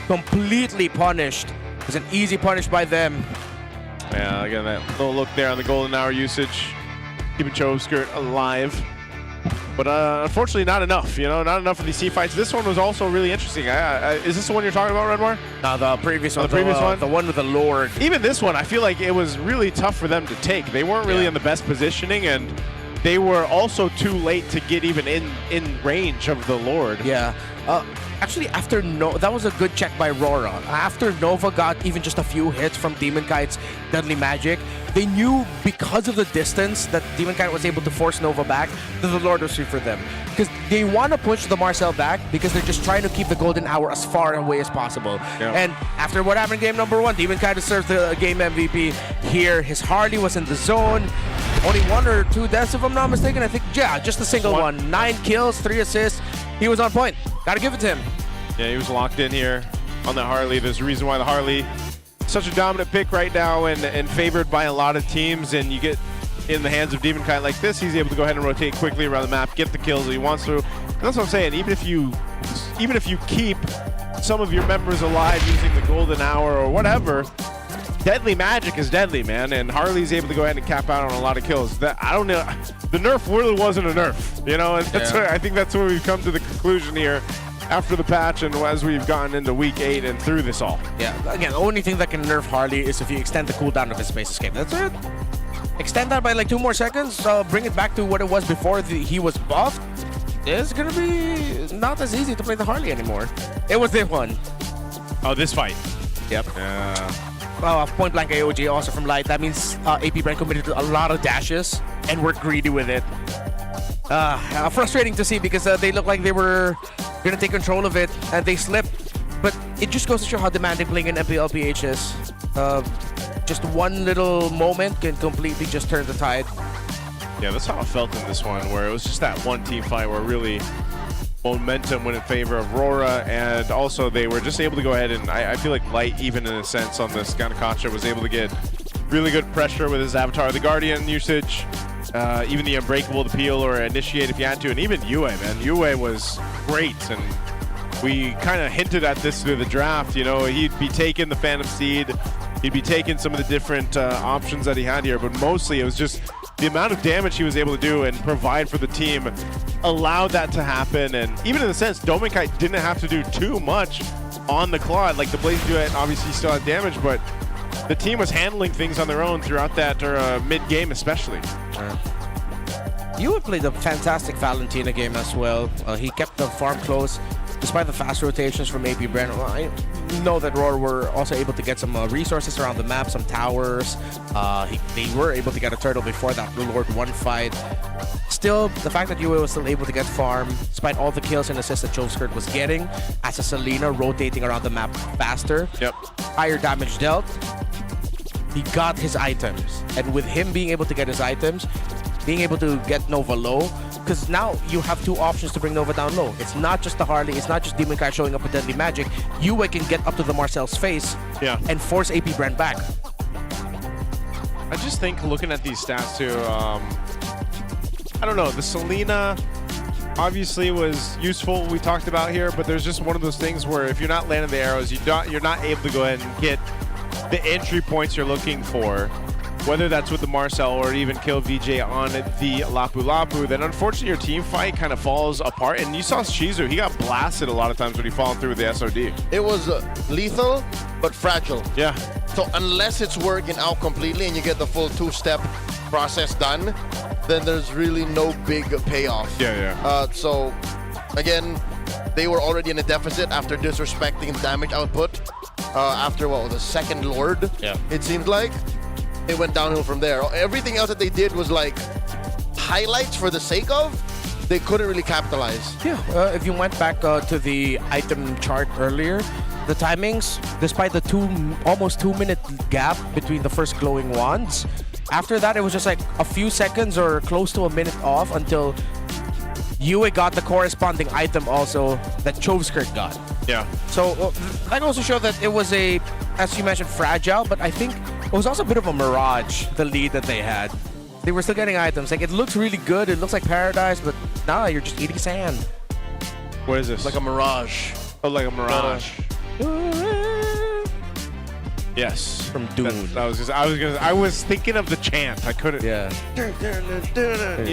completely punished. It was an easy punish by them. Yeah, again, that little look there on the Golden Hour usage. Keeping Choke Skirt alive. But unfortunately, not enough, you know, not enough for these team fights. This one was also really interesting. Is this the one you're talking about, Redmar? No, the previous one. The previous one? The one with the Lord. Even this one, I feel like it was really tough for them to take. They weren't really in the best positioning, and they were also too late to get even in range of the Lord. Yeah. Actually, after that was a good check by Rora. After Nova got even just a few hits from Demon Kite's Deadly Magic, they knew because of the distance that Demon Kite was able to force Nova back, that the Lord was free for them. Because they want to push the Marcel back because they're just trying to keep the Golden Hour as far away as possible. Yeah. And after what happened in game number 1, Demon Kite deserves the game MVP. Here, his Harley was in the zone. Only 1 or 2 deaths, if I'm not mistaken. I think, yeah, just a single one. 9 kills, 3 assists. He was on point. Gotta give it to him. Yeah, he was locked in here on the Harley. There's a reason why the Harley is such a dominant pick right now and favored by a lot of teams. And you get in the hands of Demon Kite like this, he's able to go ahead and rotate quickly around the map, get the kills that he wants to. And that's what I'm saying. Even if you keep some of your members alive using the Golden Hour or whatever, Deadly Magic is deadly, man, and Harley's able to go ahead and cap out on a lot of kills. I don't know, the nerf really wasn't a nerf, you know, and that's I think that's where we've come to the conclusion here after the patch and as we've gotten into week 8 and through this all. Yeah, again, the only thing that can nerf Harley is if you extend the cooldown of his Space Escape. That's it. Extend that by like 2 more seconds, bring it back to what it was before he was buffed. It's gonna be not as easy to play the Harley anymore. It was this one. Oh, this fight. Yep. Point blank AOG also from Light. That means AP Brand committed to a lot of dashes and were greedy with it. Frustrating to see because they looked like they were going to take control of it and they slipped. But it just goes to show how demanding playing in MPL is. Just one little moment can completely just turn the tide. Yeah, that's how I felt in this one, where it was just that one team fight where really momentum went in favor of RORA, and also they were just able to go ahead and I feel like Light, even in a sense, on this Ganakacha was able to get really good pressure with his Avatar, the Guardian usage, even the Unbreakable, the peel or initiate if you had to, and even Yue, man. Yue was great, and we kind of hinted at this through the draft. You know, he'd be taking the Phantom Seed, he'd be taking some of the different options that he had here, but mostly it was just the amount of damage he was able to do and provide for the team allowed that to happen. And even in a sense, Dominkai didn't have to do too much on the Claw. Like the Blaze Duet obviously still had damage, but the team was handling things on their own throughout that mid-game especially. You had played a fantastic Valentina game as well. He kept the farm close despite the fast rotations from APBR. I know that RORA were also able to get some resources around the map, some towers. They were able to get a turtle before that Lord 1 fight. Still, the fact that Yue was still able to get farm, despite all the kills and assists that Choveskirt was getting, as a Selena rotating around the map faster, higher damage dealt, he got his items. And with him being able to get his items, being able to get Nova low, because now you have two options to bring Nova down low. It's not just the Harley, it's not just Demon Kai showing up with Deadly Magic. Yue can get up to the Marcel's face and force AP Brand back. I just think looking at these stats too, I don't know, the Selena obviously was useful, we talked about here, but there's just one of those things where if you're not landing the arrows, you're not able to go ahead and get the entry points you're looking for, whether that's with the Marcel or even kill VJ on the Lapu Lapu, then unfortunately your team fight kind of falls apart. And you saw Shizu, he got blasted a lot of times when he followed through with the SOD. It was lethal, but fragile. Yeah. So unless it's working out completely and you get the full two-step process done, then there's really no big payoff. So again, they were already in a deficit after disrespecting the damage output. After the second Lord, it seemed like. It went downhill from there. Everything else that they did was like highlights for the sake of. They couldn't really capitalize. If you went back to the item chart earlier, the timings, despite the almost 2 minute gap between the first glowing wands, after that it was just like a few seconds or close to a minute off until Yue got the corresponding item also that Choveskirt got. So that also showed that it was as you mentioned, fragile, but I think it was also a bit of a mirage, the lead that they had. They were still getting items. Like, it looks really good, it looks like paradise, but nah, you're just eating sand. What is this? Like a mirage. Oh, like a mirage. Yes. From Dune. I was thinking of the chant. I couldn't. You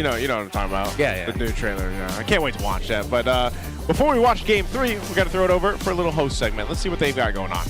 know what I'm talking about. The new trailer. I can't wait to watch that. But before we watch Game 3, we got to throw it over for a little host segment. Let's see what they've got going on.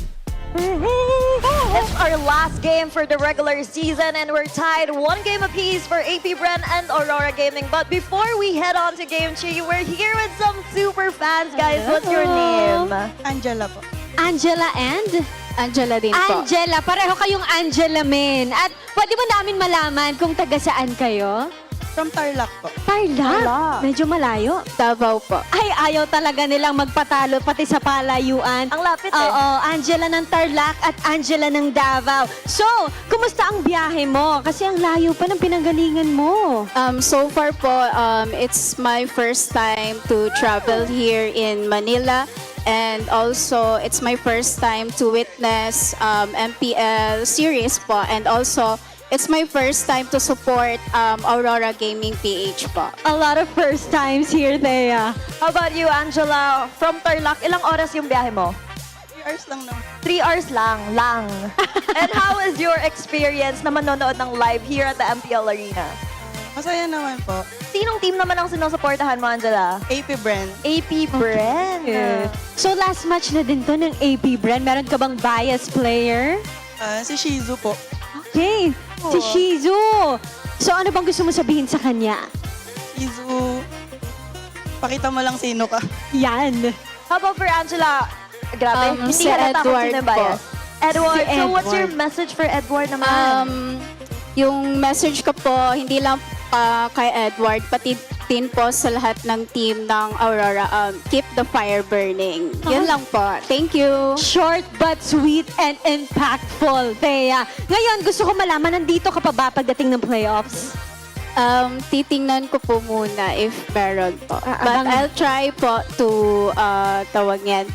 It's our last game for the regular season, and we're tied 1 game apiece for APBR and Aurora Gaming. But before we head on to Game 3, we're here with some super fans, guys. What's your name? Angela po. Angela and? Angela din po. Angela, pareho kayong Angela men. At pwede mo namin malaman kung taga saan kayo? From Tarlac po. Tarlac? Medyo malayo. Davao po. Ay, ayaw talaga nilang magpatalo pati sa palayuan. Ang lapit Oo, Angela ng Tarlac at Angela ng Davao. So, kumusta ang biyahe mo? Kasi ang layo pa ng pinanggalingan mo. So far po, it's my first time to travel here in Manila. And also, it's my first time to witness MPL series po. And also, it's my first time to support Aurora Gaming PH po. A lot of first times here, Thea. How about you, Angela? From Tarlac, ilang oras yung biyahe mo? 3 hours lang naman. 3 hours lang. And how is your experience na manonood ng live here at the MPL Arena? Masaya naman po. Sinong team naman ang sinusuportahan mo, Angela? APBR. APBR. So last match na din to ng APBR. Meron ka bang bias player? Si Shizu po. Okay, si Shizu. So ano bang gusto mo sabihin sa kanya? Shizu, pakita mo lang sino ka. Yan. How about for Angela? Grabe, hindi si halata kung Edward sino yung bias. Edward, Si so what's your Edward. message for Edward naman? Yung message ko po, hindi lang kay Edward, pati din po sa lahat ng team ng Aurora, keep the fire burning. Yun lang po. Thank you. Short but sweet and impactful, Thea. Ngayon, gusto ko malaman, nandito ka pa ba pagdating ng playoffs? Titingnan ko po muna if meron po. But I'll try po to, tawag yan,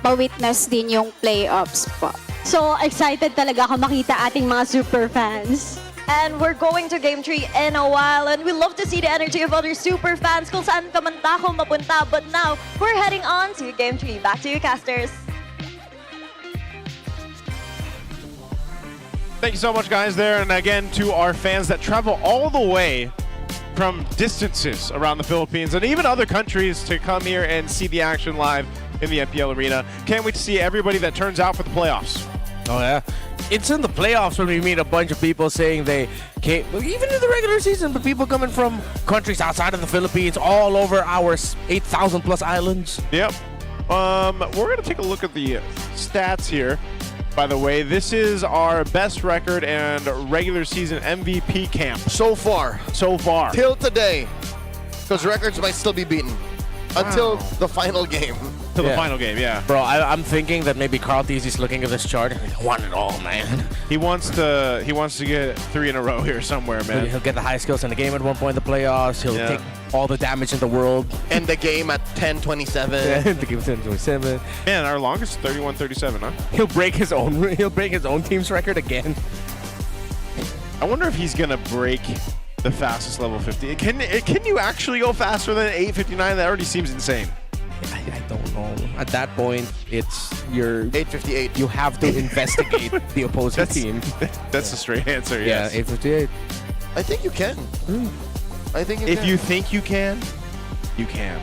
ma-witness din yung playoffs po. So, excited talaga ako makita ating mga super fans. And we're going to Game 3 in a while, and we love to see the energy of other super fans kung saan ka man tako mapunta. But now, we're heading on to Game 3. Back to you, casters. Thank you so much, guys, there. And again, to our fans that travel all the way from distances around the Philippines and even other countries to come here and see the action live in the MPL arena. Can't wait to see everybody that turns out for the playoffs. Oh, yeah. It's in the playoffs when we meet a bunch of people saying they came, even in the regular season, but people coming from countries outside of the Philippines, all over our 8,000 plus islands. Yep. We're going to take a look at the stats here. By the way, this is our best record and regular season MVP camp. So far. So far. Till today. Because records might still be beaten. Until the final game. Till the final game, yeah. Bro, I'm thinking that maybe Carl Teasy's looking at this chart and he won it all, man. He wants to get 3 in a row here somewhere, man. He'll get the high skills in the game at one point in the playoffs. He'll take all the damage in the world. End the game at 10-27. Yeah, the game 10-27. Man, our longest 31-37, huh? He'll break his own team's record again. I wonder if he's gonna break the fastest level 50. Can you actually go faster than 8:59? That already seems insane. I don't know. At that point, it's your 8:58. You have to investigate the opposing team. That's a straight answer. Yeah, Yes. 8:58. I think you can. I think you If can. you think you can, you can.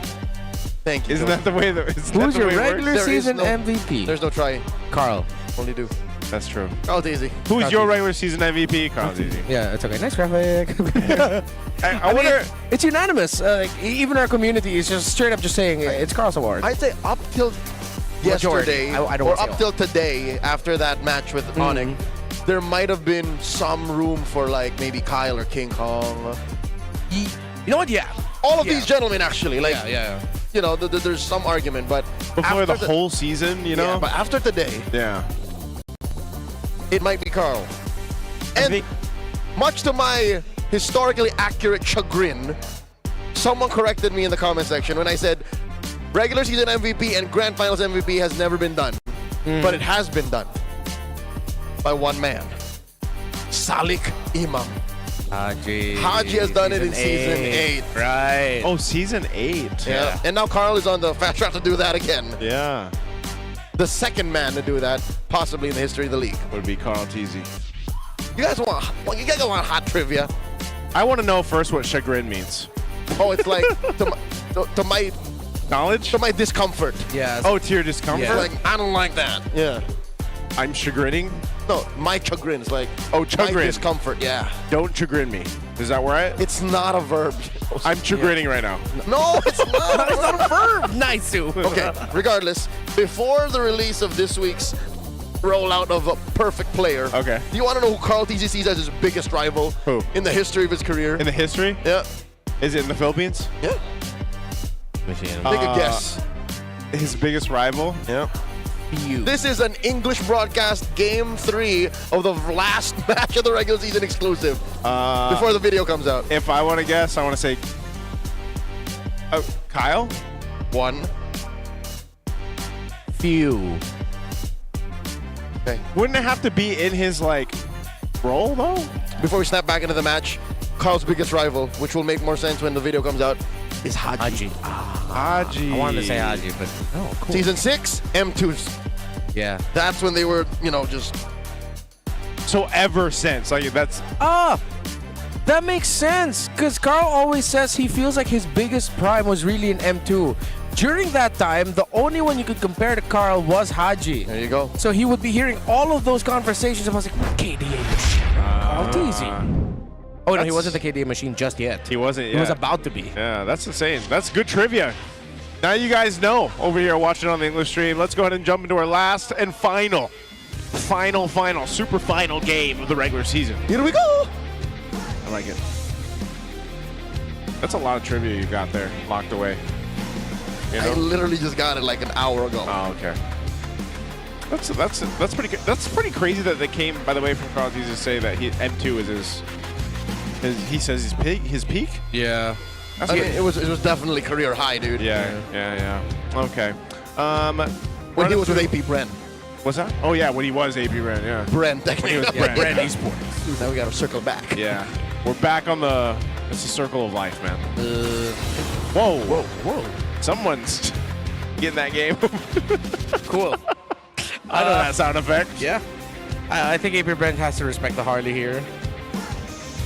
Thank you. Isn't that the way that? Who's your regular There is season no- MVP? There's no try. Carl. Only do. That's true. Carl Teasy. Who's your regular season MVP? Carl Teasy. Yeah, it's okay. Nice graphic. I wonder. It's unanimous. Even our community is just straight up just saying it's Carl's award. I'd say up till yesterday, I don't or wanna say up till today, after that match with ONIC, there might have been some room for like maybe Kyle or King Kong. You know what? Yeah. All of these gentlemen actually, like, yeah. you know, there's some argument, but Before the after whole season, you know. yeah, but after today, Yeah. it might be Carl. And much to my historically accurate chagrin, someone corrected me in the comment section when I said regular season MVP and grand finals MVP has never been done. But it has been done by one man. Salik Imam. Haji. Haji has done it in season 8. Right. Oh, season 8. Yeah. And now Carl is on the fast track to do that again. Yeah. The second man to do that, possibly in the history of the league. Would be Carl Teasy. You guys want hot trivia? I want to know first what chagrin means. Oh, it's like to my knowledge, to my discomfort. Yeah. Oh, to your discomfort. Yeah. Like I don't like that. Yeah. I'm chagrining. No, my chagrin is like Oh, my chagrin. discomfort. Yeah. Don't chagrin me. Is that right? It's not a verb. I'm chagrining right now. No, it's not. It's not a verb. Nice. Okay. Regardless, before the release of this week's rollout of a perfect player. Okay. Do you want to know who Carl TC sees as his biggest rival? Who? In the history of his career? In the history? Yeah. Is it in the Philippines? Yeah. Take a guess. His biggest rival? Yeah. This is an English broadcast Game 3 of the last match of the regular season exclusive. Before the video comes out. If I want to guess, I want to say Kyle? 1. Few. Okay. Wouldn't it have to be in his like role though? Before we snap back into the match, Carl's biggest rival, which will make more sense when the video comes out, is Haji. Haji. I wanted to say Haji, but oh, cool. Season 6, M2s. Yeah. That's when they were, you know, just... So ever since, like that's... That makes sense, because Carl always says he feels like his biggest prime was really in M2. During that time, the only one you could compare to Carl was Haji. There you go. So he would be hearing all of those conversations about like, KDA machine, Carl Teasy. Oh, no, he wasn't the KDA machine just yet. He wasn't yet. He was about to be. Yeah, that's insane. That's good trivia. Now you guys know over here watching on the English stream. Let's go ahead and jump into our last and final, super final game of the regular season. Here we go. I like it. That's a lot of trivia you got there locked away. You know? I literally just got it like an hour ago. Oh, okay. That's pretty good. That's pretty crazy that they came, by the way, from Carl Teasy to say that M2 is his He says his peak? Yeah. I mean, it was definitely career high, dude. Yeah. Okay. When he was with AP Bren. What's that? Oh yeah, when he was AP Bren, yeah. Bren, When he was technically. Bren Esports. Now we gotta circle back. Yeah. We're back on it's the circle of life, man. Whoa. Someone's getting that game. Cool. I know that sound effect. Yeah. I think AP Brent has to respect the Harley here.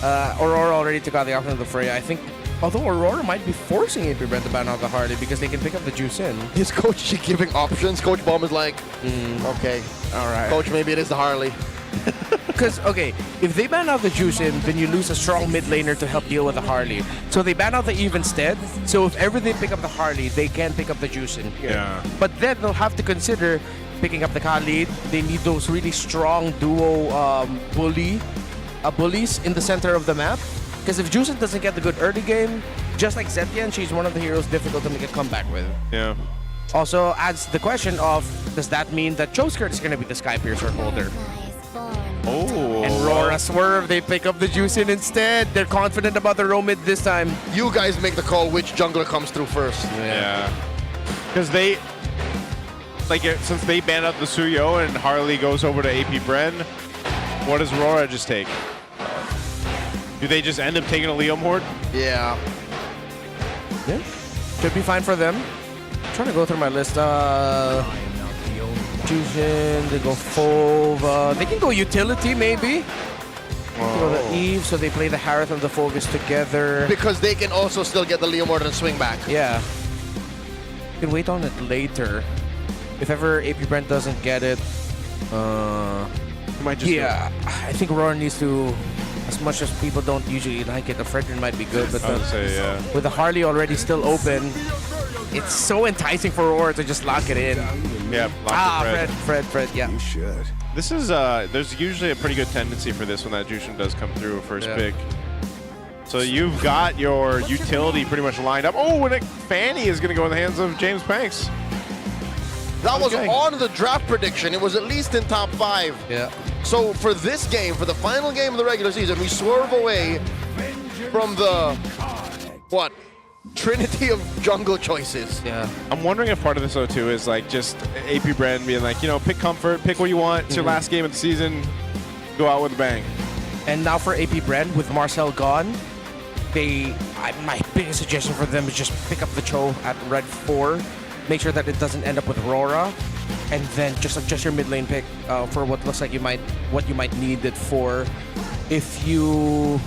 Aurora already took out the option of the fray. I think, although Aurora might be forcing AP Brent to ban out the Harley because they can pick up the juice in. His coach giving options. Coach Bomb is like, okay, all right. Coach, maybe it is the Harley. Because, okay, if they ban out the juice in, then you lose a strong mid laner to help deal with the Harley. So they ban out the Eve instead. So if ever they pick up the Harley, they can pick up the juice in here. Yeah. But then they'll have to consider picking up the Khalid. They need those really strong duo bullies in the center of the map. Because if Juicin doesn't get the good early game, just like Zetian, she's one of the heroes difficult to make a comeback with. Yeah. Also adds the question of, does that mean that Choskirt is going to be the Sky Piercer holder? Oh. And Rora swerve, they pick up the Juicin instead. They're confident about the roam mid this time. You guys make the call which jungler comes through first. Yeah. Because they, since they banned out the Suyo and Harley goes over to AP Bren, what does Rora just take? Do they just end up taking a Leo Mord? Yeah. Yeah. Should be fine for them. I'm trying to go through my list. Juicin, they go Fove. They can go utility maybe. Go the Eve, so they play the Harith and the Fovis together. Because they can also still get the Leo Mord and swing back. Yeah. You can wait on it later. If ever AP Brent doesn't get it, might just I think Aurora needs to, as much as people don't usually like it, the Fredrin might be good, but with the Harley already still open, it's so enticing for Aurora to just lock it in. Yeah, lock the Fred, yeah. You should. This is, there's usually a pretty good tendency for this when that Jushin does come through first pick. So you've got your utility pretty much lined up. Oh, and Fanny is going to go in the hands of James Panks. That was on the draft prediction. It was at least in top 5. Yeah. So for this game, for the final game of the regular season, we swerve away from the, trinity of jungle choices. Yeah. I'm wondering if part of this, though, too, is like just AP Bren being like, pick comfort, pick what you want. It's your last game of the season. Go out with a bang. And now for AP Bren, with Marcel gone, my biggest suggestion for them is just pick up the Cho at red 4. Make sure that it doesn't end up with Aurora, and then just adjust your mid lane pick for what looks like what you might need it for. If you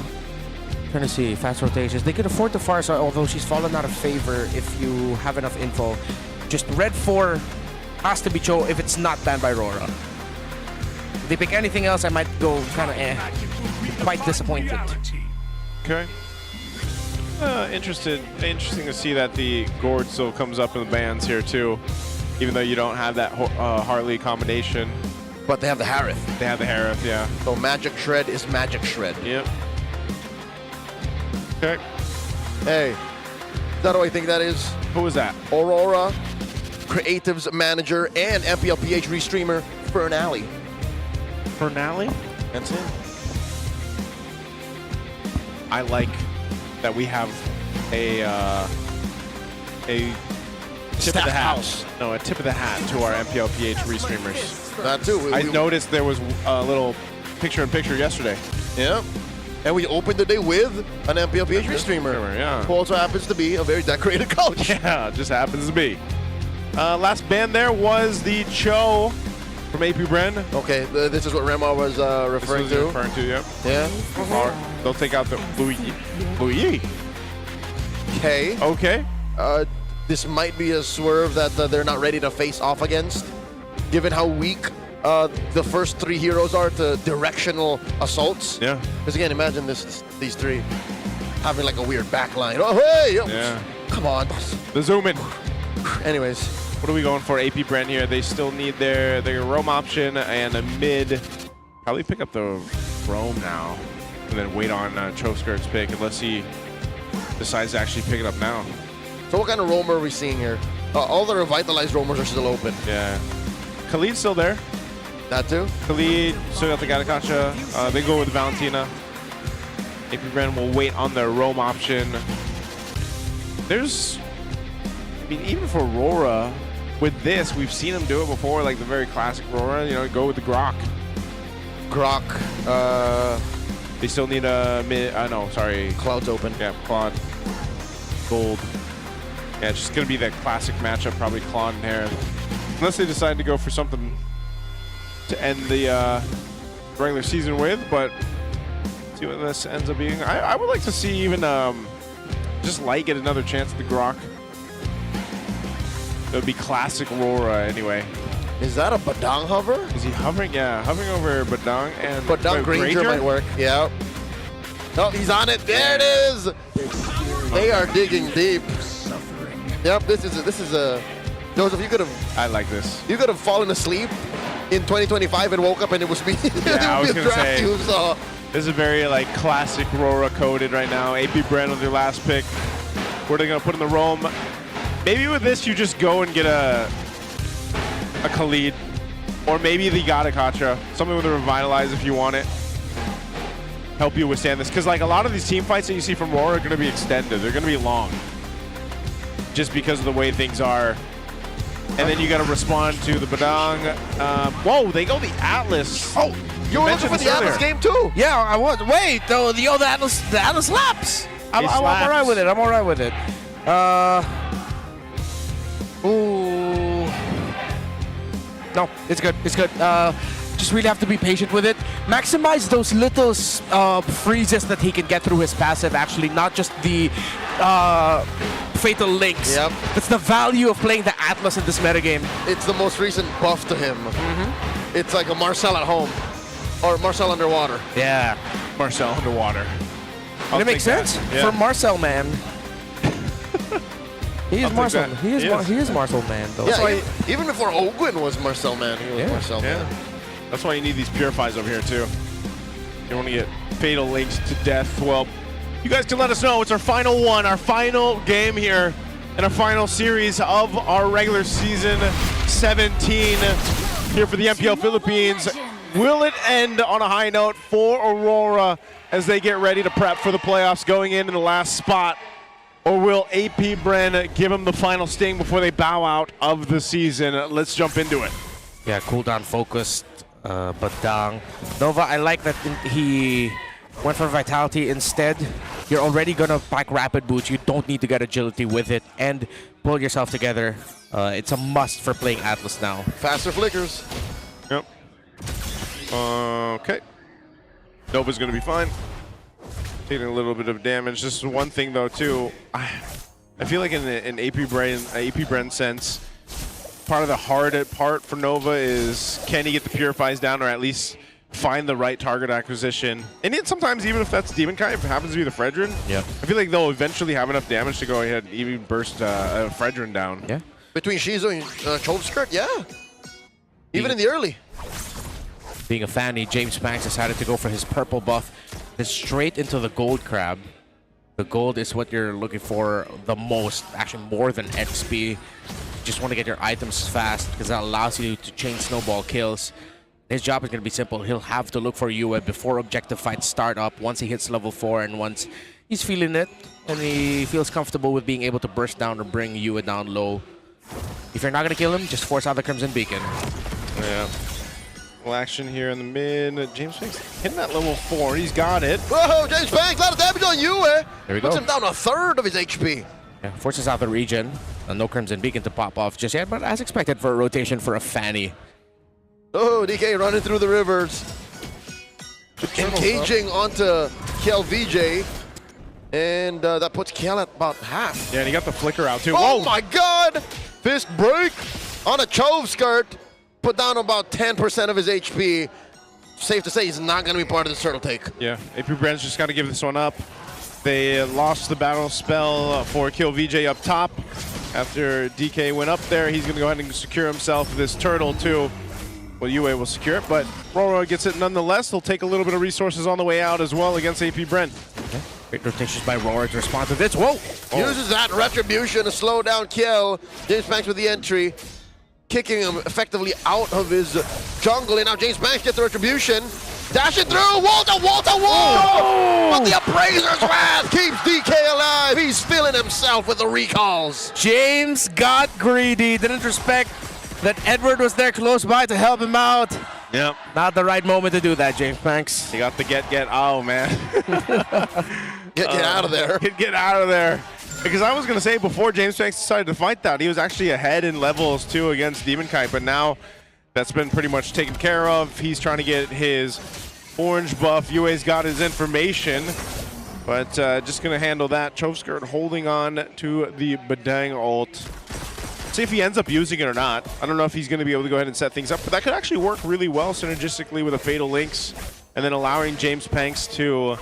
trying to see fast rotations, they could afford the Farsa, although she's fallen out of favor. If you have enough info, just red 4 has to be Cho if it's not banned by Aurora. If they pick anything else, I might go kind of quite disappointed. Okay. Interesting to see that the Gord still comes up in the bans here too, even though you don't have that Harley combination. But they have the Harith. They have the Harith, yeah. So Magic Shred is Magic Shred. Yep. Okay. Hey, is that who I think that is? Who is that? Aurora, Creatives Manager, and MPLPH Restreamer, Fernally. Fernally? That's him. I like that we have a tip of the hat. No, a tip of the hat to our MPLPH restreamers. That too. I noticed there was a little picture-in-picture yesterday. Yeah. And we opened the day with an MPLPH restreamer. Yeah. Who also happens to be a very decorated coach. Yeah, just happens to be. Last ban there was the Cho from AP Bren. Okay, this is what Rema was referring to. Yeah. They'll take out the Louis. Okay. Okay. This might be a swerve that they're not ready to face off against, given how weak the first 3 heroes are to directional assaults. Yeah. Because again, imagine these 3 having like a weird backline. Oh, hey! Yeah. Come on. The zoom in. Anyways. What are we going for AP Bren here? They still need their roam option and a mid. Probably pick up the roam now and then wait on Choskirt's pick unless he decides to actually pick it up now. So what kind of roamer are we seeing here? All the revitalized roamers are still open. Yeah. Khalid's still there. That too? Khalid, still got the Gatakacha. They go with Valentina. AP Bren will wait on their roam option. There's, I mean, even for RORA, with this, we've seen them do it before, like the very classic RORA, you know, go with the Grok. They still need a no, sorry. Cloud's open. Yeah, Cloud. Gold. Yeah, it's just going to be that classic matchup, probably Cloud and Heron. Unless they decide to go for something to end the regular season with, but see what this ends up being. I would like to see even just Light get another chance at the Grok. It would be classic RORA anyway. Is that a Badang hover? Is he hovering? Yeah, hovering over Badang and Badang Granger might work. Yeah. Oh, he's on it. There it is. They are digging deep. Yep, this is a. Joseph, you could have. I like this. You could have fallen asleep in 2025 and woke up and it was me. Yeah, I was gonna say. So. This is very like classic RORA coded right now. AP Bren with their last pick. What are they gonna put in the roam? Maybe with this you just go and get a Khalid, or maybe the Gadakatra, something with a Revitalize if you want it. Help you withstand this, because like a lot of these team fights that you see from RORA are going to be extended. They're going to be long, just because of the way things are. And then you got to respond to the Badang. Whoa, they go the Atlas. Oh, you were looking for the Atlas game too? Yeah, I was. Wait, though, the Atlas slaps. I'm all right with it. I'm all right with it. Ooh. No, it's good. It's good. Just really have to be patient with it. Maximize those little freezes that he can get through his passive, actually, not just the fatal links. Yep. It's the value of playing the Atlas in this metagame. It's the most recent buff to him. It's like a Marcel at home. Or Marcel underwater. Yeah. Marcel underwater. And it makes sense for Marcel, man. He is Marcel. He is Marcel man, though. Yeah, even before Ogwin was Marcel man, he was Marcel man. That's why you need these purifies over here too. You don't want to get fatal links to death. Well, you guys can let us know. It's our final one, our final game here, and our final series of our regular season 17 here for the MPL Philippines. Will it end on a high note for Aurora as they get ready to prep for the playoffs going in the last spot? Or will AP Bren give them the final sting before they bow out of the season? Let's jump into it. Yeah, cooldown focused, Badang. Nova, I like that he went for Vitality instead. You're already going to pack Rapid Boots. You don't need to get Agility with it and pull yourself together. It's a must for playing Atlas now. Faster flickers. Yep. Okay. Nova's going to be fine. Taking a little bit of damage. This is one thing, though, too. I feel like in AP Bren sense, part of the hard part for Nova is can he get the Purifies down or at least find the right target acquisition? And yet sometimes, even if that's Demon Kai, if it happens to be the Fredrin, I feel like they'll eventually have enough damage to go ahead and even burst Fredrin down. Yeah. Between Shizu and Choveskirt, yeah. Even in the early. Being a fanny, James Banks decided to go for his purple buff. It's straight into the gold crab. The gold is what you're looking for the most, actually more than XP. You just want to get your items fast because that allows you to chain snowball kills. His job is going to be simple. He'll have to look for Yue before objective fights start up once he hits level 4 and once he's feeling it and he feels comfortable with being able to burst down or bring Yue down low. If you're not going to kill him, just force out the Crimson Beacon. Yeah. Action here in the mid. James Banks hitting that level 4. He's got it. Whoa, James Banks, a lot of damage on you, There we go. Puts him down a third of his HP. Yeah, forces out the regen. No Crimson Beacon to pop off just yet, but as expected for a rotation for a fanny. Oh, DK running through the rivers. Engaging onto Kiel VJ. And that puts Kiel at about half. Yeah, and he got the flicker out too. Oh Whoa. my god! Fist break on a Choveskirt. Put down about 10% of his HP. Safe to say he's not going to be part of this turtle take. Yeah, AP Bren's just got to give this one up. They lost the battle spell for Kill VJ up top. After DK went up there, he's going to go ahead and secure himself this turtle too. Well, Yue will secure it, but RORA gets it nonetheless. They'll take a little bit of resources on the way out as well against AP Bren. Okay. Great rotations by RORA to respond to this. Whoa! Uses that retribution to slow down Kiel. James Banks with the entry. Kicking him effectively out of his jungle, and now James Banks gets the retribution. Dash it through, wall to wall to wall! But the Appraiser's Wrath keeps DK alive. He's feeling himself with the recalls. James got greedy, didn't respect that Edward was there close by to help him out. Yep. Not the right moment to do that, James Banks. He got the get. Oh, man. Get out of there. Get out of there. Because I was going to say, before James Banks decided to fight that, he was actually ahead in levels, too, against Demon Kite. But now that's been pretty much taken care of. He's trying to get his orange buff. Yue's got his information. But just going to handle that. Choveskirt holding on to the Badang ult. See if he ends up using it or not. I don't know if he's going to be able to go ahead and set things up, but that could actually work really well synergistically with a Fatal Links, and then allowing James Panks to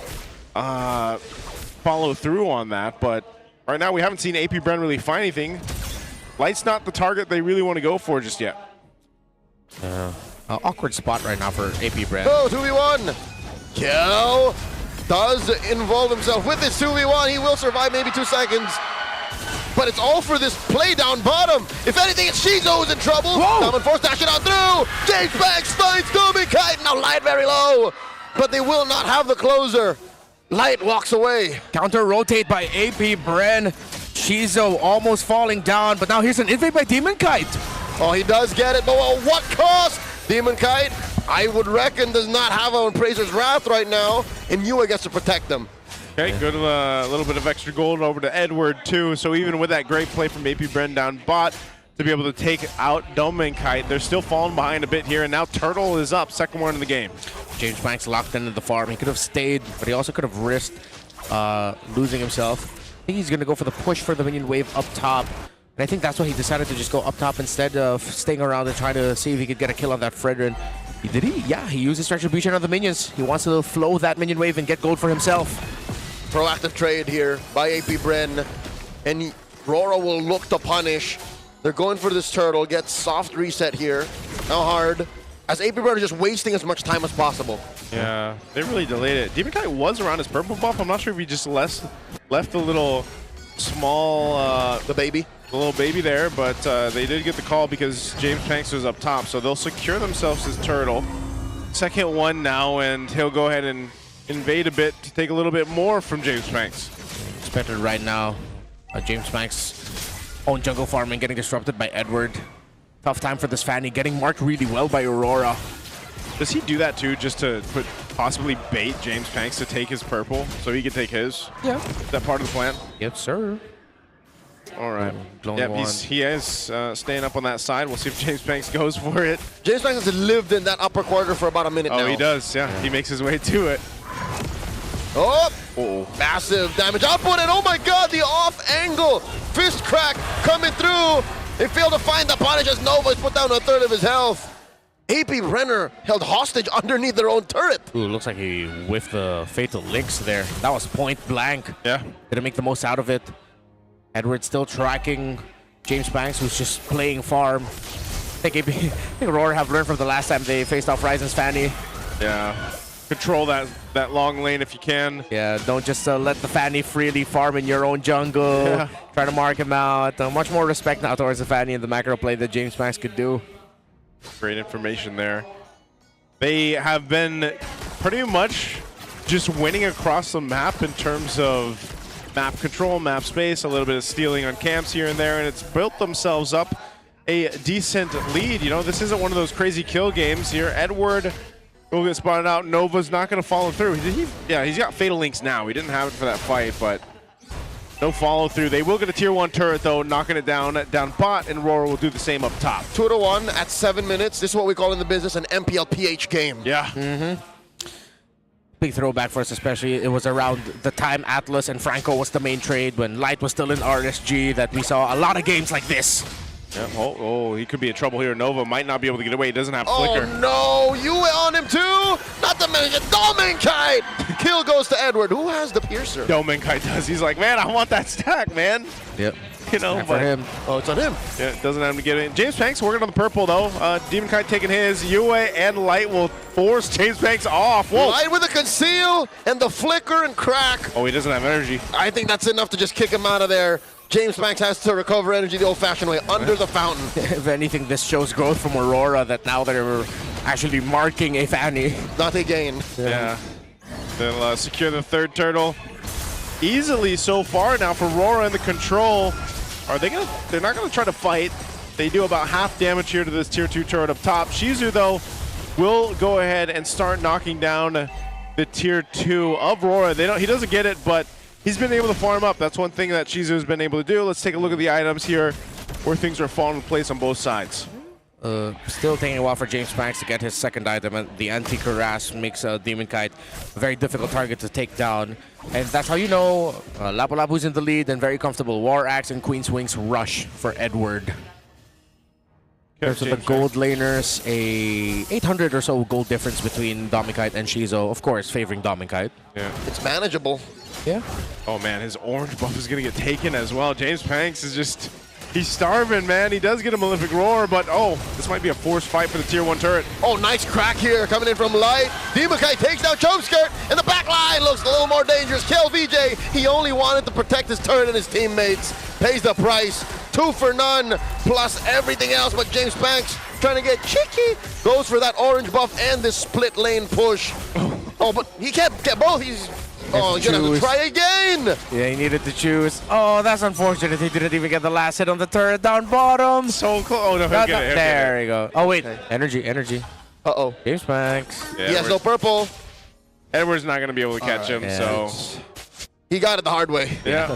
follow through on that. But right now we haven't seen AP Bren really find anything. Light's not the target they really want to go for just yet. Awkward spot right now for AP Bren. Oh, 2v1. Kel does involve himself with this 2v1. He will survive maybe 2 seconds. But it's all for this play down bottom. If anything, it's Shizo who's in trouble. Common Force dashing on through. James Banks finds Dooming Kite. Now Light very low. But they will not have the closer. Light walks away. Counter rotate by AP Bren. Shizo almost falling down, but now here's an invade by Demon Kite. Oh, he does get it, but at what cost? Demon Kite, I would reckon, does not have an Appraiser's Wrath right now, and Yue gets to protect them. Okay, good. A little bit of extra gold over to Edward, too. So even with that great play from AP Bren down bot to be able to take out Domain Kite, they're still falling behind a bit here, and now Turtle is up, second one in the game. James Banks locked into the farm. He could have stayed, but he also could have risked losing himself. I think he's going to go for the push for the minion wave up top. And I think that's why he decided to just go up top instead of staying around and trying to see if he could get a kill on that Fredrin. Did he? Yeah, he used his Retribution on the minions. He wants to flow that minion wave and get gold for himself. Proactive trade here by AP Bren, and RORA will look to punish. They're going for this turtle, gets soft reset here. How hard? As AP Bren are just wasting as much time as possible. Yeah, they really delayed it. Demon Kite was around his purple buff. I'm not sure if he just left a little small... the little baby there, but they did get the call because James Panks was up top, so they'll secure themselves his turtle. Second one now, and he'll go ahead and invade a bit to take a little bit more from James Banks. Expected right now. James Banks' own jungle farming getting disrupted by Edward. Tough time for this Fanny, getting marked really well by Aurora. Does he do that too, just to possibly bait James Banks to take his purple so he can take his? Yeah. Is that part of the plan? Yes, sir. All right. Yep, he is staying up on that side. We'll see if James Banks goes for it. James Banks has lived in that upper quarter for about a minute now. Oh, he does, yeah. He makes his way to it. Oh, massive damage output, and oh my god, the off angle fist crack coming through. They fail to find the punish as Nova has put down a third of his health. AP Renner held hostage underneath their own turret. Ooh, looks like he whiffed the Fatal Links there. That was point blank. Yeah. Didn't make the most out of it. Edward still tracking James Banks, who's just playing farm. I think Aurora have learned from the last time they faced off Ryzen's Fanny. Yeah. Control that long lane if you can. Yeah, don't just let the Fanny freely farm in your own jungle. Yeah. Try to mark him out. Much more respect now towards the Fanny and the macro play that James Banks could do. Great information there. They have been pretty much just winning across the map in terms of map control, map space, a little bit of stealing on camps here and there, and it's built themselves up a decent lead. You know, this isn't one of those crazy kill games here. Edward will get spotted out. Nova's not going to follow through. Yeah, he's got Fatal Links now. He didn't have it for that fight, but no follow through. They will get a tier 1 turret though, knocking it down bot, and RORA will do the same up top. 2-1 at 7 minutes. This is what we call in the business an MPL-PH game. Yeah. Big throwback for us, especially. It was around the time Atlas and Franco was the main trade when Light was still in RSG that we saw a lot of games like this. Yeah, oh, he could be in trouble here. Nova might not be able to get away. He doesn't have flicker. Oh no, Yue on him too. Not to mention Domain Kite. Kill goes to Edward. Who has the piercer? Domain Kite does. He's like, man, I want that stack, man. Yep. You know, for him. Oh, it's on him. Yeah, it doesn't have him to get in. James Banks working on the purple though. Demon Kite taking his. Yue and Light will force James Banks off. Whoa. Light with a conceal and the flicker and crack. Oh, he doesn't have energy. I think that's enough to just kick him out of there. James Banks has to recover energy the old-fashioned way, under the fountain. If anything, this shows growth from Aurora that now they're actually marking a Fanny. Not a gain. Yeah. They'll secure the third turtle easily so far. Now for RORA in the control. Are they gonna? They're not gonna try to fight. They do about half damage here to this tier 2 turret up top. Shizu though will go ahead and start knocking down the tier 2 of RORA. He doesn't get it, but he's been able to farm up. That's one thing that Shizu has been able to do. Let's take a look at the items here where things are falling in place on both sides. Still taking a while for James Banks to get his second item, and the anti-harass makes Demon Kite a very difficult target to take down. And that's how you know Lapu Lapu's in the lead and very comfortable. War Axe and Queen's Wings rush for Edward. In terms of the gold laners, a 800 or so gold difference between Domikite and Shizo. Of course, favoring Domikite. Yeah, it's manageable. Yeah. Oh man, his orange buff is gonna get taken as well. James Banks is just, he's starving, man. He does get a Malefic Roar, but oh, this might be a forced fight for the tier 1 turret. Oh, nice crack here coming in from Light. Demokai takes down Chokeskirt, and the back line looks a little more dangerous. Kill VJ, he only wanted to protect his turret and his teammates. Pays the price. 2 for none, plus everything else, but James Banks trying to get cheeky. Goes for that orange buff and this split lane push. Oh, but he can't get both. He's gonna have to try again. Yeah, he needed to choose. Oh, that's unfortunate. He didn't even get the last hit on the turret down bottom. So close. Oh, no, he'll get it. There we go. Oh, wait. Energy. Uh-oh. James Banks. Yeah, he has no purple. Edward's not going to be able to catch him, so... He got it the hard way. Yeah.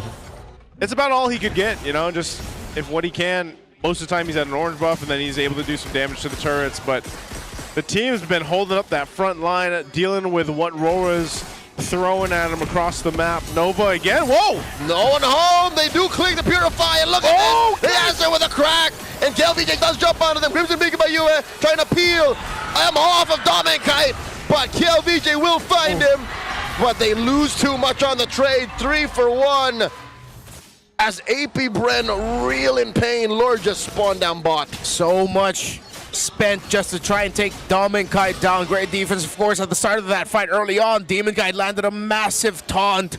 It's about all he could get, you know, just if what he can. Most of the time he's at an orange buff, and then he's able to do some damage to the turrets, but the team's been holding up that front line, dealing with what RORA's throwing at him across the map. Nova again. Whoa! No one home. They do click the Purify, and look at this. They answer with a crack, and KLVJ does jump onto them. Crimson Beacon by Yue trying to peel him off of Domikite, but KLVJ will find him. But they lose too much on the trade. 3 for 1. As APBR real in pain, Lord just spawned down bot. So much spent just to try and take Domikite down. Great defense, of course, at the start of that fight early on. Demon Kite landed a massive taunt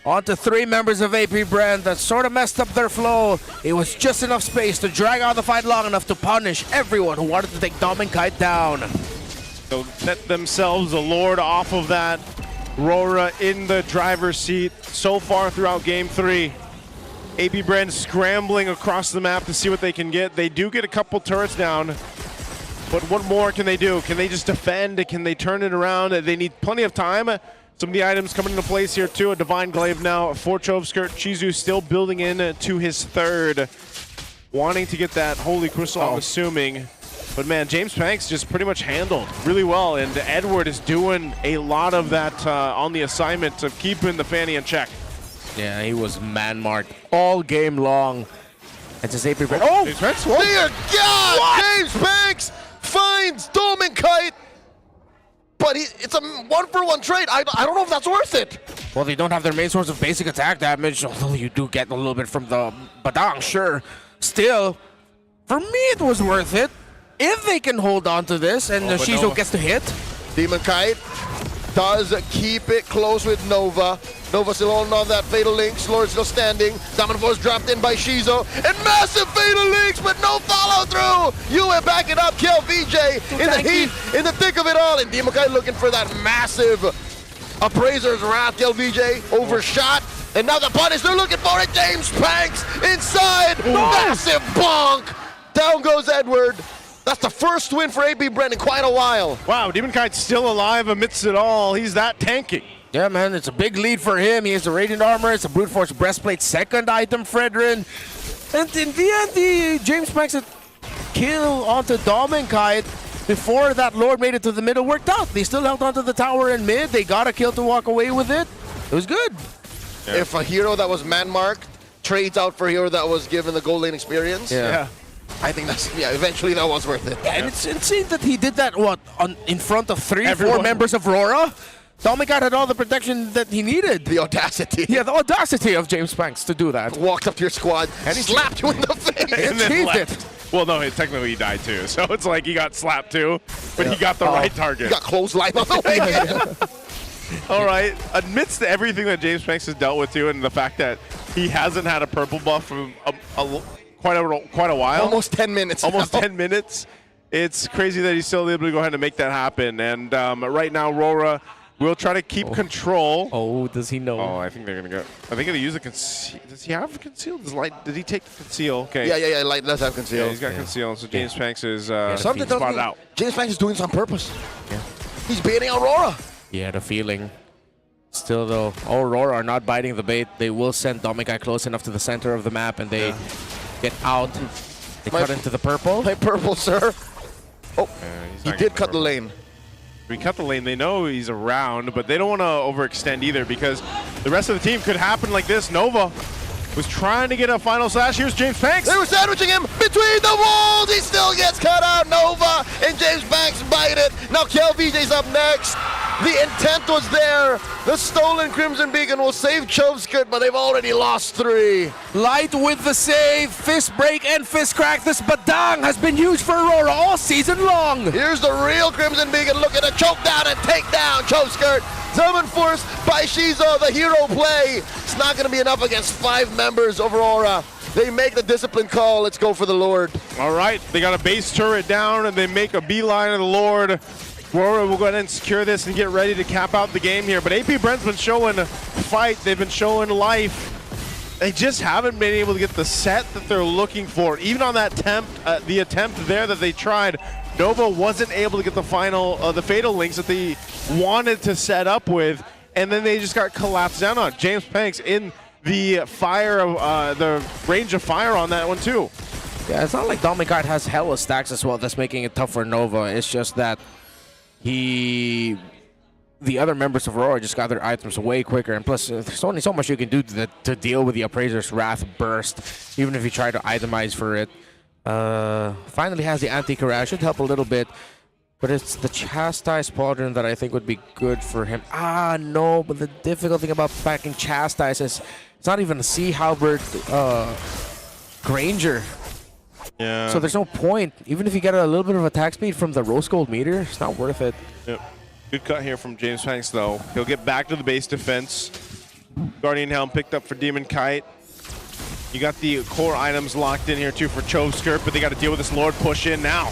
onto 3 members of APBR that sort of messed up their flow. It was just enough space to drag out the fight long enough to punish everyone who wanted to take Domikite down. So net themselves a Lord off of that. RORA in the driver's seat so far throughout game 3. APBR scrambling across the map to see what they can get. They do get a couple turrets down, but what more can they do? Can they just defend? Can they turn it around? They need plenty of time. Some of the items coming into place here too. A Divine Glaive now for Chokeskirt. Shizu still building in to his third. Wanting to get that Holy Crystal, I'm assuming. But man, James Banks just pretty much handled really well, and Edward is doing a lot of that on the assignment of keeping the Fanny in check. Yeah, he was man-marked all game long. It's his APBR. Oh, dear God! What? James Banks finds Domikite, but it's a 1-for-1 trade. I don't know if that's worth it. Well, they don't have their main source of basic attack damage, although you do get a little bit from the Badang, sure. Still, for me, it was worth it. If they can hold on to this and Shizo gets to hit. Demikite does keep it close with Nova. Nova still holding on that Fatal Links. Lord still standing. Dominant Force dropped in by Shizo. And massive Fatal Links, but no follow through. Yue backing up. KLVJ in the heat, in the thick of it all. And Demikite looking for that massive Appraiser's Wrath. KLVJ overshot. And now the punish, they're looking for it. James Banks inside. Massive bonk. Down goes Edward. That's the first win for APBR in quite a while. Wow, Demon Kite's still alive amidst it all. He's that tanky. Yeah, man, it's a big lead for him. He has the Radiant Armor. It's a Brute Force Breastplate, second item, Fredrin. And in the end, the James Banks kill onto Domikite before that Lord made it to the middle worked out. They still held onto the tower in mid. They got a kill to walk away with it. It was good. Yeah. If a hero that was man-marked trades out for a hero that was given the gold lane experience, I think that's, eventually that was worth it. Yeah, and it's insane that he did that, in front of 3-4 members of RORA? Domikite had all the protection that he needed. The audacity. Yeah, the audacity of James Banks to do that. Walked up to your squad and he slapped you in the face. And then left. Well, no, technically he died too. So it's like he got slapped too, but he got the right target. He got clothesline on the way in. All right, amidst everything that James Banks has dealt with too, and the fact that he hasn't had a purple buff from quite a while. Almost 10 minutes. Almost 10 minutes. it's crazy that he's still able to go ahead and make that happen. And right now, RORA will try to keep control. Oh, does he know? Oh, I think they're going to go. Are they going to use the conceal? Does he have conceal? Did he take the conceal? Okay. Yeah. Light does have conceal. Yeah, he's got conceal. So James Panks is something tells spotted me out. James Panks is doing this on purpose. Yeah. He's baiting Aurora. Yeah, the feeling. Still, though, Aurora are not biting the bait. They will send Domikai close enough to the center of the map, and they get out. They cut into the purple. My purple, sir. Oh, he did cut the lane. We cut the lane. They know he's around, but they don't want to overextend either because the rest of the team could happen like this. Nova was trying to get a final slash. Here's James Panks. They were sandwiching him between the walls. He still gets cut out. Nova and James Panks bite it. Now KLVJ's up next. The intent was there. The stolen Crimson Beacon will save Chovskirt, but they've already lost 3. Light with the save, fist break and fist crack. This Badang has been used for Aurora all season long. Here's the real Crimson Beacon. Look at a choke down and take down Chovskirt. Summon forced by Shizo, the hero play. It's not going to be enough against 5 members of Aurora. They make the discipline call. Let's go for the Lord. All right, they got a base turret down, and they make a beeline of the Lord. Aurora will go ahead and secure this and get ready to cap out the game here. But AP Brent's been showing fight. They've been showing life. They just haven't been able to get the set that they're looking for. Even on that the attempt there that they tried, Nova wasn't able to get the final, the fatal links that they wanted to set up with, and then they just got collapsed down on. James Panks in the fire, the range of fire on that one too. Yeah, it's not like Domikai has hella stacks as well. That's making it tough for Nova. It's just that the other members of Aurora just got their items way quicker, and plus there's only so much you can do to deal with the Appraiser's Wrath burst, even if you try to itemize for it. Finally has the anti-crash, should help a little bit, but it's the Chastise Pauldron that I think would be good for him. No, but the difficult thing about packing Chastise is it's not even a Sea Halberd Granger. Yeah. So there's no point. Even if you get a little bit of attack speed from the Rose Gold meter, it's not worth it. Yep. Good cut here from James Panks, though. He'll get back to the base defense. Guardian Helm picked up for Demon Kite. You got the core items locked in here, too, for Chovskirt, but they got to deal with this Lord push in now.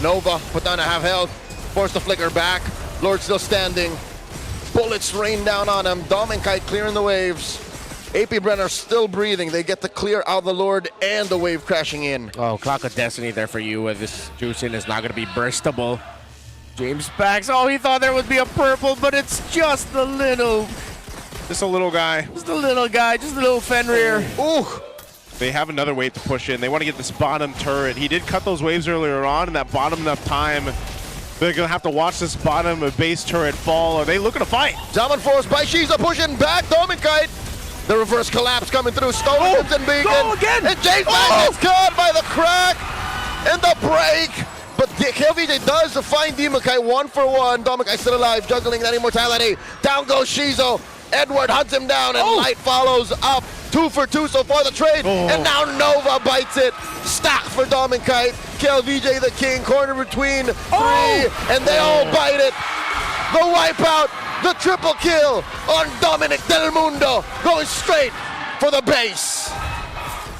Nova put down a half health, forced the flicker back. Lord still standing. Bullets rain down on him. Dom and Kite clearing the waves. AP Bren are still breathing. They get to clear out the Lord and the wave crashing in. Oh, Clock of Destiny there for you. This Juicing is not going to be burstable. James Panks, he thought there would be a purple, but it's just a little guy. Just a little guy, just a little Fenrir. Ooh. They have another wave to push in. They want to get this bottom turret. He did cut those waves earlier on, and that bought him enough time. They're going to have to watch this bottom base turret fall. Are they looking to fight? Summon force by Shiza pushing back. Dom and Kite. The reverse collapse coming through. Stolen Crimson Beacon. Go again! And James Panks gets caught by the crack and the break. But KLVJ does find Demakai 1-for-1. Domakai still alive, juggling that immortality. Down goes Shizo. Edward hunts him down, and Light follows up. 2-for-2 so far the trade. And now Nova bites it. Stack for Dom and Kite. KLVJ the king, corner between 3. And they all bite it. The wipeout. The triple kill on Dominic Del Mundo, going straight for the base.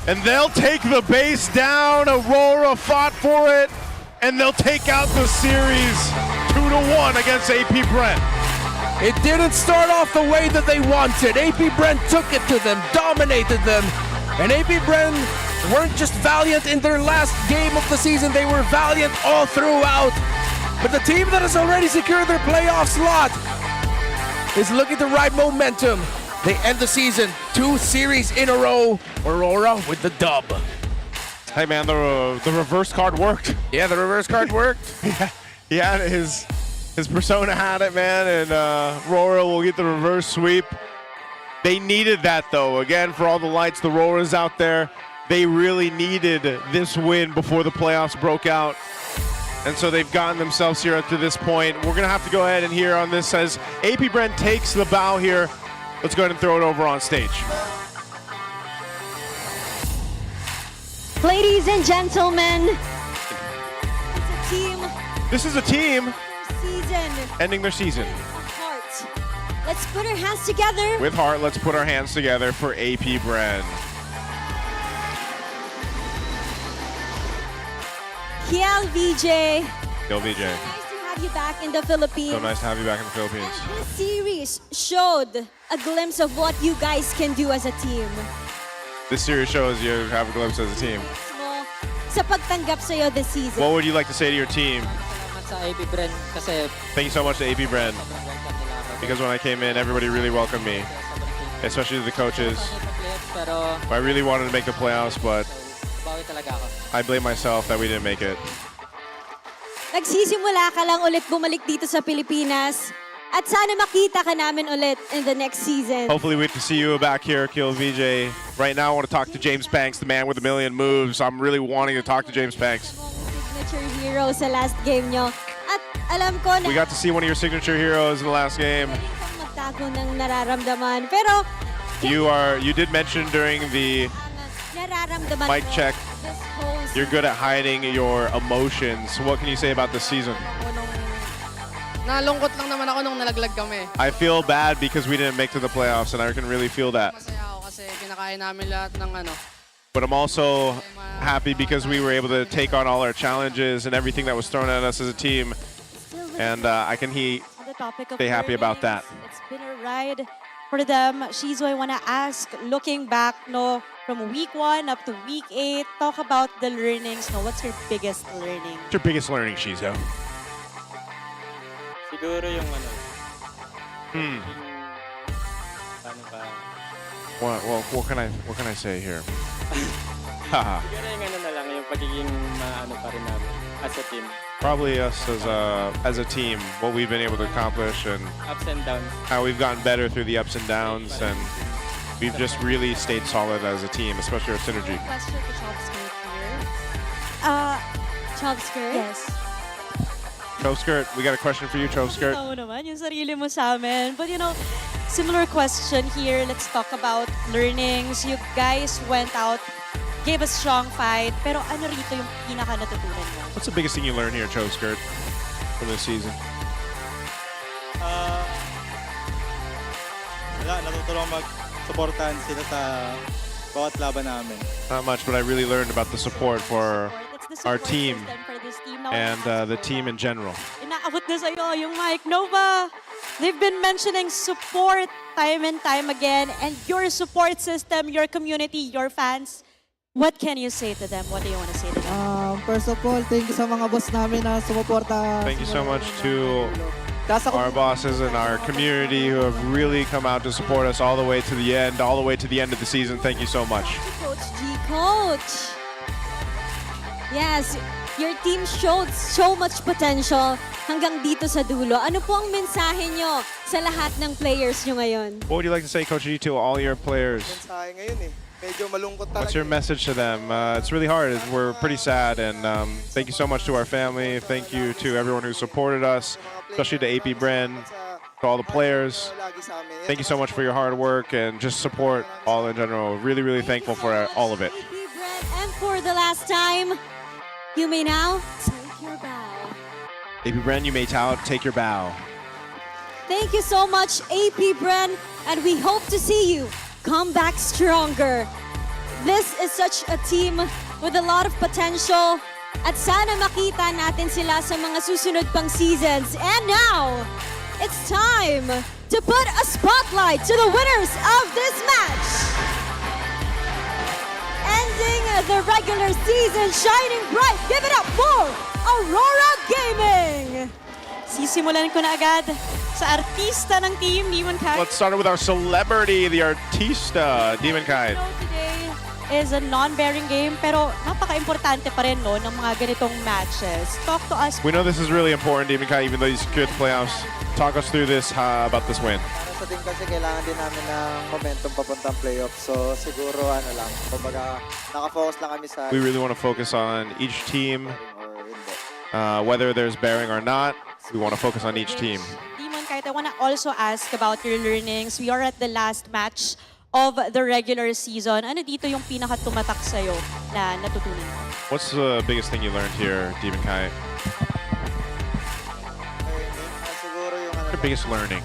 And they'll take the base down. Aurora fought for it, and they'll take out the series 2-1 against AP Brent. It didn't start off the way that they wanted. AP Brent took it to them, dominated them, and AP Brent weren't just valiant in their last game of the season, they were valiant all throughout. But the team that has already secured their playoff slot is looking to ride momentum. They end the season 2 series in a row. Aurora with the dub. Hey man, the reverse card worked. Yeah, the reverse card worked. Yeah, his persona had it, man, and Aurora will get the reverse sweep. They needed that though. Again, for all the lights, the Auroras out there, they really needed this win before the playoffs broke out. And so they've gotten themselves here up to this point. We're going to have to go ahead and hear on this as AP Brent takes the bow here. Let's go ahead and throw it over on stage. Ladies and gentlemen, it's a team. This is a team Season. ending their season. Heart. Let's put our hands together. With heart, let's put our hands together for AP Brent. Kiel VJ. Yo, VJ. Nice to have you back in the Philippines. So nice to have you back in the Philippines. This series showed a glimpse of what you guys can do as a team. This series shows you have a glimpse as a team. Mo sa pagtanggap sa'yo this season. What would you like to say to your team? Sa APBR kasi Thank you so much to APBR. Because when I came in, everybody really welcomed me, especially the coaches. pero I really wanted to make the playoffs, but bawi talaga ako. I blame myself that we didn't make it. Nagsisimula ka lang ulit bumalik dito sa Pilipinas at sana makita ka namin ulit in the next season. Hopefully we get to see you back here, Kill VJ. Right now I want to talk to James Banks, the man with a million moves. I'm really wanting to talk to James Banks. Signature hero sa last game nyo. At alam ko na We got to see one of your signature heroes in the last game. magtago ng nararamdaman. Pero You did mention during the nararamdaman mic ko check, this whole you're good at hiding your emotions. What can you say about this season? Nalungkot lang naman ako nung nalaglag kami. I feel bad because we didn't make to the playoffs, and I can really feel that. Masaya ako kasi kinakaya namin lahat ng ano. But I'm also happy because we were able to take on all our challenges and everything that was thrown at us as a team. And I can On the topic of stay happy about that. It's been a ride for them. Shizu, I want to ask, looking back, no, from week 1 up to week 8, talk about the learnings. No, what's your biggest learning? What's your biggest learning, Shizu? Siguro yung ano. Paano ba? What can I say here? Haha. Siguro yung ano na lang, yung pagiging maano pa rin namin as a team. Probably us as a team, what we've been able to accomplish and Ups and downs. how we've gotten better through the ups and downs, and we've just really stayed solid as a team, especially our synergy. Question to Chobskirt here. Chobskirt? Yes. Skirt, we got a question for you, Skirt. Oo naman, yung sarili mo sa amin. But you know, similar question here. Let's talk about learnings. You guys went out, gave a strong fight, pero ano rito yung pinaka natutunan mo? What's the biggest thing you learned here, Skirt, from this season? Wala, natutulong mag-supportahan sila sa bawat laban namin. Not much, but I really learned about the support for our team For this team now, and the team in general. inaabot na sa'yo yung mic. Nova, they've been mentioning support time and time again, and your support system, your community, your fans. What can you say to them? What do you want to say to them? First of all, thank you sa mga boss namin na sumuporta. Thank you so much to our bosses and our community who have really come out to support us all the way to the end, of the season. Thank you so much. Coach G. Coach! Yes, your team showed so much potential hanggang dito sa dulo. Ano po ang mensahe nyo sa lahat ng players nyo ngayon? What would you like to say, Coach G, to all your players? Mensahe ngayon medyo malungkot talaga. What's your message to them? It's really hard. We're pretty sad, and thank you so much to our family. Thank you to everyone who supported us, especially to APBR, to all the players. Thank you so much for your hard work and just support all in general. Really, really thankful for all of it. And for the last time, you may now take your bow. APBR, you may take your bow. Thank you so much, AP Bren, and we hope to see you come back stronger. This is such a team with a lot of potential at sana makita natin sila sa mga susunod pang seasons. And now, it's time to put a spotlight to the winners of this match. Ending the regular season shining bright. Give it up for Aurora Gaming! Sisimulan ko na agad sa artista ng team, Demon Kai. Let's start with our celebrity, the artista, Demon Kai. Today is a non-bearing game, pero napaka-importante pa rin no, ng mga ganitong matches. Talk to us. We know this is really important, Demon Kai, even though you secured the playoffs. Talk us through this, about this win. Para sa team kasi kailangan din namin ng momentum papuntang playoff. So siguro lang, kumbaga naka-focus lang kami sa We really want to focus on each team, whether there's bearing or not. We want to focus on each team. Demon Kai, I want to also ask about your learnings. We are at the last match of the regular season. Ano dito yung pinaka-tumatak sa'yo na natutunan mo? What's the biggest thing you learned here, Demon Kai? siguro yung What's your biggest learning?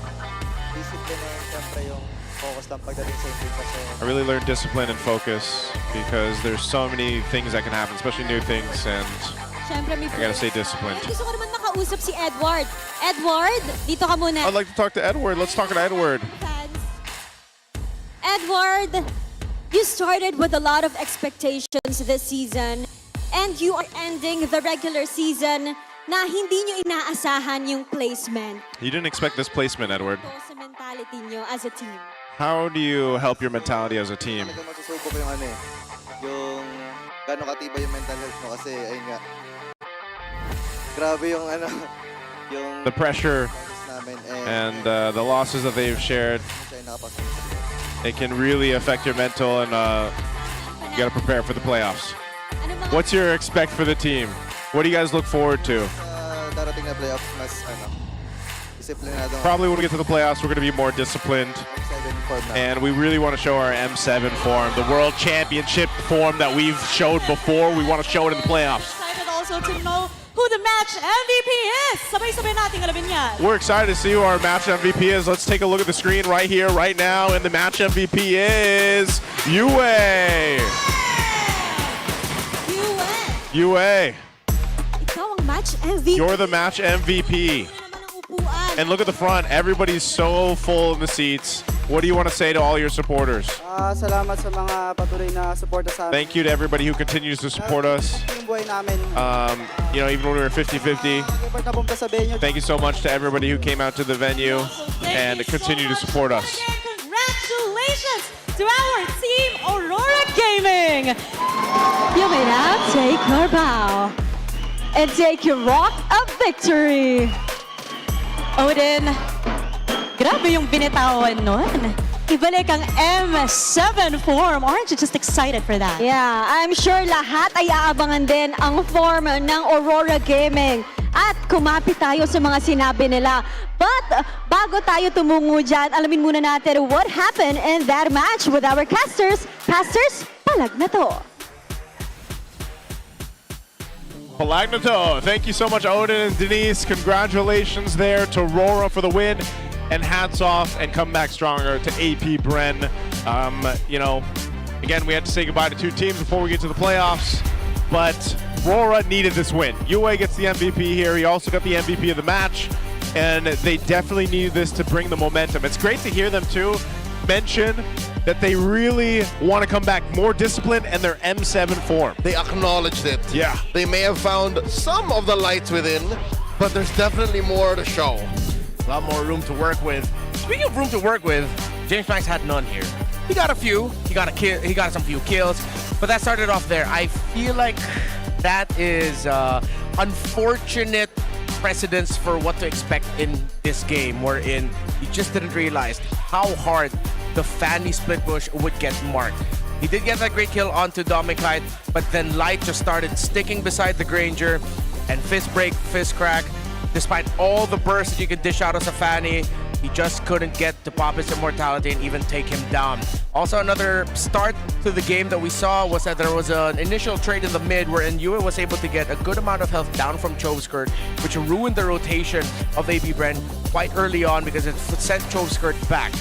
discipline and syempre yung focus lang pagdating sa team kasi I really learned discipline and focus because there's so many things that can happen, especially new things, and Siyempre, may I gotta stay disciplined. gusto ko naman makausap si Edward. Edward, dito ka muna. I'd like to talk to Edward. Let's talk to Edward. Edward, you started with a lot of expectations this season and you are ending the regular season na hindi nyo inaasahan yung placement. You didn't expect this placement, Edward. Ito sa mentality nyo as a team. How do you help your mentality as a team? Talagang masusubok yung yung gano'ng katibay yung mental health mo kasi ayun nga. Grabe yung yung The pressure namin and the losses that they've shared, it can really affect your mental, and you got to prepare for the playoffs. What's your expect for the team? What do you guys look forward to? Darating na playoffs, mas disiplinado. Probably when we get to the playoffs, we're going to be more disciplined. And we really want to show our M7 form, the World Championship form that we've showed before. We want to show it in the playoffs. Excited also to know who the match MVP is. Sabay-sabay nating alamin yan. We're excited to see who our match MVP is. Let's take a look at the screen right here, right now. And the match MVP is UA. UA. Ikaw ang match MVP. You're the match MVP. And look at the front. Everybody's so full in the seats. What do you want to say to all your supporters? Salamat sa mga patuloy na suporta sa amin. Thank you to everybody who continues to support us. Yung buhay namin. You know, even when we were 50-50. Thank you so much to everybody who came out to the venue and continue to support us. Congratulations to our team, Aurora Gaming. You may now take your bow and take your rock of victory. Odin, grabe yung binitawan nun. Ibalik ang M7 form. Aren't you just excited for that? Yeah, I'm sure lahat ay aabangan din ang form ng Aurora Gaming. At kumapit tayo sa mga sinabi nila. But bago tayo tumungo dyan, alamin muna natin what happened in that match with our casters. Casters, palag na to. Palagnato, thank you so much, Odin and Denise. Congratulations there to Rora for the win. And hats off and come back stronger to AP Bren. You know, again, we had to say goodbye to two teams before we get to the playoffs. But Rora needed this win. UA gets the MVP here. He also got the MVP of the match. And they definitely needed this to bring the momentum. It's great to hear them, too, mention that they really want to come back more disciplined and their M7 form. They acknowledged it. Yeah. They may have found some of the lights within, but there's definitely more to show. A lot more room to work with. Speaking of room to work with, James Banks had none here. He got a few. He got some few kills, but that started off there. I feel like that is unfortunate precedence for what to expect in this game, wherein you just didn't realize how hard the Fanny split push would get marked. He did get that great kill onto Domikite, but then Light just started sticking beside the Granger, and fist break, fist crack. Despite all the bursts you could dish out as a Fanny, he just couldn't get to pop his immortality and even take him down. Also, another start to the game that we saw was that there was an initial trade in the mid wherein Yue was able to get a good amount of health down from Choveskirt, which ruined the rotation of AP Bren quite early on because it sent Choveskirt back.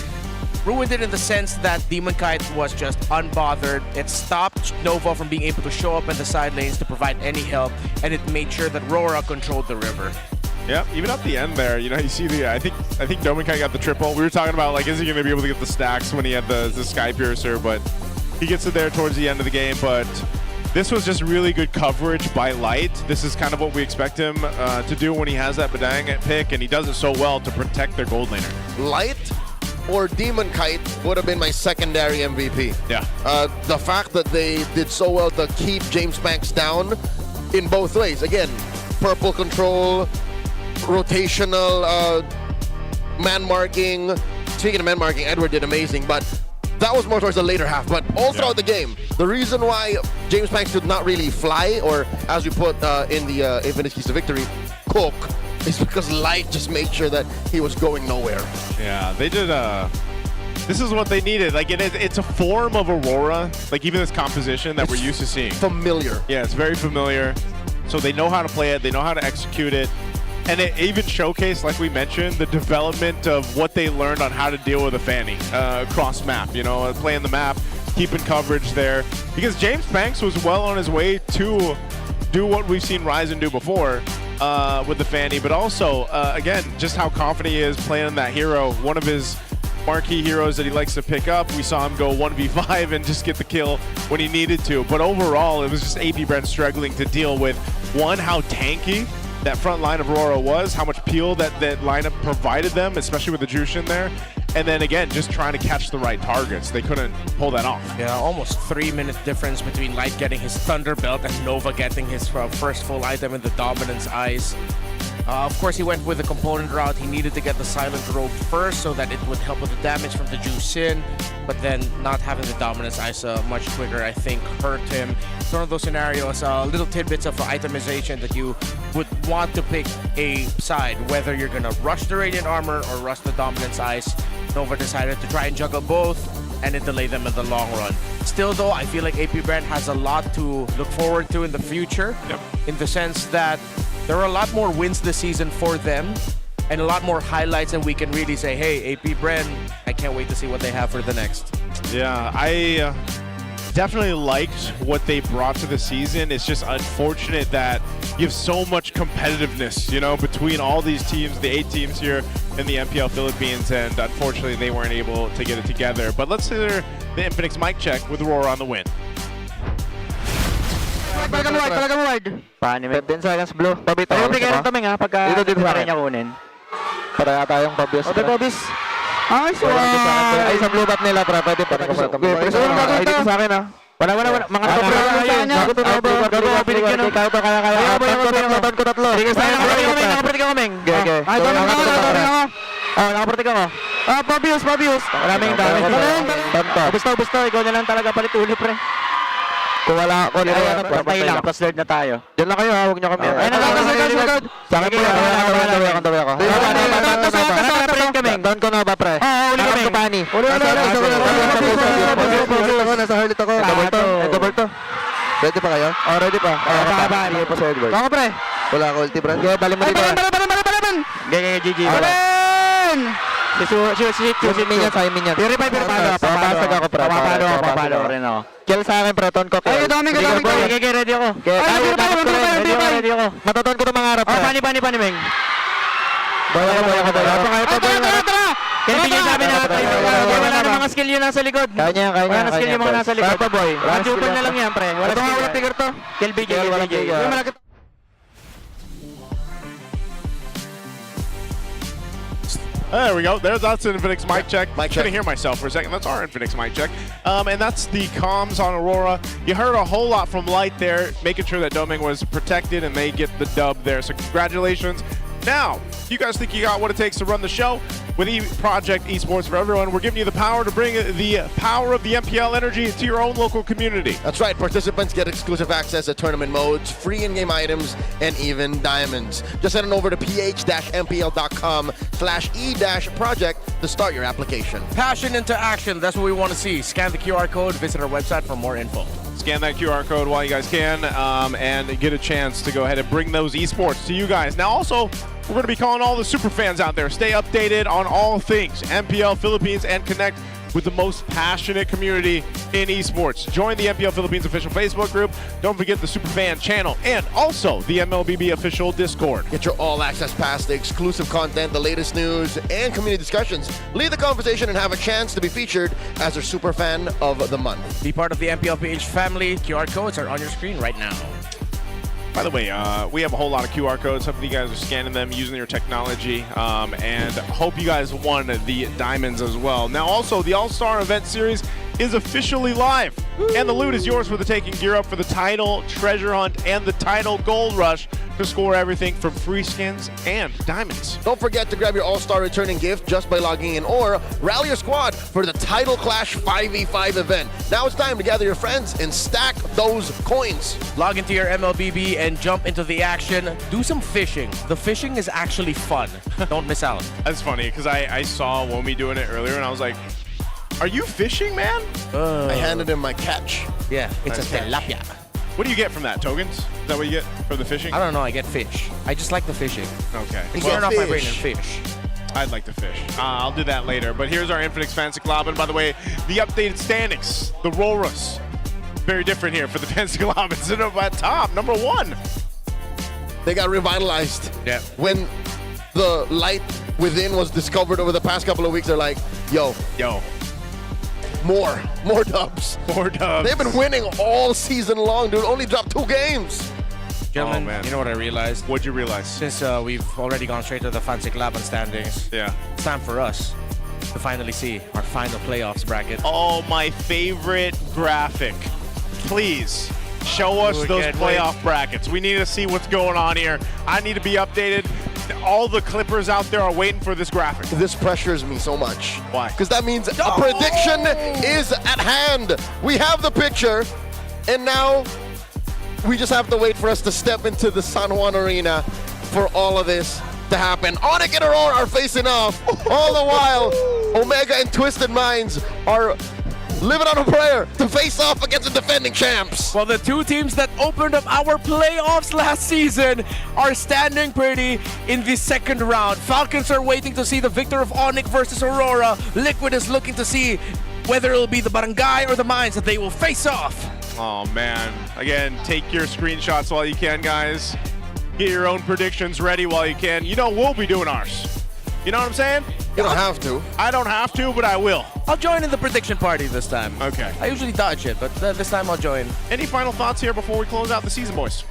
Ruined it in the sense that Demon Kite was just unbothered. It stopped Nova from being able to show up in the side lanes to provide any help, and it made sure that Rora controlled the river. Yeah, even at the end there, you know, you see the, I think Dominikai got the triple. We were talking about, like, is he going to be able to get the stacks when he had the Sky Piercer, but he gets it there towards the end of the game. But this was just really good coverage by Light. This is kind of what we expect him to do when he has that Badang pick, and he does it so well to protect their gold laner. Light or Demon Kite would have been my secondary MVP. Yeah. The fact that they did so well to keep James Banks down in both ways. Again, purple control, rotational man marking. Speaking of man marking, Edward did amazing, but that was more towards the later half. But all throughout the game, the reason why James Banks did not really fly, or as we put in the Infinite Keys to Victory, cook, is because Light just made sure that he was going nowhere. Yeah, they did. This is what they needed. Like, it's a form of Aurora, like even this composition that we're used to seeing. Familiar. Yeah, it's very familiar. So they know how to play it. They know how to execute it. And it even showcased, like we mentioned, the development of what they learned on how to deal with a Fanny across map, you know, playing the map, keeping coverage there. Because James Banks was well on his way to do what we've seen Ryzen do before with the Fanny, but also, again, just how confident he is playing that hero. One of his marquee heroes that he likes to pick up. We saw him go 1v5 and just get the kill when he needed to. But overall, it was just APBR struggling to deal with, one, how tanky that front line of RORA was, how much peel that lineup provided them, especially with the Jushin there. And then again, just trying to catch the right targets. They couldn't pull that off. Yeah, almost 3-minute difference between Light getting his Thunder Belt and Nova getting his first full item in the Dominance Eyes. Of course, he went with the component route. He needed to get the Silent Robe first so that it would help with the damage from the Jushin. But then not having the Dominance Eyes much quicker, I think, hurt him. It's one of those scenarios, little tidbits of itemization that you would want to pick a side, whether you're going to rush the Radiant Armor or rush the Dominance Eyes. Nova decided to try and juggle both, and it delayed them in the long run. Still, though, I feel like APBR has a lot to look forward to in the future, in the sense that there are a lot more wins this season for them, and a lot more highlights that we can really say, hey, APBR, I can't wait to see what they have for the next. Yeah, I definitely liked what they brought to the season. It's just unfortunate that you have so much competitiveness, you know, between all these teams, the 8 teams here in the MPL Philippines, and unfortunately they weren't able to get it together. But let's hear the Infinix mic check with RORA on the win. Talaga mo wide. Paano mo? 10 seconds blue. Pabito. Ayun, bigay ng taming ha, pagka dito sa kanya kunin. Para tayong Pobios. Okay, Pobios. Nice one! Ay, sa blue bat nila, pre. Pwede pa rin ko sa taming. Ay, dito sa akin ha. Wala. Mga sobre na sa kanya. Gago, pinig yun. Kaya. Ton ko tatlo. Sige, sa akin. Nakapertig ako, Meng. Ay, ton ako. Nakapertig ako. Pobios. Maraming dami. Busto. Ikaw na lang talaga palit uli, pre. Kung wala ako, patay lang, plus third na tayo. Diyan lang kayo ha, huwag nyo kami. Ay, nagkakasagod! Sa akin po, tabi ako. Nasa-print kami. Down ko na ba, pre? Oo, uli kami. Nakapani. Nasa harlit ako. Double to. Ready pa kayo? Oo, ready pa. Ready pa sa Edward. Baka, pre. Wala ako ulti, pre. Bali mo dito. Balaban! GG. Balaban! Si Minion, sa Minion. Purify. Papasag ako, pre. Papalo rin ako. Kill sa akin, pre. Ton ko. Ay, dami ko. Ready ako. Ready ako. Matuton ko ng mga harap. Pani, Meng. Boya ko. Tara! Kaya sabi na wala na mga skill yun nasa likod. Kanya. Wala na skill yung mga nasa likod. Boy. One-super na lang yan, pre. Wala trigger to. Kill BJ. There we go. That's an Infinix mic check. Couldn't hear myself for a second. That's our Infinix mic check. And that's the comms on Aurora. You heard a whole lot from Light there, making sure that Doming was protected and they get the dub there. So congratulations. Now, you guys think you got what it takes to run the show? With Project Esports for Everyone, we're giving you the power to bring the power of the MPL energy to your own local community. That's right. Participants get exclusive access to tournament modes, free in-game items, and even diamonds. Just head on over to ph-mpl.com/e-project to start your application. Passion into action. That's what we want to see. Scan the QR code. Visit our website for more info. Scan that QR code while you guys can and get a chance to go ahead and bring those esports to you guys. Now, also, we're going to be calling all the super fans out there. Stay updated on all things MPL Philippines and connect with the most passionate community in esports. Join the MPL Philippines official Facebook group. Don't forget the Superfan channel and also the MLBB official Discord. Get your all-access pass, the exclusive content, the latest news, and community discussions. Lead the conversation and have a chance to be featured as our Superfan of the month. Be part of the MPLPH family. QR codes are on your screen right now. By the way, we have a whole lot of QR codes. Hope you guys are scanning them using your technology, and hope you guys won the diamonds as well. Now, also, the All-Star Event Series is officially live, and the loot is yours for the taking. Gear up for the title treasure hunt and the title gold rush to score everything from free skins and diamonds. Don't forget to grab your All-Star returning gift just by logging in or rally your squad for the Title Clash 5v5 event. Now it's time to gather your friends and stack those coins. Log into your MLBB and jump into the action. Do some fishing. The fishing is actually fun. Don't miss out. That's funny because I saw Womi doing it earlier and I was like, are you fishing, man? I handed him my catch. Yeah, it's a tilapia. What do you get from that? Tokens? Is that what you get from the fishing? I don't know. I get fish. I just like the fishing. Okay. Turn off my brain and fish. I'd like to fish. I'll do that later. But here's our Infinix Fancy Club. And by the way, the updated standings. The RORAs. very different here for the Fancy Club. It's at top, number 1. They got revitalized. Yeah. When the light within was discovered over the past couple of weeks, they're like, yo. More dubs. More dubs. They've been winning all season long, dude. Only dropped 2 games. Gentlemen, Oh, man. you know what I realized? What'd you realize? Since we've already gone straight to the Fancy Club standings, Yeah. it's time for us to finally see our final playoffs bracket. Oh, my favorite graphic. Please show us We those can't playoff brackets. We need to see what's going on here. I need to be updated. All the Clippers out there are waiting for this graphic. This pressures me so much. Why? Because that means a prediction is at hand. We have the picture, and now we just have to wait for us to step into the San Juan Arena for all of this to happen. ONIC and Aurora are facing off. All the while, Omega and Twisted Minds are living on a prayer to face off against the defending champs. Well, the 2 teams that opened up our playoffs last season are standing pretty in the second round. Falcons are waiting to see the victor of ONIC versus Aurora. Liquid is looking to see whether it'll be the Barangay or the Mines that they will face off. Oh, man. Again, take your screenshots while you can, guys. Get your own predictions ready while you can. You know, we'll be doing ours. You know what I'm saying? You don't have to. I don't have to, but I will. I'll join in the prediction party this time. Okay. I usually dodge it, but this time I'll join. Any final thoughts here before we close out the season, boys?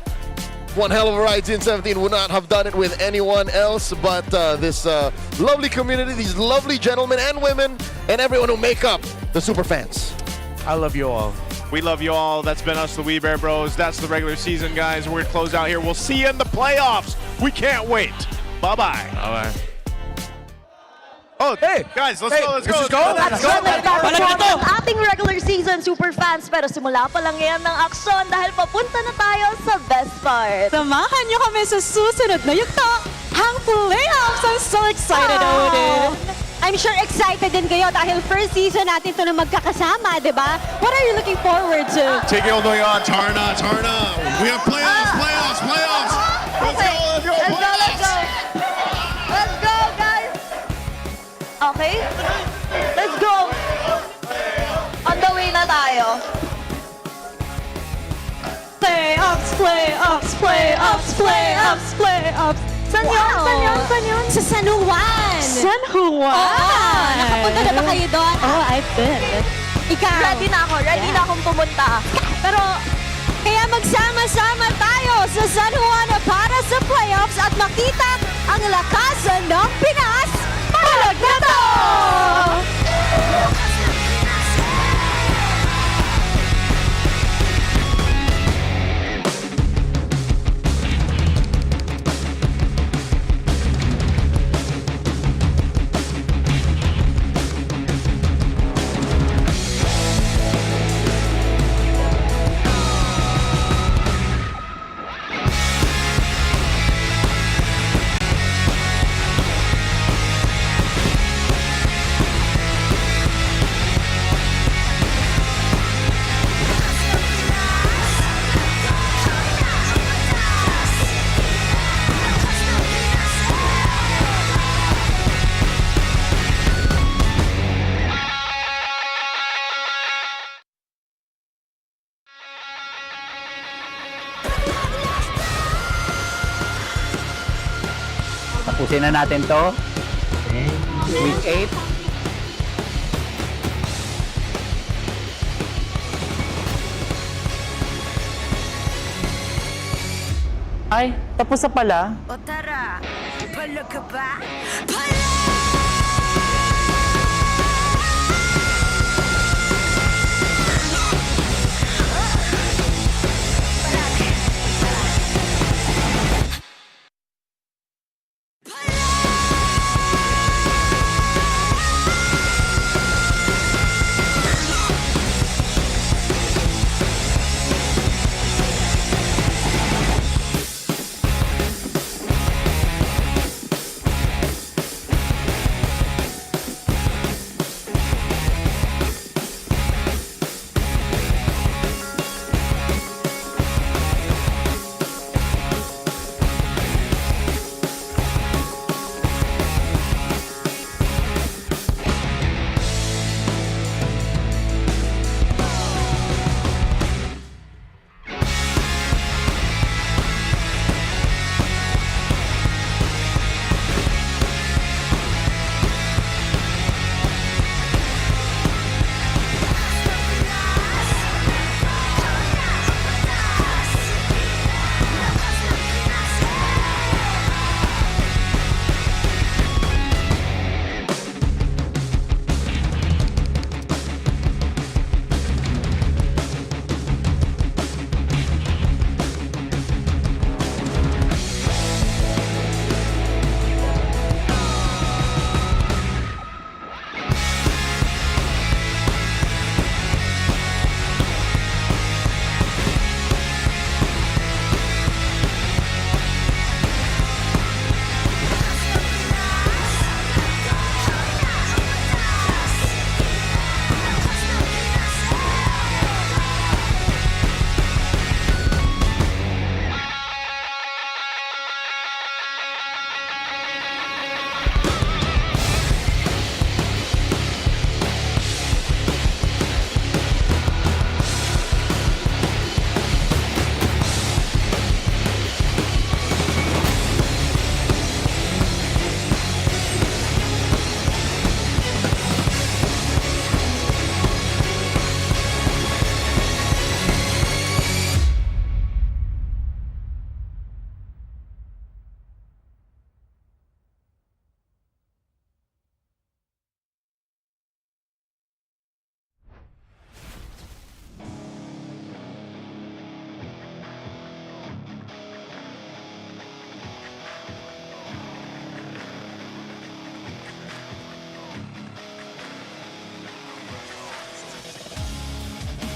One hell of a ride. S17 would not have done it with anyone else but this lovely community, these lovely gentlemen and women, and everyone who make up the super fans. I love you all. We love you all. That's been us, the We Bear Bros. That's the regular season, guys. We're going to close out here. We'll see you in the playoffs. We can't wait. Bye-bye. Bye-bye. Oh, hey, guys, let's go. At siya nagtatapos ang ating regular season super fans, pero simula pa lang yan ng aksyon dahil papunta na tayo sa best part. Samahan niyo kami sa susunod na yugto, ang playoffs. I'm so excited, Odin. I'm sure excited din kayo dahil first season natin ito na magkakasama, di ba? What are you looking forward to? Take it all the way on. Tarna. We have playoffs. Let's go, guys. Okay? Let's go. On the way na tayo. Playoffs. Saan yun? Sa San Juan. San Juan? Nakapunta na ba kayo doon? Oh, I've been. Ikaw? Ready na akong pumunta. Pero, kaya magsama-sama tayo sa San Juan para sa playoffs at makita ang lakasan ng Pinas. Palag na to! Tapusin na natin to. Week 8. Ay, tapos na pala. O tara, palo ka ba? Palo!